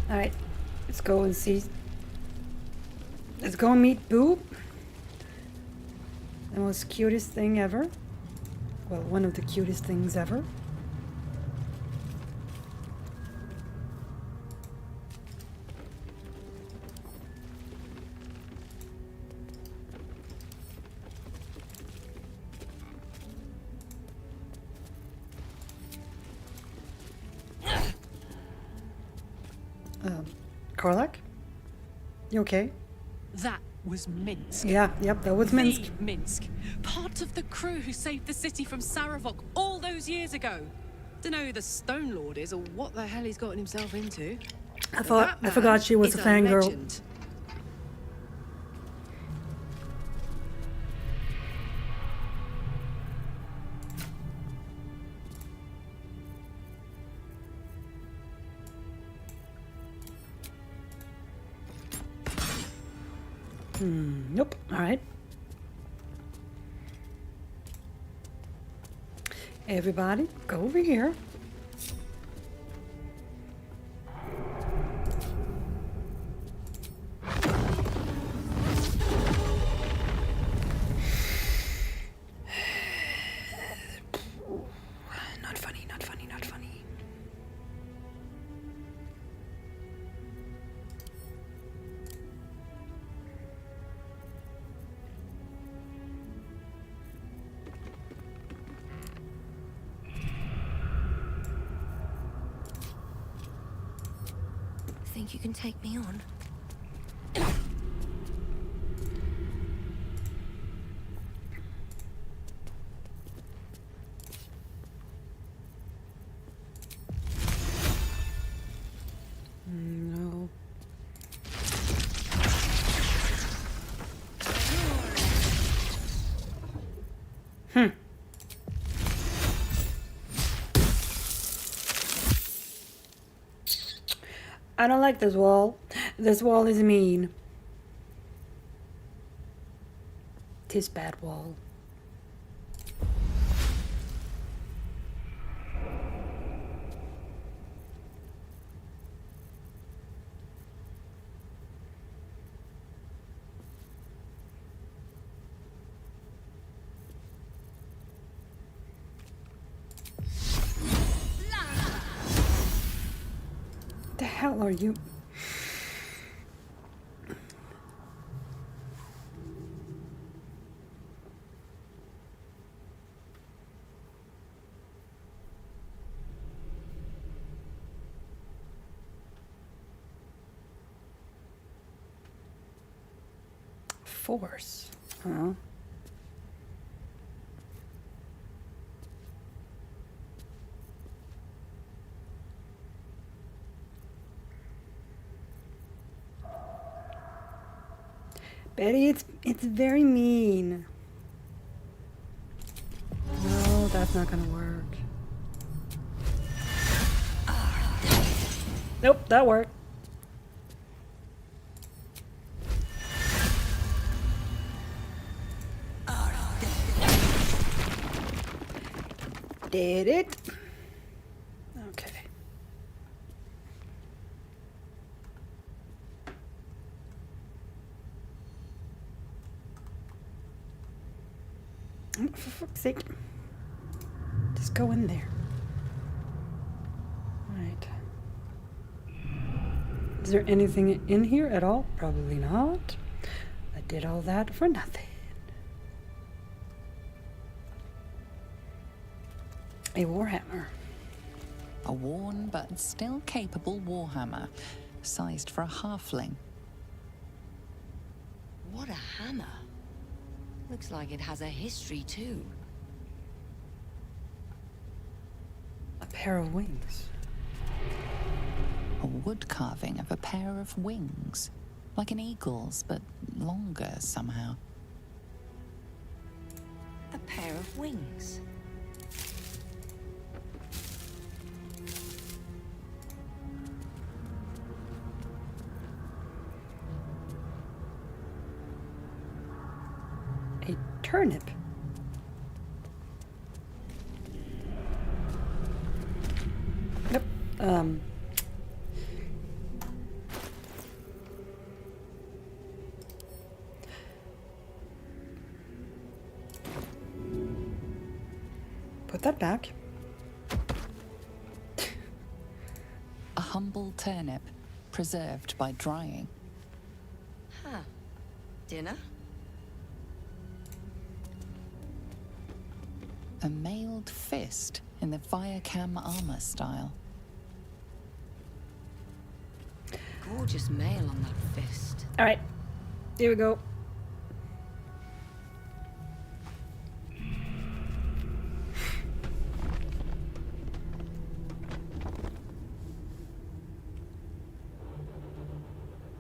All right, let's go and see. Let's go and meet Boo. The most cutest thing ever. Well, one of the cutest things ever. Karlach? You okay? That was Minsk. Yeah, yep, that was Minsk. The Minsk. Part of the crew who saved the city from Saravok all those years ago. Don't know who the Stone Lord is or what the hell he's gotten himself into. I forgot she was a fangirl. Legend. Nope. All right. Everybody, go over here. Not funny, not funny, not funny. Think you can take me on? No. I don't like this wall. This wall is mean. Tis bad wall. The hell are you? Force. Huh? Betty, it's very mean. No, that's not gonna work. Nope, that worked. did it. Okay. Oh, for fuck's sake. Just go in there. Right. Is there anything in here at all? Probably not. I did all that for nothing. A warhammer. A worn but still capable warhammer, sized for a halfling. What a hammer. Looks like it has a history too. A pair of wings. A wood carving of a pair of wings, like an eagle's, but longer somehow. A pair of wings. A turnip. Yep. Put that back. A humble turnip, preserved by drying. Huh. Dinner? A mailed fist in the Viacam armor style. Gorgeous mail on that fist. All right. Here we go.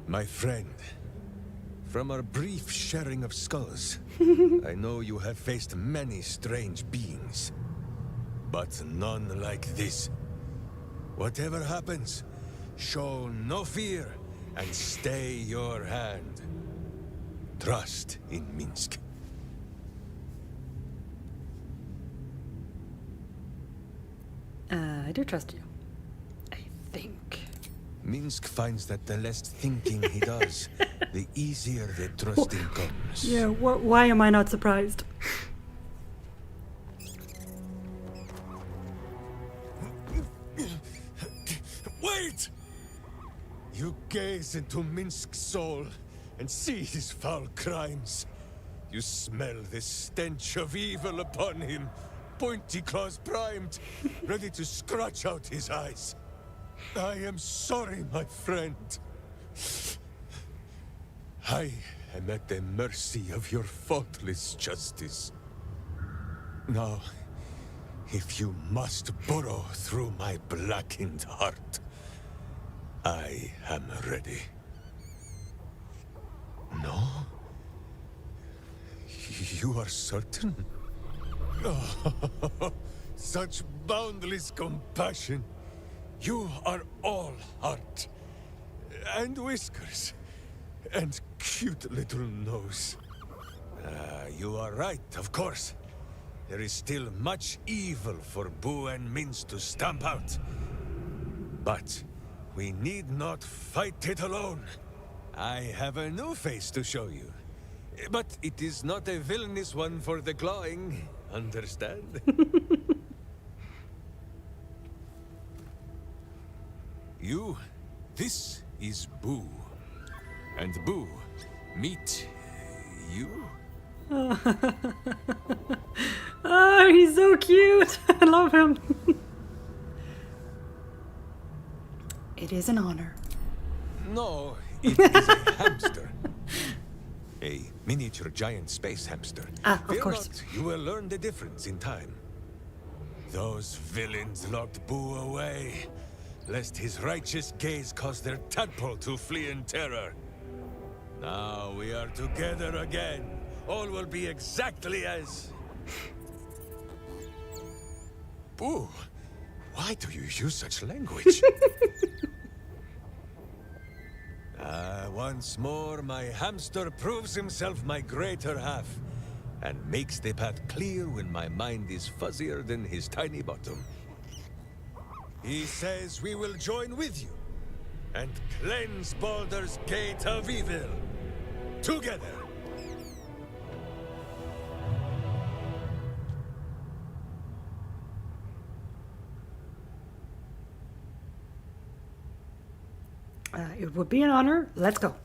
My friend, from our brief sharing of skulls, I know you have faced many strange beings, but none like this. Whatever happens, show no fear and stay your hand. Trust in Minsk. I do trust you. I think. Minsk finds that the less thinking he does, the easier the trusting comes. Yeah, why am I not surprised? Wait! You gaze into Minsk's soul and see his foul crimes. You smell the stench of evil upon him, pointy claws primed, ready to scratch out his eyes. I am sorry, my friend. I am at the mercy of your faultless justice. Now, if you must burrow through my blackened heart, I am ready. No? You are certain? Oh, such boundless compassion. You are all heart, and whiskers, and cute little nose. You are right, of course. There is still much evil for Boo and Minsk to stamp out. But we need not fight it alone. I have a new face to show you. But it is not a villainous one for the clawing, understand? This is Boo. And Boo, meet you. Oh, he's so cute. I love him. It is an honor. No, it is a hamster. A miniature giant space hamster. Ah, of Fear course. not, you will learn the difference in time. Those villains locked Boo away, lest his righteous gaze cause their tadpole to flee in terror. Now we are together again. All will be exactly as... Boo, why do you use such language? Once more, my hamster proves himself my greater half. and makes the path clear when my mind is fuzzier than his tiny bottom. He says we will join with you and cleanse Baldur's Gate of Evil together. It would be an honor. Let's go.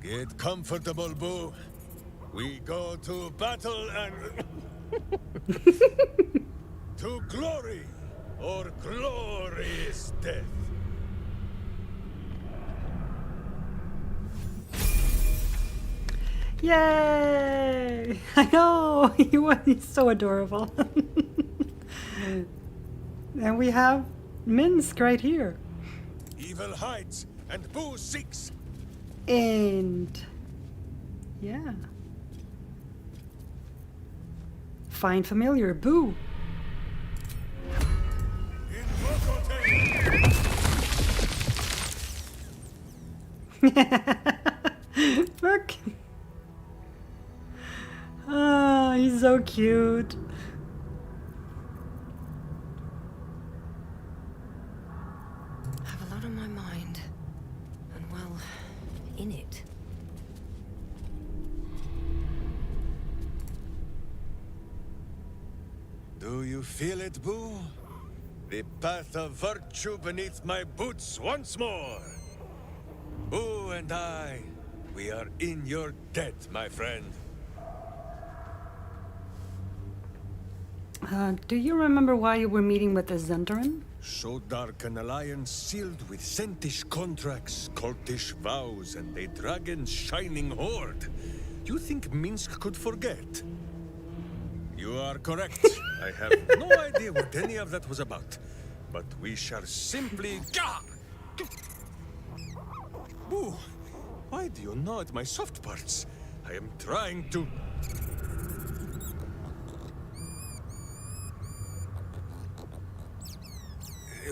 Get comfortable, Boo. We go to battle and... to glory or glorious death. Yay! I know! He's so adorable. And we have Minsk right here. Evil hides and Boo seeks. And... yeah. Find familiar, Boo. Look. Oh, he's so cute. I have a lot on my mind. And well, in it. Do you feel it, Boo? The path of virtue beneath my boots once more. Boo and I, we are in your debt, my friend. Do you remember why you were meeting with the Zentarin? So dark an alliance sealed with Sentish contracts, cultish vows, and a dragon's shining horde. You think Minsk could forget? You are correct. I have no idea what any of that was about. But we shall simply... Boo! Why do you gnaw at my soft parts? I am trying to...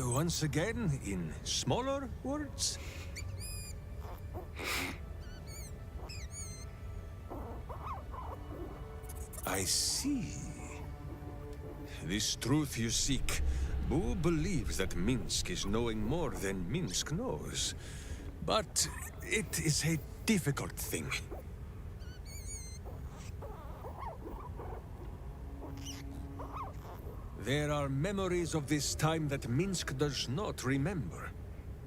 Once again, in smaller words? I see. This truth you seek. Boo believes that Minsk is knowing more than Minsk knows. But it is a difficult thing. There are memories of this time that Minsk does not remember.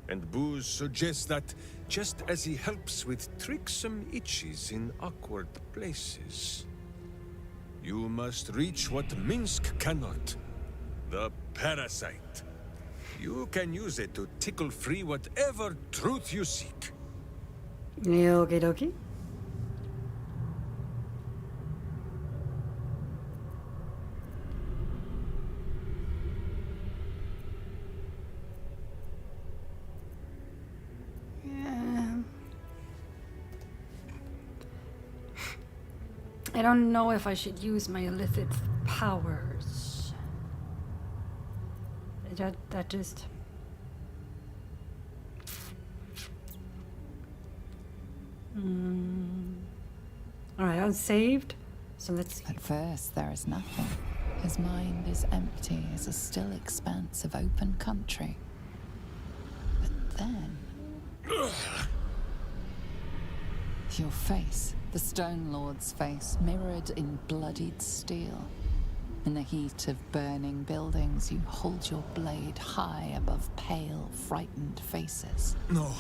And Boo suggests that, just as he helps with tricksome itches in awkward places, you must reach what Minsk cannot. The parasite. You can use it to tickle free whatever truth you seek. Okie dokie. I don't know if I should use my illicit powers. That just... Alright, I'm saved. So let's see. At first, there is nothing. His mind is empty as a still expanse of open country. But then... your face, the Stone Lord's face, mirrored in bloodied steel. In the heat of burning buildings, you hold your blade high above pale, frightened faces. No,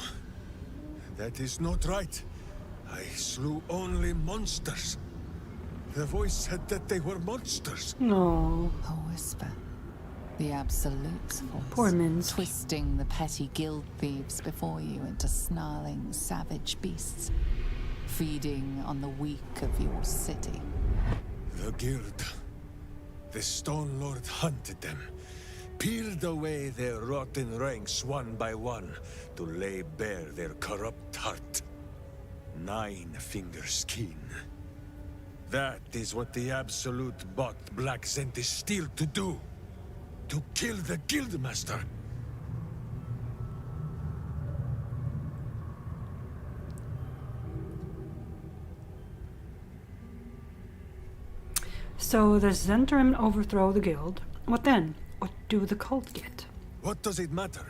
that is not right. I slew only monsters. The voice said that they were monsters. No. A whisper. The Absolute's voice. Poor Minsk. Twisting the petty guild thieves before you into snarling, savage beasts. Feeding on the weak of your city. The guild. The Stone Lord hunted them. Peeled away their rotten ranks one by one to lay bare their corrupt heart. 9-finger skin. That is what the Absolute bought Black Zentish Steel to do. To kill the Guildmaster. So the Zentrum overthrow the guild. What then? What do the cult get? What does it matter?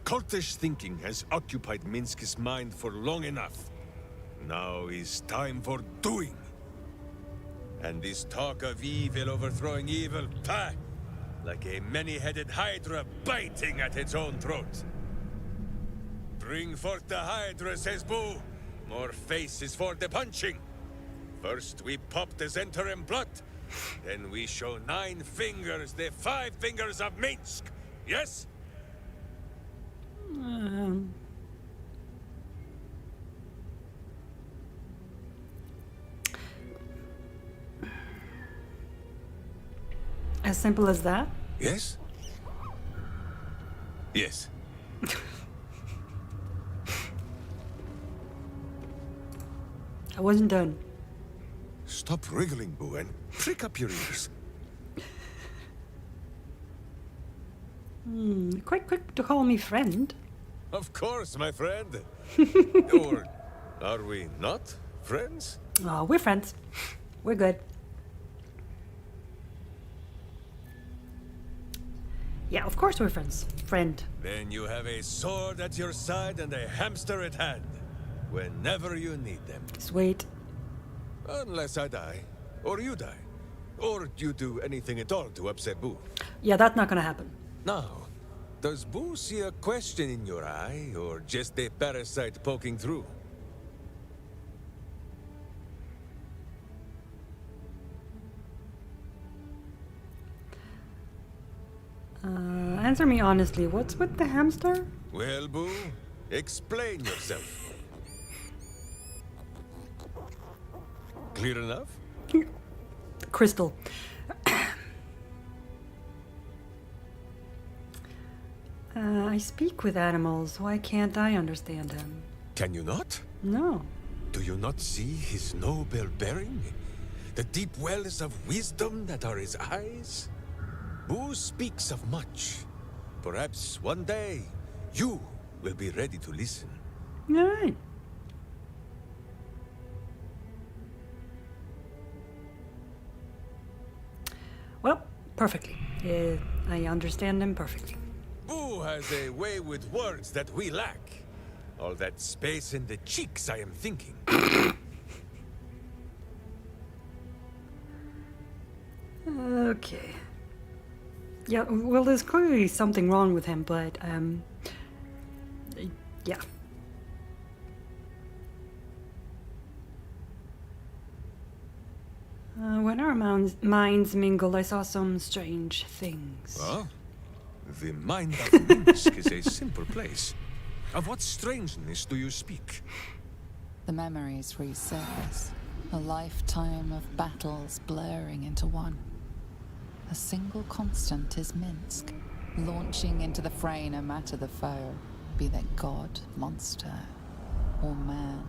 Cultish thinking has occupied Minsk's mind for long enough. Now is time for doing. And this talk of evil overthrowing evil, pah! Like a many-headed hydra biting at its own throat. Bring forth the hydra, says Boo. More faces for the punching. First we pop the Zentrum blood, then we show 9 fingers, the 5 fingers of Minsk. Yes? As simple as that? Yes? Yes. I wasn't done. Stop wriggling, Boo, and prick up your ears. Quite quick to call me friend. Of course, my friend. Or are we not friends? Oh, we're friends. We're good. Yeah, of course we're friends. Friend. Then you have a sword at your side and a hamster at hand. Whenever you need them. Sweet. Unless I die. Or you die. Or you do anything at all to upset Boo. Yeah, that's not gonna happen. Now, does Boo see a question in your eye, or just a parasite poking through? Answer me honestly, what's with the hamster? Well, Boo, explain yourself. Clear enough? Crystal. I speak with animals. Why can't I understand him? Can you not? No. Do you not see his noble bearing? The deep wells of wisdom that are his eyes? Boo speaks of much. Perhaps one day, you will be ready to listen. All right. Well, perfectly. I understand him perfectly. Boo has a way with words that we lack. All that space in the cheeks, I am thinking. Okay. Yeah, well, there's clearly something wrong with him, but, yeah. When our minds mingled, I saw some strange things. Huh? The mind of Minsk is a simple place. Of what strangeness do you speak? The memories resurface. A lifetime of battles blurring into one. A single constant is Minsk, launching into the fray no matter the foe, be they god, monster, or man.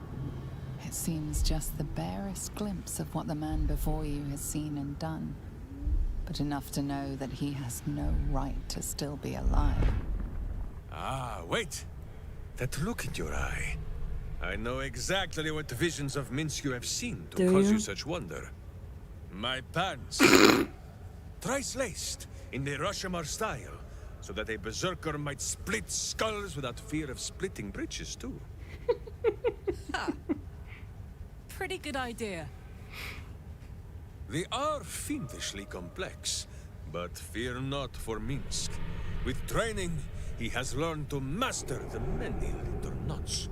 It seems just the barest glimpse of what the man before you has seen and done, but enough to know that he has no right to still be alive. Ah, wait! That look in your eye. I know exactly what visions of Minsk you have seen to cause you such wonder. My pants. Thrice laced in the Rashomar style, so that a berserker might split skulls without fear of splitting britches too. Pretty good idea. They are fiendishly complex, but fear not for Minsk. With training, he has learned to master the many little knots.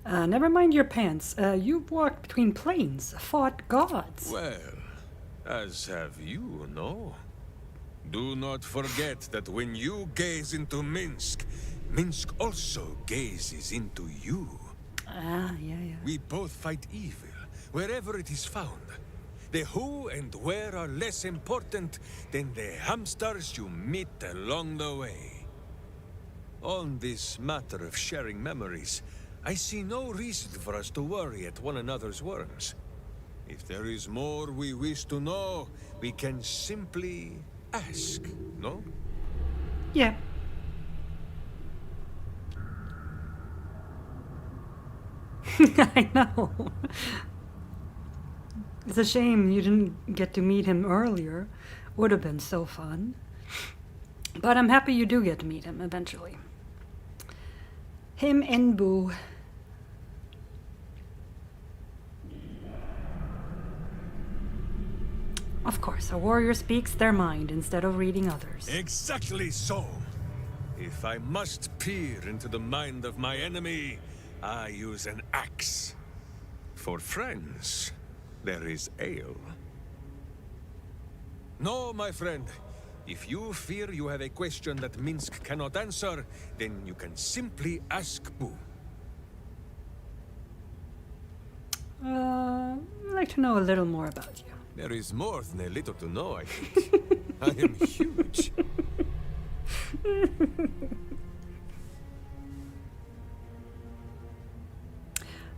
Never mind your pants. You've walked between planes, fought gods. Well, as have you, no? Do not forget that when you gaze into Minsk, Minsk also gazes into you. Ah, yeah. We both fight evil, wherever it is found. The who and where are less important than the hamsters you meet along the way. On this matter of sharing memories, I see no reason for us to worry at one another's worms. If there is more we wish to know, we can simply ask, no? Yeah. I know. It's a shame you didn't get to meet him earlier. Would have been so fun. But I'm happy you do get to meet him eventually. Him and Boo. Of course, a warrior speaks their mind instead of reading others. Exactly so. If I must peer into the mind of my enemy, I use an axe. For friends, there is ale. No, my friend. If you fear you have a question that Minsk cannot answer, then you can simply ask Boo. I'd like to know a little more about you. There is more than a little to know, I think. I am huge.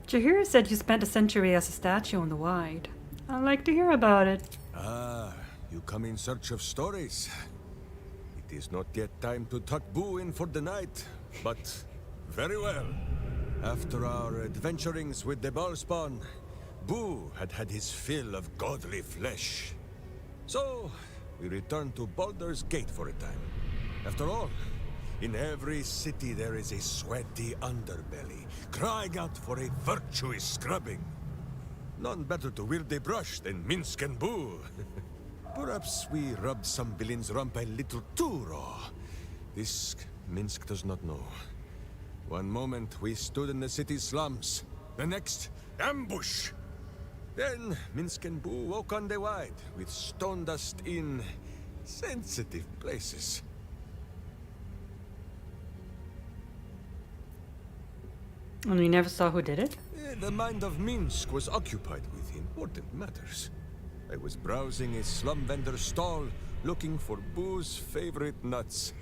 Jahir said you spent a century as a statue on the Wide. I'd like to hear about it. Ah, you come in search of stories. It is not yet time to tuck Boo in for the night, but very well. After our adventurings with the Ballspawn, Boo had had his fill of godly flesh. So, we returned to Baldur's Gate for a time. After all, in every city there is a sweaty underbelly, crying out for a virtuous scrubbing. None better to wield a brush than Minsk and Boo. Perhaps we rubbed some villain's rump a little too raw. This Minsk does not know. One moment we stood in the city's slums, the next, ambush! Then Minsk and Boo woke on the Wide, with stone dust in sensitive places. And we never saw who did it? The mind of Minsk was occupied with important matters. I was browsing a slum vendor's stall, looking for Boo's favorite nuts.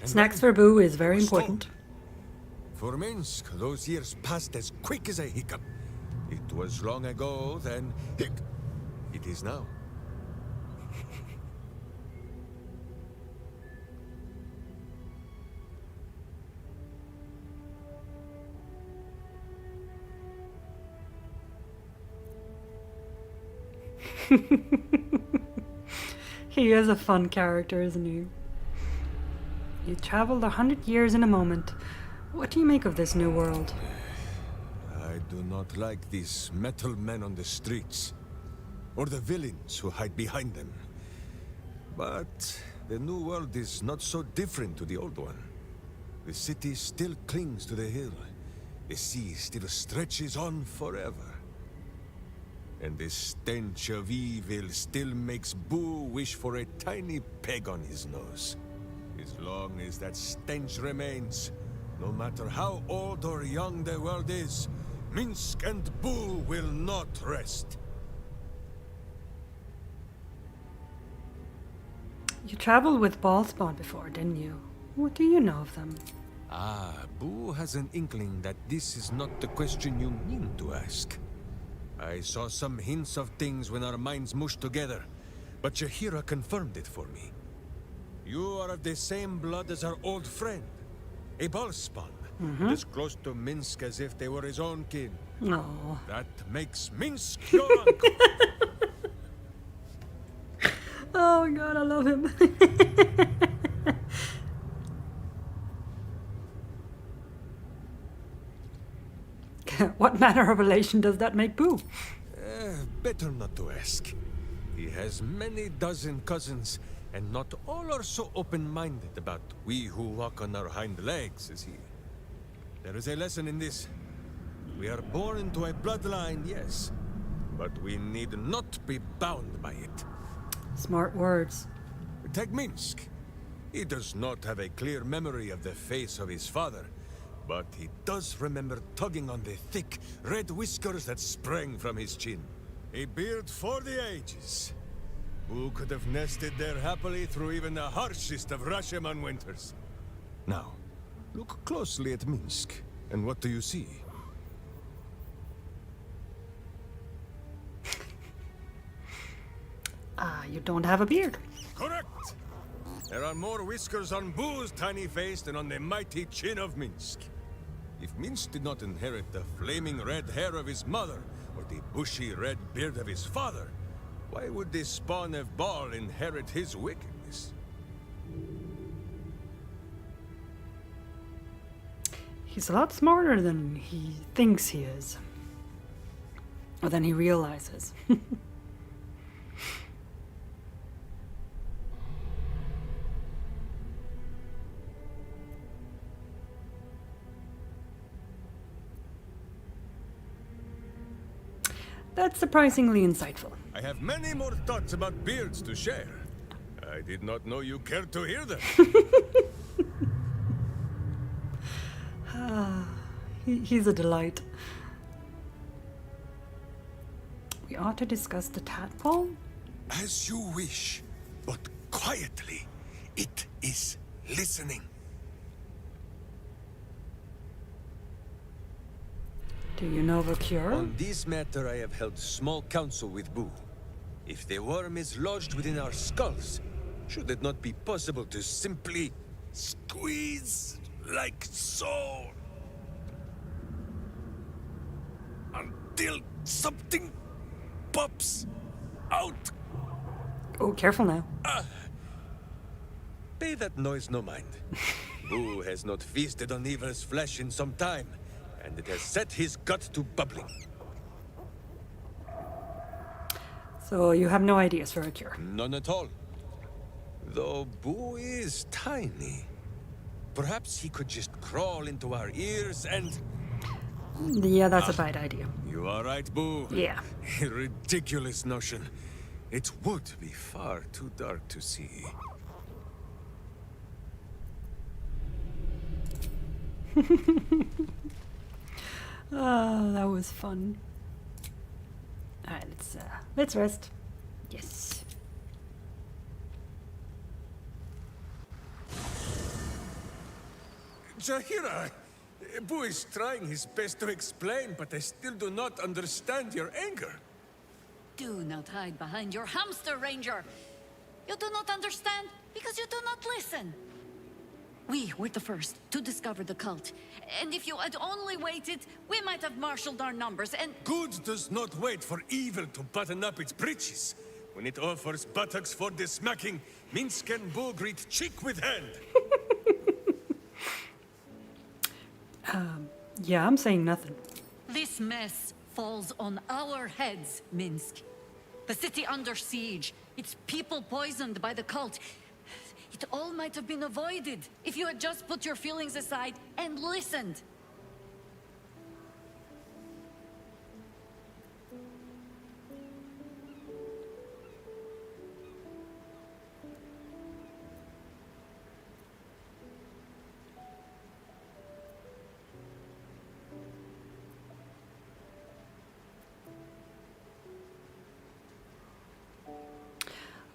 And Snacks then for Boo is very I was important. told. For Minsk, those years passed as quick as a hiccup. It was long ago, then it is now. He is a fun character, isn't he? You traveled 100 years in a moment. What do you make of this new world? I do not like these metal men on the streets, or the villains who hide behind them. But the new world is not so different to the old one. The city still clings to the hill. The sea still stretches on forever. And the stench of evil still makes Boo wish for a tiny peg on his nose. As long as that stench remains, no matter how old or young the world is, Minsk and Boo will not rest. You traveled with Ballspawn before, didn't you? What do you know of them? Ah, Boo has an inkling that this is not the question you mean to ask. I saw some hints of things when our minds mushed together, but Jahira confirmed it for me. You are of the same blood as our old friend, a Ballspawn, as close to Minsk as if they were his own kin. Oh. That makes Minsk your uncle. Oh god, I love him. What manner of relation does that make Boo? Better not to ask. He has many dozen cousins, and not all are so open-minded about we who walk on our hind legs as he. There is a lesson in this. We are born into a bloodline, yes, but we need not be bound by it. Smart words. Take Minsk. He does not have a clear memory of the face of his father, but he does remember tugging on the thick, red whiskers that sprang from his chin. A beard for the ages. Who could have nested there happily through even the harshest of Rashomon winters? Now, look closely at Minsk, and what do you see? You don't have a beard. Correct! There are more whiskers on Boo's tiny face than on the mighty chin of Minsk. If Minsk did not inherit the flaming red hair of his mother, or the bushy red beard of his father, why would the spawn of Baal inherit his wickedness? He's a lot smarter than he thinks he is. Or than he realizes. That's surprisingly insightful. I have many more thoughts about beards to share. I did not know you cared to hear them. He's a delight. We ought to discuss the tadpole? As you wish, but quietly. It is listening. Do you know of a cure? On this matter, I have held small council with Boo. If the worm is lodged within our skulls, should it not be possible to simply squeeze like so? Until something pops out. Oh, careful now. Pay that noise no mind. Boo has not feasted on evil's flesh in some time, and it has set his gut to bubbling. So you have no ideas for a cure? None at all. Though Boo is tiny. Perhaps he could just crawl into our ears and... Yeah, that's a bad idea. You are right, Boo. Yeah. A ridiculous notion. It would be far too dark to see. Oh, that was fun. Alright, let's rest. Yes. Jaheira! Boo is trying his best to explain, but I still do not understand your anger. Do not hide behind your hamster, Ranger. You do not understand because you do not listen. We were the first to discover the cult. And if you had only waited, we might have marshaled our numbers and... Good does not wait for evil to button up its breeches. When it offers buttocks for the smacking, Minsk and Boo greet cheek with hand. Yeah, I'm saying nothing. This mess falls on our heads, Minsk. The city under siege, its people poisoned by the cult. It all might have been avoided if you had just put your feelings aside and listened.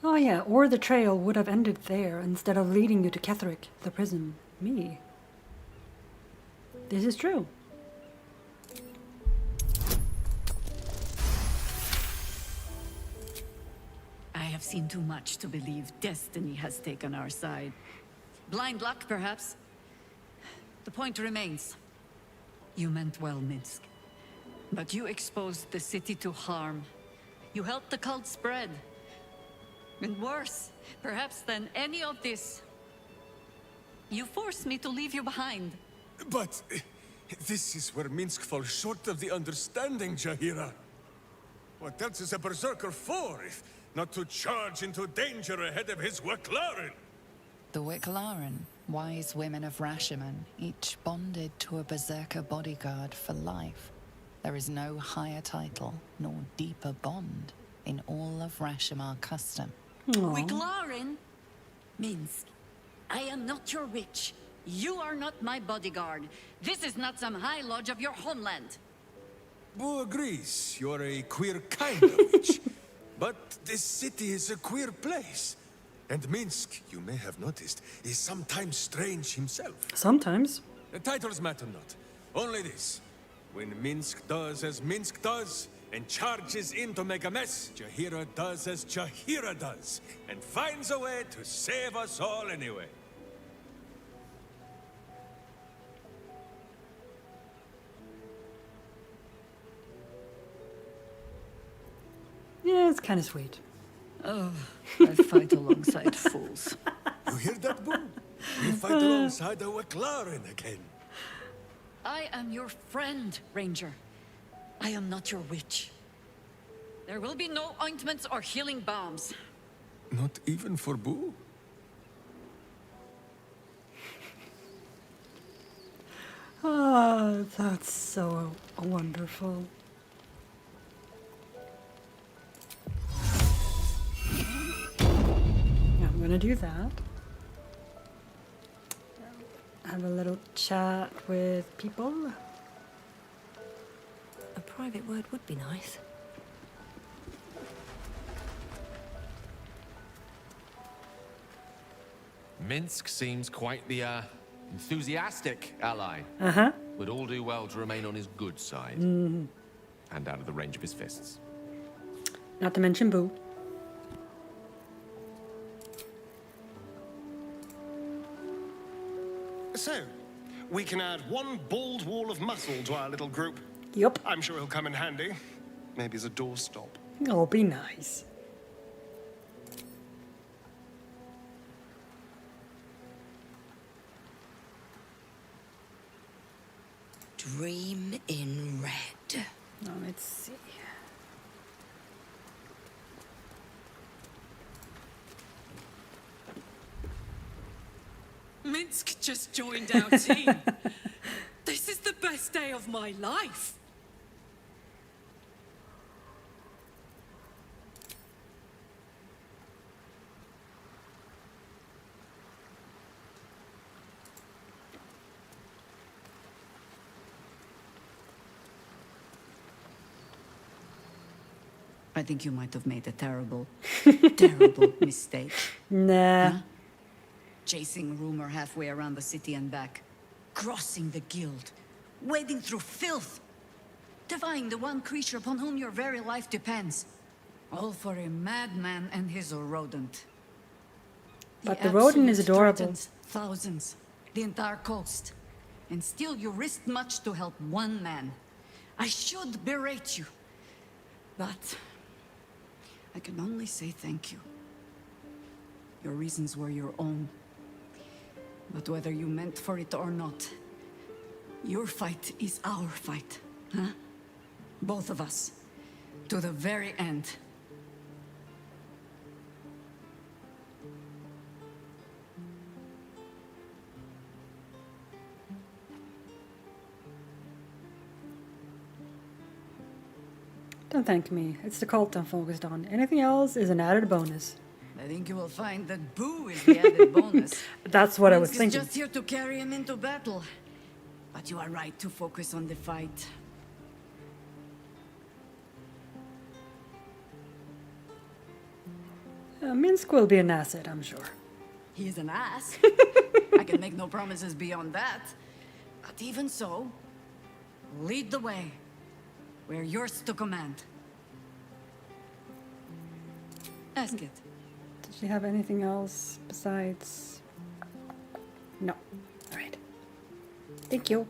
Oh yeah, or the trail would have ended there instead of leading you to Ketheric, the prison. Me. This is true. I have seen too much to believe destiny has taken our side. Blind luck, perhaps. The point remains. You meant well, Minsk. But you exposed the city to harm. You helped the cult spread. And worse, perhaps than any of this, you forced me to leave you behind. But this is where Minsk falls short of the understanding, Jaheira. What else is a berserker for, if not to charge into danger ahead of his Wicklaren? The Wicklaren, wise women of Rashomon, each bonded to a berserker bodyguard for life. There is no higher title, nor deeper bond in all of Rashomon custom. Wicklaren? Minsk, I am not your witch. You are not my bodyguard. This is not some high lodge of your homeland. Boo agrees. You're a queer kind of witch. But this city is a queer place. And Minsk, you may have noticed, is sometimes strange himself. Sometimes. The titles matter not. Only this. When Minsk does as Minsk does, and charges in to make a mess, Jaheira does as Jaheira does, and finds a way to save us all anyway. It's kind of sweet. Oh, I fight alongside fools. You hear that, Boo? We fight alongside our Larian again. I am your friend, Ranger. I am not your witch. There will be no ointments or healing balms. Not even for Boo? Oh, that's so wonderful. I'm gonna do that. Have a little chat with people. A private word would be nice. Minsk seems quite the, enthusiastic ally. Uh-huh. Would all do well to remain on his good side. Mm. And out of the range of his fists. Not to mention Boo. So, we can add one bald wall of muscle to our little group. Yup. I'm sure he'll come in handy. Maybe as a doorstop. Oh, be nice. Dream in red. Now, let's see. Minsk just joined our team. This is the best day of my life. I think you might have made a terrible, terrible mistake. Nah. Huh? Chasing rumor halfway around the city and back. Crossing the guild. Wading through filth. Defying the one creature upon whom your very life depends. All for a madman and his rodent. But the rodent is absolute adorable. threatens thousands. The entire coast. And still you risked much to help one man. I should berate you. But I can only say thank you. Your reasons were your own. But whether you meant for it or not, your fight is our fight, huh? Both of us. To the very end. Don't thank me. It's the cult I'm focused on. Anything else is an added bonus. I think you will find that Boo is the added bonus. That's what I was Minsk is thinking. just here to carry him into battle. But you are right to focus on the fight. Minsk will be an asset, I'm sure. He is an ass. I can make no promises beyond that. But even so, lead the way. We're yours to command. Ask it. Did she have anything else besides... No. Alright. Thank you.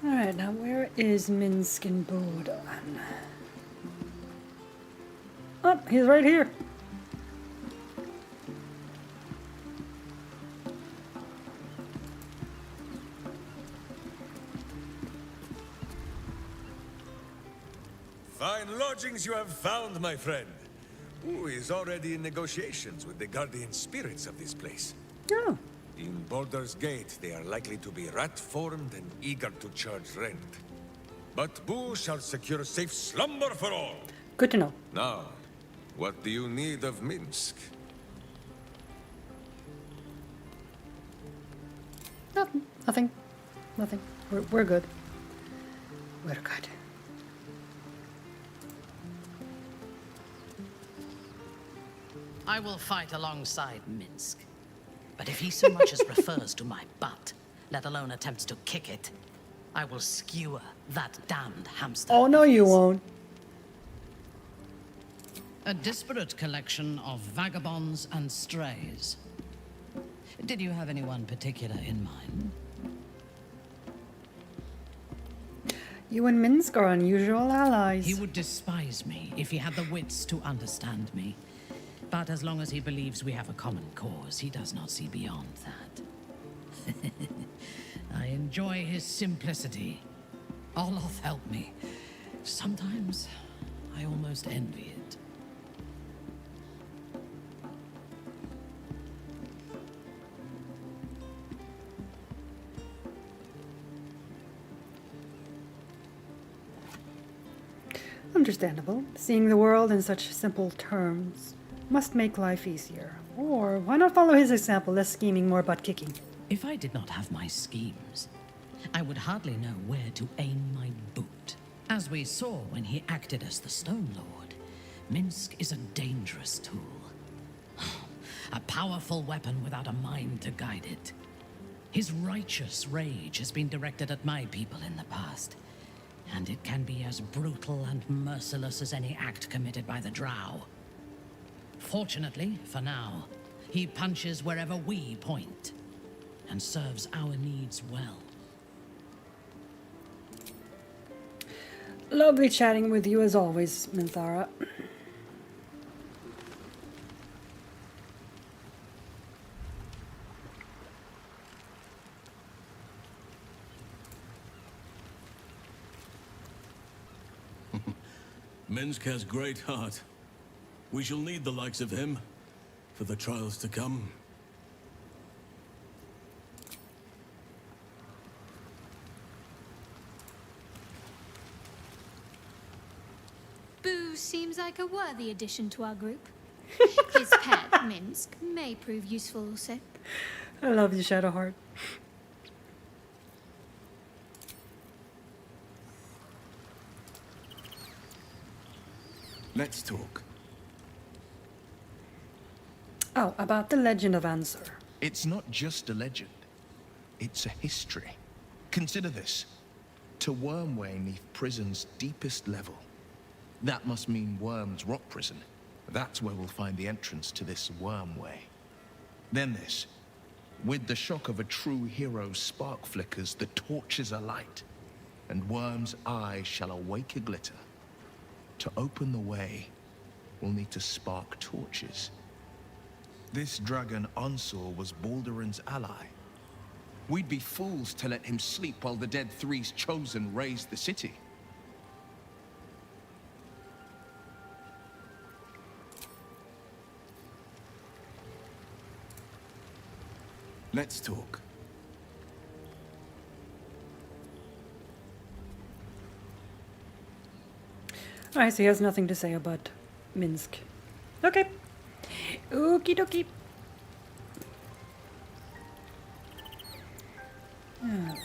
Alright, now where is Minsk and Baldur? Oh, he's right here. Fine lodgings you have found, my friend. Who is already in negotiations with the guardian spirits of this place. Oh. In Baldur's Gate, they are likely to be rat-formed and eager to charge rent. But Boo shall secure safe slumber for all. Good to know. Now, what do you need of Minsk? Nothing. Nothing. Nothing. We're good. We're good. I will fight alongside Minsk. But if he so much as refers to my butt, let alone attempts to kick it, I will skewer that damned hamster. Oh, no, you won't. A disparate collection of vagabonds and strays. Did you have anyone particular in mind? You and Minsk are unusual allies. He would despise me if he had the wits to understand me. But as long as he believes we have a common cause, he does not see beyond that. I enjoy his simplicity. Olof helped me. Sometimes I almost envy it. Understandable. Seeing the world in such simple terms must make life easier. Or why not follow his example, less scheming, more butt kicking? If I did not have my schemes, I would hardly know where to aim my boot. As we saw when he acted as the Stone Lord, Minsk is a dangerous tool. A powerful weapon without a mind to guide it. His righteous rage has been directed at my people in the past, and it can be as brutal and merciless as any act committed by the Drow. Fortunately, for now, he punches wherever we point, and serves our needs well. Lovely chatting with you as always, Minthara. Minsk has great heart. We shall need the likes of him for the trials to come. Boo seems like a worthy addition to our group. His pet, Minsk, may prove useful also. I love you, Shadowheart. Let's talk. Oh, about the legend of Answer. It's not just a legend. It's a history. Consider this. To Wormway 'neath prison's deepest level. That must mean Worm's rock prison. That's where we'll find the entrance to this Wormway. Then this. With the shock of a true hero's spark flickers, the torches alight, and Worm's eye shall awake a glitter. To open the way, we'll need to spark torches. This dragon Onsor was Balduran's ally. We'd be fools to let him sleep while the Dead Three's chosen raised the city. Let's talk. Alright, so he has nothing to say about Minsk. Okay. Okie dokie.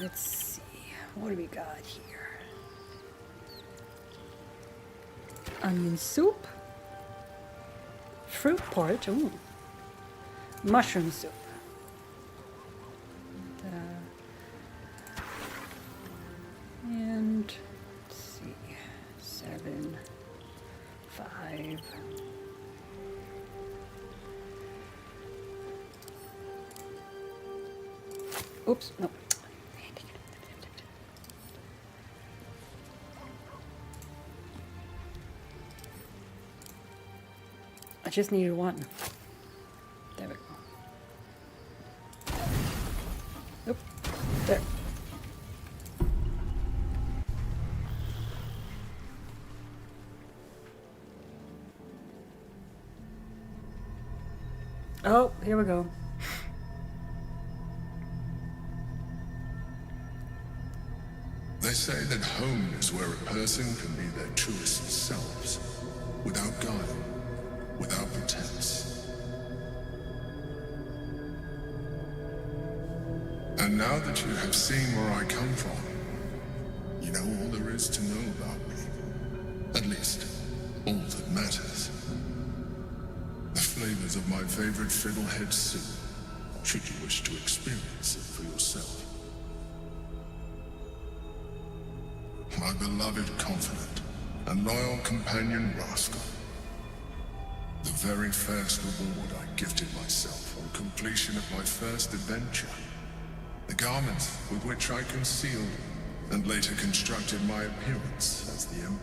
Let's see. What do we got here? Onion soup. Fruit porridge. Ooh. Mushroom soup. And let's see. 7, 5. Oops, no. I just needed one. There we go. Oop, there. Oh, here we go. They say that home is where a person can be their truest selves, without guile, without pretense. And now that you have seen where I come from, you know all there is to know about me. At least, all that matters. The flavors of my favorite fiddlehead soup, should you wish to experience it for yourself. My beloved confidant and loyal companion Rascal. The very first reward I gifted myself on completion of my first adventure. The garments with which I concealed and later constructed my appearance as the Emperor.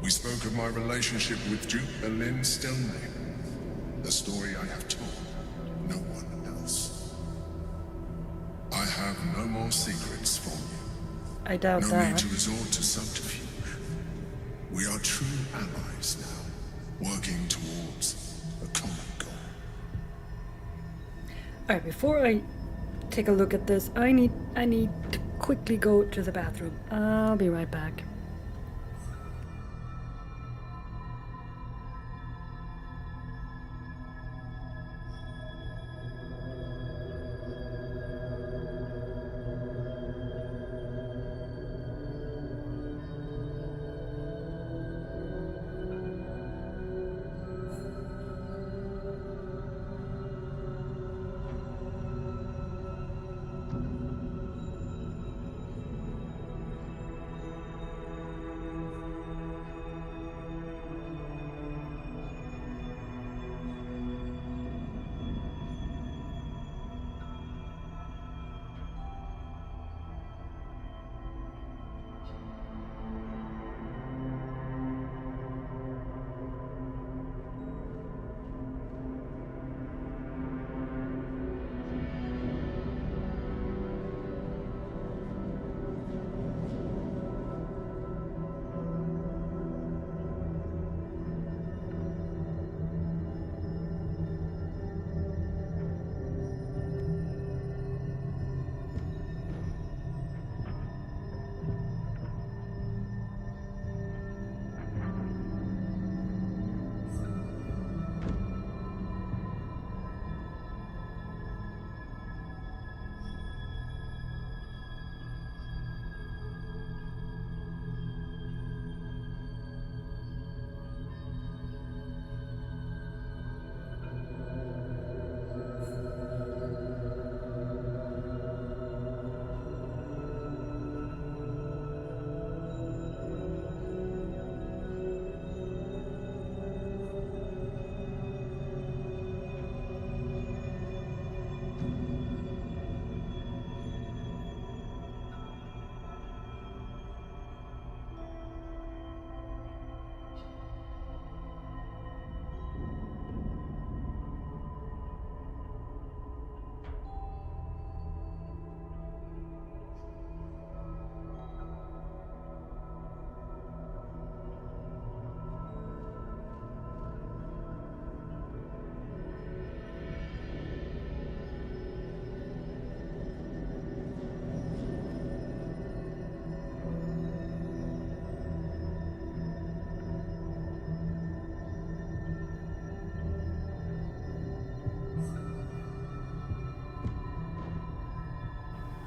We spoke of my relationship with Duke Berlin Stelmane, a story I have told no one else. I have no more secrets from you. I doubt no that. need to resort to subterfuge. We are true allies now, working towards a common goal. Alright, before I take a look at this, I need to quickly go to the bathroom. I'll be right back.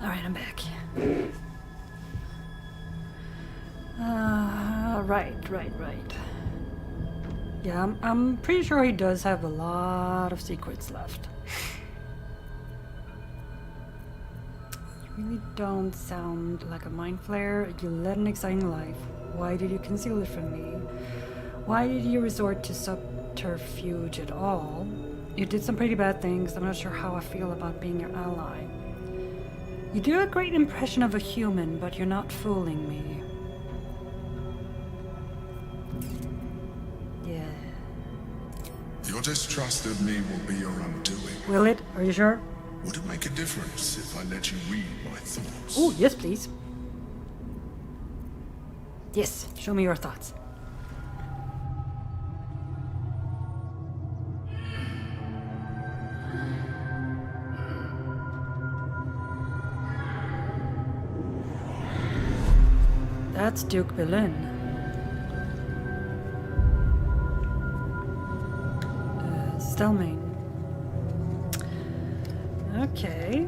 Alright, I'm back. Right. Yeah, I'm pretty sure he does have a lot of secrets left. You really don't sound like a mind flayer. You led an exciting life. Why did you conceal it from me? Why did you resort to subterfuge at all? You did some pretty bad things. I'm not sure how I feel about being your ally. You do a great impression of a human, but you're not fooling me. Yeah. Your distrust of me will be your undoing. Will it? Are you sure? Would it make a difference if I let you read my thoughts? Oh, yes, please. Yes, show me your thoughts. That's Duke Berlin. Stelmane. Okay.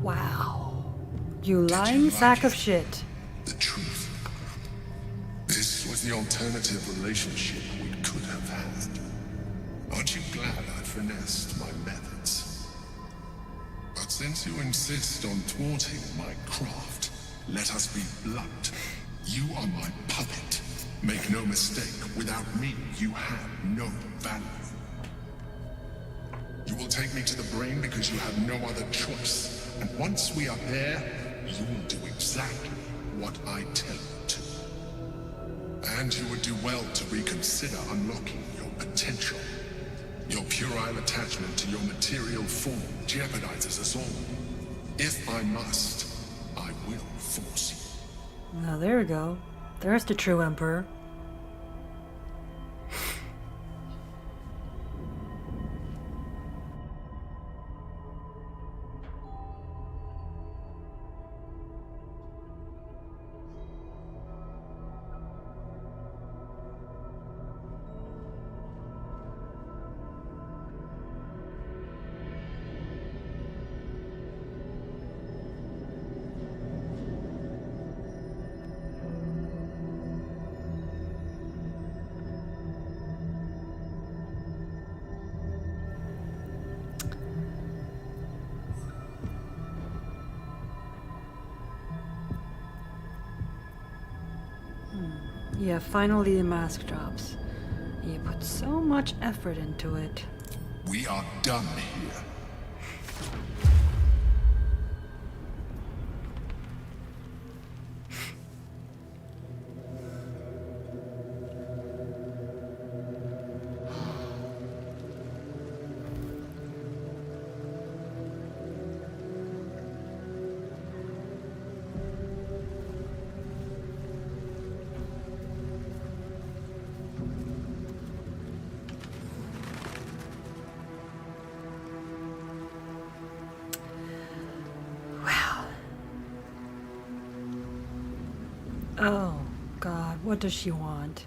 Wow. You lying sack of shit. The truth. This was the alternative relationship we could have had. Aren't you glad I finessed my methods? But since you insist on thwarting my craft, let us be blunt. You are my puppet. Make no mistake, without me, you have no value. will take me to the brain because you have no other choice. And once we are there, you will do exactly what I tell you to. And you would do well to reconsider unlocking your potential. Your puerile attachment to your material form jeopardizes us all. If I must, I will force you. Now there we go. There's the true Emperor. Yeah, finally the mask drops. You put so much effort into it. We are done here. Oh, God, what does she want?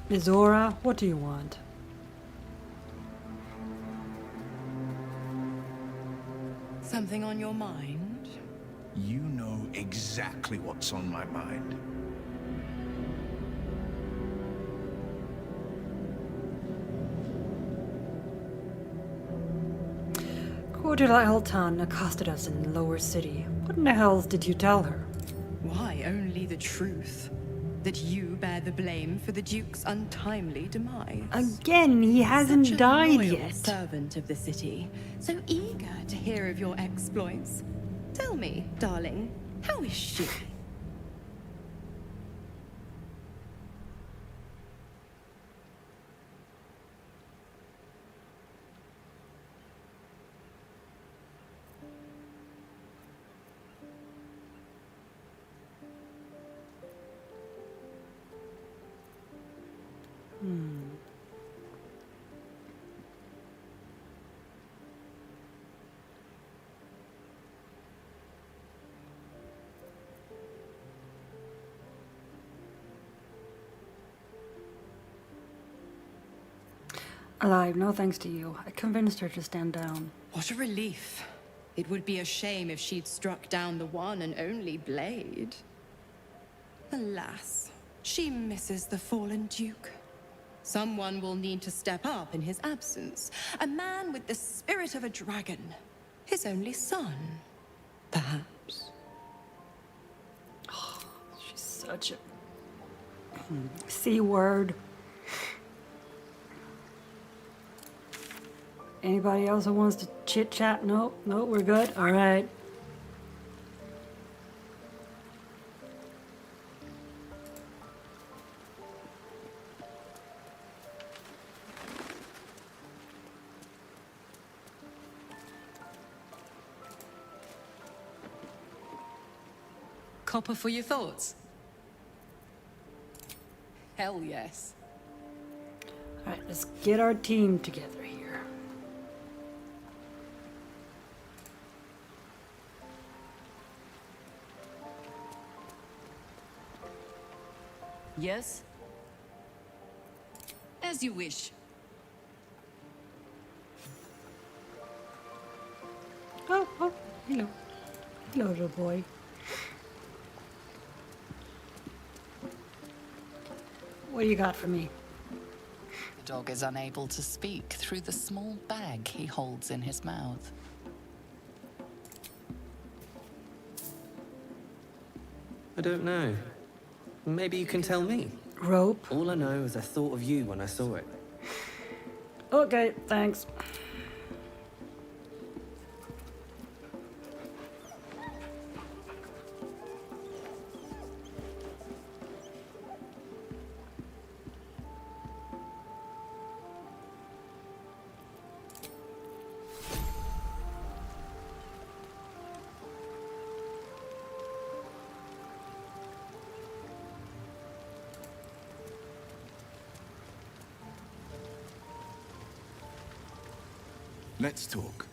Izora, what do you want? Something on your mind? You know exactly what's on my mind. Cordelia Elton accosted us in the lower city. What in the hell did you tell her? Why, only the truth. That you bear the blame for the Duke's untimely demise. Again, he hasn't Such a died loyal yet. Servant of the city, so eager to hear of your exploits. Tell me, darling, how is she? Alive, no thanks to you. I convinced her to stand down. What a relief. It would be a shame if she'd struck down the one and only blade. Alas, she misses the fallen Duke. Someone will need to step up in his absence. A man with the spirit of a dragon. His only son, perhaps. Oh, she's such a C word. Anybody else who wants to chit chat? No, no, we're good. All right. Copper for your thoughts? Hell yes. All right, let's get our team together here. Yes? As you wish. Oh, hello. Hello, little boy. What do you got for me? The dog is unable to speak through the small bag he holds in his mouth. I don't know. Maybe you can tell me. Rope. All I know is I thought of you when I saw it. Okay, thanks. Let's talk.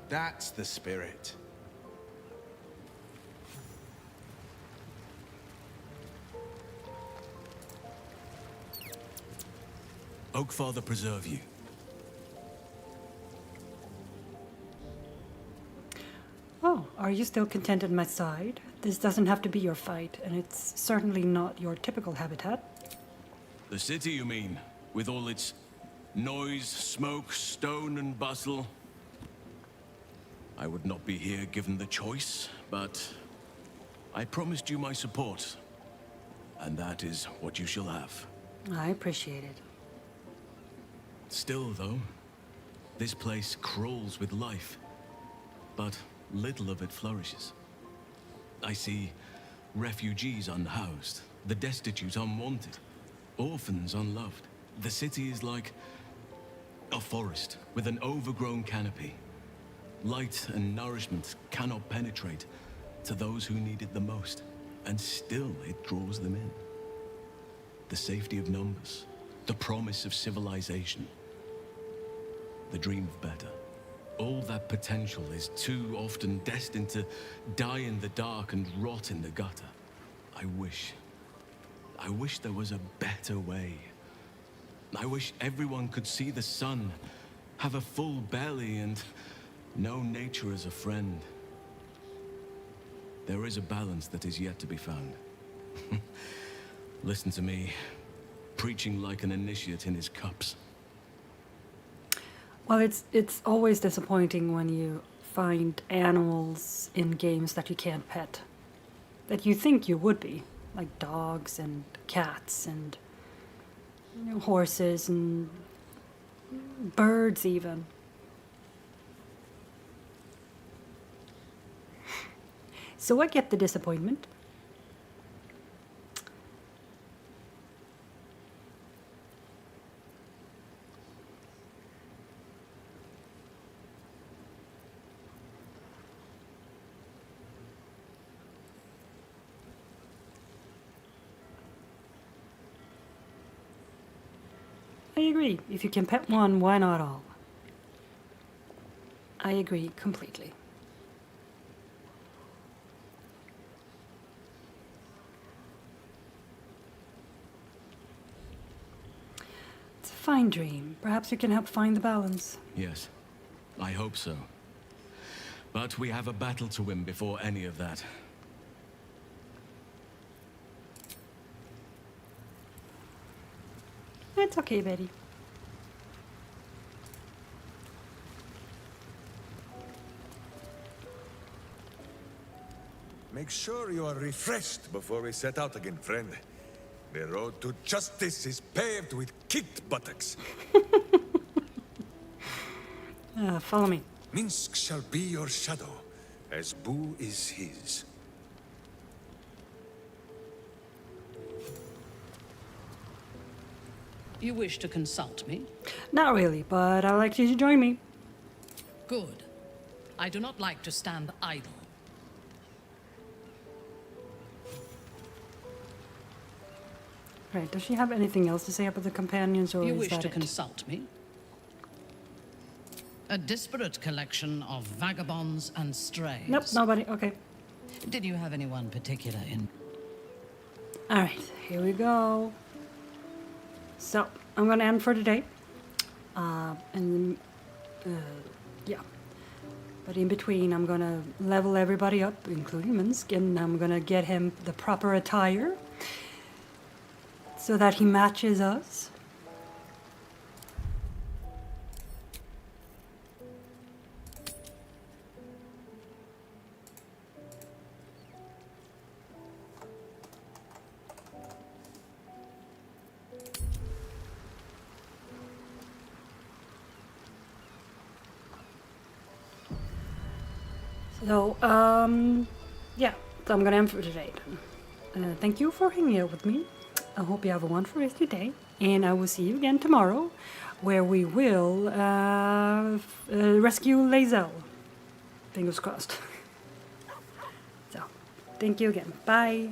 That's the spirit. Oakfather preserve you. Oh, are you still content at my side? This doesn't have to be your fight, and it's certainly not your typical habitat. The city, you mean? With all its noise, smoke, stone, and bustle? I would not be here given the choice, but I promised you my support. And that is what you shall have. I appreciate it. Still, though, this place crawls with life. But little of it flourishes. I see refugees unhoused, the destitute unwanted, orphans unloved. The city is like a forest with an overgrown canopy. Light and nourishment cannot penetrate to those who need it the most, and still it draws them in. The safety of numbers, the promise of civilization, the dream of better. All that potential is too often destined to die in the dark and rot in the gutter. I wish there was a better way. I wish everyone could see the sun, have a full belly, and know nature as a friend. There is a balance that is yet to be found. Listen to me, preaching like an initiate in his cups. Well, it's always disappointing when you find animals in games that you can't pet. That you think you would be. Like dogs and cats and horses and birds even. So I get the disappointment. I agree. If you can pet one, why not all? I agree completely. It's a fine dream. Perhaps you can help find the balance. Yes, I hope so. But we have a battle to win before any of that. It's okay, Betty. Make sure you are refreshed before we set out again, friend. The road to justice is paved with kicked buttocks. Follow me. Minsk shall be your shadow, as Boo is his. You wish to consult me? Not really, but I'd like you to join me. Good. I do not like to stand idle. Right, does she have anything else to say about the companions, or You is wish that to it? consult me? A disparate collection of vagabonds and strays. Nope, nobody. Okay. Did you have anyone particular in? Alright, here we go. So, I'm gonna end for today. Yeah. But in between, I'm gonna level everybody up, including Minsk, and I'm gonna get him the proper attire so that he matches us. So, yeah, so I'm gonna end for today. Thank you for hanging out with me. I hope you have a wonderful rest of your day, and I will see you again tomorrow, where we will rescue Lae'zel. Fingers crossed. So, thank you again. Bye.